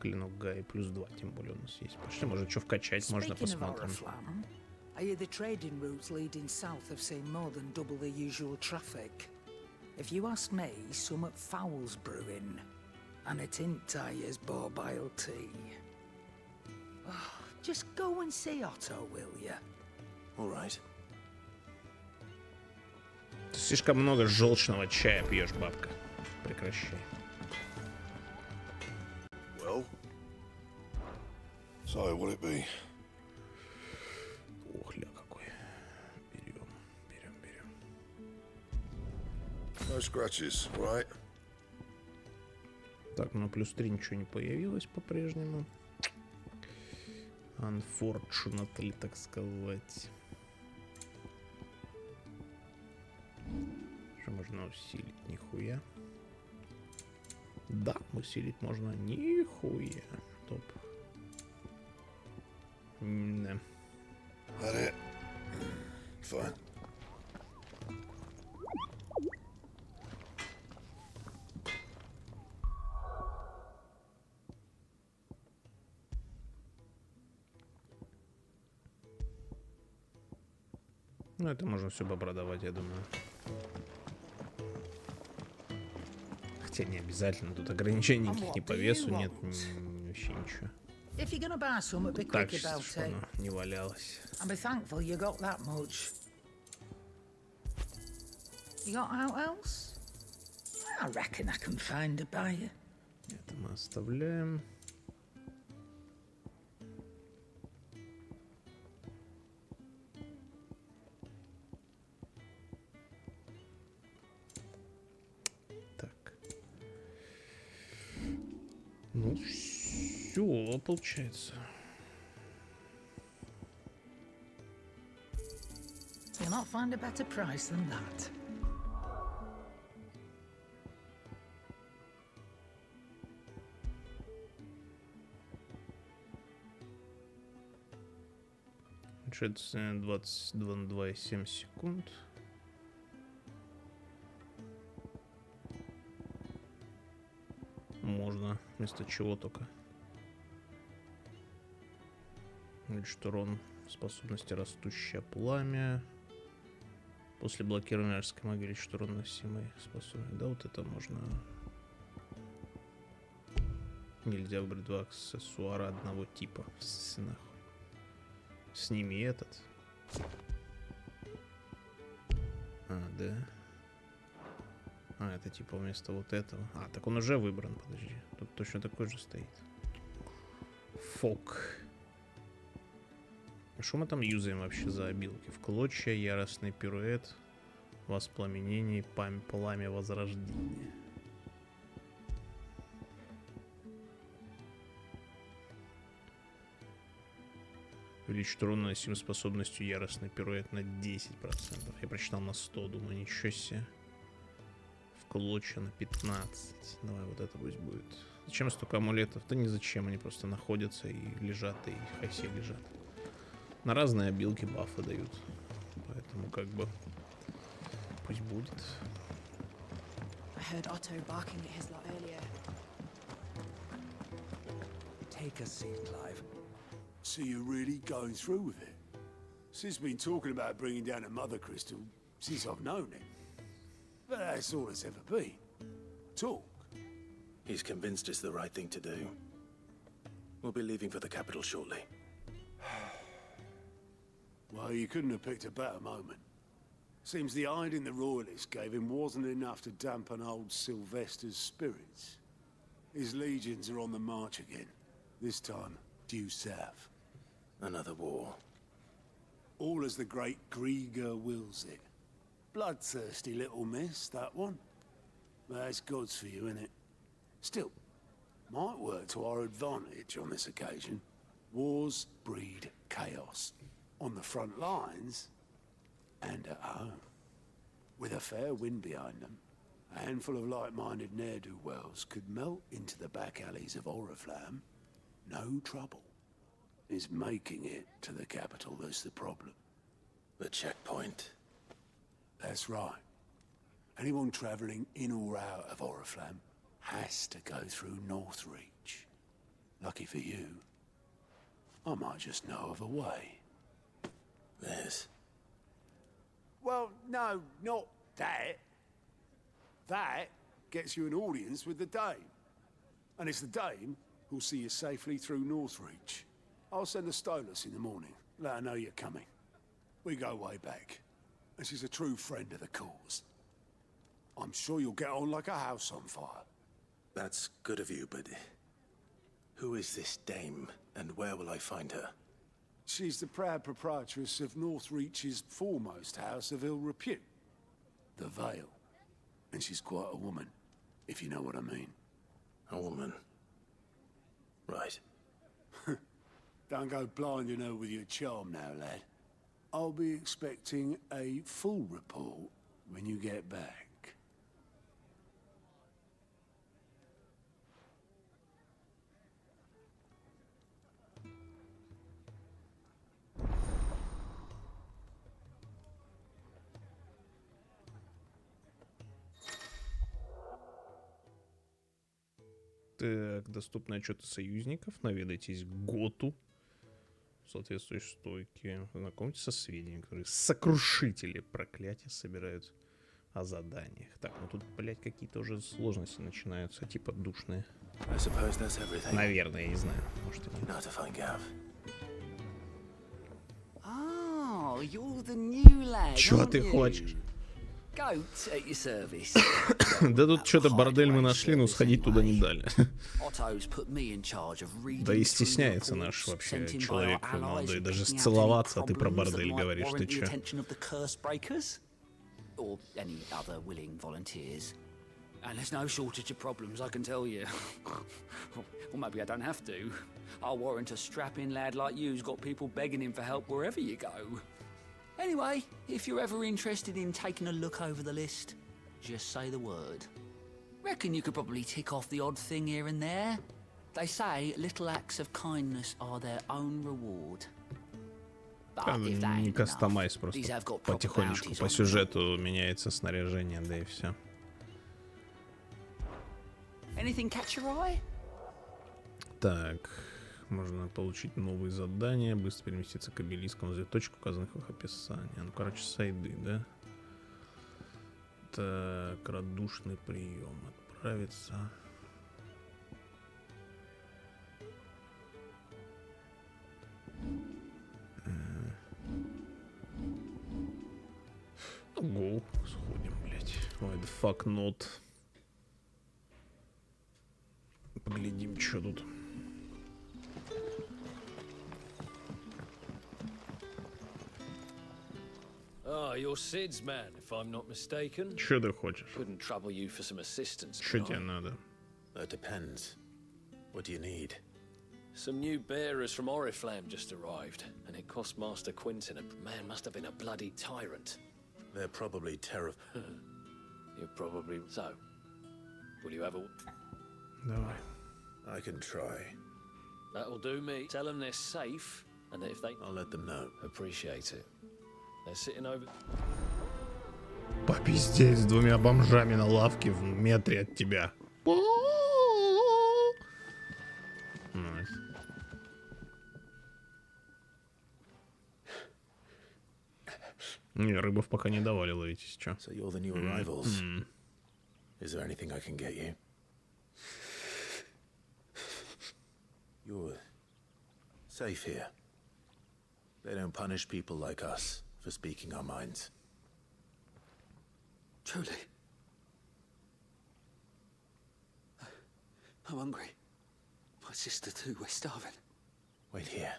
Клинок Гай плюс 2, тем более у нас есть. Пошли, может, что вкачать, можно посмотрим. I hear the trading routes leading south have seen more than double the usual traffic. If you ask me, somewhat foul's brewing. And it ain't Tyre's borbile tea. Oh, just go and see Otto, will you? All right. Ты слишком много желчного чая пьешь, бабка. Прекращай. Well, so what'll it be? Ох, ля какой. Берем. No scratches, right? Так, ну плюс 3 ничего не появилось по-прежнему. Unfortunately, так сказать. Что можно усилить? Нихуя. Да, усилить можно. Нихуя. Топ. Да. That it? Fine. Ну, это можно все продавать, я думаю. Хотя не обязательно. Тут ограничений никаких ни по весу нет, вообще ничего. If you're gonna buy some, be Так, quick about чтобы it. оно не валялось. And be thankful you got that much. You got out else? I reckon I can find a buyer. Это мы оставляем. Так. Ну, все, получается. You'll not find a better price than that. Шец 22,7 секунд. Можно. Вместо чего только. Увеличить урон способности растущее пламя. После блокирования арской магии увеличить урон носимой способности. Да, вот это можно. Нельзя выбрать два аксессуара одного типа. Сними этот. А, да. А, это типа вместо вот этого. А, так он уже выбран, подожди. Тут точно такой же стоит. Фок. Что мы там юзаем вообще за обилки? В клочья, яростный пируэт, воспламенение, пламя возрождения. Увеличить урон наносимым способностью яростный пируэт на 10%. Я прочитал на 100, думаю, ничего себе. В клочья на 15. Давай вот это пусть будет. Зачем столько амулетов? Да ни зачем, они просто находятся и лежат, и хай все лежат. На разные обилки бафы дают. Поэтому как бы пусть будет. Take a seat, Clive. So you're really going through with it? Sid's been talking about bringing down a mother crystal since I've known him. But that's all it's ever been. Talk. He's convinced it's the right thing to do. We'll be leaving for the capital shortly. Well, you couldn't have picked a better moment. Seems the hiding the royalists gave him wasn't enough to dampen old Sylvester's spirits. His legions are on the march again. This time, due south. Another war. All as the great Grieger wills it. Bloodthirsty little miss, that one. That's God's for you, innit? Still, might work to our advantage on this occasion. Wars breed chaos. On the front lines, and at home. With a fair wind behind them, a handful of like-minded ne'er-do-wells could melt into the back alleys of Oriflamme. No trouble. It's making it to the capital that's the problem. The checkpoint. That's right. Anyone travelling in or out of Oriflamme has to go through Northreach. Lucky for you, I might just know of a way. This? Well, no, not that. That gets you an audience with the Dame. And it's the Dame who'll see you safely through Northreach. I'll send the Stolas in the morning. Let her know you're coming. We go way back. And she's a true friend of the cause. I'm sure you'll get on like a house on fire. That's good of you, but who is this dame, and where will I find her? She's the proud proprietress of Northreach's foremost house of ill repute, the Vale. And she's quite a woman, if you know what I mean. A woman? Right. Don't go blinding her with your charm now, lad. I'll be expecting a full report when you get back. Так, доступны отчеты союзников. Наведайтесь к Готу. Соответствующие стойки. Знакомьтесь со сведениями, которые сокрушители проклятия собирают о заданиях. Так, ну тут, блять, какие-то уже сложности начинаются, типа душные. Наверное, я не знаю. Может, и нет. Oh, you're the new lad. Чё ты хочешь? Goats at your service. Да тут что-то бордель мы нашли, но сходить туда не дали. Да и стесняется наш вообще человек молодой. Даже сцеловаться, а ты про бордель говоришь. Ты чё? Or any other willing volunteers. And there's no shortage of problems, I can tell you. Or maybe I don't have to. I'll warrant a strapping lad like you's got people begging him for help wherever you go. Anyway, if you're ever interested in taking a look over the list, just say the word. Reckon you could probably tick off the odd thing here and there. They say little acts of kindness are their own reward. Там не кастомайз, просто потихонечку по сюжету меняется снаряжение, да и все. Так, можно получить новые задания, быстро переместиться к обелискам, взять точку, указанных в их описании. Ну, короче, сайды, да? Так, радушный прием. Отправиться. Go, сходим, блять. Why the fuck not? Поглядим, что тут. Ah, you're Sid's man, if I'm not mistaken. Что ты хочешь? Couldn't trouble you for some assistance. Что тебе надо? That depends. What do you need? Some new bearers from Oriflamme just arrived, and it cost Master Quinton a man must have been a bloody tyrant. They're probably terrible. You're probably so. Will you have a? Давай. I can try. That'll do me. Tell them they're safe, and that if they, I'll let them know. Appreciate it. They're sitting over. Попиздеть с двумя бомжами на лавке в метре от тебя. Nice. Не, рыбов пока не давали ловить, что. So you're the new arrivals. Is there anything I can get you? You're safe here. They don't punish people like us for speaking our minds. Truly. I'm hungry. My sister too, we're starving. Wait here.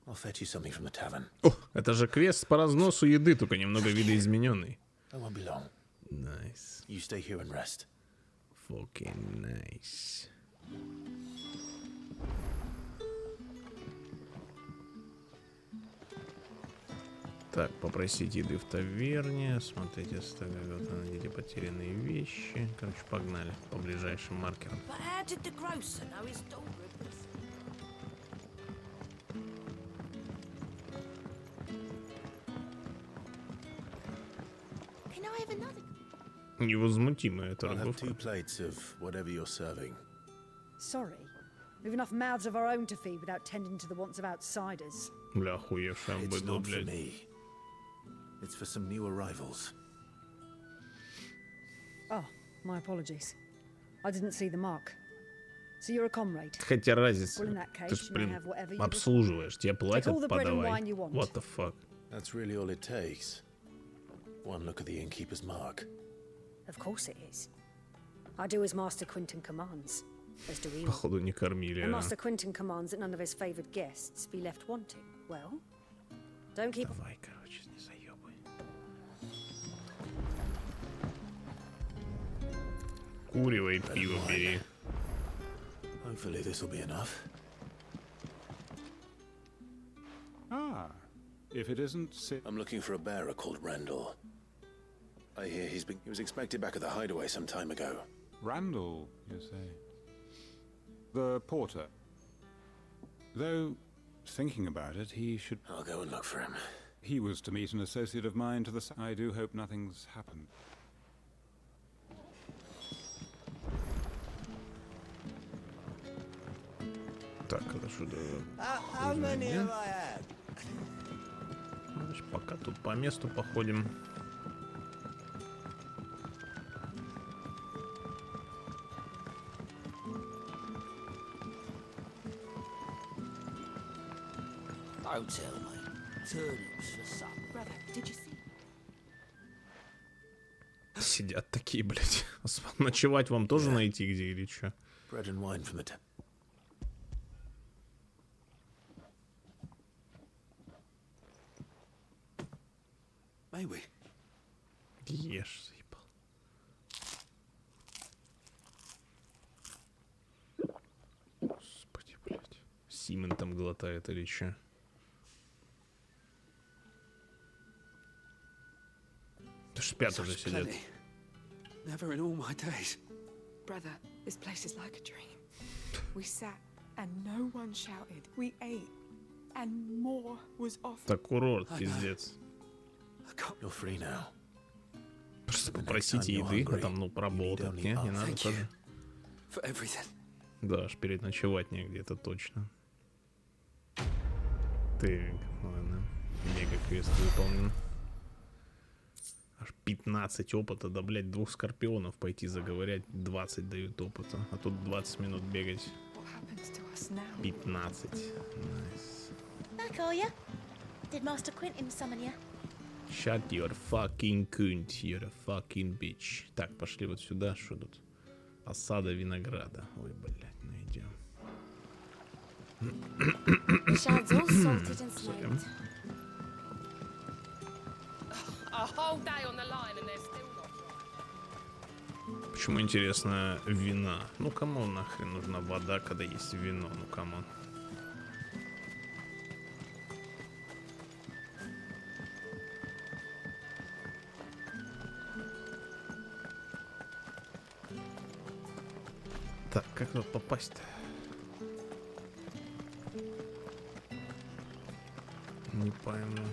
I'll fetch you something from the tavern. О, это же квест по разносу еды, только немного видоизмененный. I won't be long. Nice. You stay here and rest. Fucking nice. Так, попросить еды в таверне. Смотрите, найдите потерянные вещи. Короче, погнали по ближайшим маркерам. Невозмутимая торговка. Sorry. We've enough mouths of our own to feed without tending to the wants of outsiders. Бля, охуевшая быдло, блядь. It's for some new arrivals. Oh, my apologies. I didn't see the mark. So you're a comrade. Хотя разница. Well, in that Ты case, ж, you may блин, have whatever you обслуживаешь. Тебе платят, all the bread and подавай. wine you want. What the fuck? That's really all it takes. One look at the innkeeper's mark. Of course it is. I do as Master Quinton commands, as do we all. Походу не кормили. And Master Quinton commands that none of his favoured guests be left wanting. Well, don't keep... Давай, короче, не заебай. Куривай, пиво бери. Hopefully this will be enough. Ah, if it isn't... I'm looking for a bearer called Randall. I hear he was expected back at the hideaway some time ago. Randall, you say? The porter. Though, thinking about it, he should... I'll go and look for him. He was to meet an associate of mine to the... I do hope nothing's happened. Так, хорошо, да. How many have I had? Значит, пока тут по месту походим. Don't tell me. Turnips for supper. Brother, did you see? Сидят такие, блядь. Ночевать вам тоже найти где или что? Bread and wine from the May we? Ешь, заебал. Господи, блядь. Симен там глотает или что? Да спят уже сидят. Never in all my days. Brother, this place is like a dream. We sat and no one shouted. We ate and more was offered. Так курорт, пиздец. You're free now. Просто попросите еды, а там, ну, поработать. Не надо тоже. Да, аж переночевать негде, это точно. Так, ладно. Мега-квест выполнен. Аж 15 опыта, да, блять, 2 скорпионов пойти заговорять, 20 дают опыта. А тут 20 минут бегать. 15. Nice. Back, are ya? Did Master Quentin summon you? Shut your fucking cunt, you're a fucking bitch. Так, пошли вот сюда, что тут? Осада винограда. Ой, блядь, ну идем. The shad's all salted and smoked. A whole day on the line and they're still not dry. Почему, интересно, вина? Ну, кому нахрен нужна вода, когда есть вино? Ну, кому? Так, как тут попасть-то? Не пойму.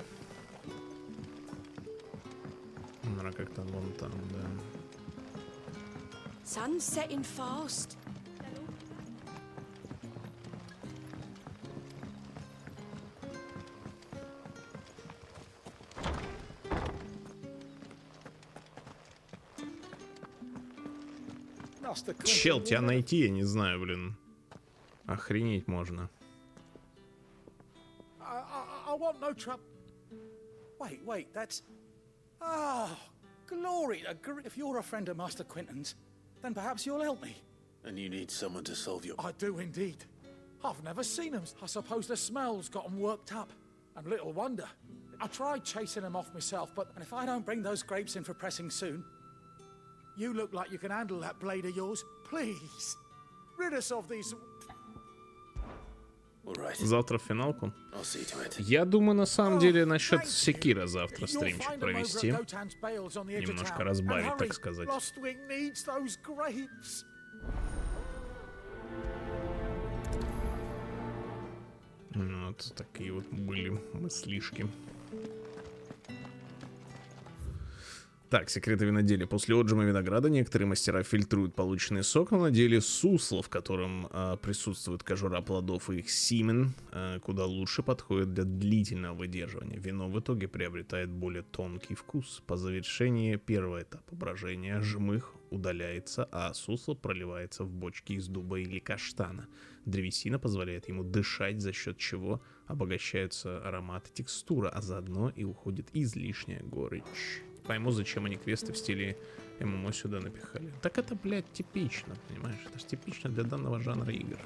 Наверное, как-то вон там, да. Sun's setting fast. Чел, тебя найти, я не знаю, блин. Охренеть можно. I want no trouble. Wait, that's... Oh, glory. If you're a friend of Master Quentin's, then perhaps you'll help me. And you need someone to solve your... I do indeed. I've never seen them. I suppose the smell's got them worked up. And little wonder. I tried chasing them off myself, but if I don't bring those grapes in for pressing soon, you look like you can handle that blade of yours. Please, rid us of these... Завтра в финалку. Я думаю, на самом деле, насчет Секира завтра стримчик провести. Немножко разбавить, так сказать. Вот такие вот были мыслишки. Так, секреты виноделия. После отжима винограда некоторые мастера фильтруют полученный сок, но на деле сусло, в котором присутствует кожура плодов и их семен, куда лучше подходит для длительного выдерживания. Вино в итоге приобретает более тонкий вкус. По завершении первого этапа брожения жмых удаляется, а сусло проливается в бочки из дуба или каштана. Древесина позволяет ему дышать, за счет чего обогащаются аромат и текстура, а заодно и уходит излишняя горечь. Пойму, зачем они квесты в стиле ММО сюда напихали. Так это, блядь, типично, понимаешь? Это же типично для данного жанра игр.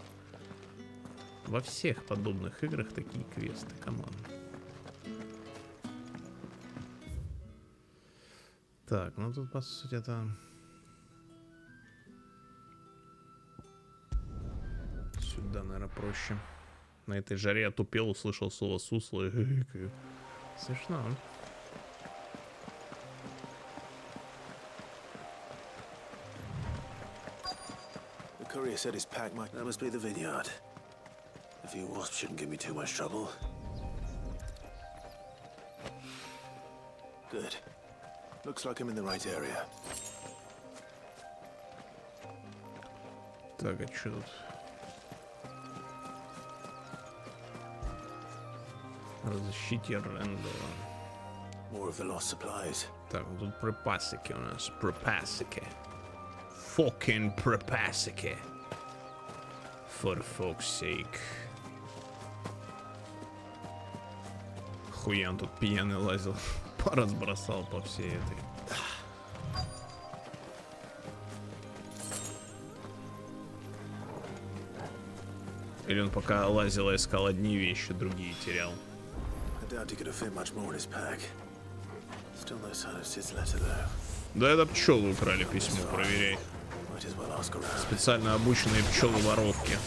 Во всех подобных играх такие квесты, камон. Так, ну тут, по сути, это... Сюда, наверное, проще. На этой жаре я тупел, услышал слово сусло и... Смешно. Courier said his pack might... That must be the vineyard. A few wasps shouldn't give me too much trouble. Good. Looks like I'm in the right area. Так, а чё тут? Разыщите Рэндала. More of the lost supplies. Так, ну тут припасики у нас. Припасики. Fucking припасики. For fuck's sake. Хуян тут пьяный лазил. Поразбросал по всей этой. Или он пока лазил и искал одни вещи, другие терял. Да это пчелы украли письмо, проверяй. Специально обученные пчелы-воровки.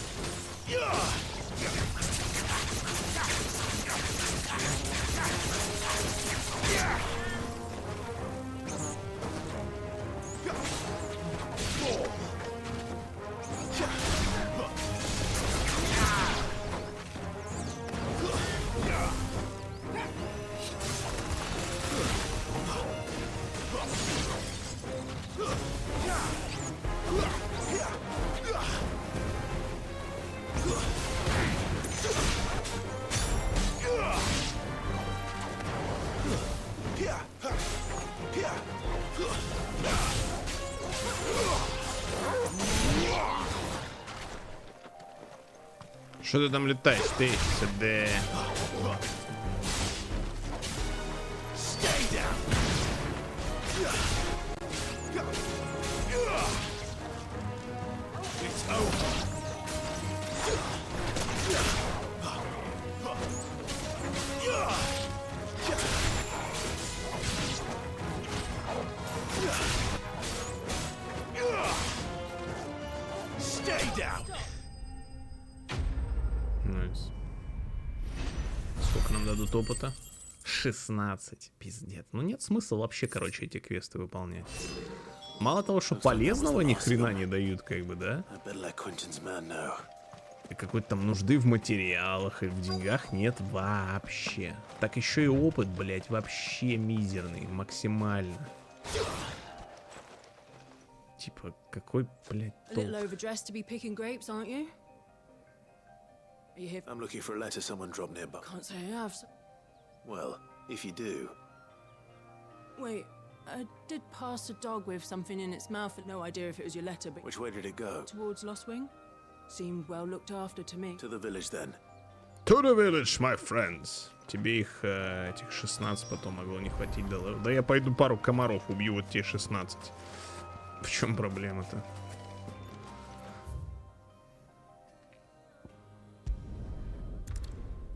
Что ты там летаешь? Ты сюда. Найс. Сколько нам дадут опыта? 16. Пиздец. Ну нет смысла вообще, короче, эти квесты выполнять. Мало того, что полезного ни хрена не дают, как бы, да? И какой-то там нужды в материалах и в деньгах нет вообще. Так еще и опыт, блять, вообще мизерный, максимально. Типа, какой, блять, толк? I'm looking for a letter someone dropped nearby. Can't say I have. Well, if you do, Wait, I did pass a dog with something in its mouth. No idea if it was your letter, but which way did it go? towards Lost Wing. Seemed well looked after to me. To the village then. To the village, my friends. Тебе их, этих 16 потом могло не хватить. Да я пойду пару комаров убью, вот те 16. В чем проблема-то?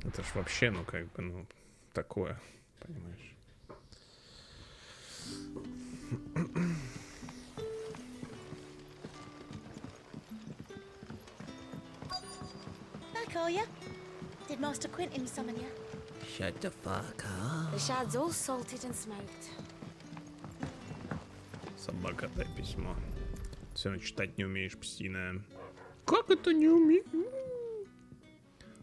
Это ж вообще, ну как бы, ну, такое, понимаешь? Back, are ya? Did Master Quentin summon ya? Shut the fuck up. The shad's all salted and smoked. Собака, дай письмо. Все равно читать не умеешь, псина. Как это не умеешь?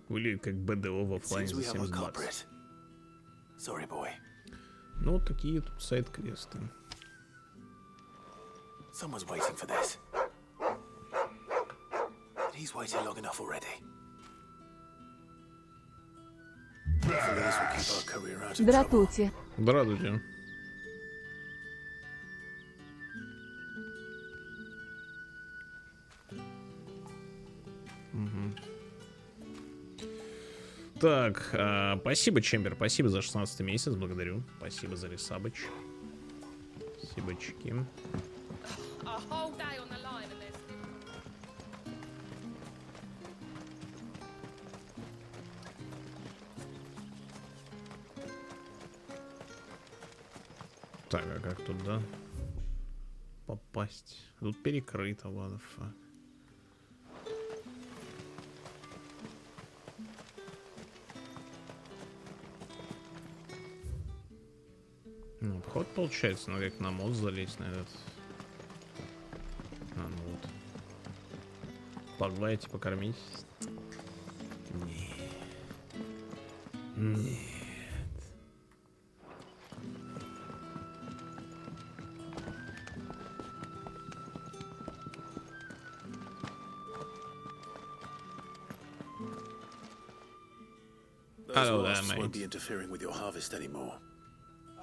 Выглядит как БДО в оффлайне за 70 баксов. Sorry, boy. Ну, вот такие тут сайд-квесты. Someone's waiting for this. He's waited long enough already. Hopefully this will keep our career out of trouble. Здравствуйте. Здравствуйте. Угу. Так, спасибо, Чембер, спасибо за 16 месяц, благодарю. Спасибо за ресабыч. Спасибочки. Так, а как тут, да? Попасть. Тут перекрыто, what the fuck. Ну, вход получается, но как на мост залезть на этот. А, ну вот. Погладить, покормить. Нет. Нет. Those wasps won't be interfering with your harvest anymore.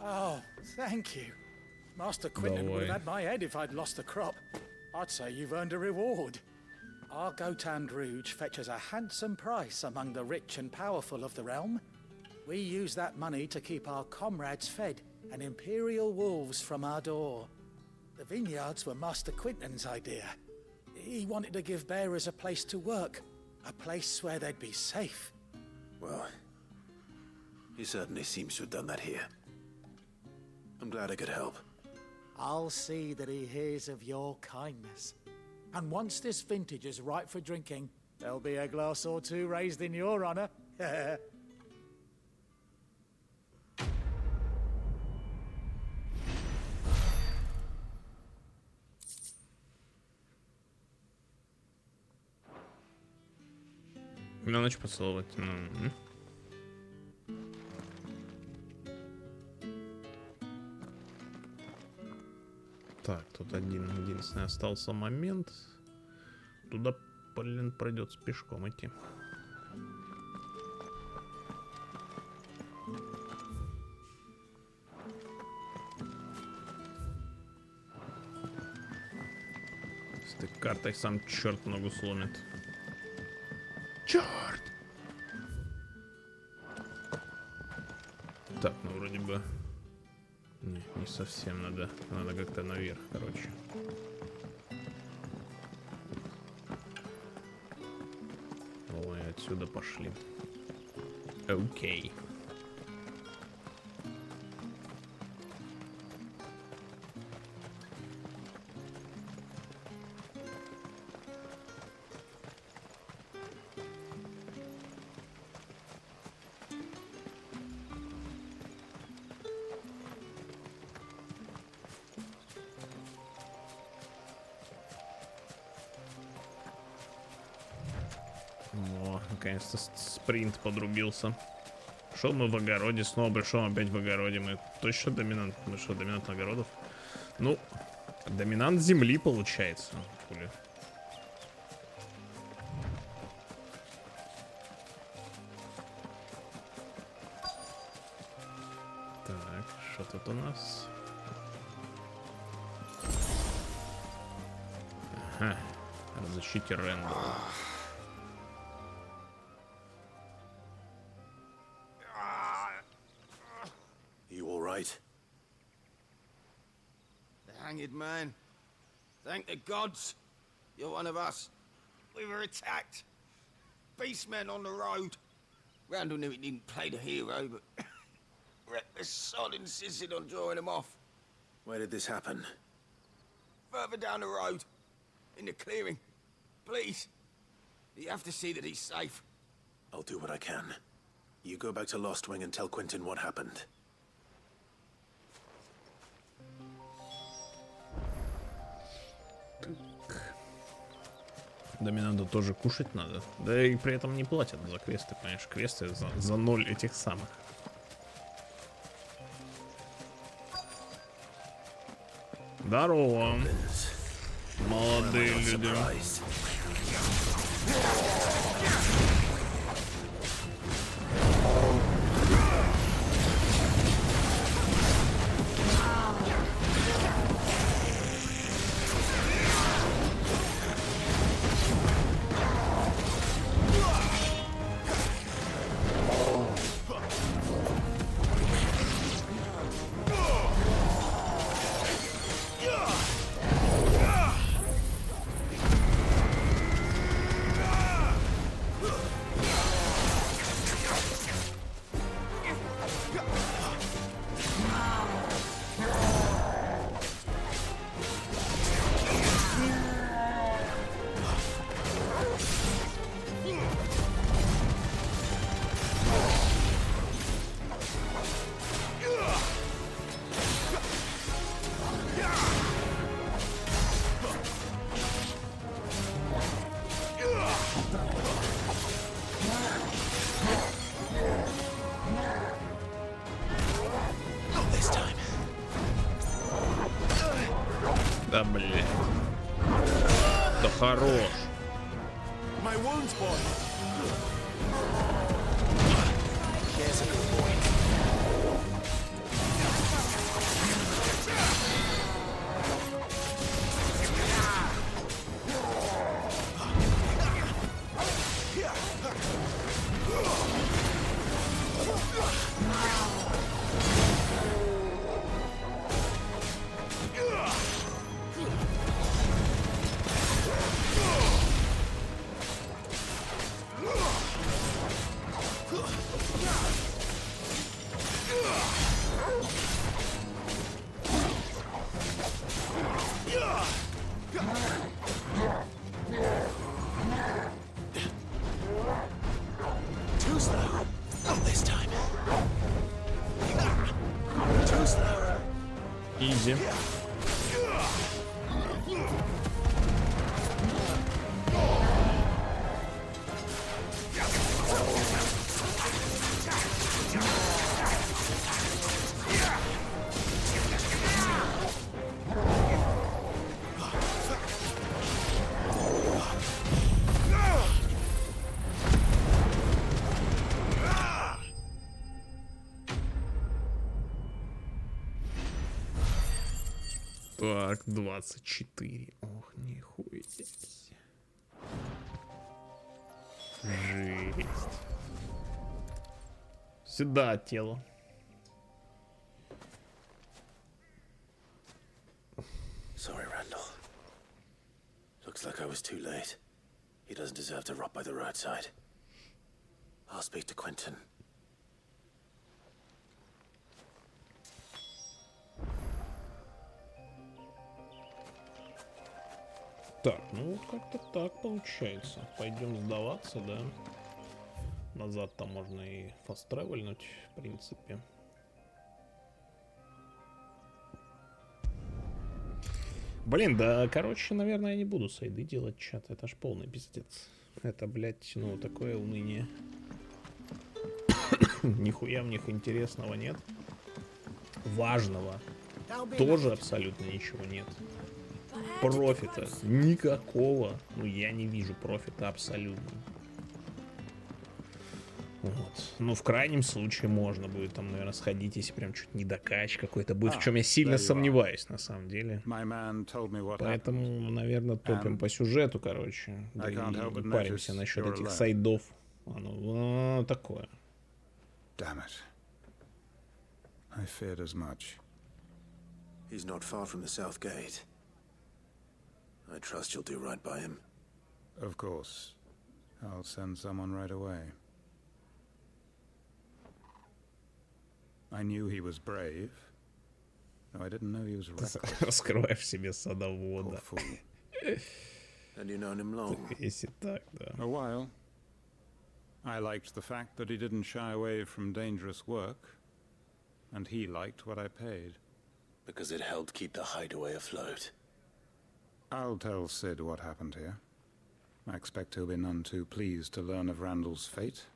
Oh, thank you. Master Quentin would have had my head if I'd lost the crop. I'd say you've earned a reward. Our Gotand Rouge fetches a handsome price among the rich and powerful of the realm. We use that money to keep our comrades fed and imperial wolves from our door. The vineyards were Master Quentin's idea. He wanted to give bearers a place to work, a place where they'd be safe. Well, he certainly seems to have done that here. I'm glad I could help. I'll see that he hears of your kindness. And once this vintage is ripe for drinking, there'll be a glass or two raised in your honor. На ночь поцеловать. Так, тут единственный остался момент. Туда, блин, придется пешком идти. С этой картой сам черт ногу сломит. Черт! Так, ну вроде бы... Не совсем надо. Надо как-то наверх, короче. Ой, отсюда пошли. Окей. Наконец-то спринт подрубился. Шел мы в огороде, снова пришел опять в огороде. Мы точно доминант. Мы что, доминант огородов? Ну, доминант земли получается. Хули. Так, что тут у нас? Ага, разыщите Рэндалла. The hanged man. Thank the gods. You're one of us. We were attacked. Beastmen on the road. Randall knew he didn't play the hero, but reckless sod insisted on drawing him off. Where did this happen? Further down the road. In the clearing. Please. You have to see that he's safe. I'll do what I can. You go back to Lost Wing and tell Quentin what happened. Доминанту тоже кушать надо. Да и при этом не платят за квесты, понимаешь? Квесты за 0 этих самых. Здорово, молодые люди. Да, блядь. Да хорош. My wounds, boy. There's a good point. Too slow. Not this time. Too slow. Easy. Так, 24. Ох, нихуя себе. Жесть. Сюда тело. Sorry, Randall. Looks like I was too late. He doesn't deserve to rot by the roadside. I'll speak to Quentin. Так, ну вот как-то так получается. Пойдем сдаваться, да? Назад-то можно и фаст-тревельнуть, в принципе. Блин, да, короче, наверное, я не буду сайды делать, чат. Это ж полный пиздец. Это, блядь, ну, такое уныние. Нихуя в них интересного нет. Важного тоже абсолютно ничего нет. Профита никакого. Ну, я не вижу профита абсолютно. Вот. Ну, в крайнем случае можно будет там, наверное, сходить, если прям чуть не докач какой-то будет, в чем я сильно сомневаюсь, на самом деле. Поэтому, наверное, топим по сюжету, короче. Да и паримся насчет этих сайдов. Оно такое. Damn it. I feared as much. He's not far from the South Gate. I trust you'll do right by him. Of course. I'll send someone right away. I knew he was brave. No, I didn't know he was reckless. Раскрываешь в себе садовода. And you known him long? Если так, да. A while. I liked the fact that he didn't shy away from dangerous work, and he liked what I paid. Because it helped keep the hideaway afloat. I'll tell Sid what happened here. I expect he'll be none too pleased to learn of Randall's fate.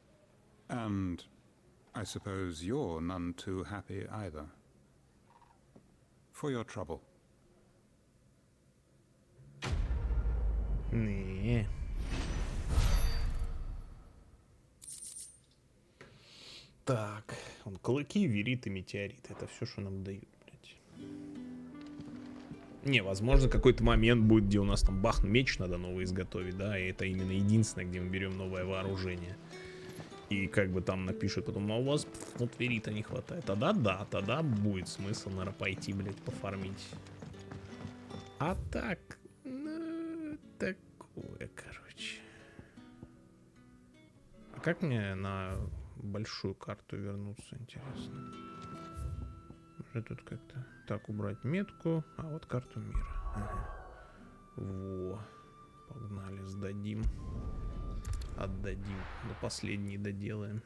And I suppose you're none too happy either. For your trouble. Не. Так, он клыки, верит и метеорит. Это все, что нам дают, блядь. Не, возможно, какой-то момент будет, где у нас там бах, меч надо новый изготовить, да, и это именно единственное, где мы берем новое вооружение. И как бы там напишут потом, а у вас вот верита не хватает. Тогда да, тогда будет смысл, наверное, пойти, блядь, пофармить. А так, ну, такое, короче. А как мне на большую карту вернуться, интересно? Может тут как-то так убрать метку, а вот карту мира. Ага. Во, погнали, сдадим. Отдадим, до последней доделаем.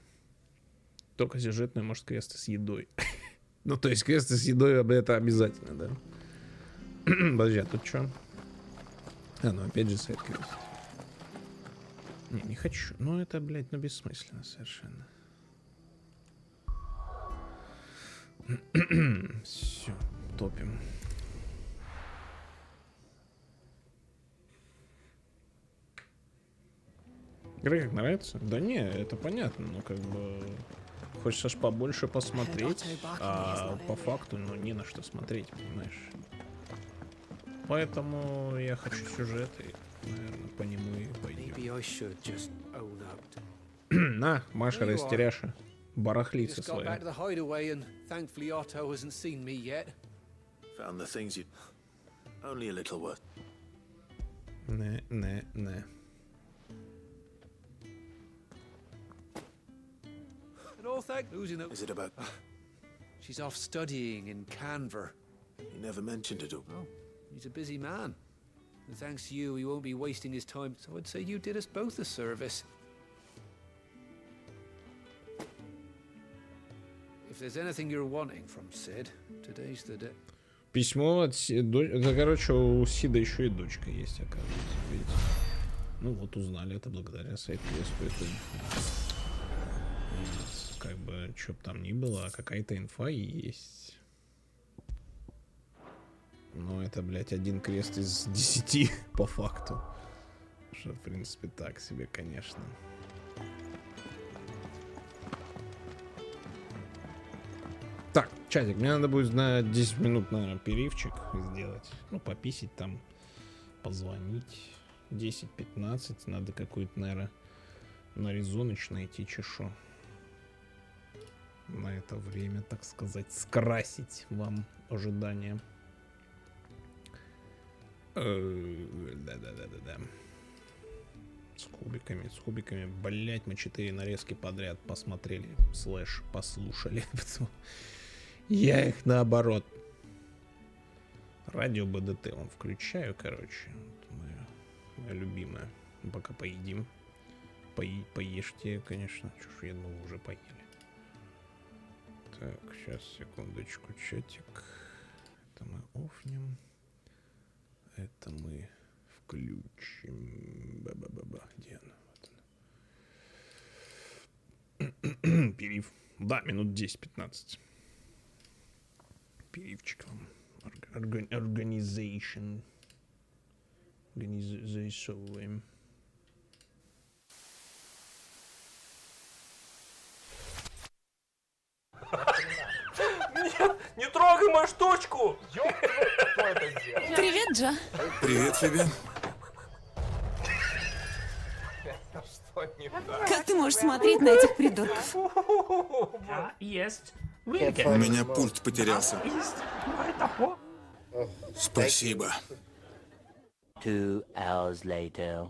Только сюжетную, может, квесты с едой. Ну, то есть квесты с едой, это обязательно, да. Подожди, а тут что? А, ну опять же сайд-квест. Не хочу. Ну, это, блядь, ну бессмысленно совершенно. Все, топим. Игра как нравится? Да не, это понятно, но как бы хочется ж побольше посмотреть, а по факту, ну, не на что смотреть, понимаешь? Поэтому я хочу сюжет и, наверное, по нему и пойдем. На, Маша растеряша, барахлица своя. Не. Is it about? She's off studying in Canver. He never mentioned it all. Oh, he's a busy man. And thanks to you, he won't be wasting his time. So I'd say you did us both a service. If there's anything you're wanting from Sid, today's the day. Письмо от это, короче, у Сида еще и дочка есть, оказывается, видите. Ну вот, узнали это благодаря сайт-квесту. Как бы, что бы там ни было, какая-то инфа есть. Но это, блядь, один квест из 10 по факту. Что, в принципе, так себе, конечно. Так, Чатик, мне надо будет на 10 минут, наверное, перерывчик сделать. Ну, пописить там, позвонить. 10-15. Надо какую-то, наверное, на резоноч найти чешу. На это время, так сказать, скрасить вам ожидания. Да. С кубиками, блять, мы 4 нарезки подряд посмотрели, слэш, послушали. Я их наоборот. Радио БДТ вам включаю, короче. Моя любимая. Пока поедим. Поешьте, конечно. Чушь, я думал, уже поели. Так, сейчас, секундочку, чатик. Это мы офнем. Это мы включим. Ба-ба-ба-ба. Где она? Вот она. Перерыв. Да, минут 10-15. Перерывчик вам. Организation. Организуем. Не трогай мою штучку! Кто это сделал? Привет, Джо. Привет, Фиби. Как ты можешь смотреть на этих придурков? Есть. У меня пульт потерялся. Спасибо. 2 hours later.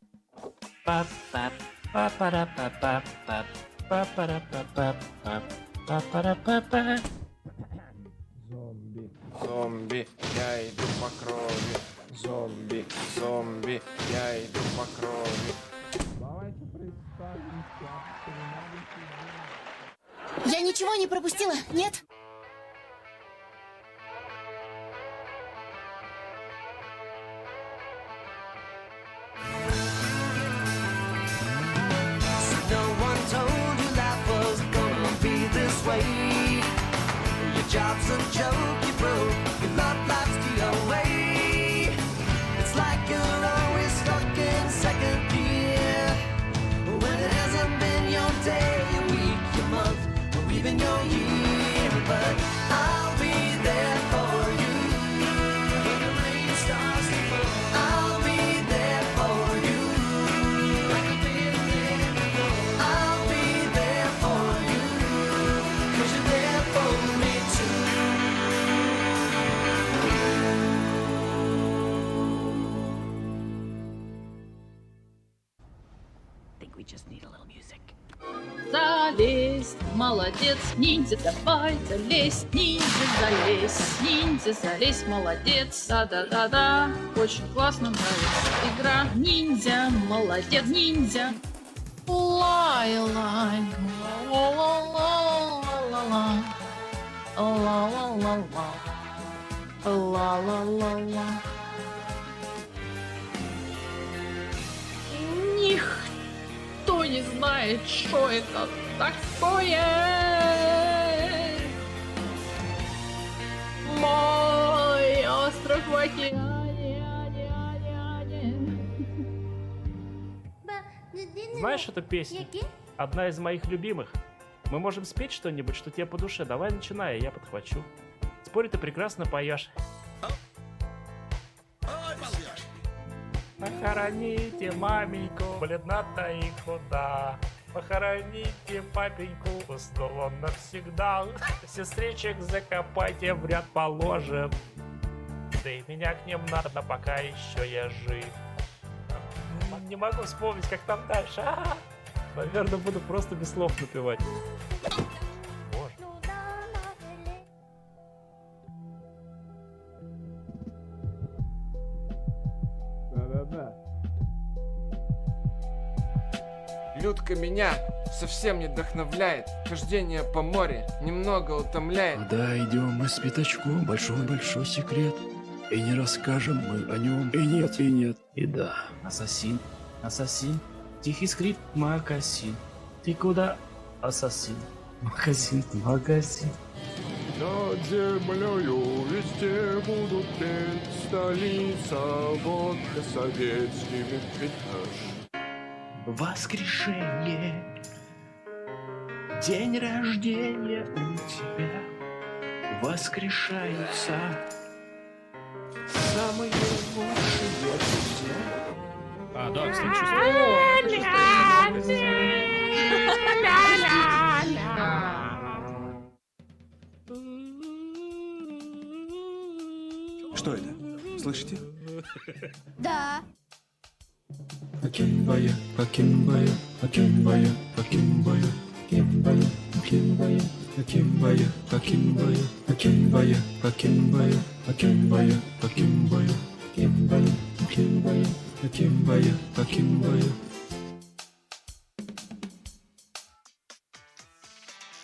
Зомби, я иду по крови. Зомби, я иду по крови. Я ничего не пропустила, нет? No one told you life was gonna be this way. Your job's a joke, you broke. Your love life's the way. It's like you're always stuck in second gear. When it hasn't been your day, your week, your month, or even your year. But I'll be there for you. When the rain starts to fall, I'll be there for you. Like I've been there before. I'll be there for you. 'Cause you're there for me too. Think we just need a little music. Залезь, молодец, ниндзя, давай залезь, ниндзя, залезь, молодец, да-да-да-да, очень классно нравится игра, ниндзя, молодец, ниндзя, лай-лай, ла-ла-ла-ла-ла-ла, ла-ла-ла-ла, ла-ла-ла-ла. Никто не знает, что это такое. Мой остров в океане. Знаешь эту песню? Одна из моих любимых. Мы можем спеть что-нибудь, что тебе по душе. Давай начинай, я подхвачу. Спорю, ты прекрасно поешь. Похороните маменьку, бледната и худа. Похороните папеньку, уснул он навсегда. Сестричек закопайте в ряд положим. Да и меня к ним надо, пока еще я жив. Не могу вспомнить, как там дальше. Наверное, буду просто без слов напевать. Боже. Да-да-да. Людка меня совсем не вдохновляет. Хождение по морю немного утомляет. Куда идем мы с пятачком? Большой-большой секрет. И не расскажем мы о нем. И нет, и нет, и да. Ассасин, ассасин, тихий скрип, магазин. Ты куда, ассасин? Магазин, магазин. Над землею везде будут петь. Столица, водка, советский Эрмитаж. Воскрешение, день рождения у тебя. воскрешаются самые лучшие друзья. А, да, кстати, Что это? Слышите? Да. Акимбая, Акимбая, Акимбая, Акимбая, Акимбая, Акимбая, Акимбая, Акимбая, Акимбая, Акимбая, Акимбая, Акимбая, Акимбая, Акимбая, Акимбая, Акимбая.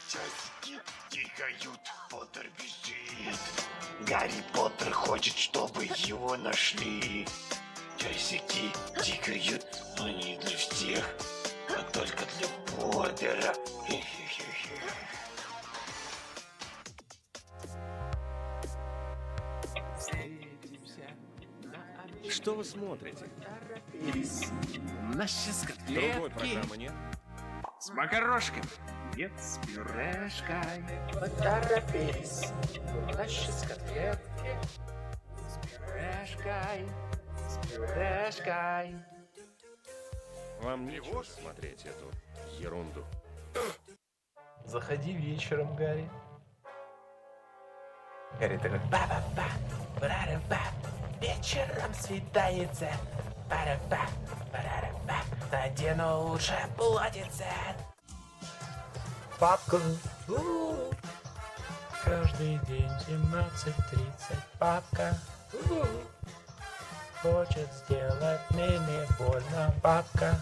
Часики тикают, Поттер бежит. Гарри Поттер хочет, чтобы его нашли. Часики тикают, но не для всех, а только для Поттера. Что вы смотрите? Наши Другой программы нет? с макарошками. Нет, с пюрешкой. Поторопись. Наши котлетки. С пюрешкой. С пюрешкой. Вам нечего смотреть эту ерунду. Заходи вечером, Гарри. Гарри такой, ба-ба-ба, ба-ра-ба, вечером свидается, ба-ра-ба, ба-ра-ба, надену лучшее платьице. Папка, каждый день 17:30. Папка хочет сделать мне больно. Папка.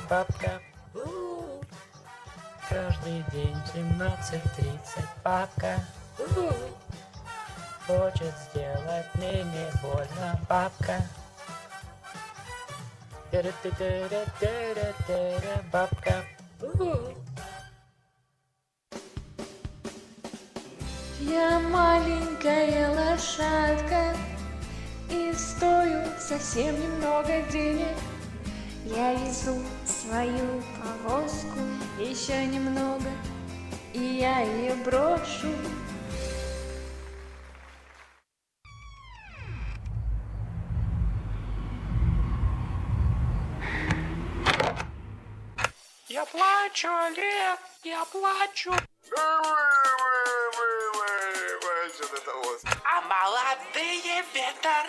Папка. Каждый день 17:30. Папка хочет сделать мне больно. Папка. Бабка. Я маленькая лошадка и стою совсем немного денег. Я везу свою повозку еще немного, и я ее брошу. Я плачу, Олег, я плачу. А молодые ветра.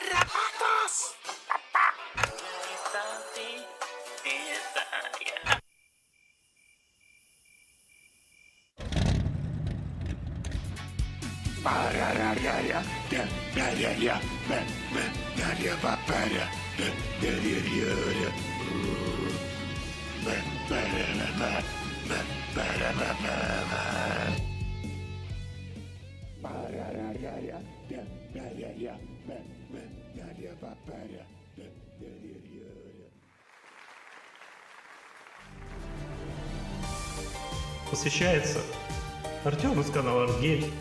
Посвящается Артему из канала Аргель.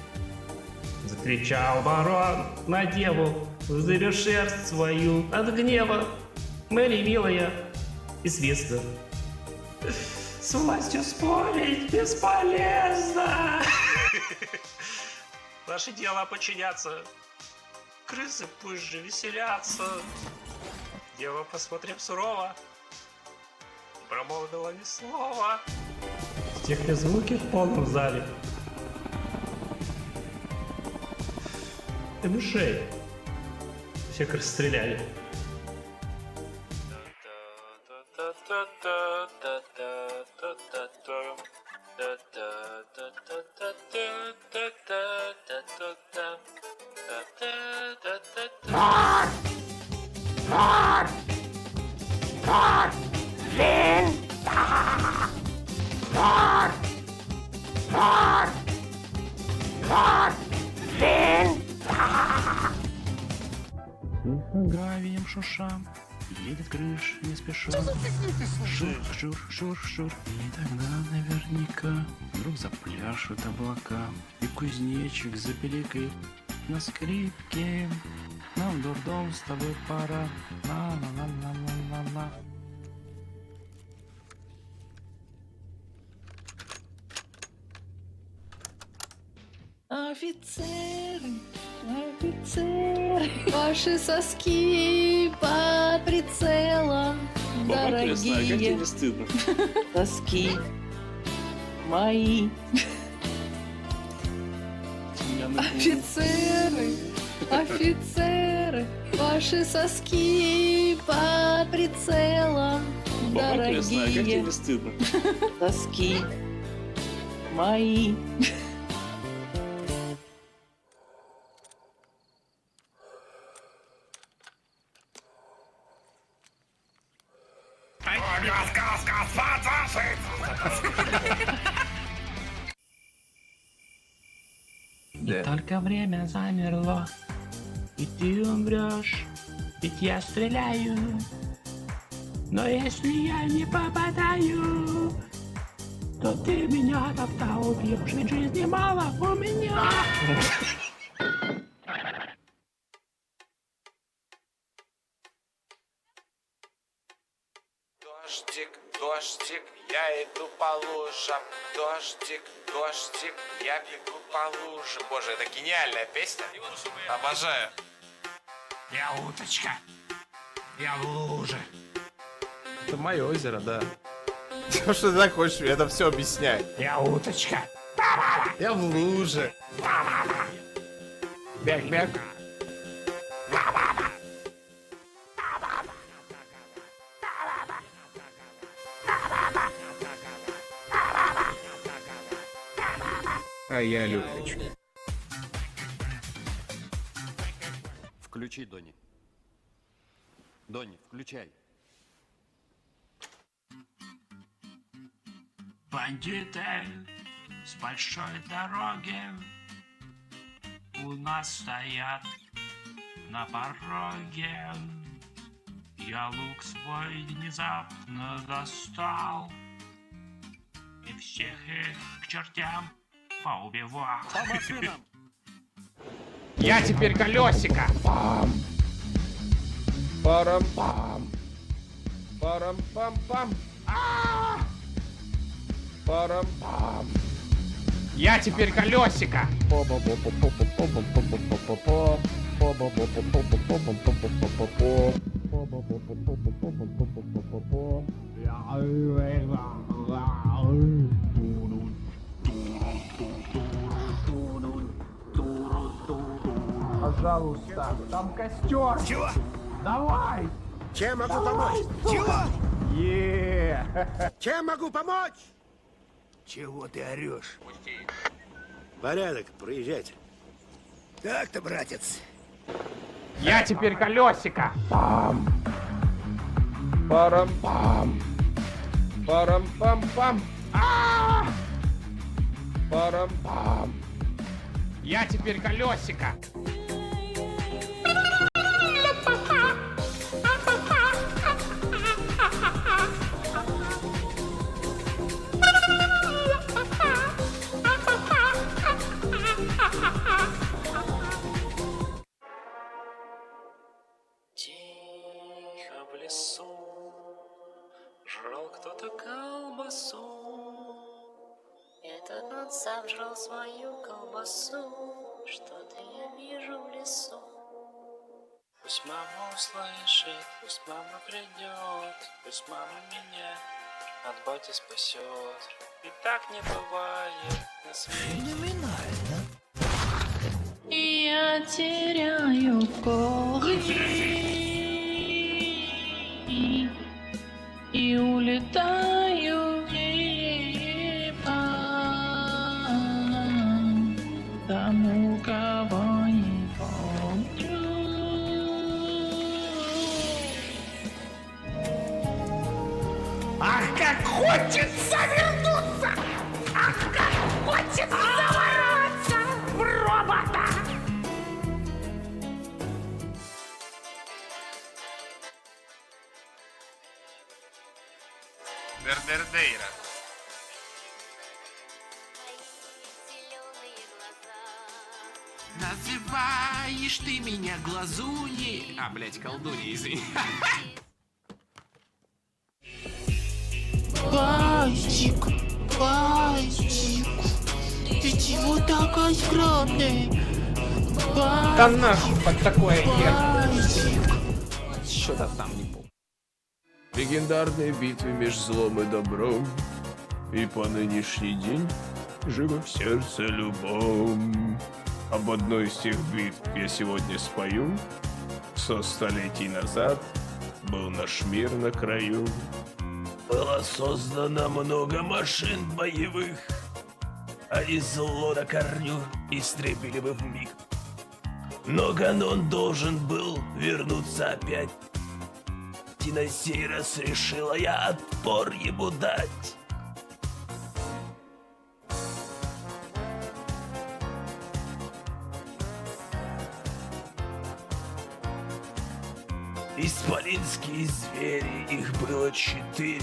Закричал барон на деву, вздыбив шерсть свою от гнева. Мэри, милая, известна. С властью спорить бесполезно. Наше дело подчиняться. Крысы пусть же веселятся. Дева, посмотрев сурово, промолвила ни слова. Стихли звуки в полном зале. И мышей всех расстреляли. Гравием шушам едет крыш не спеша. Шур-шур-шур-шур. И тогда наверняка вдруг запляшут облака, и кузнечик запеликает на скрипке. Нам в дурдом с тобой пора. На-на-на-на-на-на-на. Офицеры, офицеры, ваши соски под прицелом, дорогие. Не стыдно. Соски мои. Офицеры, офицеры, ваши соски под прицелом, дорогие. Не стыдно. Соски мои. И только время замерло, и ты умрешь, ведь я стреляю. Но если я не попадаю, то ты меня тогда убьешь, ведь жизни мало у меня. Дождик, дождик, я иду по лужам. Дождик, дождик, я бегу по лужам. Боже, это гениальная песня. Обожаю. Я уточка, я в луже. Это мое озеро, да. Что ты так хочешь? Это все объясняет. Я уточка. Я в луже. Бег. А я люблю. Включи, Донни. Донни, включай. Бандиты с большой дороги у нас стоят на пороге. Я лук свой внезапно достал и всех их к чертям поубивал. По машинам! Я теперь колесико! Пам! Парам-пам! Парам-пам-пам! Парам-пам! Я теперь колесико! Пожалуйста, там костер. Чего? Давай. Чем могу помочь? Чего? Чем могу помочь? Чего ты орешь? Порядок, проезжайте. Так-то, братец. Я теперь колесико! Пам! Парам-пам! Парам-пам-пам! Парам-пам! Я теперь колесико! Тихо в лесу жрал кто-то колбасу. Этот он сам жрал свою колбасу. Что-то я вижу в лесу. Пусть мама услышит, пусть мама придет, пусть мама меня от бати спасет. И так не бывает на свете. Феноменально. Я теряю корни и улетаю в небо. Тому, кого не помню. Ах, как хочется вернуться! Ах, как хочется забороться в робота! Вердердейра. Называешь ты меня глазуньей? А, блять, колдуньей, извини. Бантик, бантик, ты чего такой скромный? Да нахуй под такое ехать. Что-то там не помню. В легендарной битве между злом и добром и по нынешний день живо в сердце любом. Об одной из тех битв я сегодня спою. 100 столетий назад был наш мир на краю. Было создано много машин боевых, они зло на корню истребили бы вмиг. Но Ганон должен был вернуться опять, и на сей раз решила я отпор ему дать. Исполинские звери, их было 4.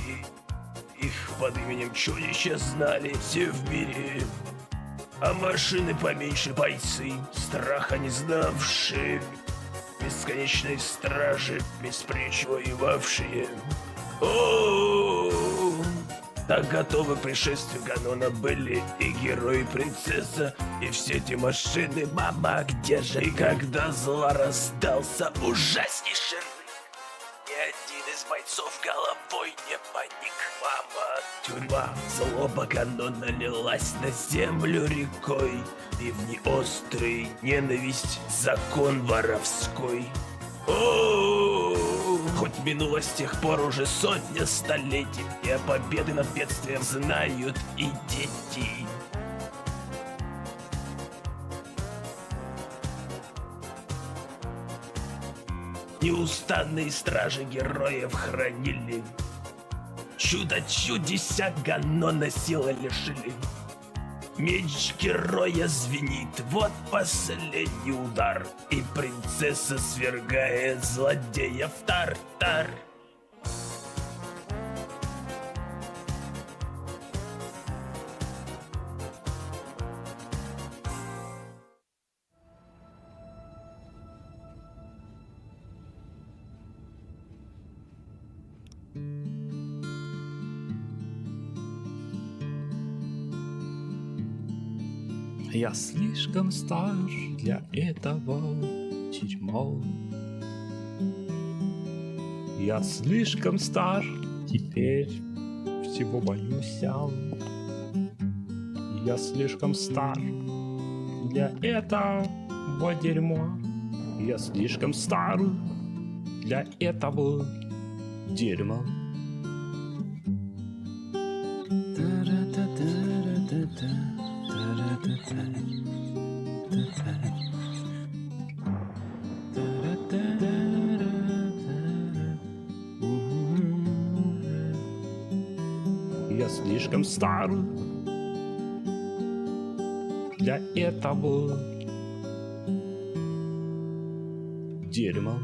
Их под именем чудища знали все в мире. А машины поменьше бойцы, страха не знавшие, бесконечные стражи, беспречь воевавшие. О, так готовы к пришествию Ганона были и герой, и принцесса, и все эти машины. Мама, где же? И когда зла раздался ужаснейший рык, ни один из бойцов головой не поник. Мама, тюрьма, злоба Ганона лилась на землю рекой, и в ней острый ненависть, закон воровской. О, хоть минуло с тех пор уже 100 столетий, и о победы над бедствием знают и дети. Неустанные стражи героев хранили, чудо-чудеся Ганона силы лишили. Меч героя звенит, вот последний удар, и принцесса свергает злодея в тартар. Я слишком стар для этого тюрьмы. Я слишком стар, теперь всего боюсь. Я слишком стар для этого дерьма. Я слишком стар для этого дерьма. Я слишком стар для этого дерьма.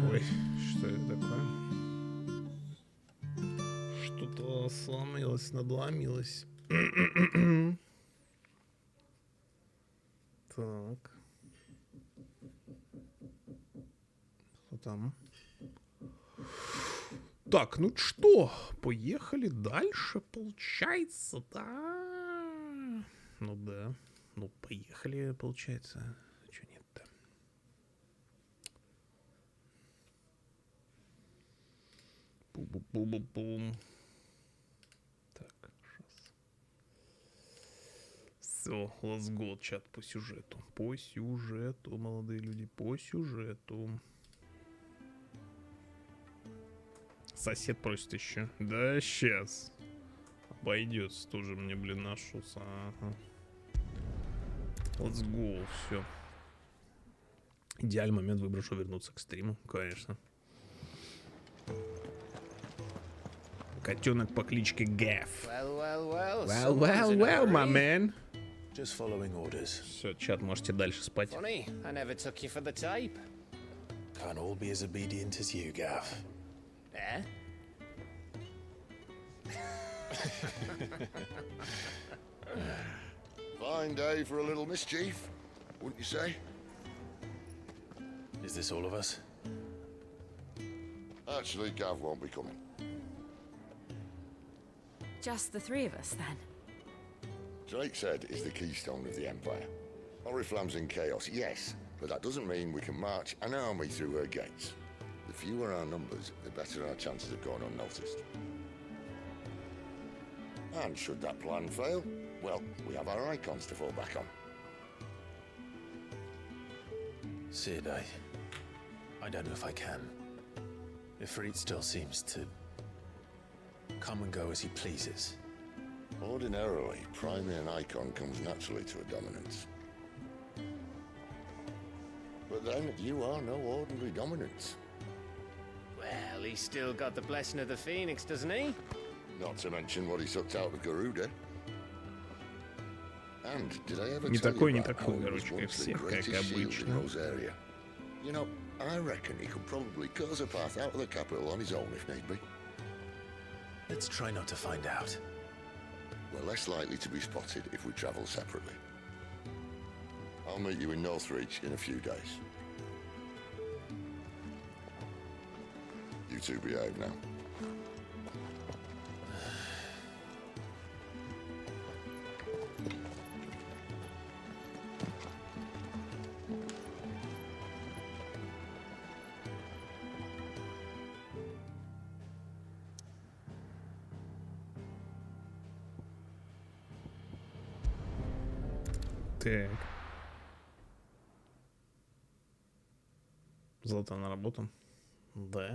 Ой, что это такое? Что-то сломалось, надломилось. Так. Что там? Так, ну что, поехали дальше, получается, да? Ну да, ну поехали, получается. Чё нет-то? Бу-бу-бу-бу-бум. Так, сейчас. Все, let's go, чат, по сюжету. По сюжету, молодые люди, по сюжету. Сосед просит еще. Да, сейчас. Обойдется, тоже мне, блин, нашелся. Ага. Let's go, все. Идеальный момент, выброшу вернуться к стриму, конечно. Котенок по кличке Гэф. Well, my man. Just following orders. Все, чат, можете дальше спать. Funny, I never took you for the type. Can't all be as obedient as you, Gav. Eh? Fine day for a little mischief, wouldn't you say? Is this all of us? Actually, Gav won't be coming. Just the three of us, then. Drake's Head is the keystone of the Empire. Oriflamme's in chaos, yes, but that doesn't mean we can march an army through her gates. The fewer our numbers, the better our chances of going unnoticed. And should that plan fail, well, we have our icons to fall back on. Sid, I don't know if I can. Ifrit still seems to come and go as he pleases. Ordinarily, priming an icon comes naturally to a dominance. But then, you are no ordinary dominance. Well, he's still got the blessing of the Phoenix, doesn't he? Not to mention what he sucked out of Garuda. And did I ever Не tell такой, you не about такой, how he was короче, как once the всех, как greatest shield in обычно. Rose area? You know, I reckon he could probably cut us a path out of the capital on his own if need be. Let's try not to find out. We're less likely to be spotted if we travel separately. I'll meet you in Northreach in a few days. You two behave now. Так. Завтра на работу. Да.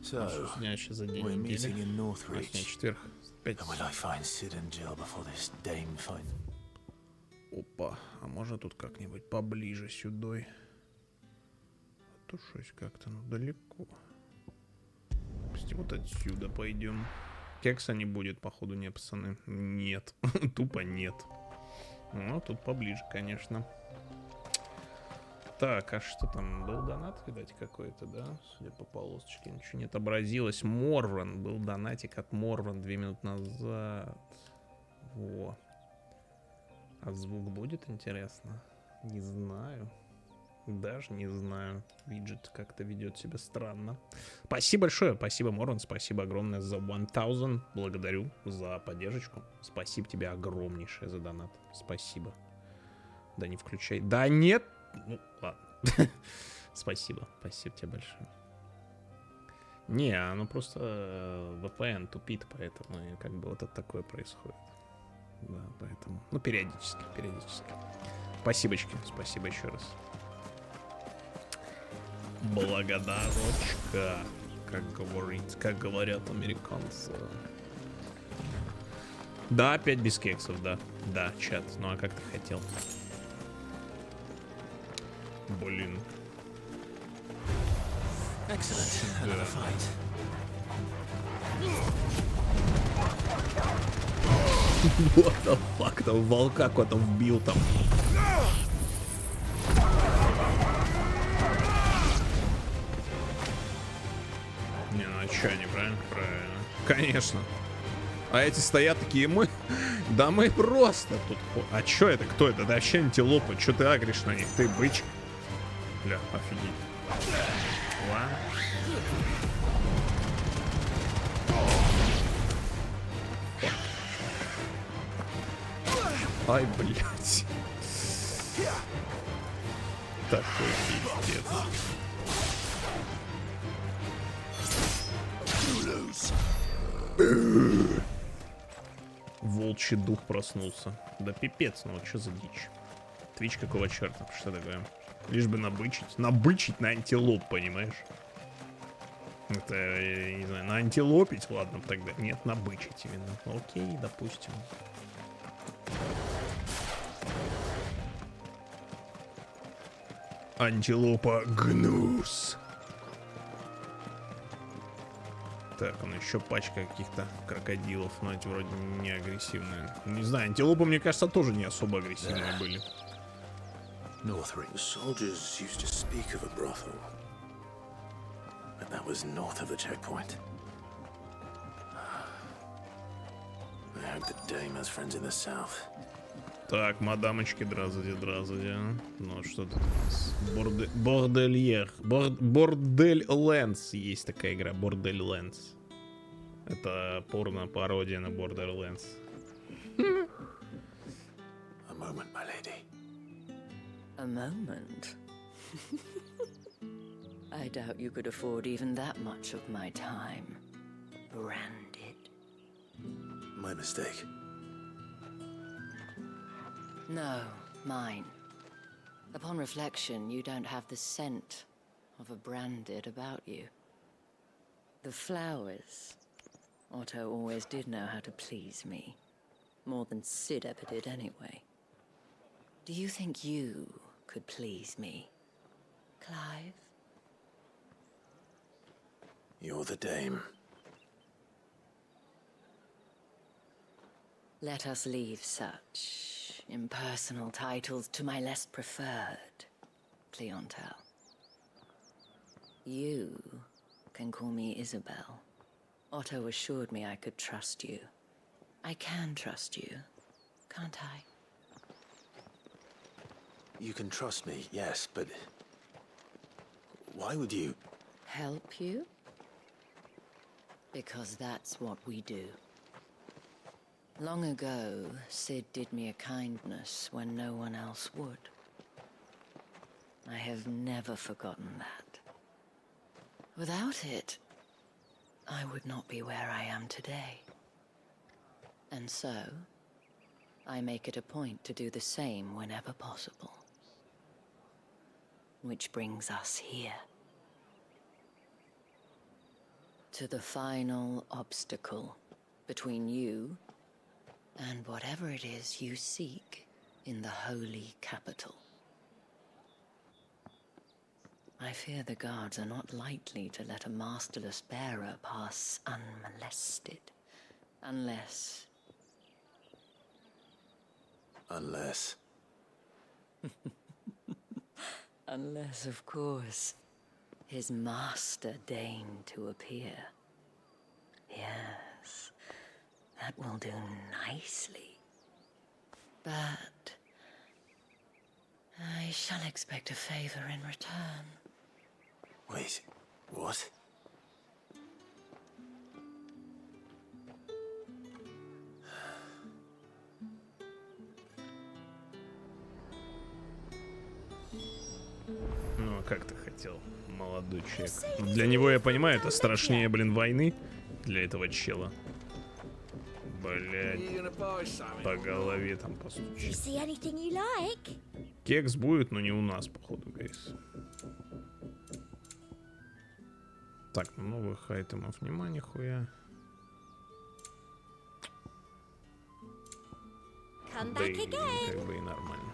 So, Дня еще за день we're meeting недели. in Сегодня Northreach. четверг. And will I find Sid and Jill before this dame find? Опа, а можно тут как-нибудь поближе сюда? А то шось как-то, ну, далеко. Вот отсюда пойдем. Кекса не будет, походу, не, пацаны. Нет, тупо нет. Ну, тут поближе, конечно. Так, а что там? Был донат, видать, какой-то, да? Судя по полосочке, ничего не отобразилось. Морван. Был донатик от Морван 2 минуты назад. Во. А звук будет, интересно? Не знаю. Даже не знаю. Виджет как-то ведет себя странно. Спасибо большое. Спасибо, Морван. Спасибо огромное за 1000. Благодарю за поддержку. Спасибо тебе огромнейшее за донат. Спасибо. Да не включай. Да нет. Ну, ладно. Спасибо. Спасибо тебе большое. Не, оно просто VPN тупит, поэтому как бы вот это такое происходит. Да, поэтому. Ну, периодически. Спасибочки. Спасибо еще раз. Благодарочка, как говорят американцы. Да, опять без кексов, да. Да, чат. Ну а как ты хотел? Блин. What the fuck, там волка куда-то вбил там. Не, ну а чё, неправильно? Правильно. Конечно. А эти стоят такие, мы... Да мы просто тут... А чё это? Кто это? Да вообще антилопы. Чё ты агришь на них? Ты быч. Бля, офигеть. Ладно. Ай, блядь. Такой пиздец. Волчий дух проснулся. Да пипец, ну вот что за дичь. Твич какого черта? Что такое? Лишь бы набычить. Набычить на антилоп, понимаешь? Это, я не знаю, на антилопить, ладно тогда. Нет, набычить именно. Окей, допустим. Антилопа гнус. Так, он еще пачка каких-то крокодилов, но эти вроде не агрессивные. Не знаю, антилопы, мне кажется, тоже не особо агрессивные были. Northreach. The soldiers used to speak of a brothel, but that was north of the checkpoint. hope the dame has friends in the south. Так, мадамочки, здравствуйте, здравствуйте. Ну, что тут у нас? Бордельер. Бордель Лэнс. Есть такая игра, Бордель Лэнс. Это порно-пародия на Borderlands. A moment, my lady. A moment? I doubt you could afford even that much of my time. Branded. My mistake. No, mine. Upon reflection, you don't have the scent of a branded about you. The flowers. Otto always did know how to please me. More than Sid ever did anyway. Do you think you could please me, Clive? You're the dame. Let us leave such impersonal titles to my less preferred clientele. You can call me Isabel. Otto assured me I could trust you. I can trust you, can't I? You can trust me, yes, but why would you? Help you? Because that's what we do. Long ago, Sid did me a kindness when no one else would. I have never forgotten that. Without it, I would not be where I am today. And so, I make it a point to do the same whenever possible. Which brings us here. To the final obstacle between you and whatever it is you seek in the holy capital. I fear the guards are not likely to let a masterless bearer pass unmolested. Unless... Unless... Unless, of course, his master deigned to appear. Yes, that will do nicely. But... I shall expect a favor in return. Wait, what? Ну, а как ты хотел, молодой человек? Ну, для него, я понимаю, это страшнее, блин, войны. Для этого чела. Блядь. По голове там постучит. Кекс будет, но не у нас, походу, гайс. Так, новых айтемов нема нихуя. Да и как бы и нормально.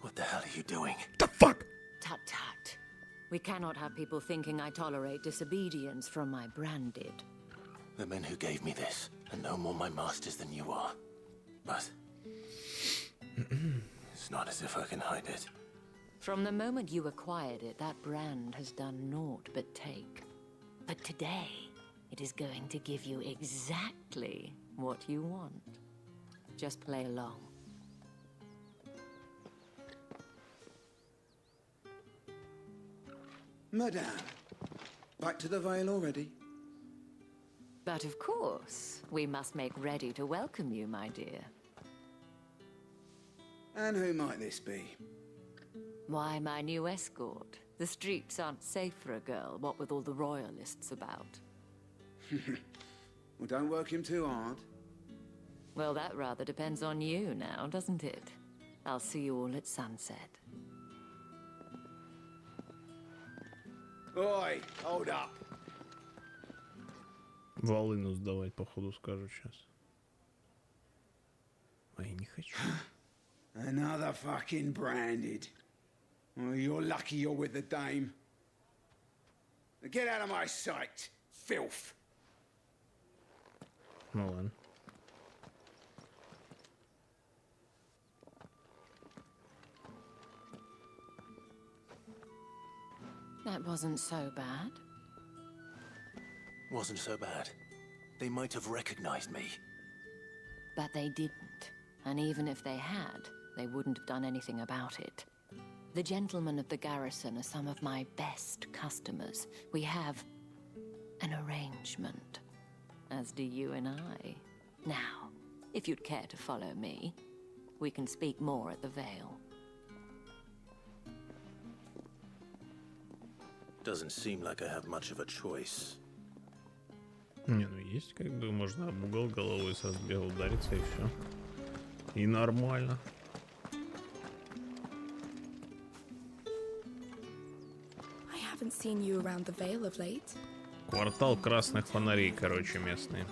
What the hell are you doing? The fuck? Tut tut. We cannot have people thinking I tolerate disobedience from my branded. The men who gave me this are no more my masters than you are. But... it's not as if I can hide it. From the moment you acquired it, that brand has done naught but take. But today, it is going to give you exactly what you want. Just play along. Madame, back to the Vale already? But of course, we must make ready to welcome you, my dear. And who might this be? Why, my new escort. The streets aren't safe for a girl, what with all the royalists about. Well, don't work him too hard. Well, that rather depends on you now, doesn't it? I'll see you all at sunset. Oi, hold up. Волыну сдавать, походу, скажу сейчас. А я не хочу. Another fucking branded. Oh, you're lucky you're with the dame. Get out of my sight, filth. Ну ладно. That wasn't so bad. wasn't so bad. They might have recognized me. But they didn't. And even if they had, they wouldn't have done anything about it. The gentlemen of the garrison are some of my best customers. We have an arrangement, as do you and I. Now, if you'd care to follow me, we can speak more at the Vale. Doesn't seem like I have much of a choice. Не, ну есть, как бы можно об угол головой со сбега удариться и все. И нормально. I haven't seen you around the Vale of late. Квартал красных фонарей, короче, местные.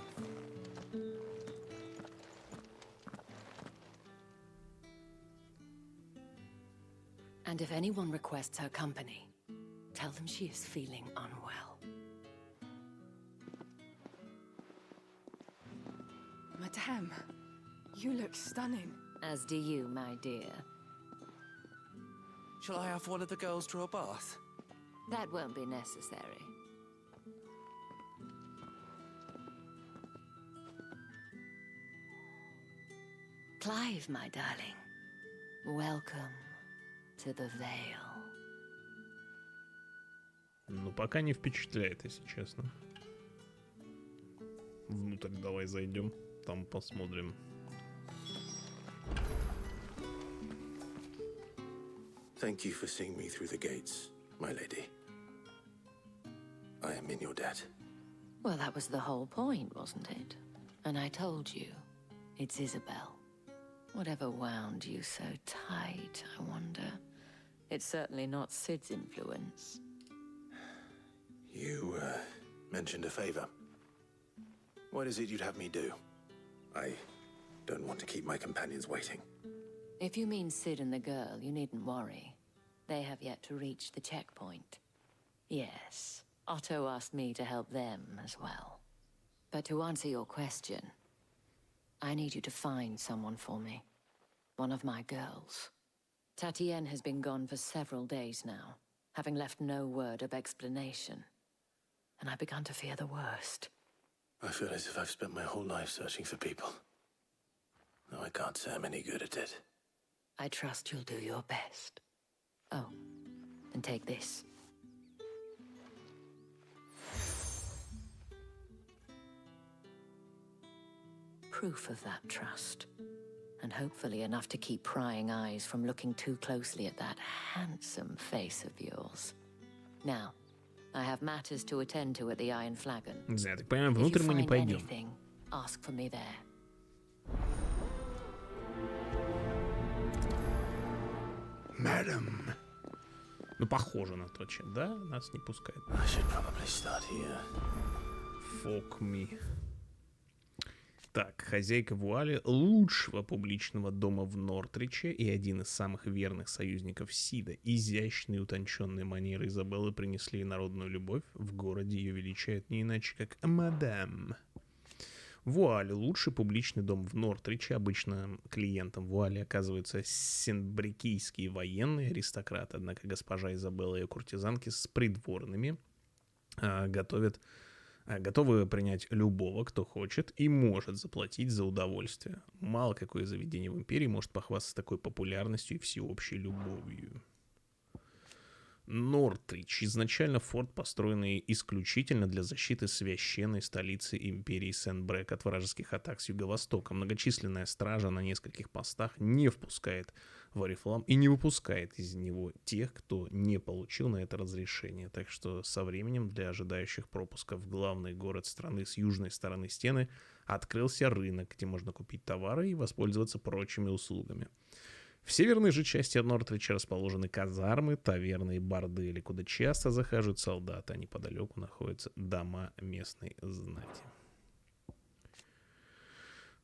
And if anyone requests her company, tell them she is feeling unwell. Madame, you look stunning. As do you, my dear. Shall I have one of the girls draw a bath? That won't be necessary. Clive, my darling. Welcome to the Vale. Ну, пока не впечатляет, если честно. Внутрь давай зайдем, там посмотрим. Thank you for seeing me through the gates, my lady. I am in your debt. Well, that was the whole point, wasn't it? And I told you, it's Isabel. Whatever wound you so tight, I wonder. It's certainly not Sid's influence. You, mentioned a favor. What is it you'd have me do? I don't want to keep my companions waiting. If you mean Sid and the girl, you needn't worry. They have yet to reach the checkpoint. Yes, Otto asked me to help them as well. But to answer your question, I need you to find someone for me. One of my girls. Tatienne has been gone for several days now, having left no word of explanation. And I've begun to fear the worst. I feel as if I've spent my whole life searching for people. Though I can't say I'm any good at it. I trust you'll do your best. Oh, and take this. Proof of that trust. And hopefully enough to keep prying eyes from looking too closely at that handsome face of yours. Now, I have matters to attend to at the Iron Flagon. Я так понимаю, внутрь мы не пойдем. Anything, ask for me there. Madam. Ну, похоже на то, че, да? Нас не пускает. Fuck me. Так, хозяйка вуали лучшего публичного дома в Нортриче и один из самых верных союзников Сида. Изящные и утонченные манеры Изабеллы принесли народную любовь. В городе ее величают не иначе, как мадам. Вуали — лучший публичный дом в Нортриче. Обычно клиентом вуали оказываются сенбрикийские военные аристократы. Однако госпожа Изабелла и ее куртизанки с придворными готовы принять любого, кто хочет и может заплатить за удовольствие. Мало какое заведение в империи может похвастаться такой популярностью и всеобщей любовью. Нортрич — изначально форт, построенный исключительно для защиты священной столицы империи Сен-Брек от вражеских атак с юго-востока. Многочисленная стража на нескольких постах не впускает в Орифлам и не выпускает из него тех, кто не получил на это разрешение. Так что со временем для ожидающих пропуска в главный город страны с южной стороны стены открылся рынок, где можно купить товары и воспользоваться прочими услугами. В северной же части Нортрича расположены казармы, таверны и бордели, куда часто захаживают солдаты, а неподалеку находятся дома местной знати.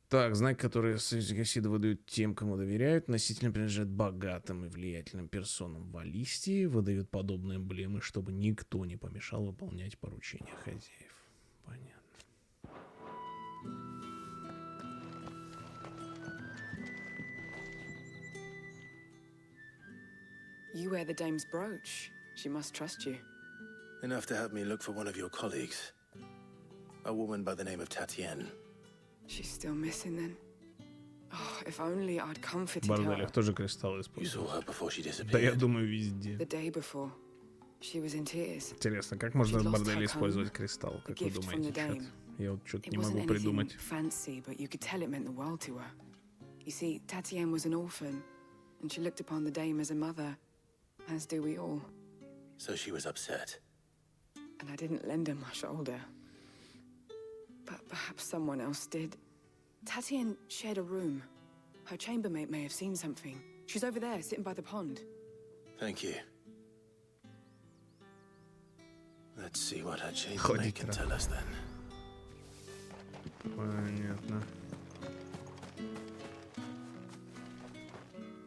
Так, знаки, которые Сида выдают тем, кому доверяют, носителям принадлежат богатым и влиятельным персонам в Алистии, выдают подобные эмблемы, чтобы никто не помешал выполнять поручения хозяев. Понятно. You wear the dame's brooch. She must trust you. Enough to have me look for one of your colleagues. A woman by the name of Tatienne. She's still missing then. Oh, if only I'd comforted В борделях her. тоже кристаллы используют. Да, я думаю, везде. The day before, she was in tears. Интересно, как можно She'd в lost борделе her использовать comb, кристалл? a Как вы gift from думаете, the чат? dame. Я вот что-то It не wasn't могу anything придумать. fancy, but you could tell it meant the world to her. You see, Tatienne was an orphan, and she looked upon the dame as a mother, as do we all. So she was upset. And I didn't lend her my shoulder. But perhaps someone else did. Tatienne shared a room. Her chambermaid may have seen something. She's over there, sitting by the pond. Thank you. Let's see what her chambermaid can tell us then. Понятно.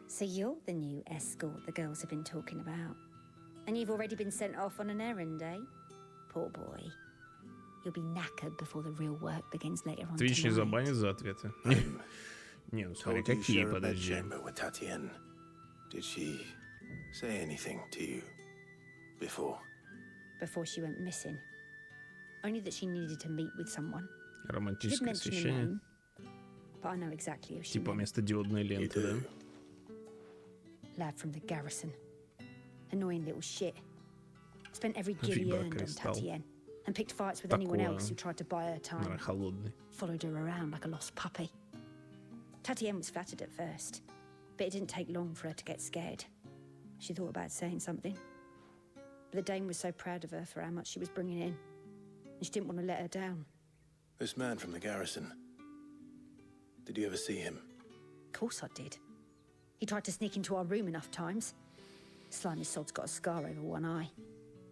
So you're the new escort the girls have been talking about. And you've already been sent off on an errand, eh? Poor boy. You'll be knackered before the real work begins later on Твич не tonight. забанит за ответы. Не, ну смотри, Told you какие, share a подожди. bedchamber with Tatienne. Did she say anything to you before? Before she went missing. Only that she needed to meet with someone. She did Романтическое mention a освещение. name, but I know exactly who she Типа meant. местодиодной ленты, да? Lad from the garrison. Annoying little shit. Spent every guinea Фига, earned on кристалл. Tatienne. And picked fights with anyone Такое. else who tried to buy her time. Наверное, холодный. Followed her around like a lost puppy. Tatienne was flattered at first, but it didn't take long for her to get scared. She thought about saying something. But the dame was so proud of her for how much she was bringing in, and she didn't want to let her down. This man from the garrison. Did you ever see him? Of course I did. He tried to sneak into our room enough times. Slimy sod's got a scar over one eye.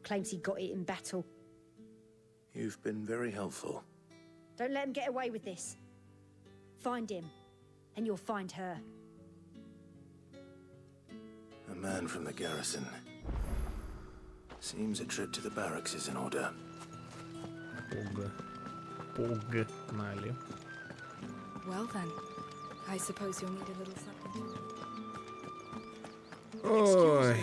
Claims he got it in battle. You've been very helpful. Don't let him get away with this. Find him, and you'll find her. A man from the garrison. Seems a trip to the barracks is in order. Погнали. Well then, I suppose you'll need a little something. Ой,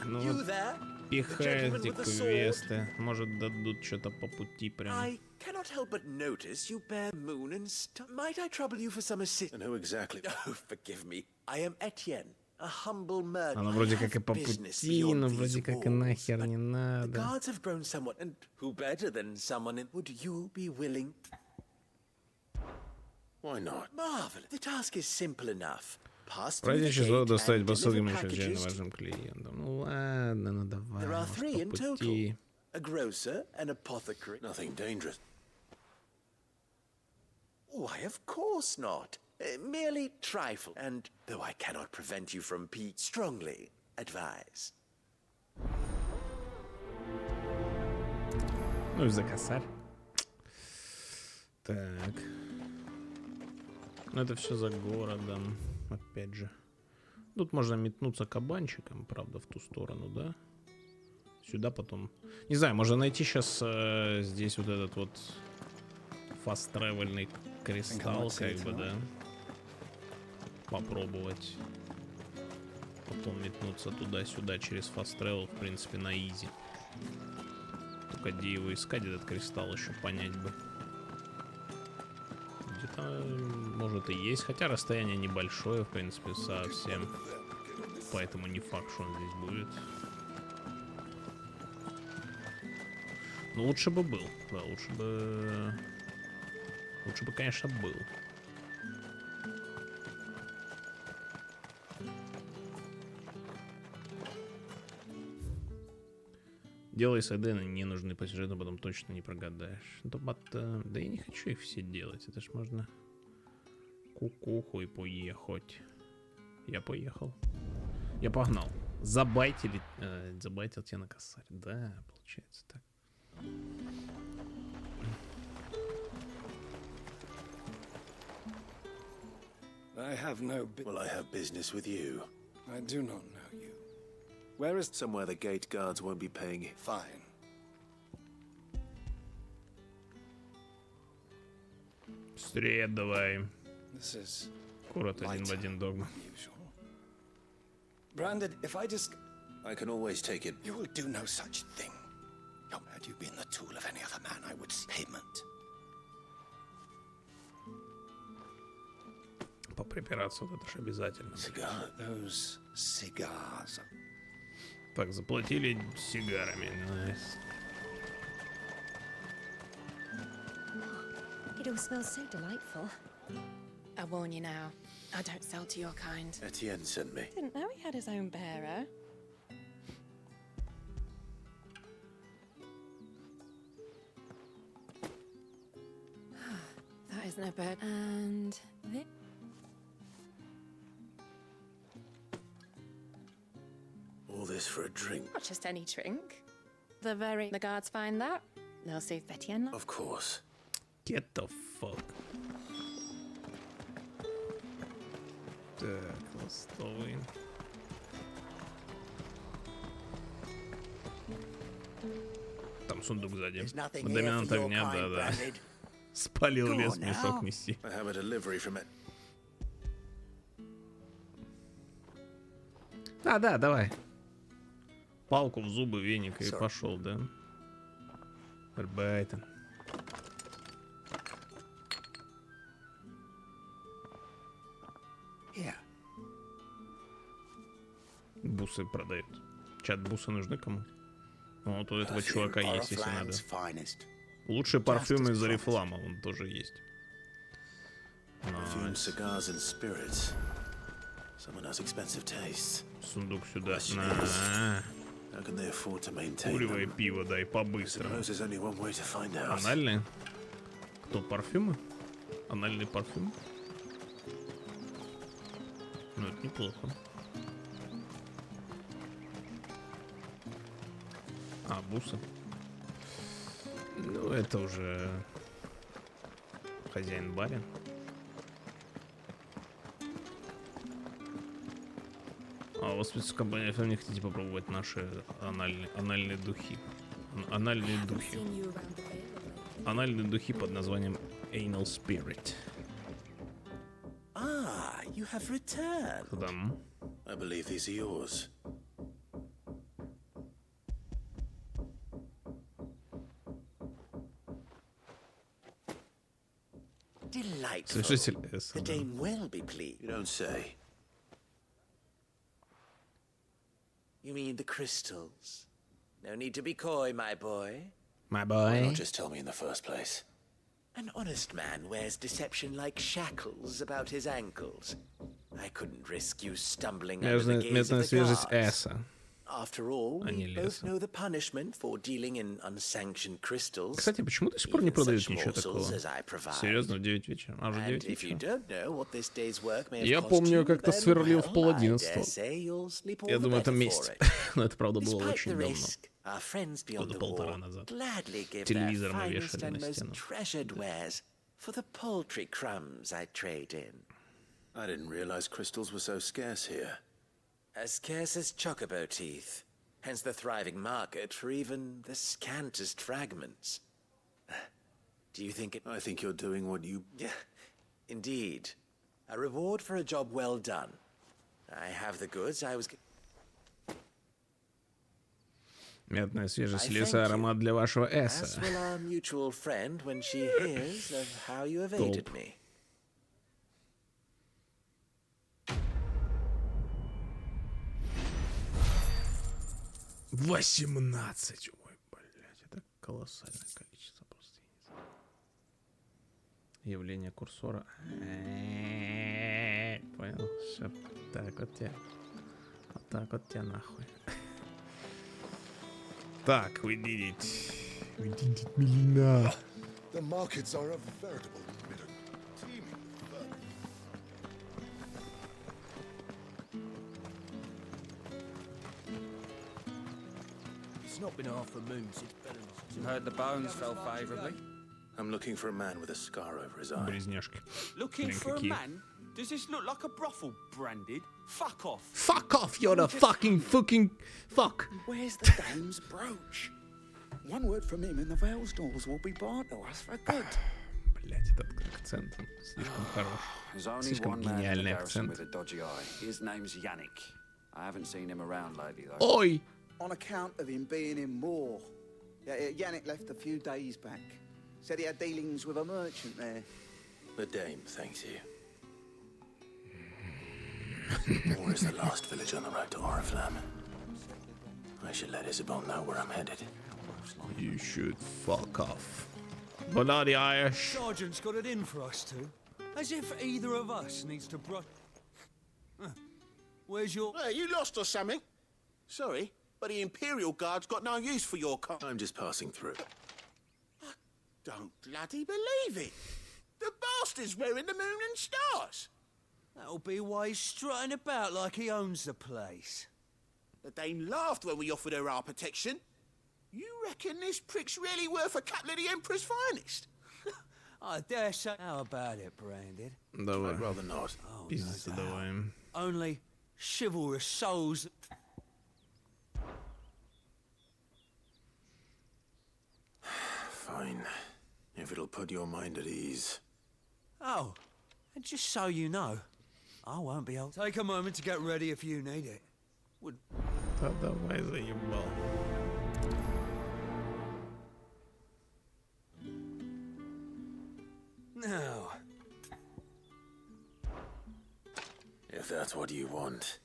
ну You вот there? пихают The эти gentleman with the sword? квесты. Может, дадут что-то по пути прям. I cannot help but notice you bear moon and Might I trouble you for some assistance? And who exactly? Oh, forgive me. I am Etienne, a humble merchant. Оно вроде I как и have по business пути, beyond но these вроде как и walls, нахер не The надо. guards have grown somewhat, and who better than someone in... Would you be willing? Why not? Marvelous. The task is simple enough. Pass through the Бродячий зло gate доставить and посылками deliver еще чрезвычайно packages. важным клиентам. Ну ладно, ну давай, There are может, 3 in по total. пути. A grocer, an apothecary. Nothing dangerous. Why, of course not. Merely trifle. And though I cannot prevent you from strongly advise. Ну и за косарь. Так. Ну это все за городом, опять же. Тут можно метнуться кабанчиком, правда, в ту сторону, да? Сюда потом... Не знаю, можно найти сейчас здесь вот этот вот фаст-тревельный кристалл, как бы, да? Попробовать. Потом метнуться туда-сюда через фаст-тревел, в принципе, на изи. Только где его искать, этот кристалл, еще понять бы. Где-то, может, и есть. Хотя расстояние небольшое, в принципе, совсем. Поэтому не факт, что он здесь будет. Ну, лучше бы был. Да, лучше бы... Лучше бы, конечно, был. Делай сайды, не нужны по сюжету, потом точно не прогадаешь. Да я не хочу их все делать. Это ж можно кукуху и поехать. Я поехал. Я погнал. Забайтили... забайтил тебя на косарь. Да, получается так. I have no Well, I have business with you. I do not know you. Where is... Somewhere the gate guards won't be paying it. Fine. Стрим давай. This is... Курат один в один догма. Branded, if I just... I can always take it. You will do no such thing. Had you been the tool of any other man, I would payment. Поприпираться вот это ж обязательно. Those cigars. Так, заплатили сигарами. Nice. It all smells so delightful. I warn you now, I don't sell to your kind. Etienne sent me. Didn't know he had his own bearer. That isn't a bird. And this. All this for a drink? Not just any drink. The guards find that, they'll see Etienne. Of course. Get the fuck. Так, ластовый. Там сундук сзади. Доминант огня, да-да. Спалил лес, мешок нести. I have a delivery from it. Да, давай. Палку в зубы, веник и пошел, да? Арбайтен. Бусы продают. Чат, бусы нужны кому? Вот у этого чувака есть, если надо. Лучшие парфюмы из Орифлама, он тоже есть. Сундук сюда. Курево и пиво, дай по-быстрому. Анальные? Кто, парфюмы? Анальный парфюм? Ну, это неплохо. А, бусы. Ну, это уже хозяин-барин. А у вас в компании FM не хотите попробовать наши анальные духи? Анальные духи. Анальные духи под названием Anal Spirit. You have returned. Да. I believe these are yours. Delightful. The dame will be pleased. You don't say. You mean the crystals? No need to be coy, my boy. My Why boy. not just tell me in the first place? An honest man wears deception like shackles about his ankles. I couldn't risk you stumbling under the gaze of the guards. After all, we both know the punishment for dealing in unsanctioned crystals. Кстати, почему до сих пор не продают ничего такого? Серьезно, в 9 вечера? А, уже 9 вечера. Я помню, как-то сверлил в 10:30. Я думаю, это месяц. Но это, правда, было очень давно. Года полтора назад. Телевизор мы вешали на стену. I didn't realize crystals were so scarce here. As scarce as chocobo teeth. Hence the thriving market for even the scantest fragments. Do you think it... I think you're doing what you... Yeah, indeed. A reward for a job well done. I have the goods, I was... Мятная свежесть леса, аромат для вашего эсса. As will our mutual friend when she hears of how you evaded me. 18. Ой, блядь, это колоссальное количество просто. Явление курсора. Понял? Все так вот тебя. Вот так вот тебя нахуй. Так, we did it. We did it, Melina. The markets are a veritable mirror, teeming with vermin. It's not been half a moon since Bellen's. Heard the bones fell favourably. I'm looking for a man with a scar over his eye. Близняшки. Looking for a man? Does this look like a brothel branded? Fuck off. Fuck off, you're the fucking fuck. Where's the dame's brooch? One word from him and the Valsdorls will be barred to us for good. Блять, этот акцент слишком хорош. Слишком гениальный акцент. With a dodgy eye. His name's Yannick. I haven't seen him around lately though. Oi! On account of him being in war. Yannick left a few days back. Said he had dealings with a merchant there. The dame thanks you. Moor is the last village on the road to Oriflamme. I should let Isabel know where I'm headed. You should fuck off. Bloody Irish. Sergeant's got it in for us two. As if either of us needs to brush. Where's your... Hey, you lost or something? Sorry, but the Imperial Guard's got no use for your car. I'm just passing through. I don't bloody believe it. The bastard's wearing the moon and stars. That'll be why he's strutting about like he owns the place. The dame laughed when we offered her our protection. You reckon this prick's really worth a couple of the Emperor's finest? I dare say. How about it, Branded? Давай. I'd rather not. Пиздец, давай. Only chivalrous souls. Fine. If it'll put your mind at ease. Oh, and just so you know, I won't be able to take a moment to get ready if you need it. Would... Да давай заебал. Now. If that's what you want.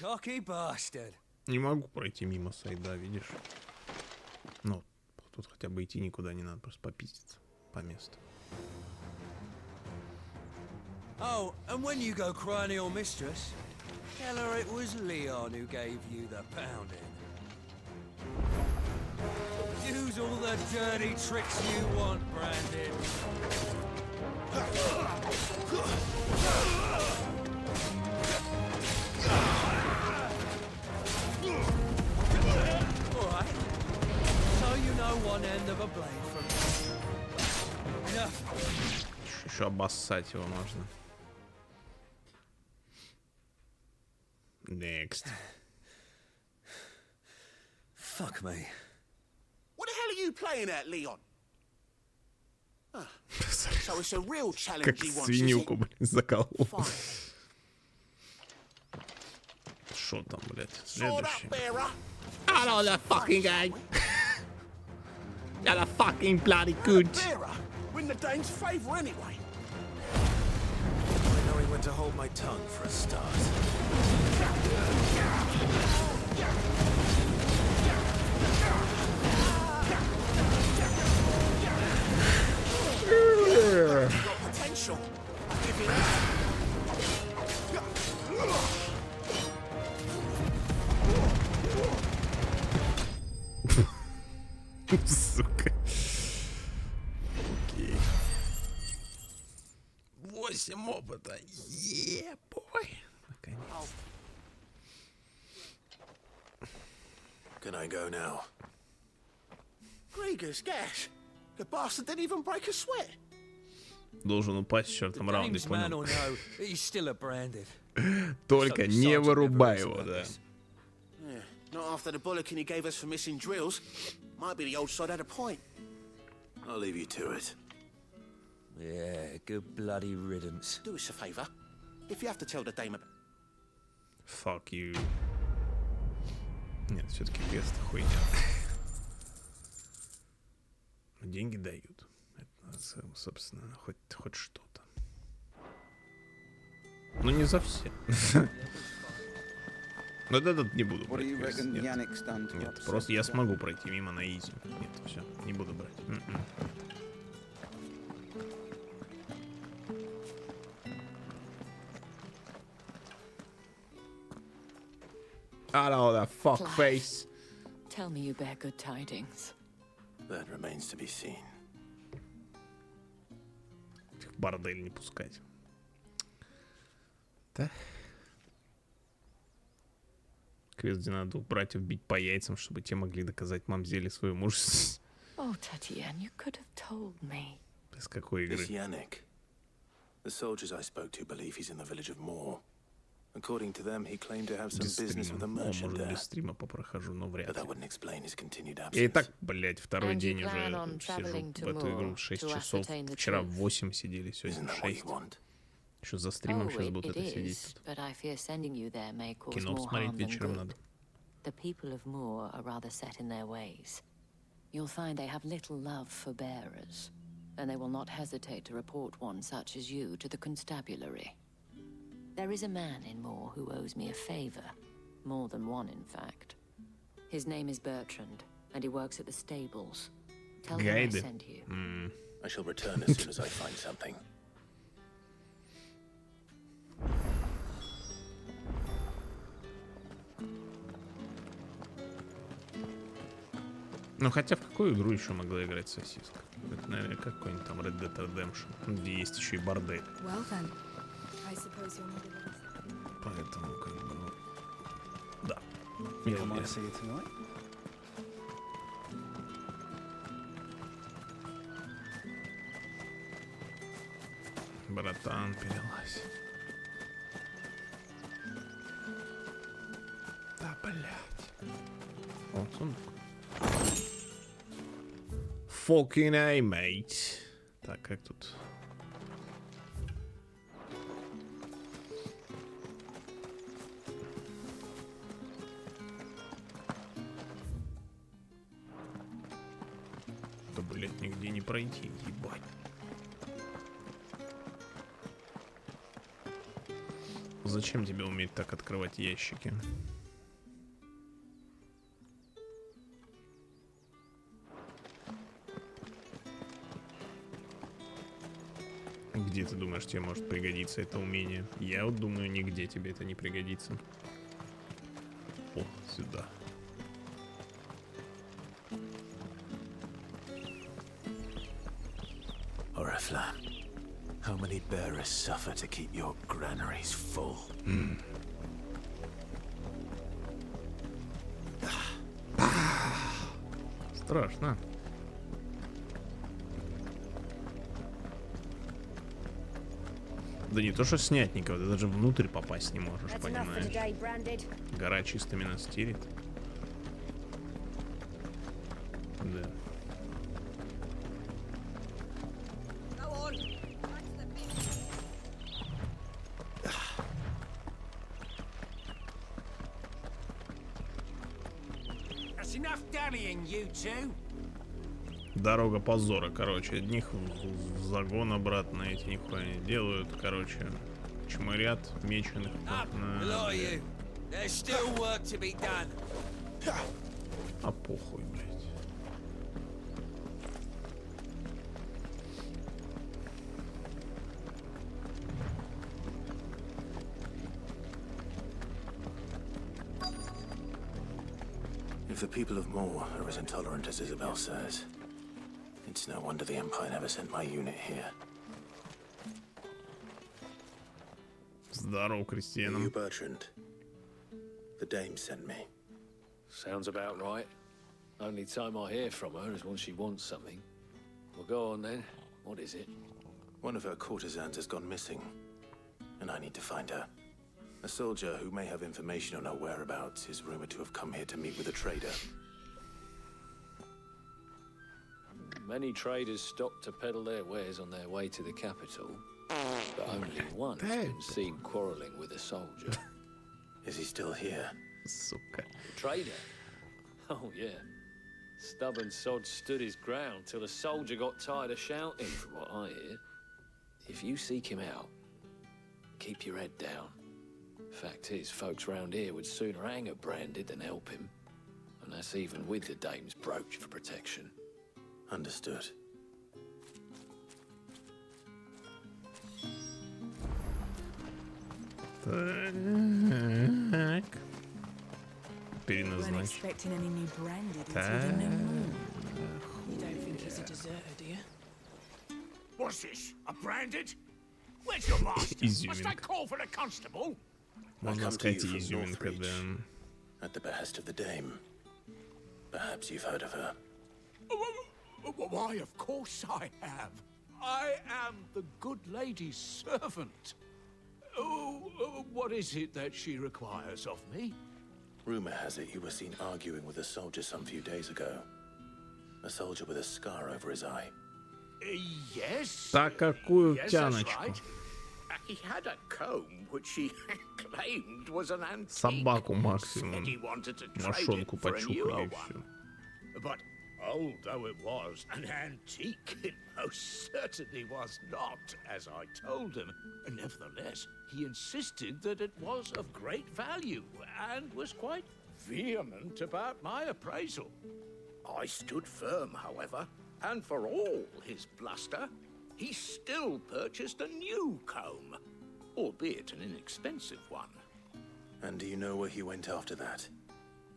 Cocky bastard. Не могу пройти мимо сайда, видишь? Ну, тут хотя бы идти никуда не надо, просто попиздиться по месту. Oh, and when you go crying to your mistress, tell her it was Leon who gave you the pounding. Use all the dirty tricks you want, Brandon. Alright. So you know one end of a blade from... Enough. Еще обоссать его можно. Next. Fuck me. What the hell are you playing at, Leon? Ah, so it's a real challenge Как he wants, свинюку, is блин, заколол. Fine. Шо там, блядь, Sword up, следующий. bearer. I know that fucking guy. Not a fucking bloody good. Bearer, win the Dane's favour anyway. Knowing when to hold my tongue for a start. Got potential. I give you that. Сука. Окей. 8 опыта. Ебой. Наконец. Can I go now? Grieger's gas. The bastard didn't even break a sweat. Должен упасть в чертом раунде, Man понял? or no, he's still a Branded. Только не вырубай его, да. Yeah, not after the bullocking he gave us for missing drills. Might be the old sod had a point. I'll leave you to it. Yeah, good bloody riddance. Do us a favour. If you have to tell the dame about... Fuck you. Нет, все-таки квест хуйня. Деньги дают. Это, собственно, хоть что-то. Ну не за все. Но этот не буду брать. Нет, просто я смогу пройти мимо на изи. Нет, все, не буду брать. Hello there, fuck face. Tell me you bear good tidings. That remains to be seen. В бордель не пускать. Да. Квест, где надо братьев бить по яйцам, чтобы те могли доказать мамзели свою мужественность. Oh, Tatian, you could have told me. Из какой игры? This Yannick. The soldiers I spoke to believe he's in the village of Moor. According to them, he claimed to have some business with a merchant there. Без стрима попрохожу, но вряд But ли. that wouldn't explain his continued Я и absence. так, блядь, второй день уже сижу в эту игру 6 часов. Вчера в 8 сидели, сегодня в 6. Еще за стримом сейчас будут это сидеть тут. Кино посмотреть вечером надо. The people of Moor are rather set in their ways. You'll find they have little love for bearers, and they will not hesitate to report one such as you to the constabulary. There is a man in Moore who owes me a favor. More than one, in fact. His name is Bertrand, and he works at the stables. Tell him I sent you. I shall return as soon as I find something. Ну хотя в какую игру еще могла играть сосиска? Это, наверное, какой-нибудь там Red Dead Redemption, где есть еще и бордель. Well then, I suppose you'll need a little... Поэтому как бы... Да. Я уверен. Братан, перелазь. Да, блядь. О, сундук. Fucking A, mate. Так, как тут? Да, блядь, нигде не пройти, ебать. Зачем тебе уметь так открывать ящики? Где ты думаешь, тебе может пригодиться это умение? Я вот думаю, нигде тебе это не пригодится. О, сюда. Oriflamme, how many bearers suffer to keep your granaries full? Страшно. Да не то, что снятников, ты даже внутрь попасть не можешь, понимаешь? Гора чисто меня стирит. Да. Дорога позора, короче. Одних в загон обратно, эти нихуя не делают. Короче, чмырят меченых. А похуй, блядь. If the people of Moore are as intolerant as Isabel says, it's no wonder the Empire never sent my unit here. Здорово, крестьянам. You, Bertrand? The dame sent me. Sounds about right. Only time I hear from her is when she wants something. Well, go on then. What is it? One of her courtesans has gone missing, and I need to find her. A soldier who may have information on her whereabouts is rumored to have come here to meet with a trader. Many traders stop to peddle their wares on their way to the capital, but only one has been seen quarreling with a soldier. Is he still here? Сука. The trader? Oh, yeah. Stubborn sod stood his ground till the soldier got tired of shouting, from what I hear. If you seek him out, keep your head down. Fact is, folks round here would sooner hang a branded than help him. And that's even with the dame's brooch for protection. Understood. Так. Переназначить. What's this? A branded? Where's your master? Must I call for the constable? Можно сказать, изюминка, да. At the behest of the dame. Perhaps you've heard of her. Why, of course I have. I am the good lady's servant. What is it that she requires of me? Rumor has it you were seen arguing with a soldier some few days ago. A soldier with a scar over his eye. Yes. Так, какую yes, тяночку? Right. He had a comb which he claimed was an antique. Собаку максимум. Said he wanted to trade Мошонку it for a newer почухали и one. все. But Old though it was, an antique it most certainly was not, as I told him. Nevertheless, he insisted that it was of great value, and was quite vehement about my appraisal. I stood firm, however, and for all his bluster, he still purchased a new comb, albeit an inexpensive one. And do you know where he went after that?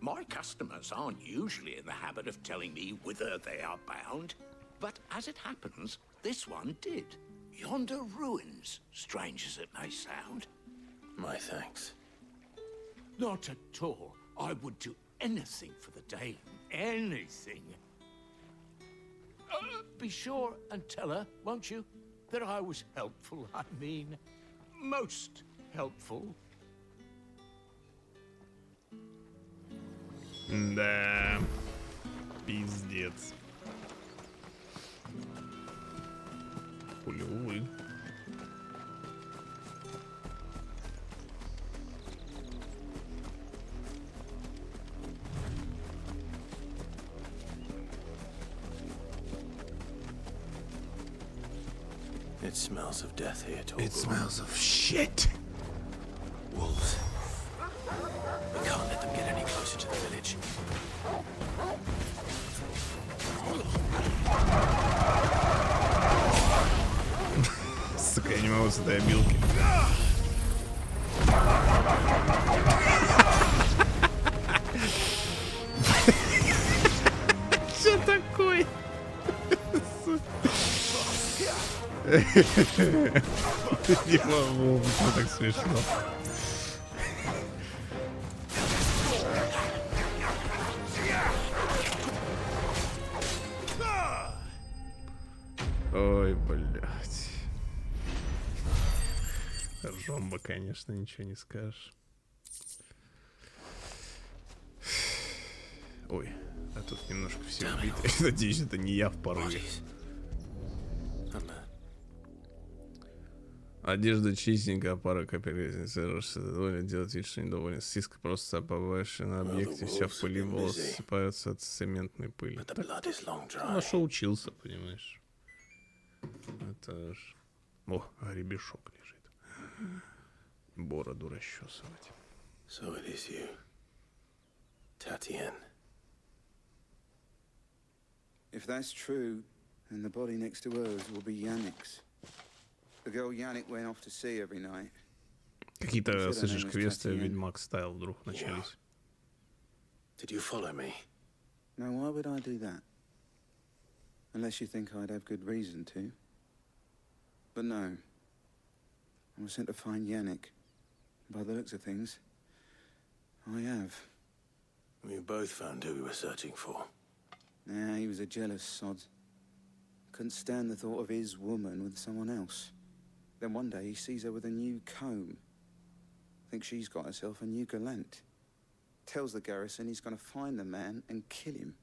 My customers aren't usually in the habit of telling me whither they are bound, but as it happens, this one did. Yonder ruins, strange as it may sound. My thanks. Not at all. I would do anything for the Dame. Anything. Be sure and tell her, won't you, that I was helpful. I mean, most helpful. Да, пиздец. Пулевый. It smells of death here, Torgal. It smells of shit. Wolves. We can't let them get any closer to the village. Сука, я не могу с этой обилки. Что такое? Не могу, это так смешно. Ой, блядь. Жомба, конечно, ничего не скажешь. Ой, а тут немножко все убито. Надеюсь, это не я в порыве. Одежда чистенькая, пара капель грязи. Довольно делать вид, что недоволен. Сиска просто побольше на объекте, вся в пыли, волосы сыпаются от цементной пыли. На что учился, понимаешь? Это ж... О, гребешок лежит. Бороду расчесывать. So it is you, Tatien. If that's true, then the body next to hers will be Yannick's. The girl Yannick went off to sea every night. Какие-то, слышишь, квесты Ведьмак стайл вдруг начались. Did you follow me? No, why would I do that? Unless you think I'd have good reason to. But no. I was sent to find Yannick. By the looks of things, I have. We both found who we were searching for. Nah, he was a jealous sod. Couldn't stand the thought of his woman with someone else. Then one day he sees her with a new comb. Thinks she's got herself a new gallant. Tells the garrison he's going to find the man and kill him.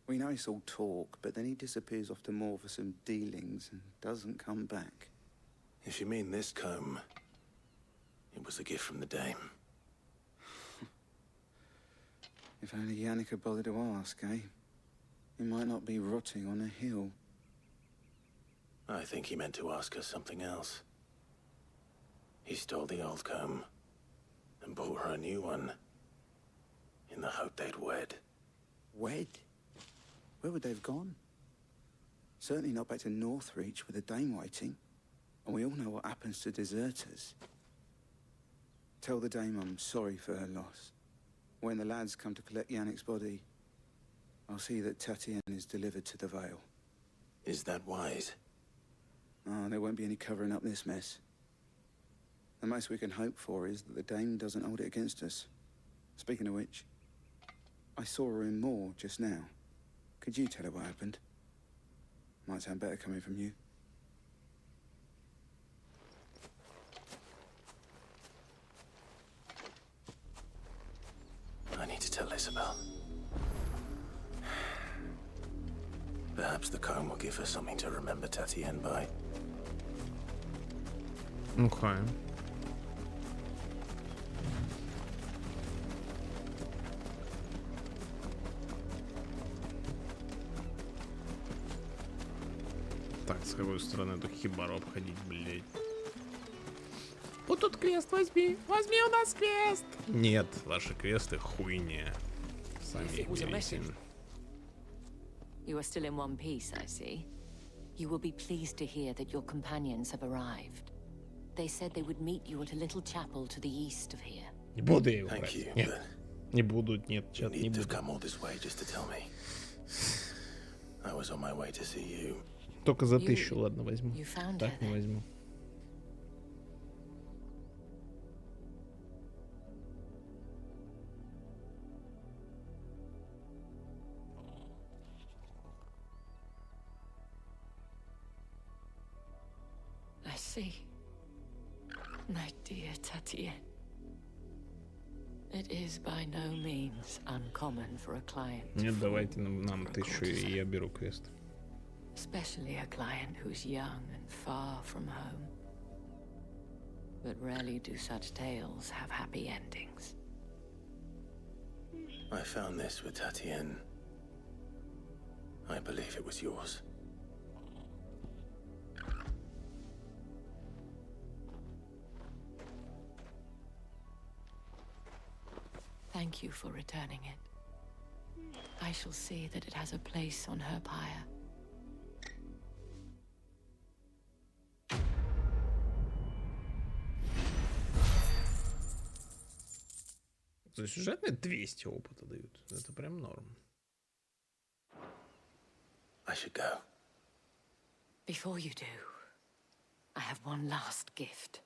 We know it's all talk, but then he disappears off to moor for some dealings and doesn't come back. If you mean this comb, it was a gift from the Dame. If only Yannick had bothered to ask, eh? He might not be rotting on a hill. I think he meant to ask us something else. He stole the old comb and bought her a new one in the hope they'd wed. Wed? Where would they have gone? Certainly not back to Northreach with a Dame waiting. And we all know what happens to deserters. Tell the Dame I'm sorry for her loss. When the lads come to collect Yannick's body, I'll see that Tatien is delivered to the Vale. Is that wise? Oh, there won't be any covering up this mess. The most we can hope for is that the Dame doesn't hold it against us. Speaking of which, I saw her in Moor just now. Could you tell her what happened? Might sound better coming from you. I need to tell Isabel. Perhaps the comb will give her something to remember Tatien by. Okay. Так, с какой стороны эту хибару обходить, блядь? Вот тут квест возьми! Возьми у нас квест! Нет, ваши квесты хуйня. Сами их берите. You are still in one piece, I see. You will be pleased to hear that your companions have arrived. They said they would meet you at a little chapel to the east of here. Не буду я его брать. Нет. Не будут, нет, чат, не буду. Только за 1000, ладно, возьму. Так не возьму. I see. My dear Tatien. It is by no means uncommon for a client. Нет, давайте нам 1000, и я беру квест. Especially a client who's young and far from home. But rarely do such tales have happy endings. I found this with Tatien. I believe it was yours. Thank you for returning it. I shall see that it has a place on her pyre. За сюжетные 200 опыта дают. Это прям норм. I should go. Before you do, I have one last gift.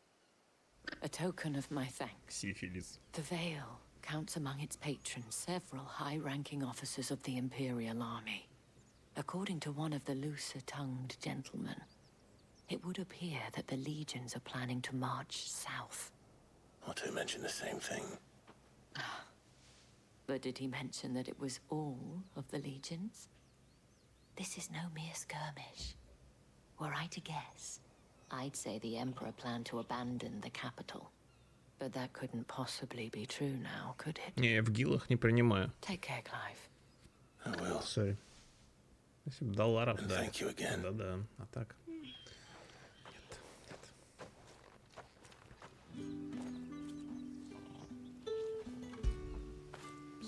A token of my thanks. Syphilis. The Veil counts among its patrons several high-ranking officers of the Imperial Army. According to one of the looser-tongued gentlemen, it would appear that the legions are planning to march south. Or to mention the same thing. But did he mention that it was all of the legions? This is no mere skirmish. Were I to guess, I'd say the Emperor planned to abandon the capital. But that couldn't possibly be true now, could it? Не, я в гилах не принимаю. Take care, Clive. I will. Sorry. Если бы долларов, да. Thank you again. Да-да, а так.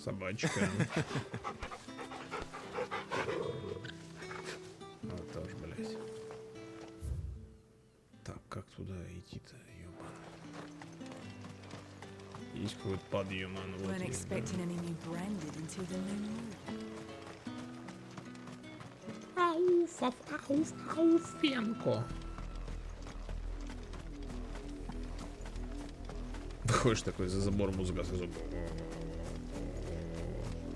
Собачка. Вот тоже, блядь. Так, как туда идти-то, ёбан? Есть какой-то подъем, а ну вот. Weren't expecting any new branded until the new moon. Ауфенко. Выходишь такой за забор, музыка сразу.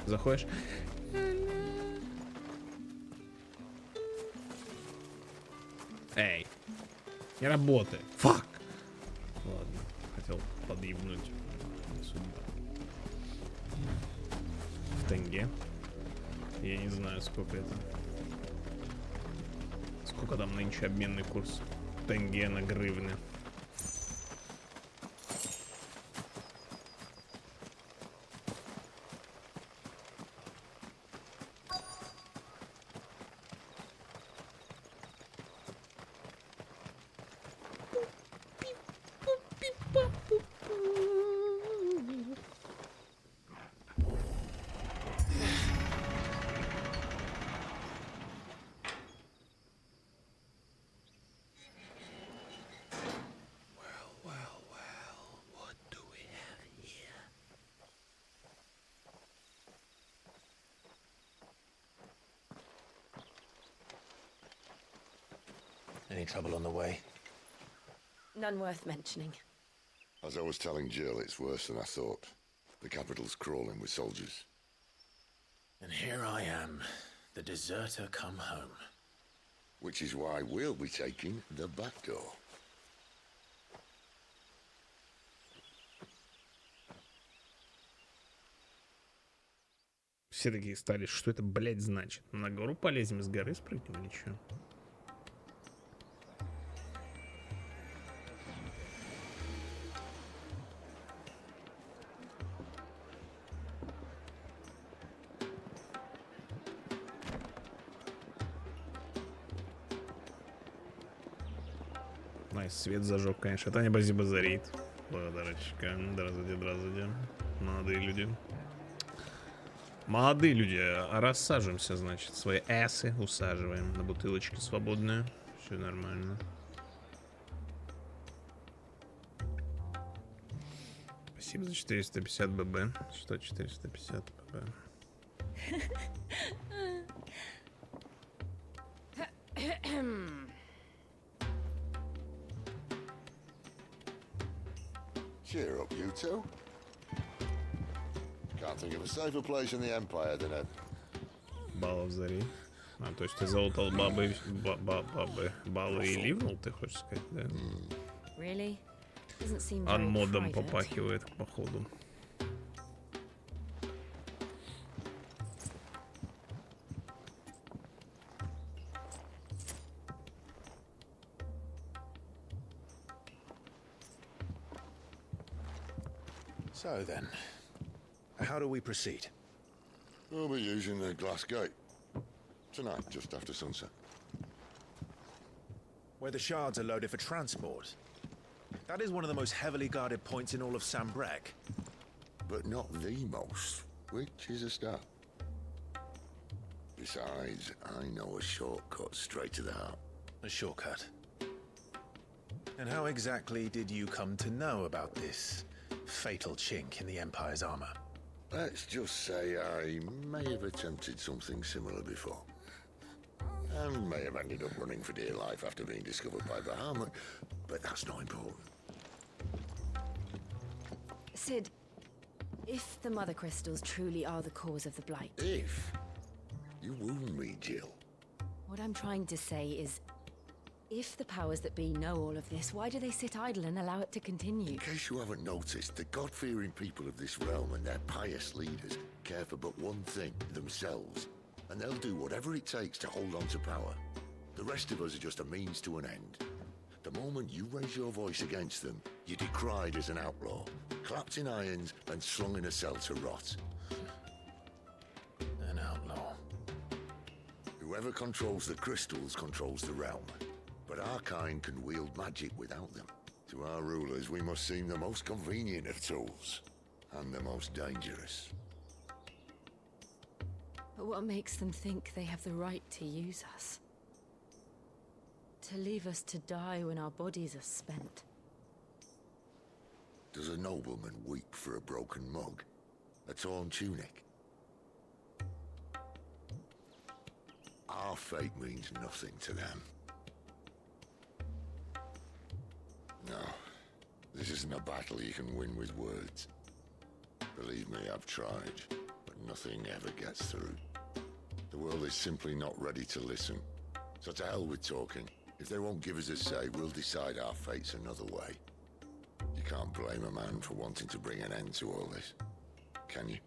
Заходишь. Эй, не работает. Фак. Ладно, хотел подъебнуть. Не судьба. В тенге. Я не знаю, сколько это. Сколько там нынче обменный курс? Тенге на гривны. Any trouble on the way? None worth mentioning. As I was telling Jill, it's worse than I thought. The capital's crawling with soldiers. And here I am, the deserter come home. Which is why we'll be taking the back door. Все такие стали, что это, блядь, значит? На гору полезем, из горы спрыгнем или что? Ай, свет зажег, конечно. Это не спасибо за рейд. Благодарочка. Здравствуйте, здравствуйте. Молодые люди. Молодые люди, рассаживаемся, значит. Свои эссы усаживаем на бутылочки свободные. Все нормально. Спасибо за 450 ББ. Что 450 ББ? Cheer up, you two. Can't think of a safer place in the Empire than a... Баллов зари. А, то есть ты залутал бабы, баллы и ливнул, ты хочешь сказать, да? Really? Doesn't seem very Анмодом private. попахивает, походу. So then, how do we proceed? We'll be using the glass gate. Tonight, just after sunset. Where the shards are loaded for transport. That is one of the most heavily guarded points in all of Sambrek. But not the most, which is a start. Besides, I know a shortcut straight to the heart. A shortcut? And how exactly did you come to know about this fatal chink in the Empire's armor? Let's just say I may have attempted something similar before. And may have ended up running for dear life after being discovered by Bahamut, but that's not important. Sid, if the Mother Crystals truly are the cause of the Blight... If? You wound me, Jill. What I'm trying to say is, if the powers that be know all of this, why do they sit idle and allow it to continue? In case you haven't noticed, the God-fearing people of this realm and their pious leaders care for but one thing, themselves. And they'll do whatever it takes to hold on to power. The rest of us are just a means to an end. The moment you raise your voice against them, you're decried as an outlaw, clapped in irons and slung in a cell to rot. An outlaw. Whoever controls the crystals controls the realm. But our kind can wield magic without them. To our rulers, we must seem the most convenient of tools, and the most dangerous. But what makes them think they have the right to use us? To leave us to die when our bodies are spent? Does a nobleman weep for a broken mug? A torn tunic? Our fate means nothing to them. No, this isn't a battle you can win with words. Believe me, I've tried, but nothing ever gets through. The world is simply not ready to listen. So to hell with talking. If they won't give us a say, we'll decide our fates another way. You can't blame a man for wanting to bring an end to all this, can you?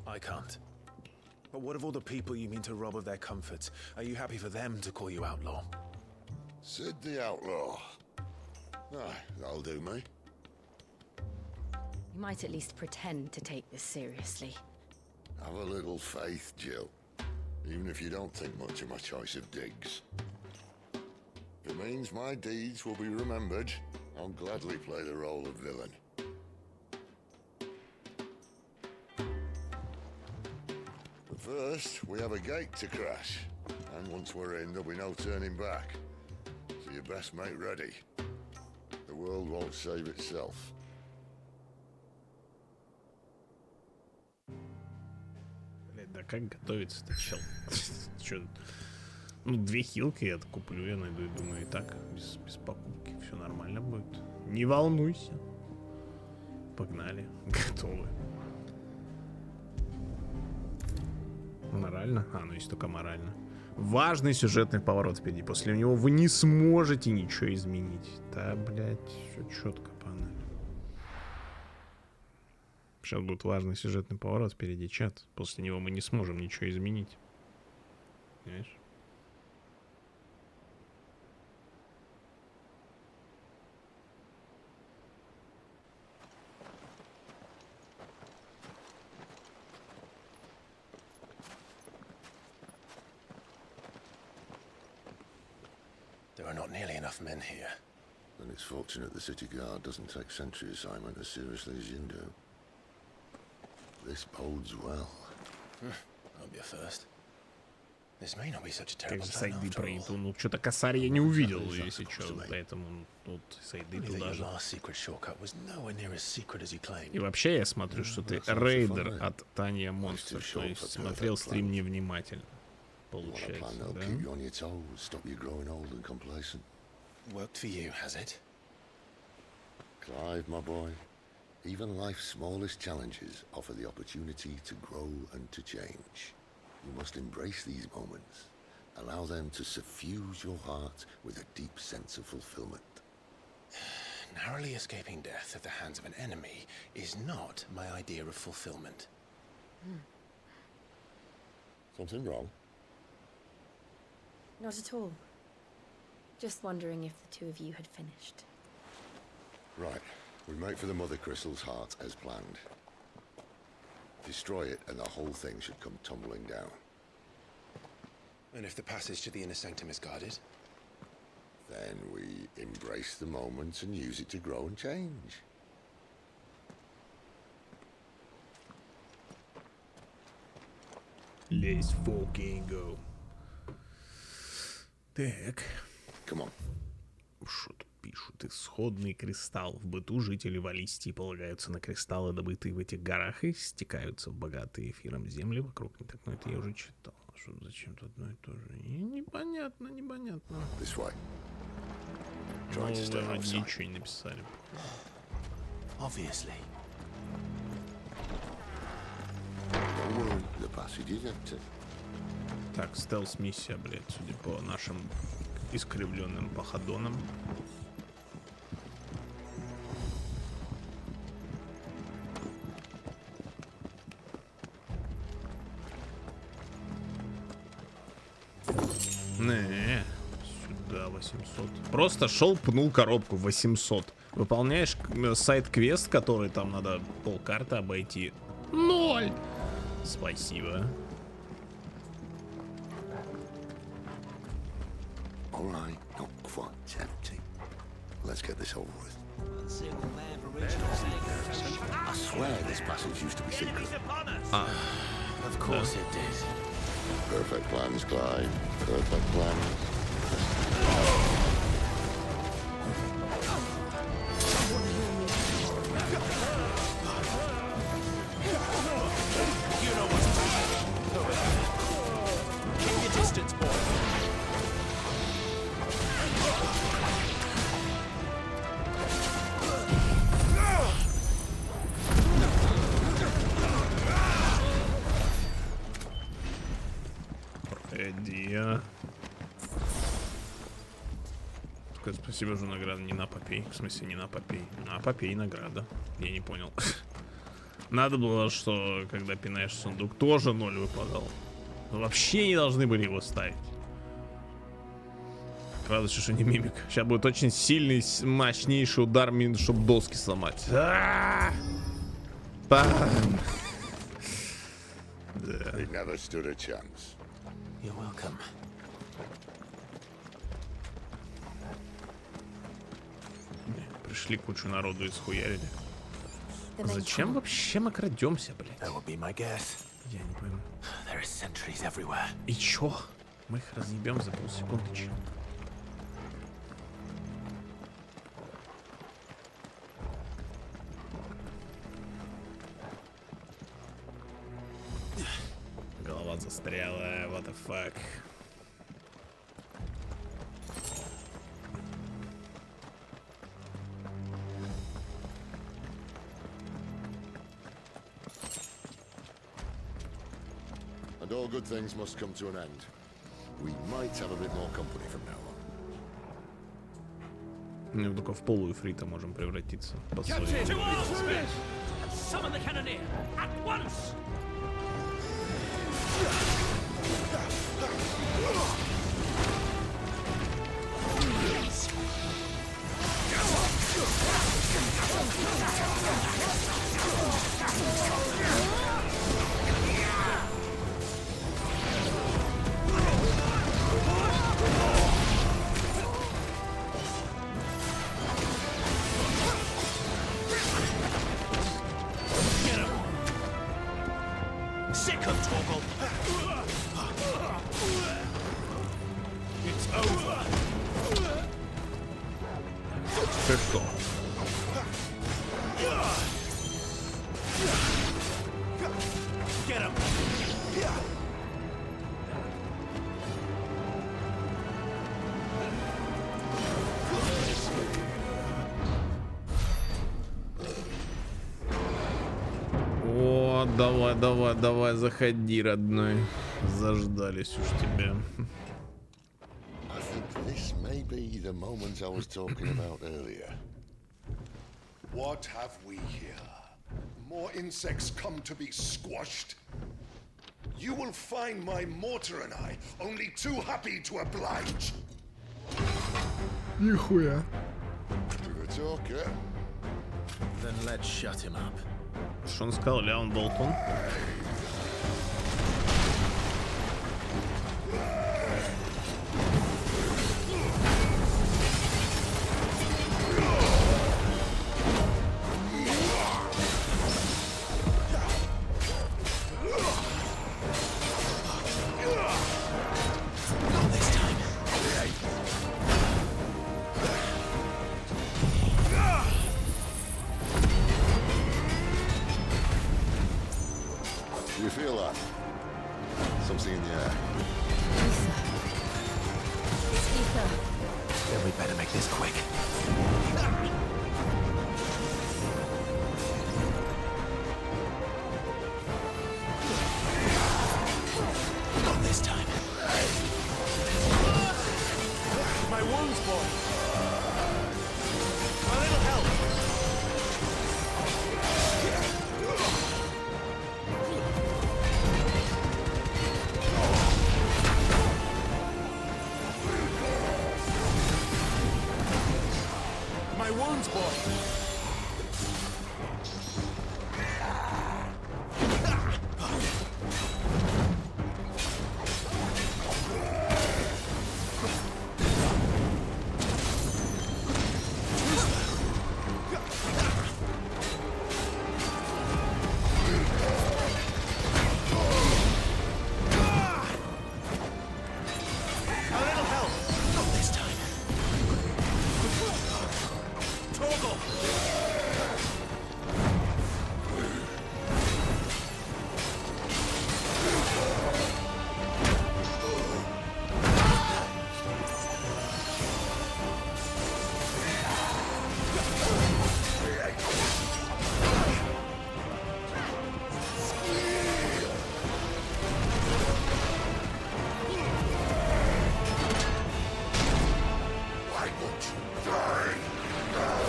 I can't. But what of all the people you mean to rob of their comforts? Are you happy for them to call you outlaw? Sid the Outlaw. Aye, that'll do me. You might at least pretend to take this seriously. Have a little faith, Jill. Even if you don't think much of my choice of digs. If it means my deeds will be remembered, I'll gladly play the role of villain. But first, we have a gate to crash. And once we're in, there'll be no turning back. So you best make ready. The world won't save itself. Да как готовится-то, чел? Чё? Ну, 2 хилки я куплю, я найду и думаю, и так, без покупки все нормально будет. Не волнуйся. Погнали. Готовы. Морально? А, ну есть только морально. Важный сюжетный поворот впереди. После него вы не сможете ничего изменить. Да, блядь, все четко, паны. Сейчас будет важный сюжетный поворот впереди, чат. После него мы не сможем ничего изменить. Понимаешь? not nearly enough men here. Then it's fortunate the city guard doesn't take sentry assignment as seriously as you do. This bodes well. I'll be a first. This may not be such a Как terrible же plan Сайды after all. пройду? Ну, что-то косарь я не увидел, если что. Поэтому тут Сайды Only that туда your же. last secret shortcut was nowhere near as secret as you claimed. И вообще я смотрю, что ты рейдер от Танья Монстр, то есть смотрел стрим невнимательно. Получается, да? Keep you on your toes, stop you growing old and complacent. Worked for you, has it? Clive, my boy, even life's smallest challenges offer the opportunity to grow and to change. You must embrace these moments. Allow them to suffuse your heart with a deep sense of fulfillment. Narrowly escaping death at the hands of an enemy is not my idea of fulfillment. Something wrong? Not at all. Just wondering if the two of you had finished. Right. We make for the Mother Crystal's heart as planned. Destroy it and the whole thing should come tumbling down. And if the passage to the inner sanctum is guarded? Then we embrace the moment and use it to grow and change. Let's fucking go. Так. Come on. Что тут пишут? Исходный кристалл. В быту жители Валистии полагаются на кристаллы, добытые в этих горах, и стекаются в богатые эфиром земли вокруг. Не так, но это я уже читал. Что зачем тут одно и то же? Непонятно. This way. Ну, вы вроде ничего не написали. Obviously. Don't worry, the passage is empty. Так, стелс-миссия, блядь, судя по нашим искривленным походонам. Не, сюда 800. Просто шел, пнул коробку 800. Выполняешь сайт-квест, который там надо полкарты обойти. 0. Спасибо. All right, not quite empty. Let's get this over with. I swear this passage used to be secret. Of course it did. Perfect plans, Clive. Perfect plans. You know what's keep your distance, boy. Спасибо за награду. Не на попей. В смысле, не на попей. На попей награда. Я не понял. Надо было, что когда пинаешь сундук, тоже 0 выпадал. Вообще не должны были его ставить. Правда, что не мимик. Сейчас будет очень сильный, мощнейший удар, чтобы доски сломать. Бам! They never stood a chance. You're welcome. Пришли кучу народу и схуярили. Зачем вообще мы крадемся, блядь? Я не пойму. И чё? Мы их разъебем за полсекунды, чё? Голова застряла, what the fuck. And all good things must come to an end. We might have a bit more company from now on. Ну, только в полуэфрита можем превратиться. Под свои. Summon the cannoneer at once. Sick of Torgal. It's over. Ты что? Get him. О, давай, давай, давай, заходи, родной. Заждались уж тебя. I think this may be the moment I was talking about earlier. What have we here? More insects come to be squashed? You will find my mortar and I only too happy to oblige. Нихуя. Good talker. Then let's shut him up. Что он сказал, Леон Болтон? You feel that? Something in the air. Then we better make this quick. Not this time. My wounds, boy. A little help. My wounds, boy. A little help. Not this time. Torgal.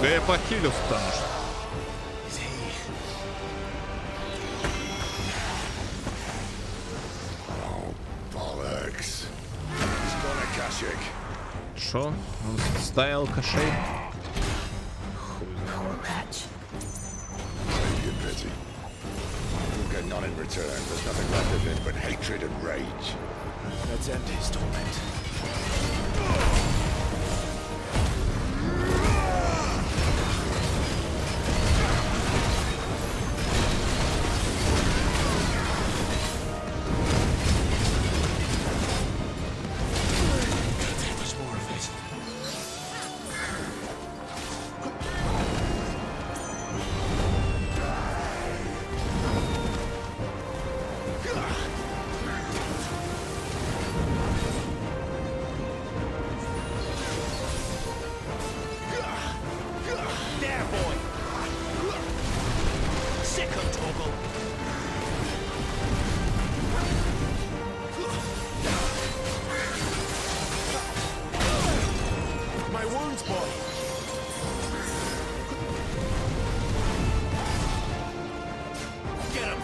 Да я похилил, потому что. Bollocks. He's gonna catch it. Шо? Он ставил кошей? Maybe a pity. You'll get none in return. There's nothing left of him but hatred and rage. Let's end his torment. There, boy. Sick of Torgal. My wounds, boy. Get him.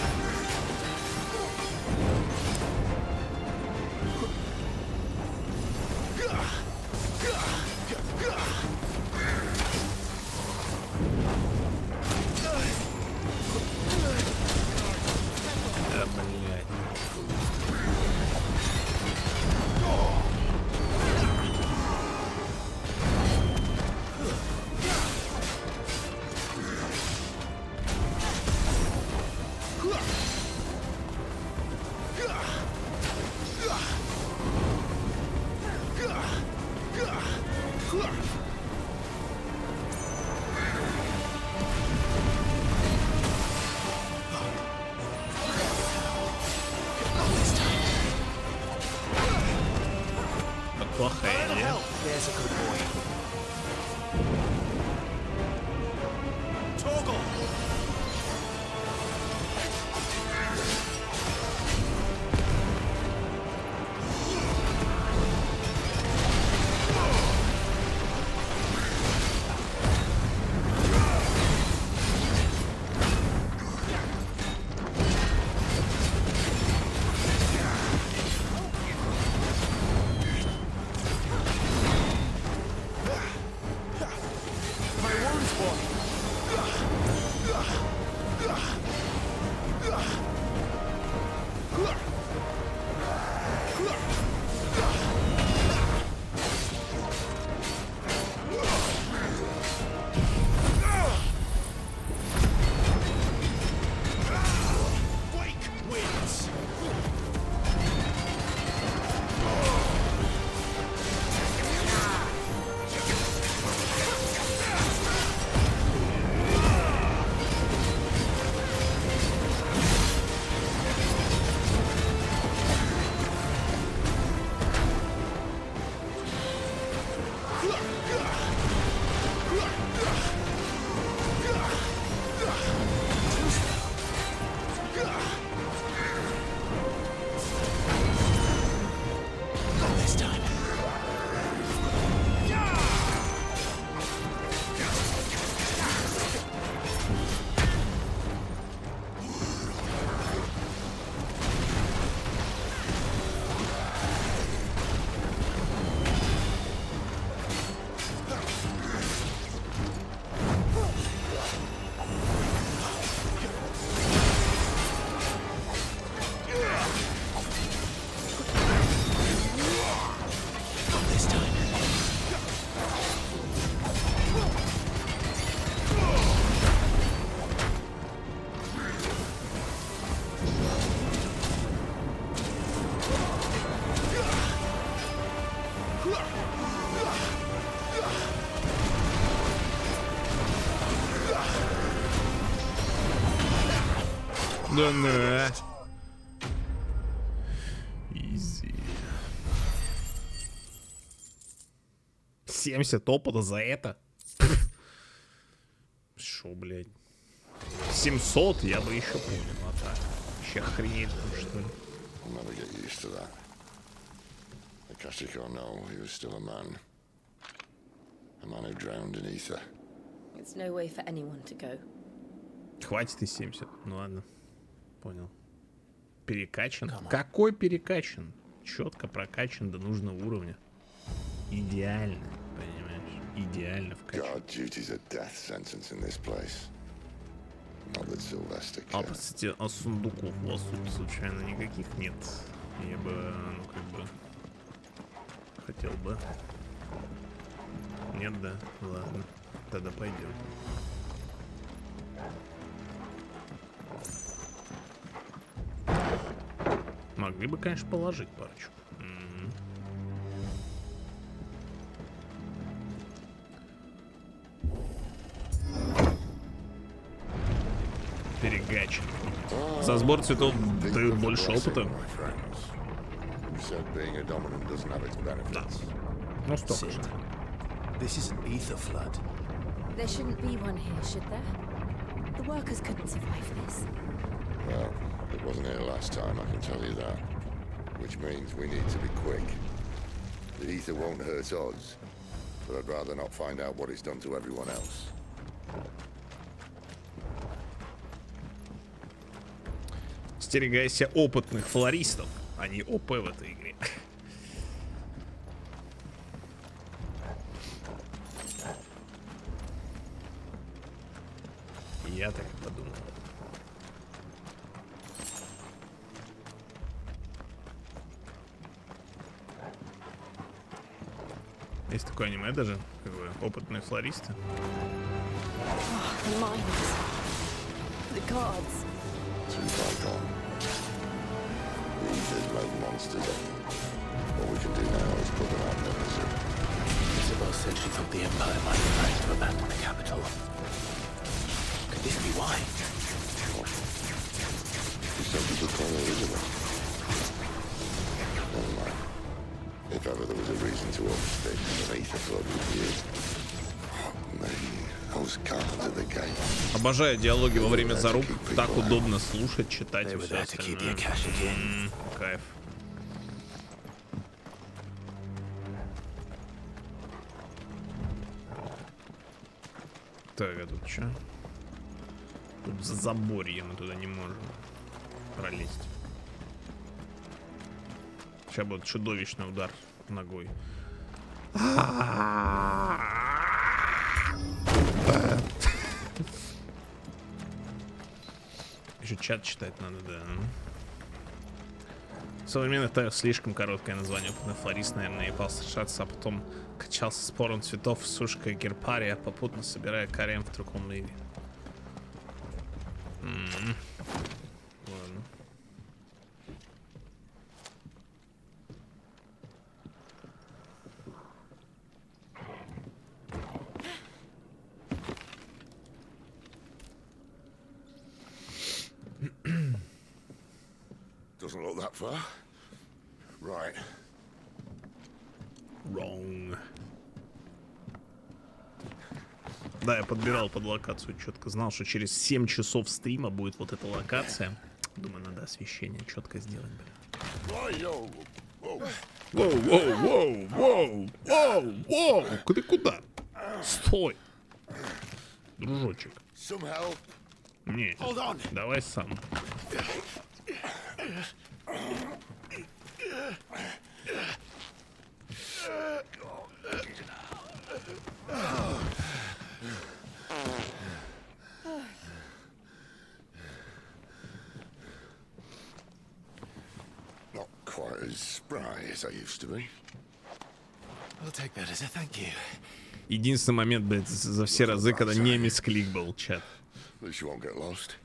Да-да. Изи. 70 опыта за это? Шо, блядь? 700 я бы еще понял, а так. Вообще охренеть там, что ли? I'll never get used to that. Akashic or no, he was still a man. A man who drowned in ether. It's no way for anyone to go. Хватит и 70. Ну ладно. Понял. Перекачан? Какой перекачан? Четко прокачан до нужного уровня. Идеально, понимаешь? Идеально вкачан. God, duty's a death sentence in this place. Not that Sylvester А, cared. кстати, а сундуков у вас тут случайно никаких нет? Я бы, ну как бы, хотел бы. Нет, да? Ладно, тогда пойдем. Могли бы, конечно, положить парочку. Перегачен. За сбор цветов дают больше опыта. Да. Ну, столько же. This is an ether flood. There shouldn't be one here, should there? The workers couldn't survive this. Well, it wasn't here last time, I can tell you that. Which means we need to be quick. The ether won't hurt us, but I'd rather not find out what it's done to everyone else. Остерегайся опытных флористов, а не ОП в этой игре. Я так и подумал. Есть такое аниме даже, как бы опытные флористы. The mines. The guards. Too far gone. The ethers make monsters of them. What we can do now is put them out of their misery. Isabel said she thought the Empire might be ready to abandon the capital. Could this be why? You said you could call her Isabel. Never mind. If ever there was a reason to overstay, an ether flood would be it. Those cards at the gate. Обожаю диалоги во время зарубок. Так удобно слушать, читать и все остальное. Кайф. Так, а тут что? Тут за заборье, мы туда не можем пролезть. Сейчас будет чудовищный удар ногой. Еще чат читать надо, да. Современный тайр слишком короткое название. Опытный флорист, наверное, ебал сражаться, а потом качался спором цветов, сушкой гербария, попутно собирая карием в другом мире. Ладно. Doesn't look that far. Right. Wrong. Да, я подбирал под локацию четко. Знал, что через 7 часов стрима будет вот эта локация. Думаю, надо освещение четко сделать, блин. Воу. Ты куда? Стой. Дружочек. Не, давай сам. Not quite as spry as I used to be. I'll take that as a thank you. Единственный момент, блядь, за все разы, когда не мисклик был, чат. At least you won't get lost.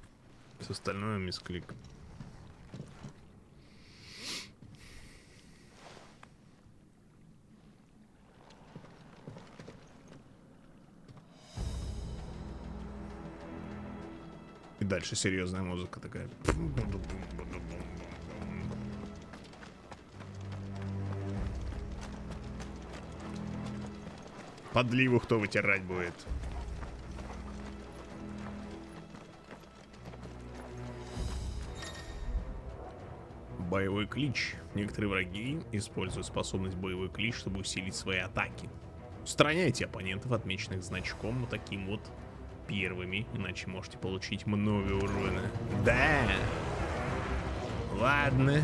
Все остальное мисклик. дальше серьезная музыка такая. Подливу кто вытирать будет? Боевой клич. Некоторые враги используют способность боевой клич, чтобы усилить свои атаки. Устраняйте оппонентов, отмеченных значком, вот таким вот первыми, иначе можете получить много урона. Да! Ладно.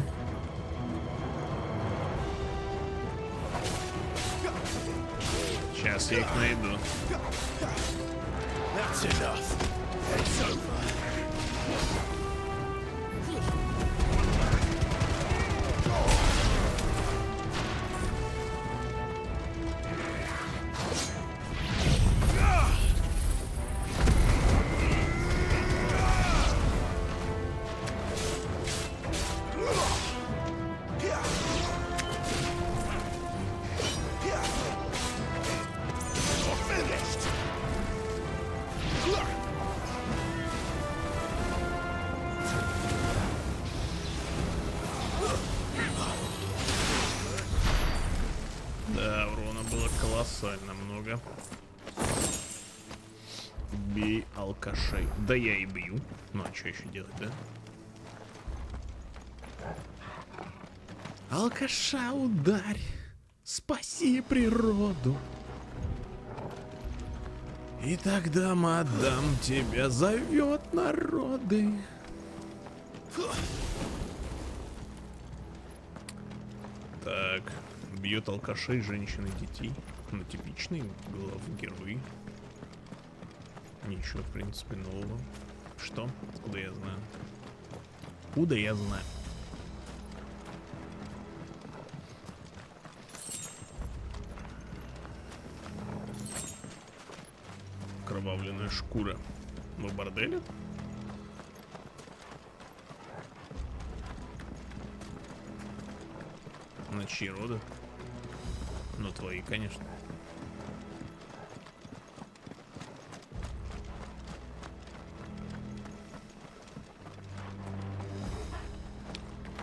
Сейчас я их найду. Да, урона было колоссально много. Бей алкашей. Да я и бью. Ну а что еще делать, да? Алкаша ударь. Спаси природу. И тогда мадам тебя зовет народы. Так, бьет алкашей, женщин и детей. Ну, типичный главный герой. Ничего, в принципе, нового. Что? Откуда я знаю? Откуда я знаю? Кровавленная шкура. Мы в борделе? На чьи роды? Ну, твои, конечно.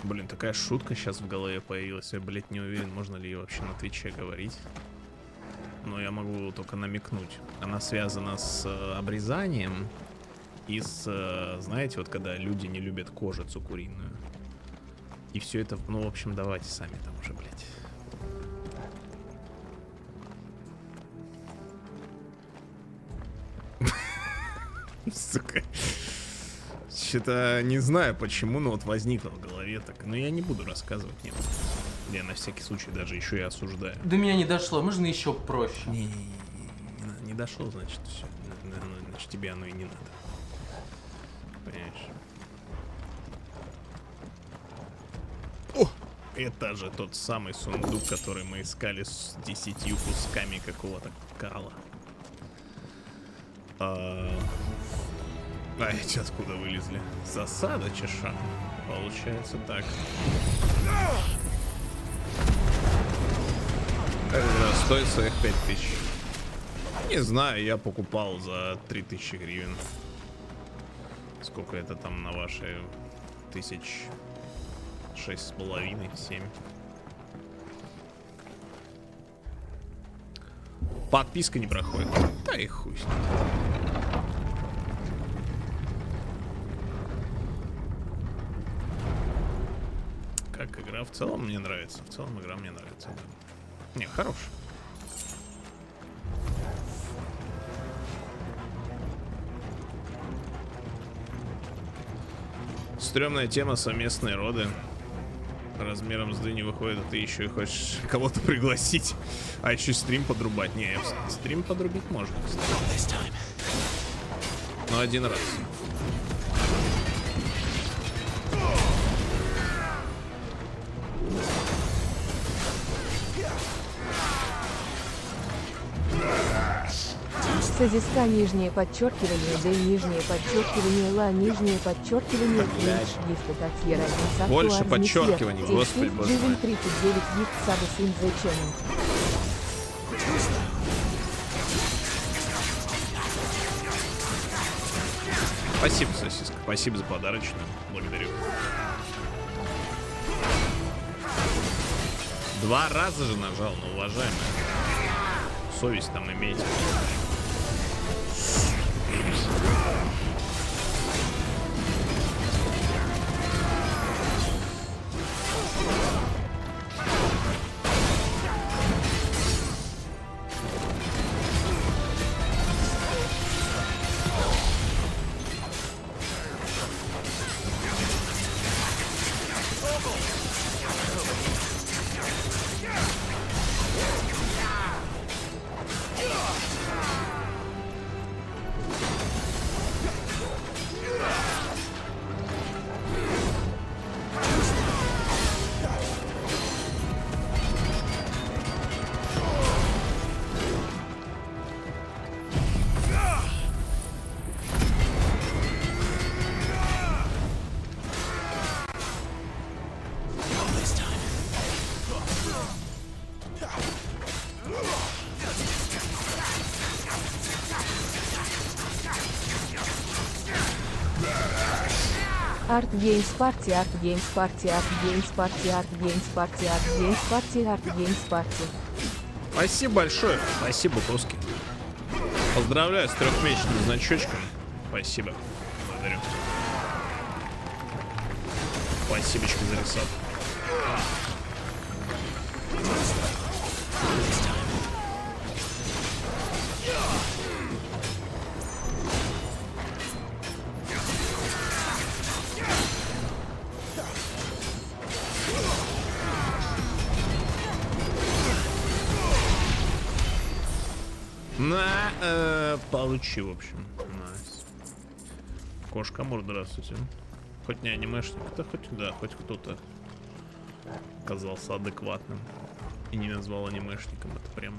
Блин, такая шутка сейчас в голове появилась. Я, блядь, не уверен, можно ли ее вообще на Твиче говорить. Но я могу только намекнуть. Она связана с обрезанием и с, знаете, вот когда люди не любят кожицу куриную. И все это, ну, в общем, давайте сами там уже, блядь. Сука. Что-то не знаю почему, но вот возникло в голове так. Но я не буду рассказывать, нет. Я на всякий случай даже еще и осуждаю. До меня не дошло, можно еще проще? Не дошло, значит, все. Значит, тебе оно и не надо. Понимаешь? О! Это же тот самый сундук, который мы искали с 10 кусками какого-то кала. А эти откуда вылезли? Засада, чеша. Получается так. Стоит своих 5000. Не знаю, я покупал за 3000 гривен. Сколько это там на ваши 6,5, 7. Подписка не проходит. Да и хуй с ним. Как игра в целом мне нравится. В целом игра мне нравится. Да. Не, хорош. Стрёмная тема, совместные роды. Размером с дыню выходит, а ты еще и хочешь кого-то пригласить. А еще стрим подрубать. Не, стрим подрубить можно. Но один раз. Созиска, нижнее подчеркивание, да нижнее подчеркивание, ла, нижнее подчеркивание, клинч, гифта, татьера, больше подчеркиваний, господи, боже мой. 39 гифт, саба, син, зачем. Спасибо, сосиска. Спасибо за подарочную. Благодарю. 2 раза же нажал, но уважаемый. Совесть там имеете. Art Games Party, Art Games Party, Art Games Party, Art Games Party, Art Games Party, Art Games Party. Спасибо большое. Спасибо, Коски. Поздравляю с 3-месячным значочком. Спасибо. Благодарю. Спасибочка за рисовку. Получи, в общем. Найс. Кошка, может, здравствуйте. Хоть не анимешник, да хоть, да, хоть кто-то оказался адекватным и не назвал анимешником. Это прям...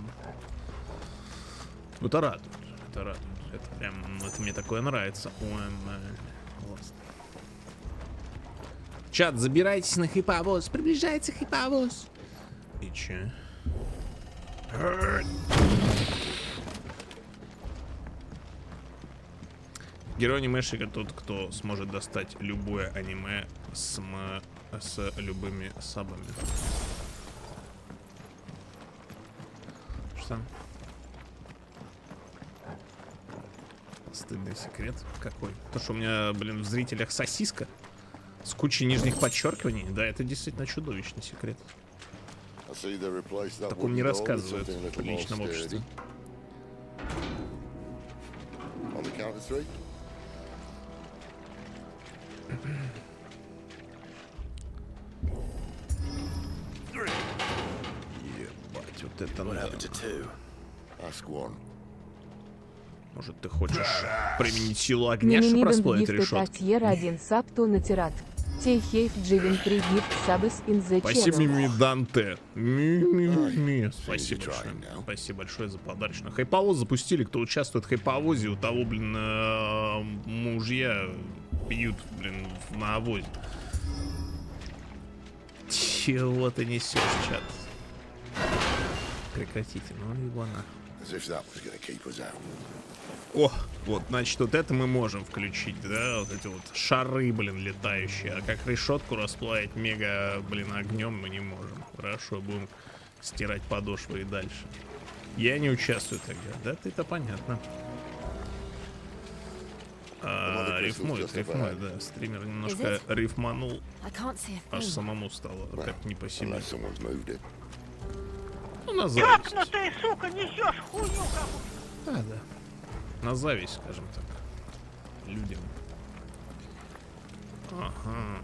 Это радует. Это радует. Это прям... Это мне такое нравится. Ой, классно. Чат, забирайтесь на хайповоз. Приближается хайповоз. И че? Герой анимешника тот, кто сможет достать любое аниме с любыми сабами. Что? Стыдный секрет какой? То, что у меня, блин, в зрителях сосиска с кучей нижних подчеркиваний. Да, это действительно чудовищный секрет. Таком не рассказывают в приличном обществе. Ебать, вот это надо. Может, ты хочешь применить силу огня, чтобы расплавить решетку? Один саб то натират. Спасибо, Мими Данте. Спасибо большое. Спасибо большое за подарочное. Хайповоз запустили. Кто участвует в хайповозе, у того, блин, мужья пьют, блин, на овозе. Чего ты несешь, чат? Прекратите, ну его нахуй. О, вот, значит, вот это мы можем включить, да, вот эти вот шары, блин, летающие. А как решетку расплавить мега, блин, огнем мы не можем. Хорошо, будем стирать подошвы и дальше. Я не участвую тогда, да, это понятно. Рифмует, да, стример немножко рифманул. Аж самому стало как не по себе. Ну, на зависть. Как ты, сука, несешь хуйню какую? Да. На зависть, скажем так, людям. Ага.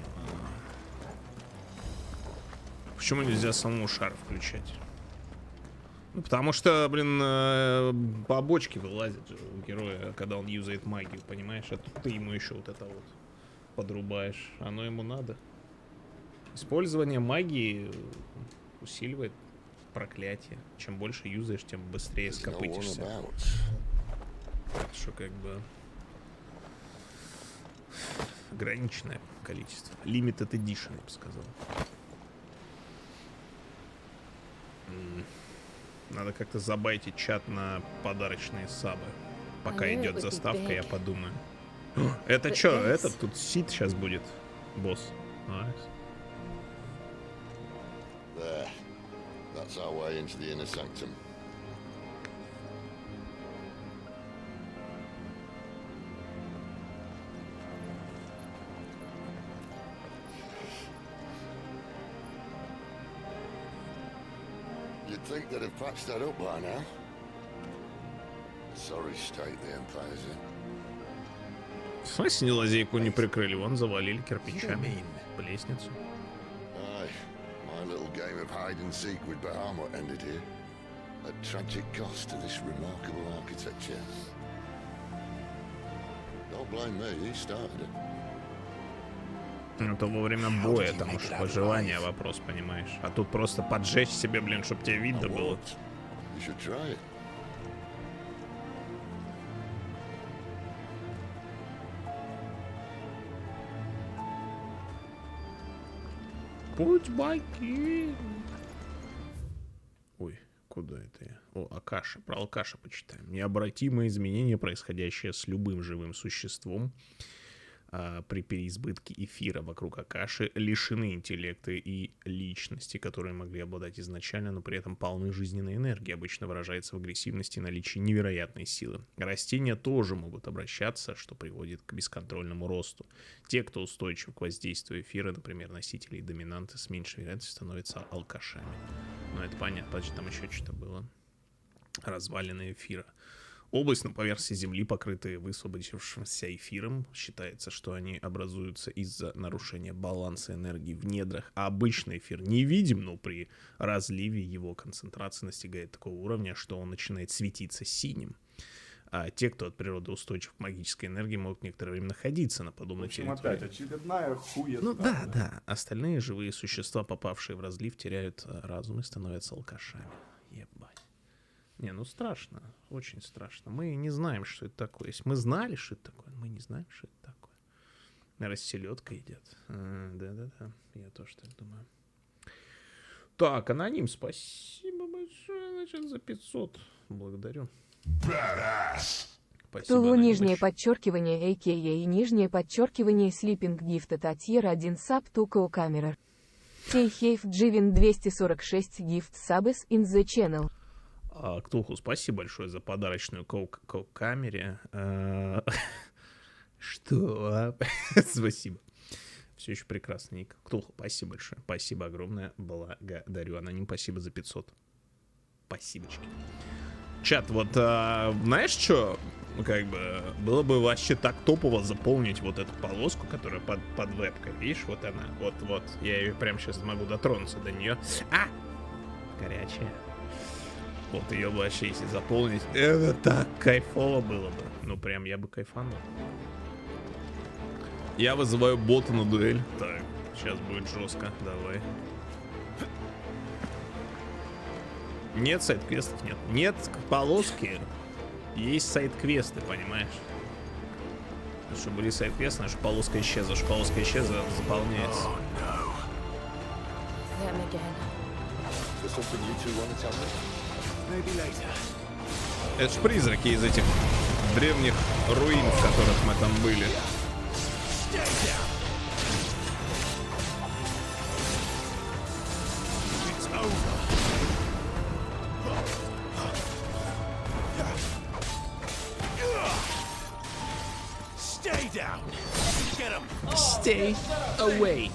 Почему нельзя самому шар включать? Ну, потому что, блин, побочки вылазят же у героя, когда он юзает магию, понимаешь? А тут ты ему еще вот это вот подрубаешь. Оно ему надо. Использование магии усиливает проклятие. Чем больше юзаешь, тем быстрее скопытишься. Что как бы ограниченное количество. Limited Edition, я бы сказал. Надо как-то забайтить чат на подарочные сабы. Пока идет заставка, я подумаю. Это чё? Этот тут Сид сейчас будет. Босс. Nice. There. That's our way into the inner sanctum. You'd think they'd have patched that up by now. Sorry state the Empire's in. В смысле лазейку не прикрыли? Вон завалили кирпичами по лестницу. Aye, my little game of hide and seek with Bahamut ended here. At tragic cost to this remarkable architecture. Don't blame me, he started it. Ну то во время боя, там уж выживание вопрос, понимаешь. А тут просто поджечь себе, блин, чтобы тебе видно было. You should try it. Путь баки. Ой, куда это я? О, Акаша. Про Акаша почитаем. Необратимые изменения, происходящие с любым живым существом при переизбытке эфира вокруг Акаши, лишены интеллекта и личности, которые могли обладать изначально, но при этом полны жизненной энергии, обычно выражается в агрессивности и наличии невероятной силы. Растения тоже могут обращаться, что приводит к бесконтрольному росту. Те, кто устойчив к воздействию эфира, например, носители и доминанты, с меньшей вероятностью становятся алкашами. Ну, это понятно. Подожди, там еще что-то было. Развалины эфира. Область на поверхности Земли, покрытые высвободившимся эфиром. Считается, что они образуются из-за нарушения баланса энергии в недрах. А обычный эфир невидим, но при разливе его концентрация достигает такого уровня, что он начинает светиться синим. А те, кто от природы устойчив к магической энергии, могут некоторое время находиться на подобной территории. Опять очередная хуета. Ну да. Остальные живые существа, попавшие в разлив, теряют разум и становятся алкашами. Ебать. Не, ну страшно, очень страшно. Мы не знаем, что это такое. Если мы знали, что это такое, мы не знаем, что это такое. Расселедка идет. Да-да-да, я тоже так думаю. Так, аноним, спасибо большое, значит, за 500. Благодарю. Тулу нижнее подчеркивание, a.k.a. нижнее подчеркивание, Sleeping Gift от Tier 1 Sub to Co-Camera. Кейхейф Дживин 246 Gift Subs in the channel. Ктулху, спасибо большое за подарочную камере. Что? Спасибо. Все еще прекрасно, Ник. Ктулху, спасибо большое. Спасибо огромное. Благодарю. Аноним, спасибо за 500. Спасибочки. Чат, вот знаешь что? Как бы было бы вообще так топово заполнить вот эту полоску, которая под вебкой. Видишь, вот она. Вот. Я ее прямо сейчас могу дотронуться до нее. Горячая. Вот ее вообще, если заполнить, это так кайфово было бы. Ну, прям я бы кайфанул. Я вызываю бота на дуэль. Так, сейчас будет жестко. Давай. Нет сайд-квестов, нет. Нет полоски. Есть сайд-квесты, понимаешь? Чтобы были сайд-квесты, наша полоска исчезла. Что полоска исчезла, заполняется. Это ж призраки из этих древних руин, в которых мы там были. Stay away.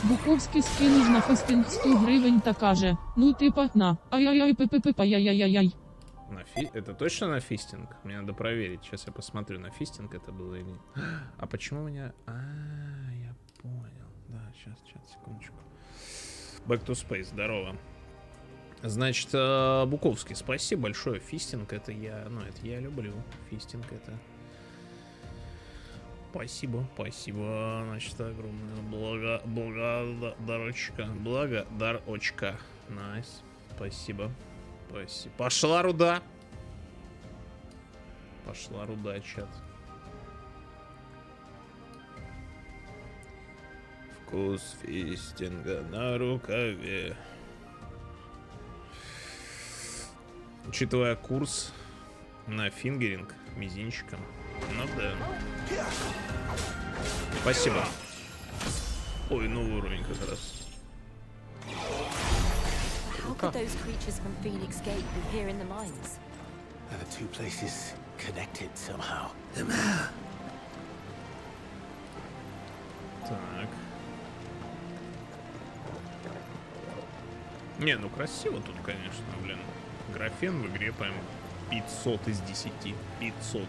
Буковський скинув на фестинг 100 гривень та каже, ну типа на, ай-яй-яй, пи-пи-пи-пай-яй-яй-яй. Это точно на фистинг? Мне надо проверить. Сейчас я посмотрю, на фистинг это было или нет. А почему у меня... я понял. Да, сейчас, секундочку. Back to Space, здорово. Значит, Буковский, спасибо большое. Фистинг это я... Ну, это я люблю. Фистинг это... Спасибо. Значит, огромное благодарочка. Найс. Спасибо. Пошла руда, чат. Вкус фистинга на рукаве. Учитывая курс На фингеринг мизинчиком. Ну да. Спасибо. Ой, новый уровень как раз. How could those creatures from Phoenix Gate be here in the mines? Are the two places connected somehow? Так. Не, ну красиво тут, конечно, блин. Графен в игре прям 500 из 10. 500.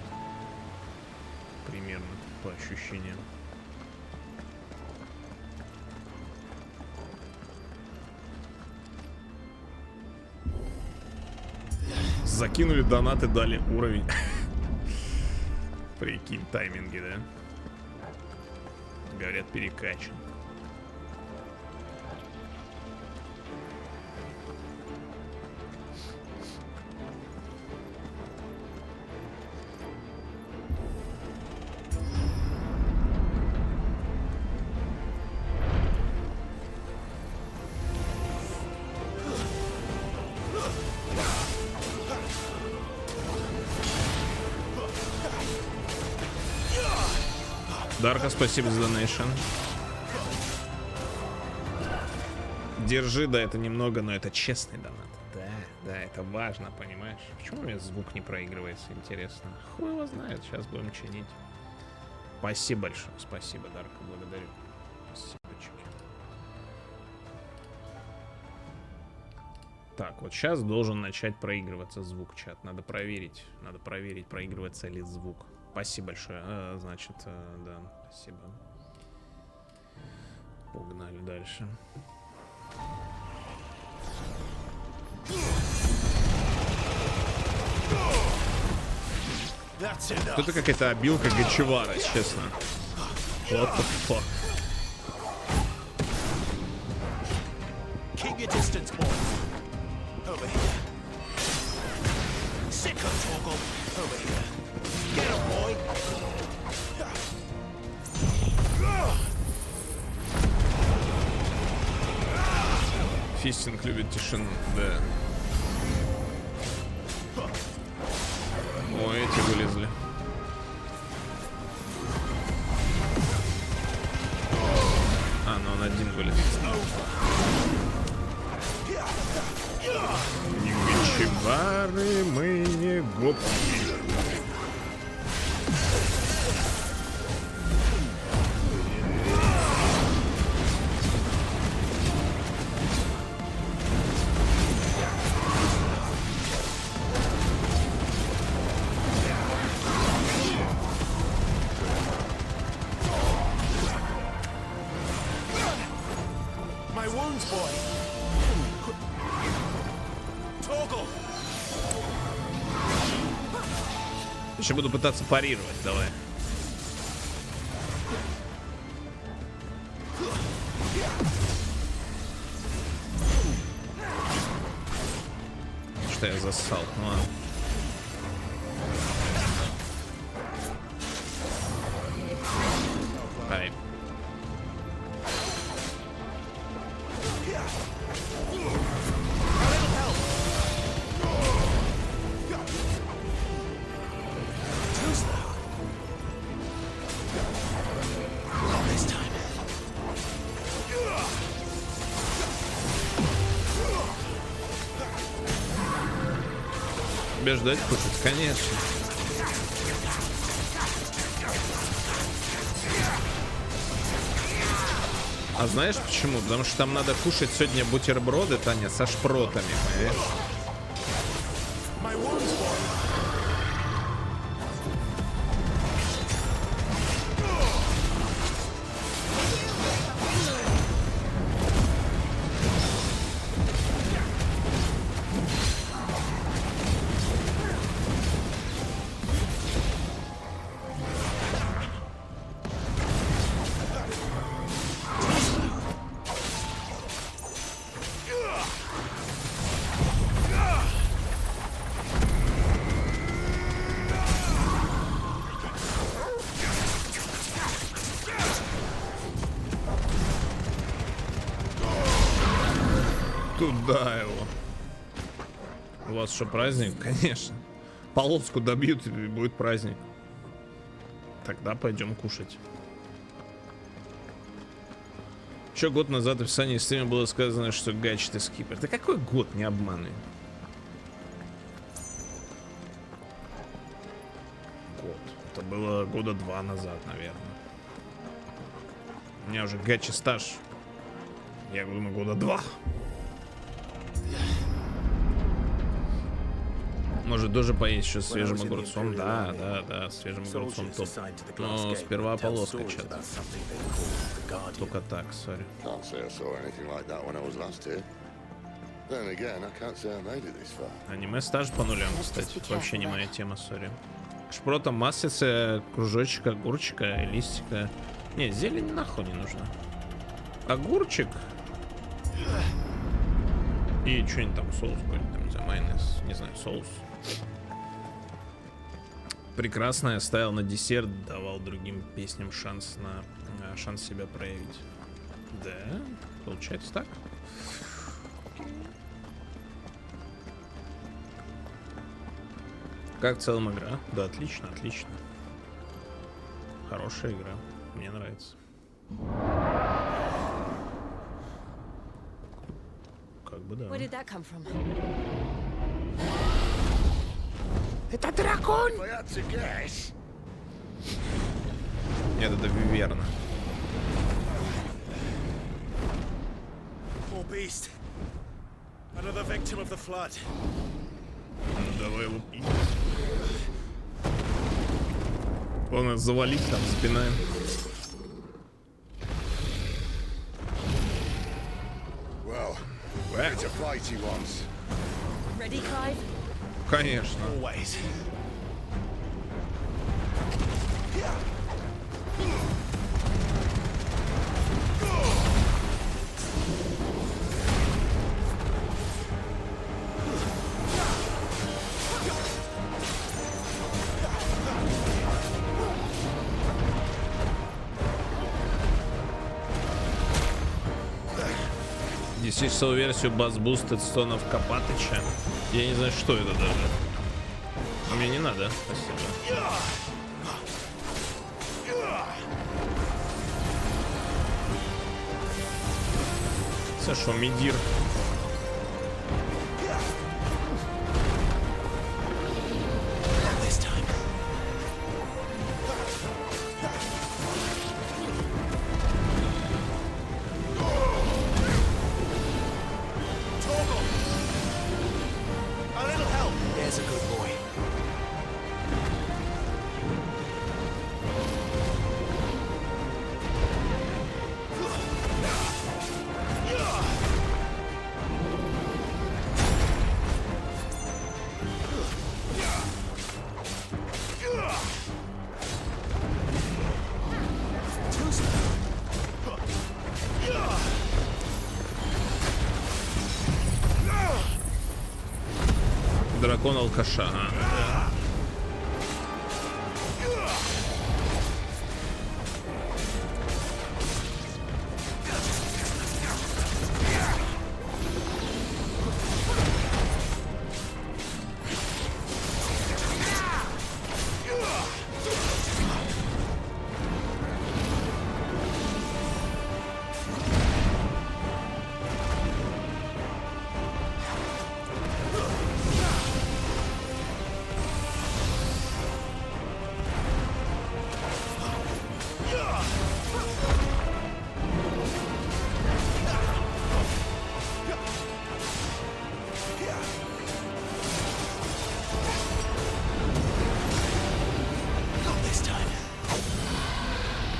Примерно, по ощущениям. Закинули донаты, дали уровень. Прикинь, тайминги, да? Говорят, перекачан. Дарка, спасибо за донейшн. Держи, да, это немного, но это честный донат. Да, это важно, понимаешь? Почему у меня звук не проигрывается, интересно? Хуй его знает, сейчас будем чинить. Спасибо большое, спасибо, Дарка, благодарю. Спасибочки. Так, вот сейчас должен начать проигрываться звук, чат. Надо проверить, проигрывается ли звук. Спасибо большое. Значит, да, спасибо. Погнали дальше. Это какая-то обилка Гачевара, честно. What the fuck? Keep your distance, boy. Over here. Sicko Torgal. Over here. Get him, boy. Фистинг любит тишину, да. Ой, эти вылезли. А, ну он один вылез. Не гачевары, мы не гопки. Еще буду пытаться парировать, давай. Что я зассал? Ну ладно. Ай. Тебе ждать кушать, конечно. А знаешь почему? Потому что там надо кушать сегодня бутерброды, Таня, со шпротами, понимаешь? Туда его. У вас что, праздник? Конечно. Полоску добьют, и будет праздник. Тогда пойдем кушать. Еще год назад в описании стрима было сказано, что гаджеты скипер. Да какой год, не обманывай. Год. Это было года 2 назад, наверное. У меня уже гачи стаж. Я думаю, года 2. Может, тоже поесть еще свежим огурцом? Да, свежим огурцом топ. Но сперва полоска, чат. Только так, сори. Аниме стаж по нулям, кстати. Вообще не моя тема, сори. Шпрота, маслица, кружочек, огурчика, листика. Не, зелень нахуй не нужна. Огурчик. И что-нибудь там, соус какой-нибудь, там, не знаю, майонез, не знаю, соус. Прекрасно, я ставил на десерт, давал другим песням шанс себя проявить. Да, получается так. Как в целом игра? Да, отлично, отлично. Хорошая игра, мне нравится. Как бы да. Это дракон! Нет, это виверна. Ну, давай его пить. Главное завалить там, спинаем. Конечно. Десятичасовую версию бас-бустед стонов Копатыча. Я не знаю, что это даже. Мне не надо, спасибо. Сашо, Мидир. Дракон алкаша.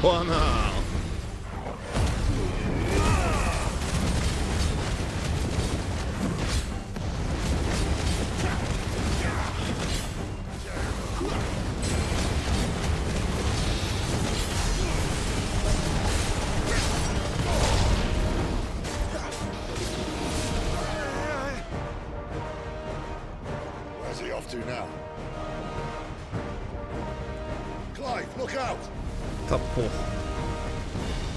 Погнал! Where's he off to now? Clive, look out! Да похуй.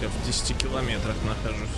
Я в 10 километрах нахожусь.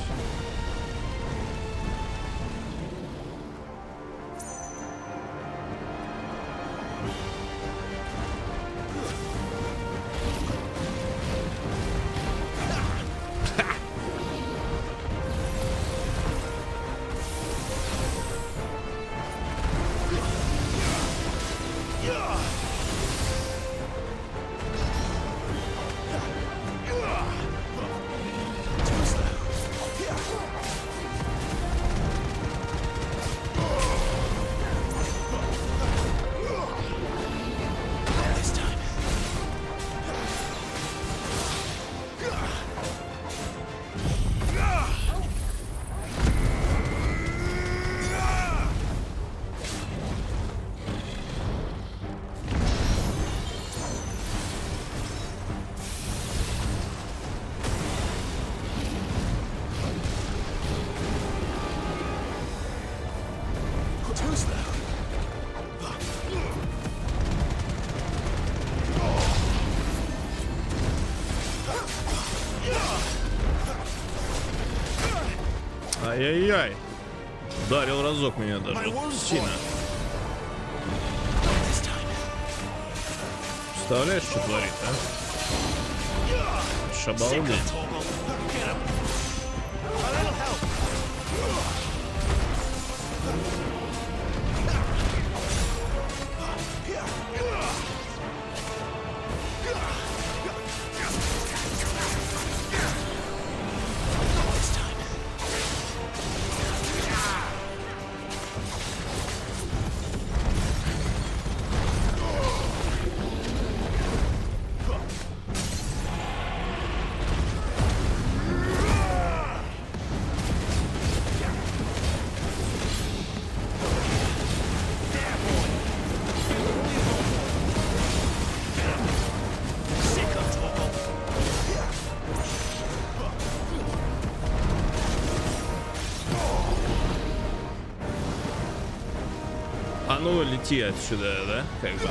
Ай-яй-яй. Ударил разок меня даже. Сильно. Представляешь, что творит, а? Шабалдеть. А ну лети отсюда, да? Как бы.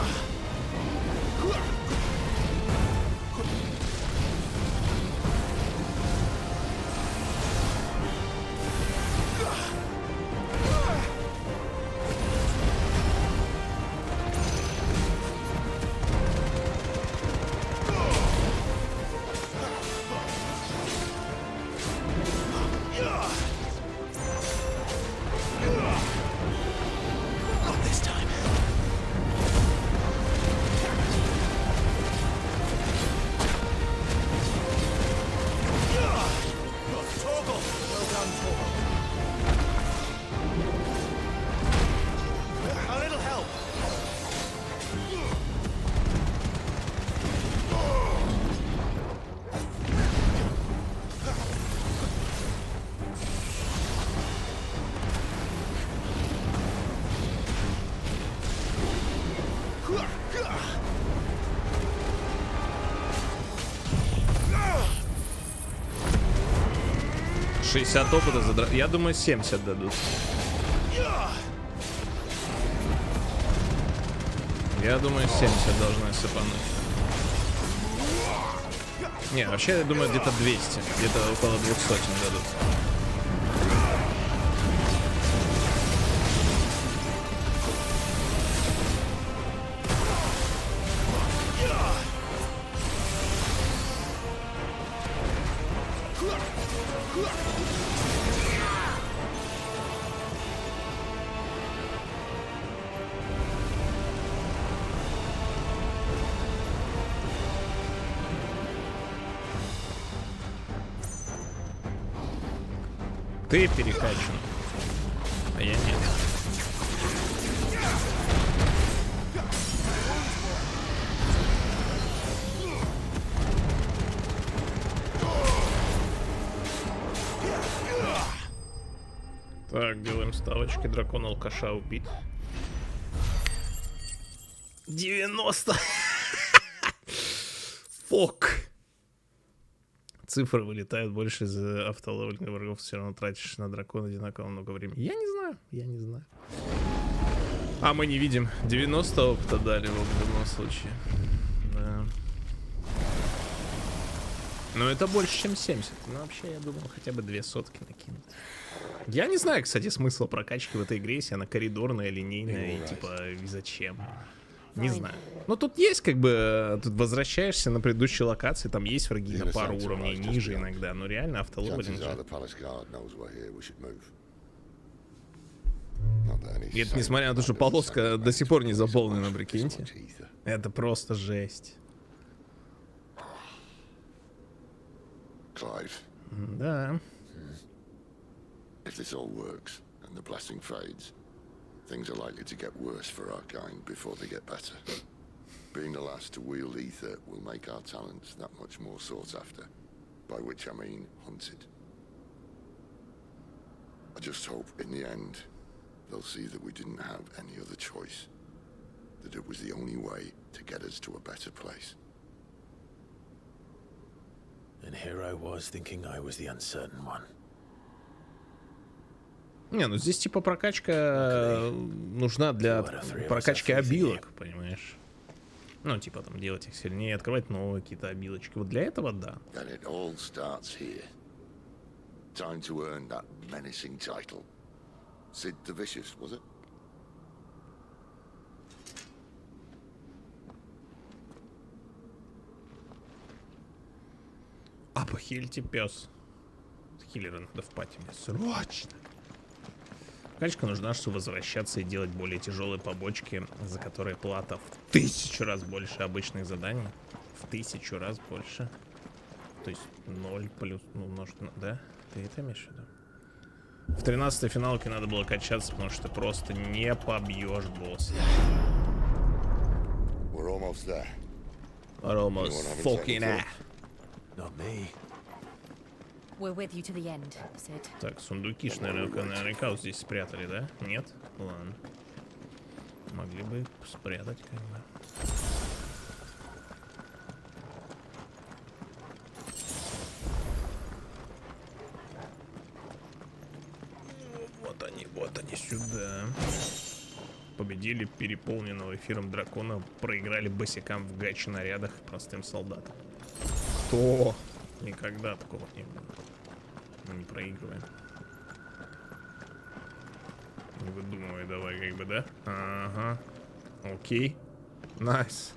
Опыта задра... Я думаю, 70 дадут. Я думаю, 70 должны сыпануть. Не, вообще, я думаю, где-то 200. Где-то около 200 дадут. Ты перекачан, а я нет. Так, делаем ставочки. Дракон алкаша убит. 90. Фок. Цифры вылетают больше из автоловли врагов, все равно тратишь на дракона одинаково много времени. Я не знаю. А мы не видим. 90 опыта дали в любом случае. Да. Но это больше, чем 70. Ну, вообще, я думал, хотя бы 2 сотки накинуть. Я не знаю, кстати, смысла прокачки в этой игре, если она коридорная, линейная, и типа, и зачем. Не знаю. Но тут есть, как бы, тут возвращаешься на предыдущей локации, там есть враги на пару уровней ниже иногда, но реально автоловелинг. И это несмотря на то, что полоска до сих пор не заполнена, прикиньте. Это просто жесть. Да. Things are likely to get worse for our kind before they get better. Being the last to wield ether will make our talents that much more sought after, by which I mean hunted. I just hope in the end they'll see that we didn't have any other choice, that it was the only way to get us to a better place. And here I was thinking I was the uncertain one. Не, ну здесь типа прокачка нужна для прокачки обилок, понимаешь? Ну, типа там делать их сильнее, открывать новые какие-то обилочки. Вот для этого да. time to earn that menacing title. Sid the Vicious, was it? А похилите пес. Хиллера надо в пати мне срочно. Качка нужна, чтобы возвращаться и делать более тяжелые побочки, за которые плата в 1000 раз больше обычных заданий. В 1000 раз больше. То есть 0 плюс, ну, умножить на... Да? Ты это имеешь в виду? В 13-й финалке надо было качаться, потому что ты просто не побьешь босса. We're almost there. We're almost fucking there. Not me. We're with you to the end, Sid. Так, сундуки ж, наверняка вот здесь спрятали, да? Нет? Ладно. Могли бы спрятать, как бы. Вот они сюда. Победили переполненного эфиром дракона, проиграли босикам в гачи-нарядах простым солдатам. Кто? Никогда такого не было. Мы не проигрываем. Не выдумывай давай, как бы, да? Ага. Окей. Найс.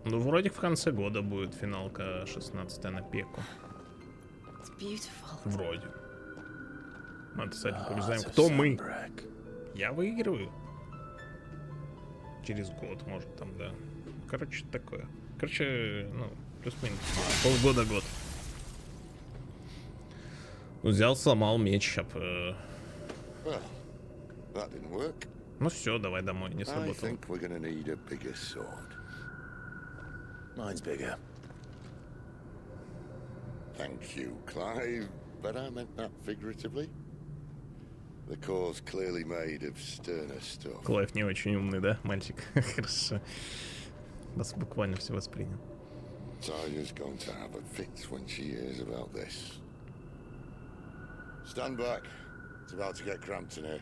Ну, вроде в конце года будет финалка 16-я на пеку. Вроде. Мы обязательно побеждаем. Кто мы? Я выигрываю. Через год, может, там, да. Короче, такое. Короче, ну, плюс-минус. Полгода-год. Взял, сломал меч. Ну все, давай домой, не сработало. Mine's bigger. Thank you, Clive, but I meant that figuratively. The core's clearly made of sterner stuff. Клайв не очень умный, да, мальчик? Хорошо. Вас буквально все воспринял. Tyler's going to have a fit when she hears about this. Stand back. It's about to get cramped in here.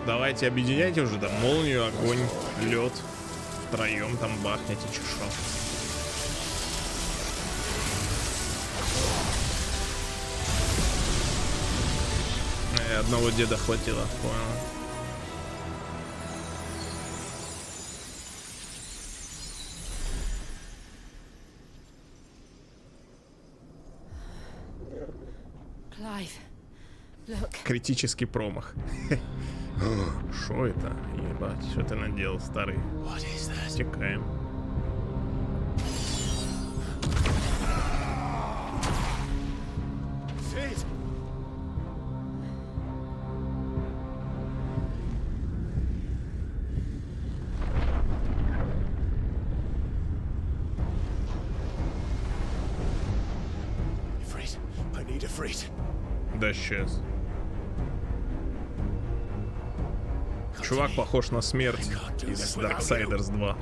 Давайте объединяйте уже там молнию, огонь, лед. Втроем там бахните, чешо. Одного деда хватило, понял. Критический промах. Шо это? Ебать, что ты наделал, старый? Стекаем. Да сейчас. Чувак похож на смерть из Darksiders 2.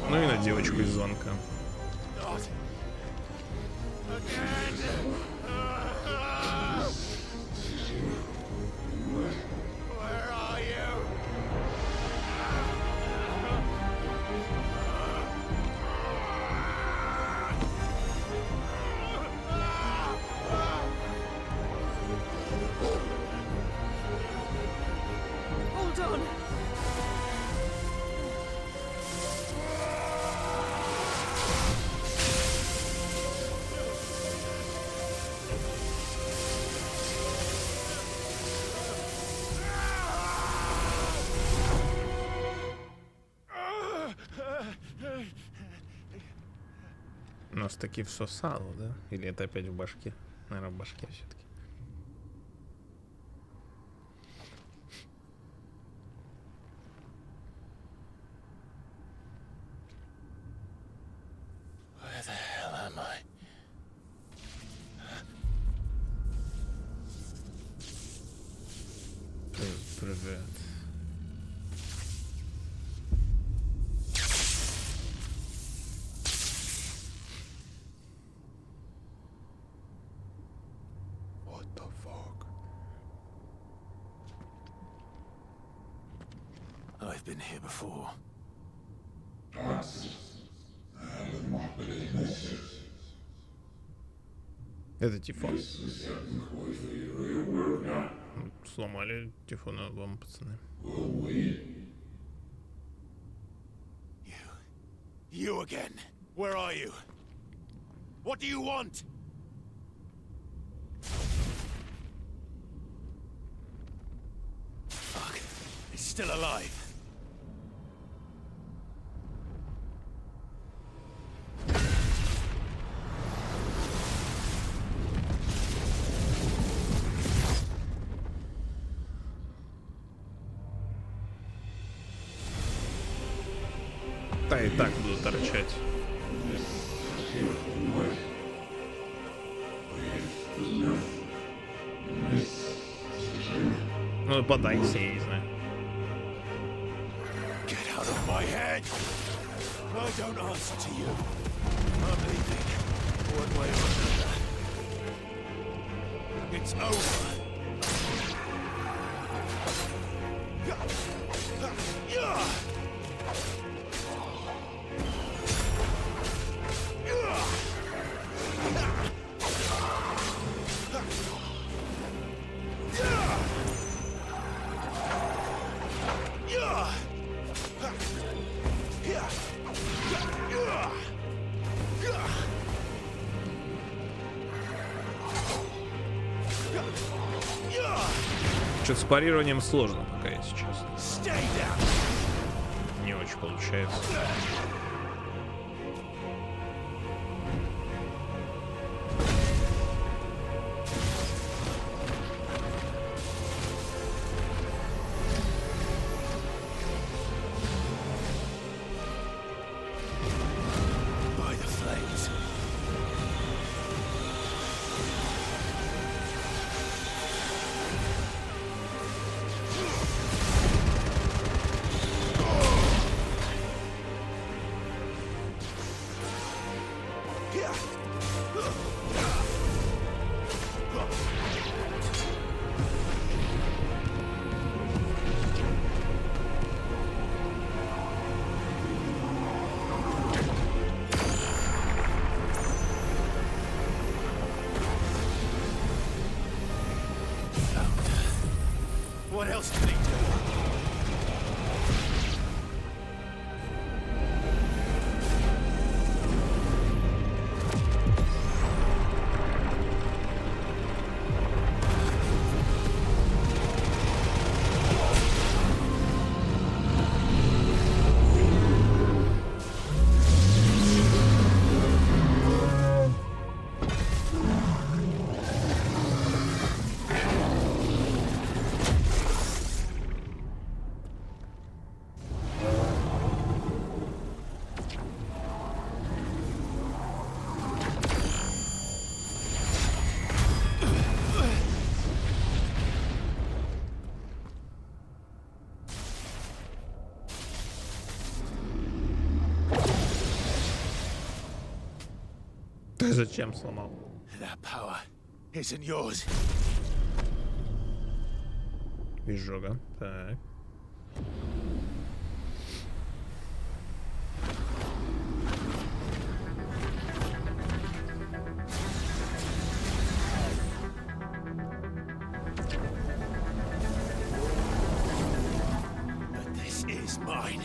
Ну и на девочку из звонка. Нас таки всосало, да? Или это опять в башке? Наверное, в башке все-таки. Where the hell am I? Привет. What the fuck? I've been here before. Это Тифон. Сломали Тифона вам, пацаны. You again. Where are you? What do you want? Fuck. He's still alive. Да и так буду торчать. Ну, подайся, я не знаю. Get out of my head! I don't answer to you. I'm leaving. One way or another. It's over. Что-то с парированием сложно пока, если честно. Не очень получается. What else did he do? Ты зачем сломал? That power isn't yours. Изжога. Так. But this is mine.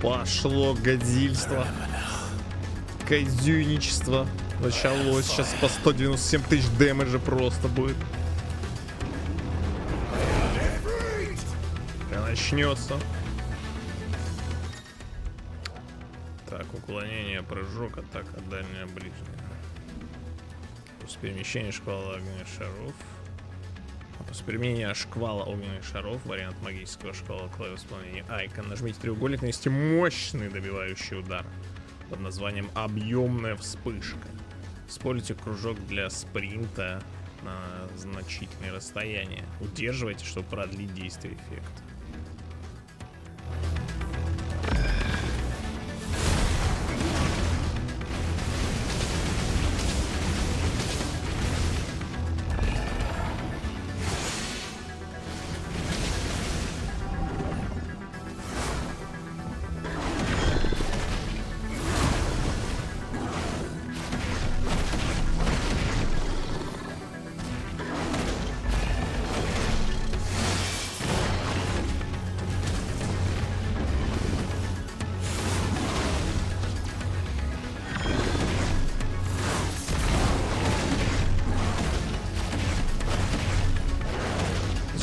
Пошло годильство. Козюничество. Началось. Сейчас по 197 тысяч дэмэджа просто будет. И начнется. Так, уклонение, прыжок, атака, дальняя, ближняя. После перемещения шквала огненных шаров. После применения шквала огненных шаров, вариант магического шквала клавы исполнения Айкон, нажмите треугольник, нанести мощный добивающий удар под названием «Объемная вспышка». Используйте кружок для спринта на значительные расстояния. Удерживайте, чтобы продлить действие эффекта.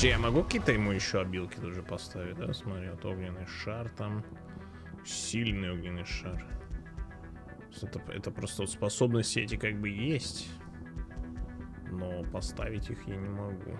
Я могу какие-то ему еще обилки тоже поставить, да? Смотри, вот огненный шар там. Сильный огненный шар. Это просто вот способности эти как бы есть. Но поставить их я не могу.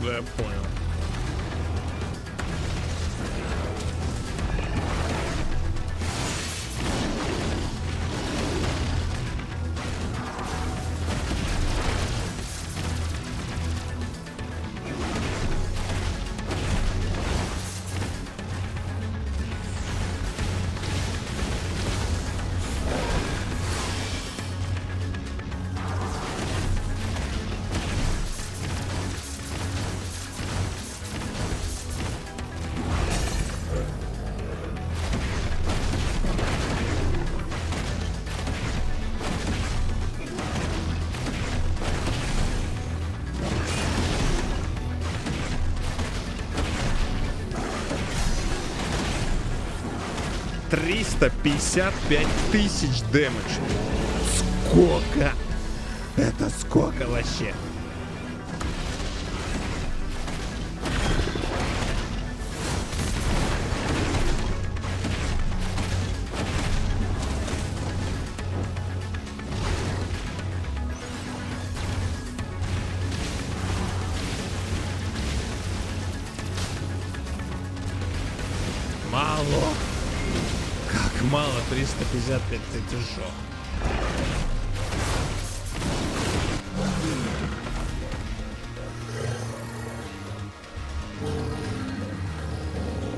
Да, я понял. $355 тысяч дэмэдж. Сколько? Это сколько вообще? Мало. Как мало, 355, это жопа.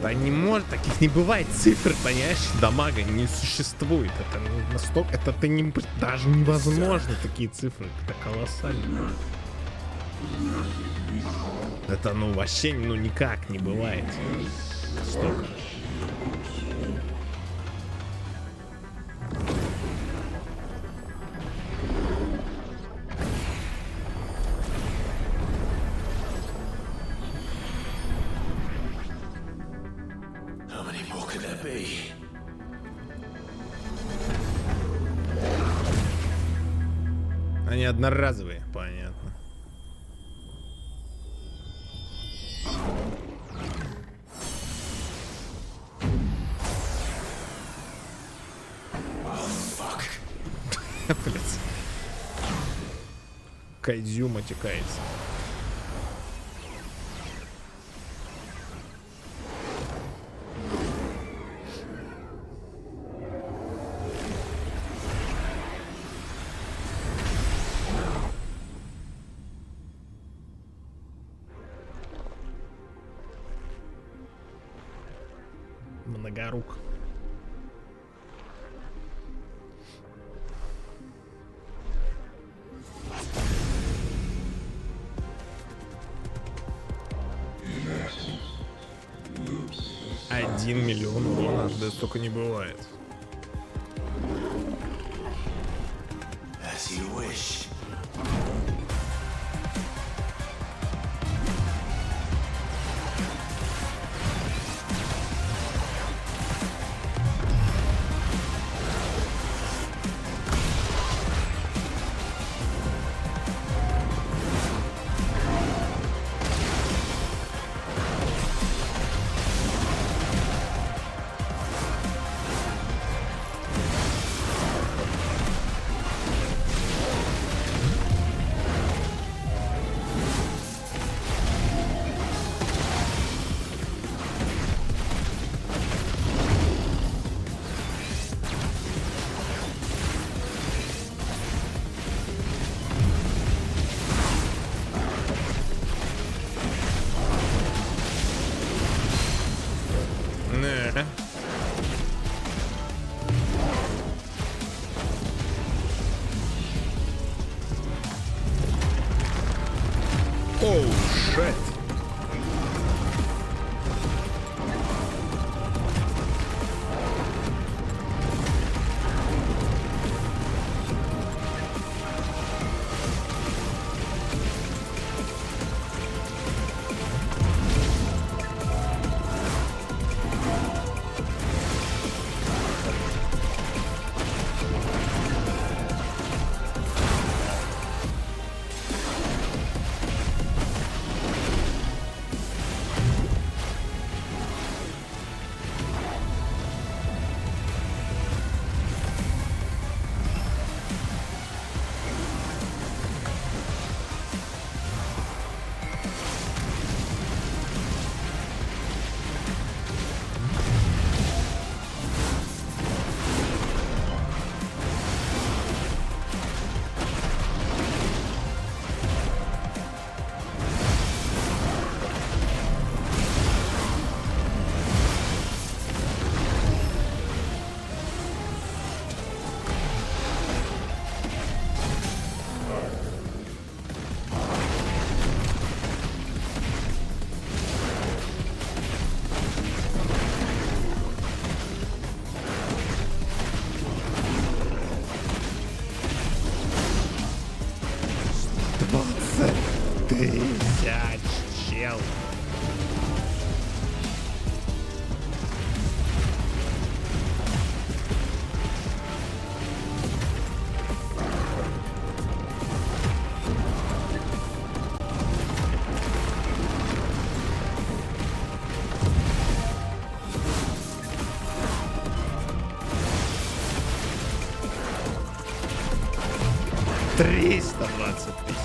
Да не может, таких не бывает цифр, понимаешь, дамага не существует. Это настолько, это не, даже невозможно такие цифры, это колоссально. Это ну вообще ну никак не бывает. Столько. Они одноразовые, понятно. Блять. Кайдзю матекается. Многорук. $1 миллион урона, да столько не бывает. As you wish. Не. Оу, шет. Тысяч, чел. $320 000.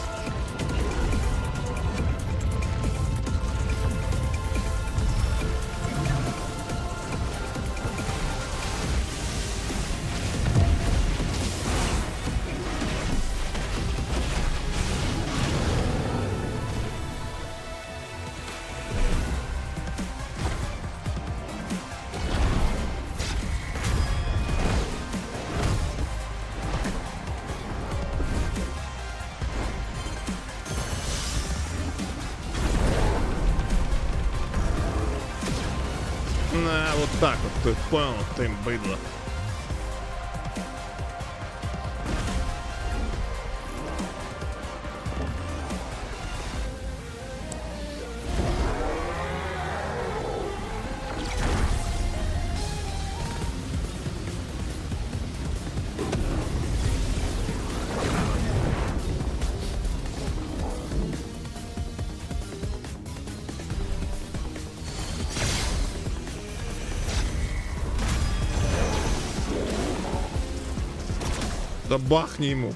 На, вот так вот, ты понял, ты быдло. Да бахни ему.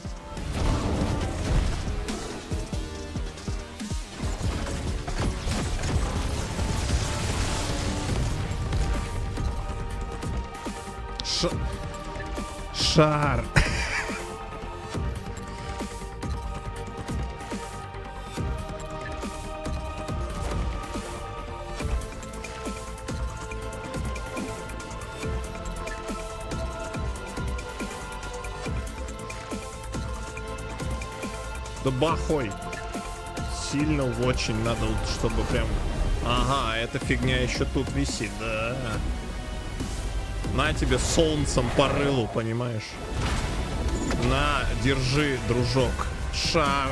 Шар. Да бахой. Сильно очень надо, вот, чтобы прям... Ага, эта фигня еще тут висит, да. На тебе солнцем по рылу, понимаешь? На, держи, дружок. Шар.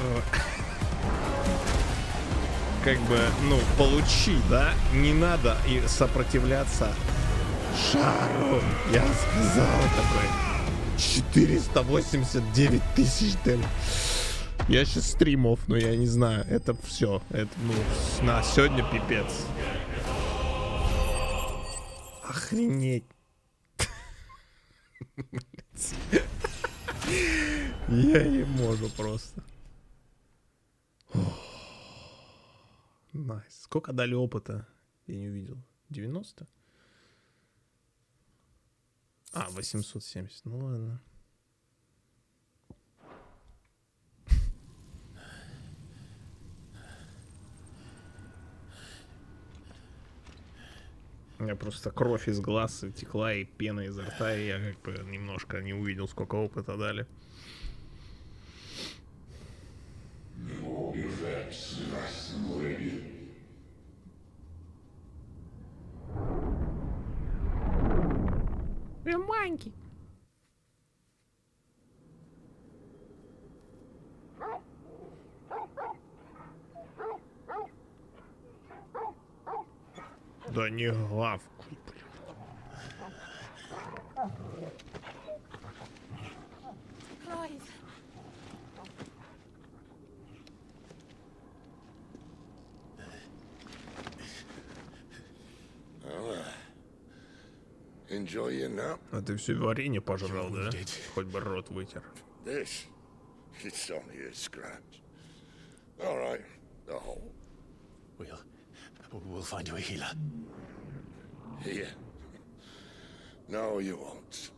Как бы, ну, получи, да? Не надо и сопротивляться шару. Я сказал такой. 489 тысяч дэмэдж. Я сейчас стримов, но я не знаю. Это все. Это, ну, на сегодня пипец. Охренеть. Я не могу просто. Найс. Сколько дали опыта? Я не увидел. 90? А, 870. Ну ладно. У меня просто кровь из глаз текла и пена изо рта, и я как бы немножко не увидел, сколько опыта дали. Маленький. Да не гавкуй. Enjoy your nap. А ты все варенье пожрал, да? Хоть бы рот вытер. This, it's only a scratch. All right, the hole. We'll find you a healer. Here. No, you won't.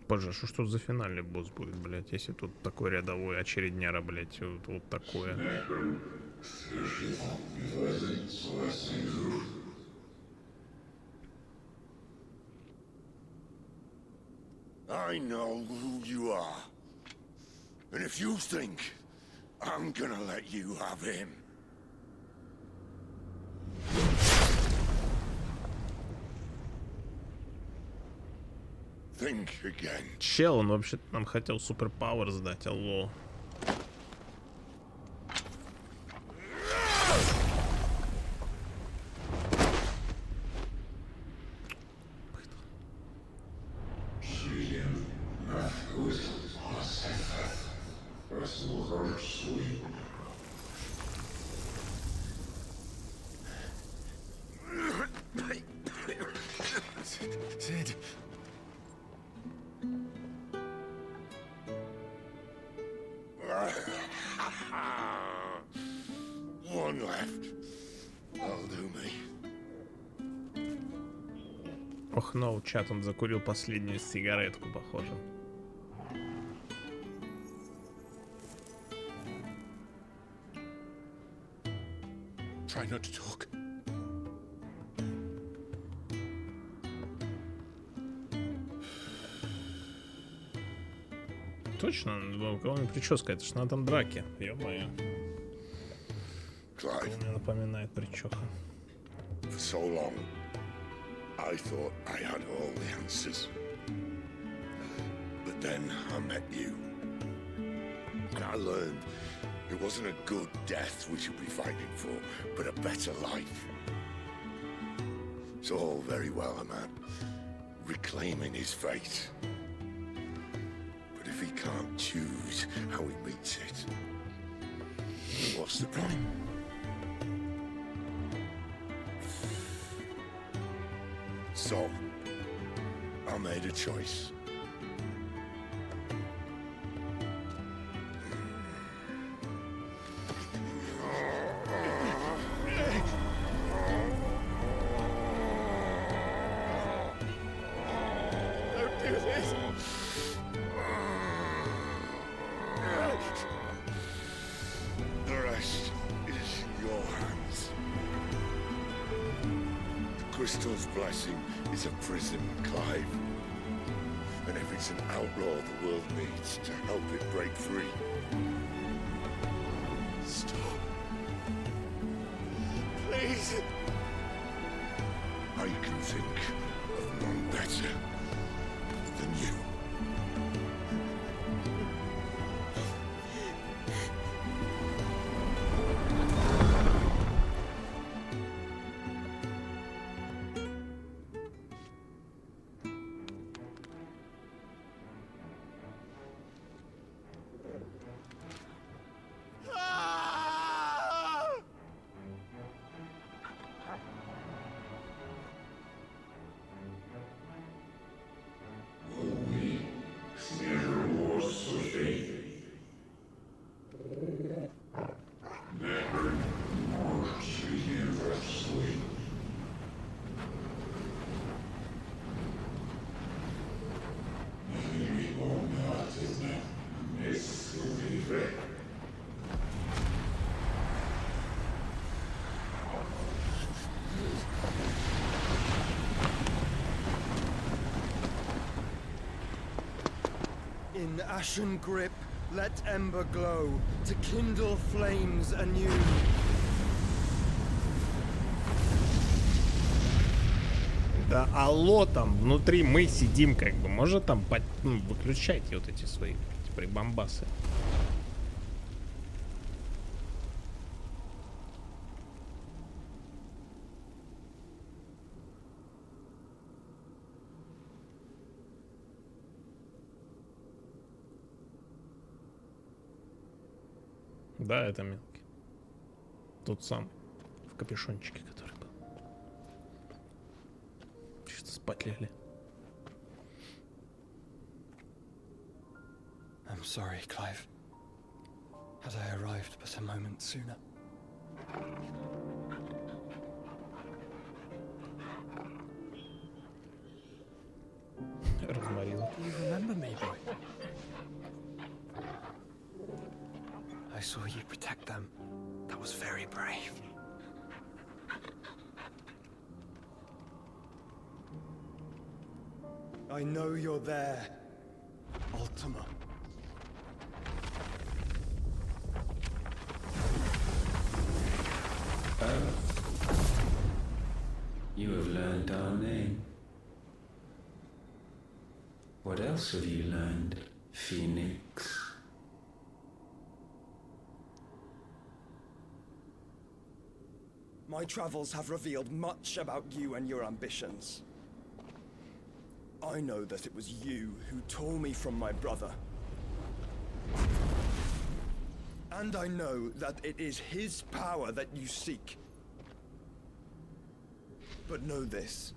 Боже, что за финальный босс будет, блядь, если тут такой рядовой очередняра, блядь, вот такое. I know who you are. And if you think I'm gonna let you have him... Think again. Чел, он вообще-то нам хотел суперпауэр сдать, алло. Sid. One left. That'll do me. Ох, no, чат, он закурил последнюю сигаретку, похоже. Try not to talk. Точно? У кого-нибудь прическа, это ж на этом драке. Ё-моё. Мне напоминает прическа. For so long, I thought I had all the answers. But then I met you. And I learned it wasn't a good death we should be fighting for, but a better life. It's all very well, a man reclaiming his fate. But if he can't choose how he meets it, what's the point? So, I made a choice. Don't do this. The rest is in your hands. The crystal's blessing is a prison, Clive. it's an outlaw the world needs to help it break free. Stop. Please. I can think of none better than you. In ashen grip, let ember glow, to kindle flames anew. Да алло, там внутри мы сидим, как бы. Может там выключайте вот эти свои прибамбасы. Да, это мелкий. Тот самый. В капюшончике, который был. Что-то спать легли. I'm sorry, Clive. Had I arrived but a moment sooner. Розмарила. You remember me, boy? I saw you protect them. That was very brave. I know you're there, Ultima. You have learned our name. What else have you learned, Phoenix? My travels have revealed much about you and your ambitions. I know that it was you who tore me from my brother. And I know that it is his power that you seek. But know this.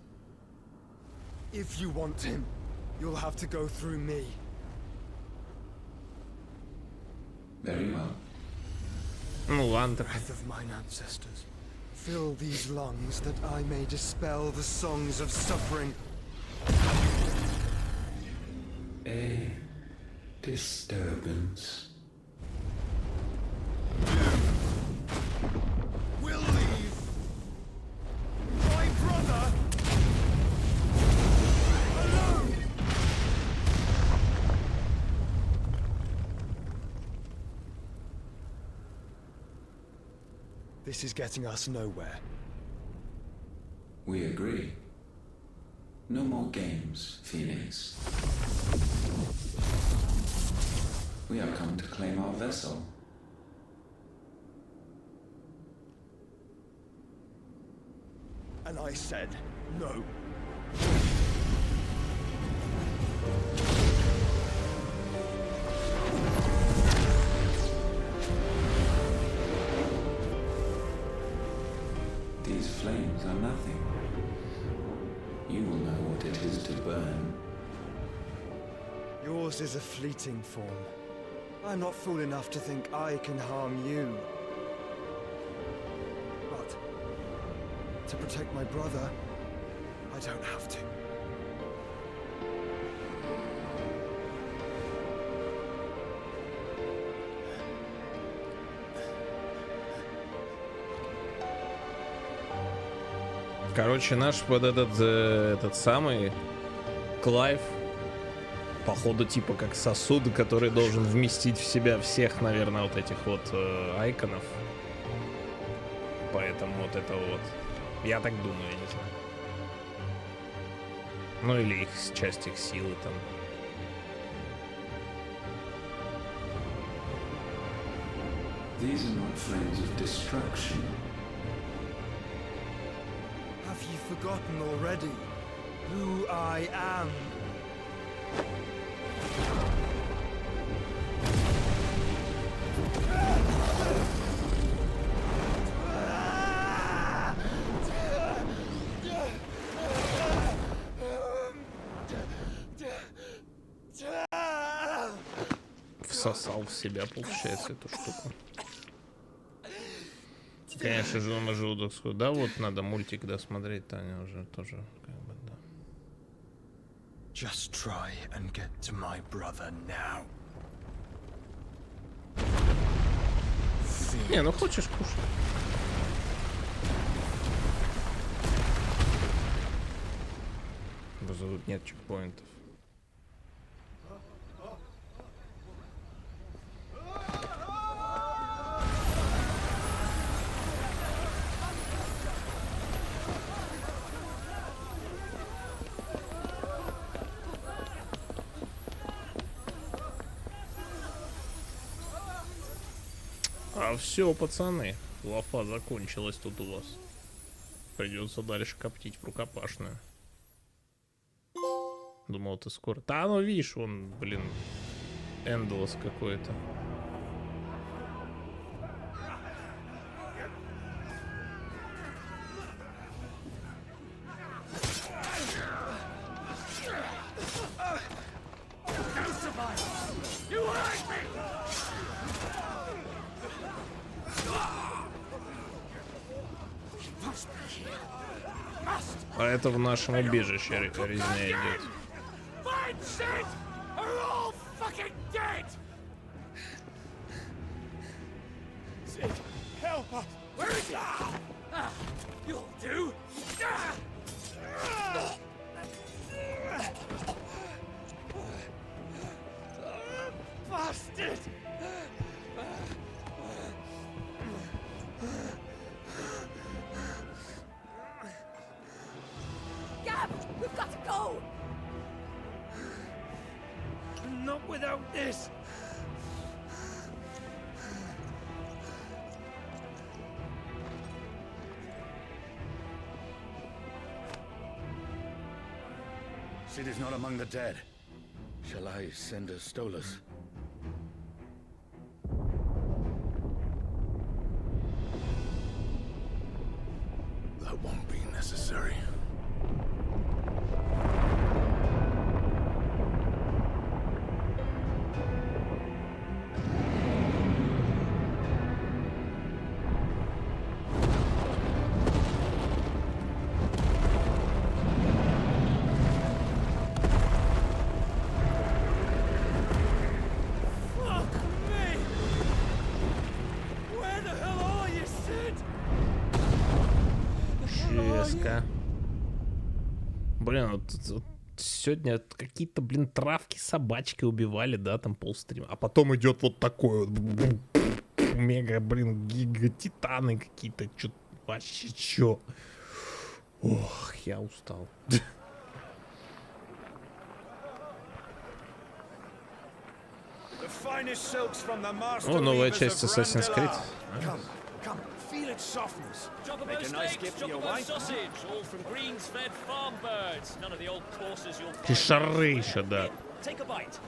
If you want him, you'll have to go through me. Very well. Ну ладно. Breath of mine ancestors. Fill these lungs that I may dispel the songs of suffering. A disturbance. We'll leave. My brother alone. This is getting us nowhere. We agree. No more games, Phoenix. We have come to claim our vessel. And I said no. These flames are nothing. You will know what it is to burn. Yours is a fleeting form. I'm not fool enough to think I can harm you. But to protect my brother, I don't have to. Короче, наш вот этот самый Клайв Походу, типа как сосуд, который должен вместить в себя всех, наверное, вот этих вот айконов. Поэтому вот это вот. Я так думаю, я не знаю. Ну или их часть их силы там. These are not flames of destruction. Have you forgotten already who I am? Всосал в себя, получается, эту штуку. Конечно же, на желудок сходит. Да, вот надо мультик досмотреть, Таня уже тоже, как бы, да. Just try and get to my brother now. Не, ну хочешь, кушай. Просто тут нет чекпоинтов. А все, пацаны, лафа закончилась тут у вас. Придется дальше коптить в рукопашную. Думал, ты скоро. Да, ну видишь, он, блин, эндless какой-то. А это в нашем убежище резня идет. You'll do. Bastard! Gab, we've got to go. Not without this. Sid is not among the dead. Shall I send a Stolas? That won't be necessary. Жестко. Блин, вот сегодня какие-то, блин, травки, собачки убивали, да, там полстрима. А потом идет вот такой вот мега, блин, гига-титаны какие-то. Чё, вообще чё? Ох, я устал. О, новая часть Assassin's Creed. Come, feel its softness. Make a nice gift for your wife. Sausage, all from greens-fed farm birds. None of the old courses you'll find. Кишары еще, да. Take a bite.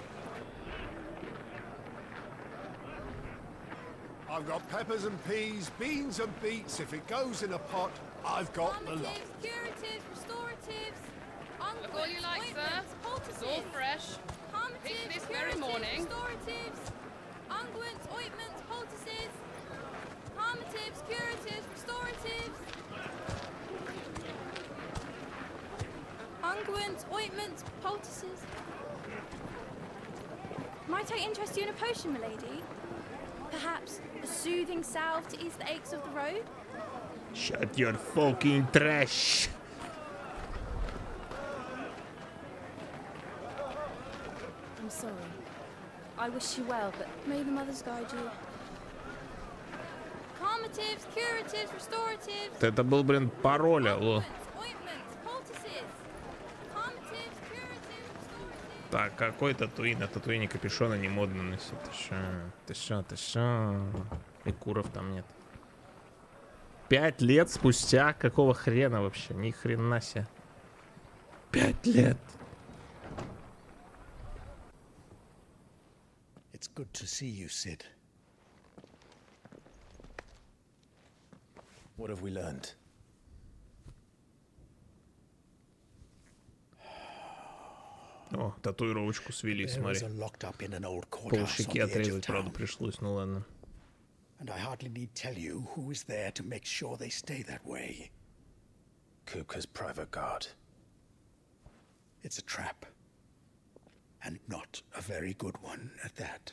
I've got peppers and peas, beans and beets. If it goes in a pot, I've got the lot. Curatives, restoratives, Look all you like, sir. It's all fresh. Picked this very morning. restoratives, unguents, ointments, poultices, harmatives, curatives, restoratives, unguents, ointments, poultices. Might I interest you in a potion, milady? Perhaps a soothing salve to ease the aches of the road? Shut your fucking trash. I'm sorry. I wish you well, but may the mothers guide you. Calmatives, curatives, restoratives. Это был, блин, пароль, алло. Ointments, poultices. Calmatives, curatives, restoratives. Так, какой татуин? А татуине капюшона не модно носить. Ты шо? И куров там нет. 5 лет спустя? Какого хрена вообще? Ни хрена себе. 5 лет. It's good to see you, Sid. What have we learned? О, татуировочку свели, смотри. Полщеки отрезать, правда, пришлось, ну ладно. And I hardly need tell you who is there to make sure they stay that way. Kupka's private guard. It's a trap. And not a very good one at that.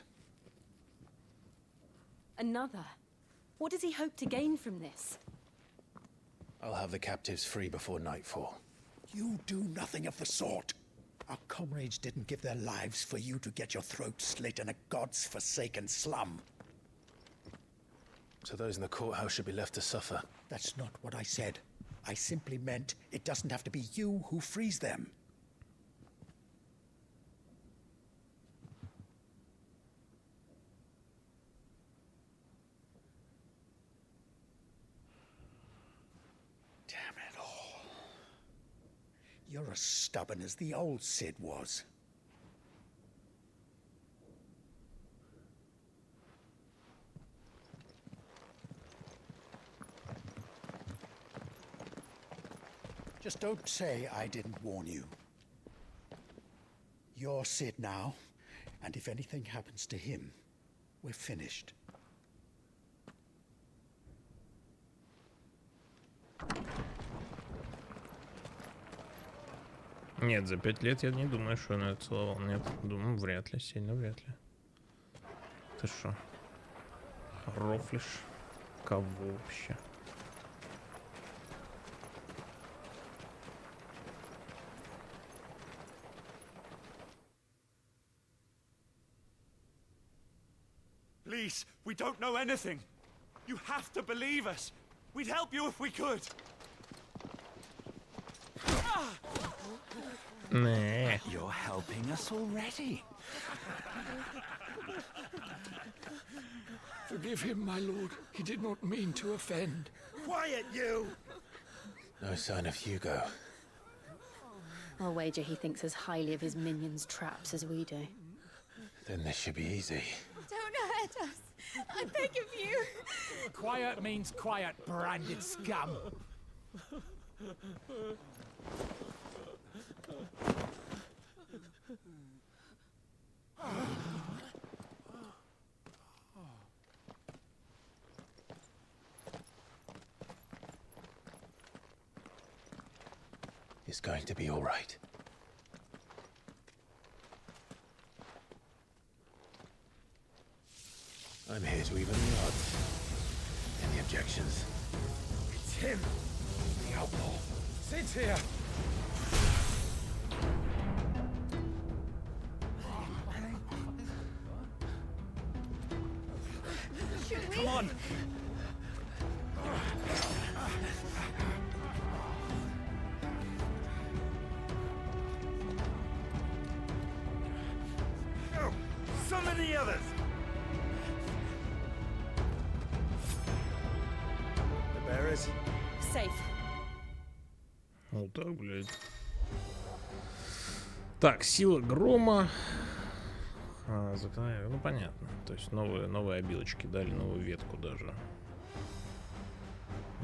Another? What does he hope to gain from this? I'll have the captives free before nightfall. You do nothing of the sort. Our comrades didn't give their lives for you to get your throat slit in a god's forsaken slum. So those in the courthouse should be left to suffer. That's not what I said. I simply meant it doesn't have to be you who frees them. Damn it all. You're as stubborn as the old Sid was. Just don't say I didn't warn you. You're Sid now, and if anything happens to him, we're finished. Нет, за 5 лет я не думаю, что он ее целовал. Нет, думаю, вряд ли, сильно вряд ли. Ты что? Рофлишь? Кого вообще? Please, we don't know anything. You have to believe us. We'd help you if we could. Nah. You're helping us already. Forgive him, my lord. He did not mean to offend. Quiet, you! No sign of Hugo. I'll wager he thinks as highly of his minions' traps as we do. Then this should be easy. Don't hurt us. I beg of you. Quiet means quiet, branded scum. It's going to be all right. I'm here to even the odds. Any objections? It's him, the outlaw. Sid's here. Come on. Go! Summon the others! The bearers? Safe. Вот так, блядь. Так, сила грома. Ну понятно. То есть новые обилочки дали, новую ветку даже.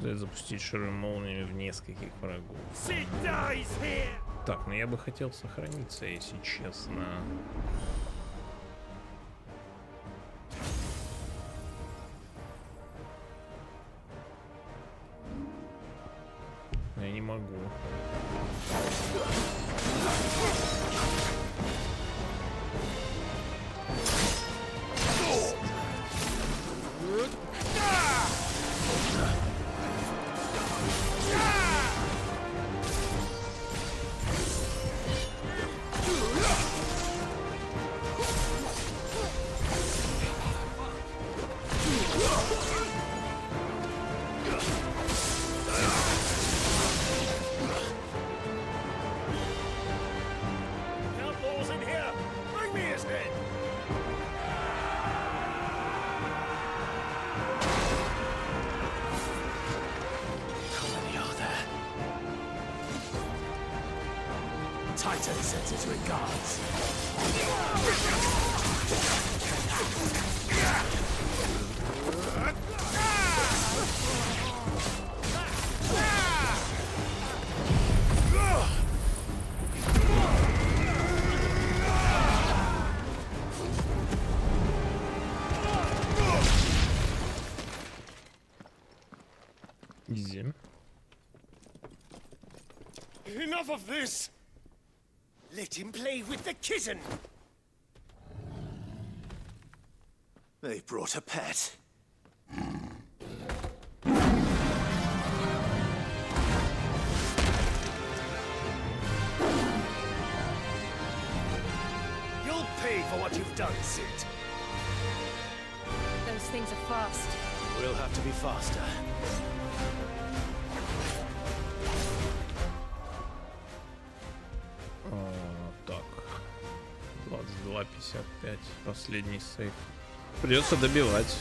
Запустить широкими молниями в нескольких врагов. Так, ну я бы хотел сохраниться, если честно. Я не могу. Saturn sends his regards. Изи. Enough of this! Let him play with the kitten! They brought a pet. You'll pay for what you've done, Sid. Those things are fast. We'll have to be faster. Так. 22:55. Последний сейф. Придется добивать.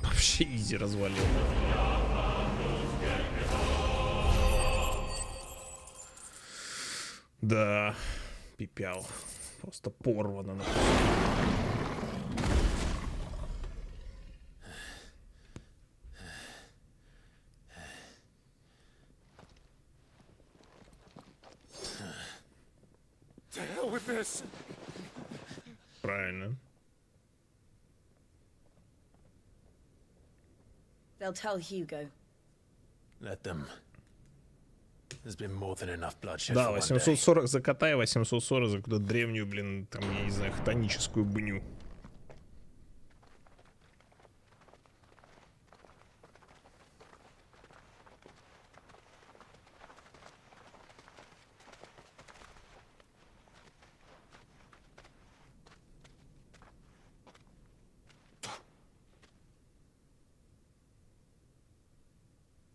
Вообще изи развалил. Да, пипял. Просто порвано. To hell with this! Правильно. They'll tell Hugo. Let them. There's been more than enough bloodshed Да, for one day. 840 за кота и 840 за какую-то древнюю, блин, там, я не знаю, хтоническую бню.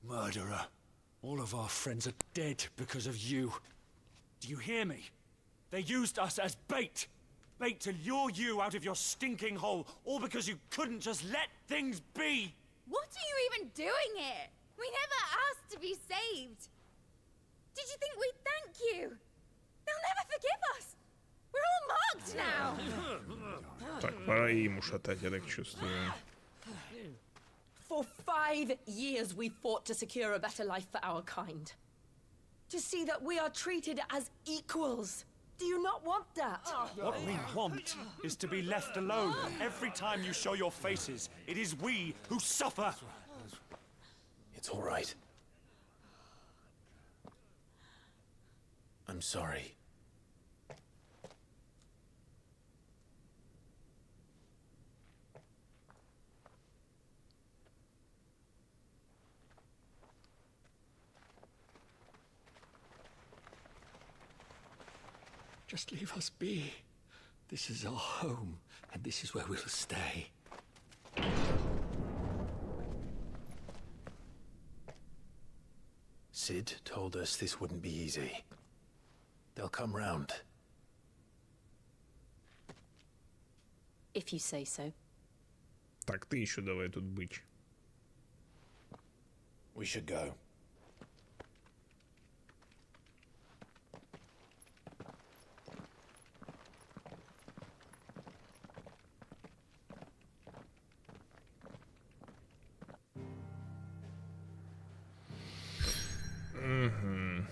Murderer. All of our friends are dead because of you. Do you hear me? They used us as bait. Bait to lure you out of your stinking hole, all because you couldn't just let things be. What are you even doing here? We never asked to be saved. Did you think we'd thank you? They'll never forgive us. We're all marked now. Так, пора ему шатать, я так чувствую. For 5 years we fought to secure a better life for our kind. To see that we are treated as equals. Do you not want that? What we want is to be left alone. Every time you show your faces, it is we who suffer. It's all right. I'm sorry. Just leave us be. This is our home, and this is where we'll stay. Sid told us this wouldn't be easy. They'll come round. If you say so. Так, ты еще давай тут бычь. We should go. Угу.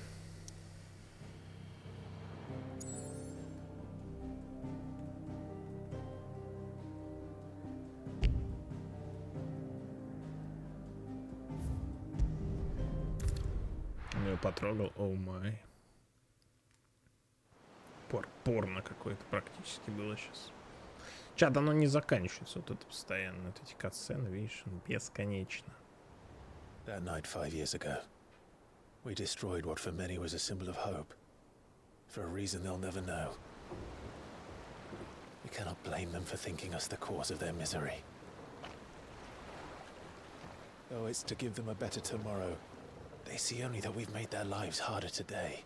Я потрогал, оу май. Порно какое-то практически было сейчас. Чат, оно не заканчивается, вот это постоянно, вот эти катсцены, видишь, бесконечно. That night 5 years ago, we destroyed what for many was a symbol of hope. For a reason they'll never know. We cannot blame them for thinking us the cause of their misery. Though it's to give them a better tomorrow, they see only that we've made their lives harder today.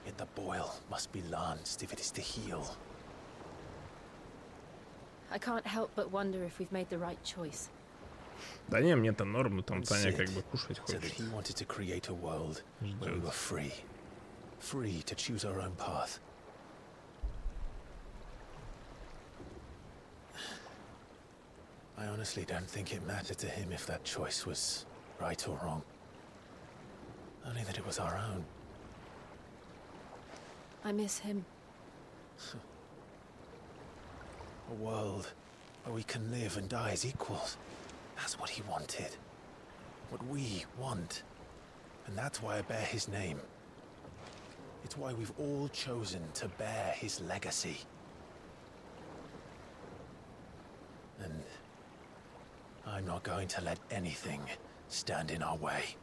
Yet the boil must be lanced if it is to heal. I can't help but wonder if we've made the right choice. Да не, мне-то норм, там Таня как бы кушать So that хочет. he wanted to create a world where we were free. Free to choose our own path. I honestly don't think it mattered to him if that choice was right or wrong. Only that it was our own. I miss him. A world where we can live and die as equals. That's what he wanted. What we want. And that's why I bear his name. It's why we've all chosen to bear his legacy. And I'm not going to let anything stand in our way.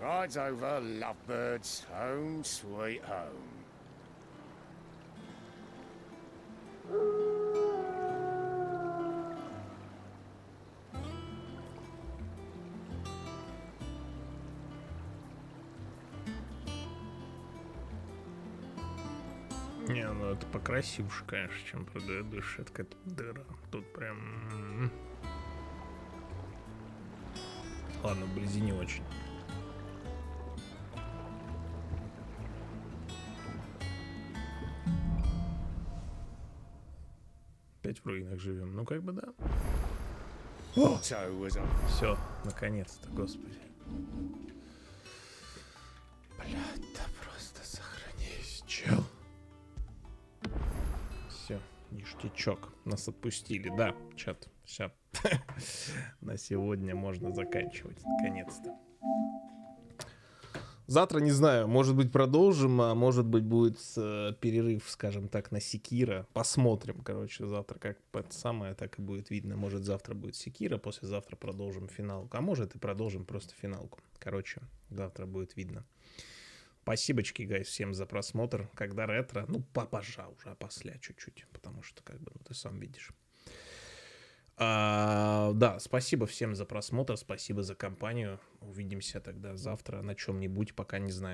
Rides over, lovebirds, home sweet home. Не, ну это покрасивше, конечно, чем предыдущая. Это какая-то дыра. Тут прям... Ладно, вблизи не очень. Опять в руинах живем. Ну, как бы да. Все, наконец-то, господи. Блядь, да просто сохранись, чел. Все, ништячок. Нас отпустили, да, чат. Все. На сегодня можно заканчивать, наконец-то. Завтра, не знаю, может быть продолжим, а может быть будет перерыв, скажем так, на Секира. Посмотрим, короче, завтра как это самое, так и будет видно. Может завтра будет Секира, послезавтра продолжим финалку. А может и продолжим просто финалку. Короче, завтра будет видно. Спасибочки, гайс, всем за просмотр. Когда ретро, ну, попозже уже, опосля чуть-чуть, потому что, как бы, ну, ты сам видишь. Да, спасибо всем за просмотр, спасибо за компанию. Увидимся тогда завтра на чем-нибудь, пока не знаю.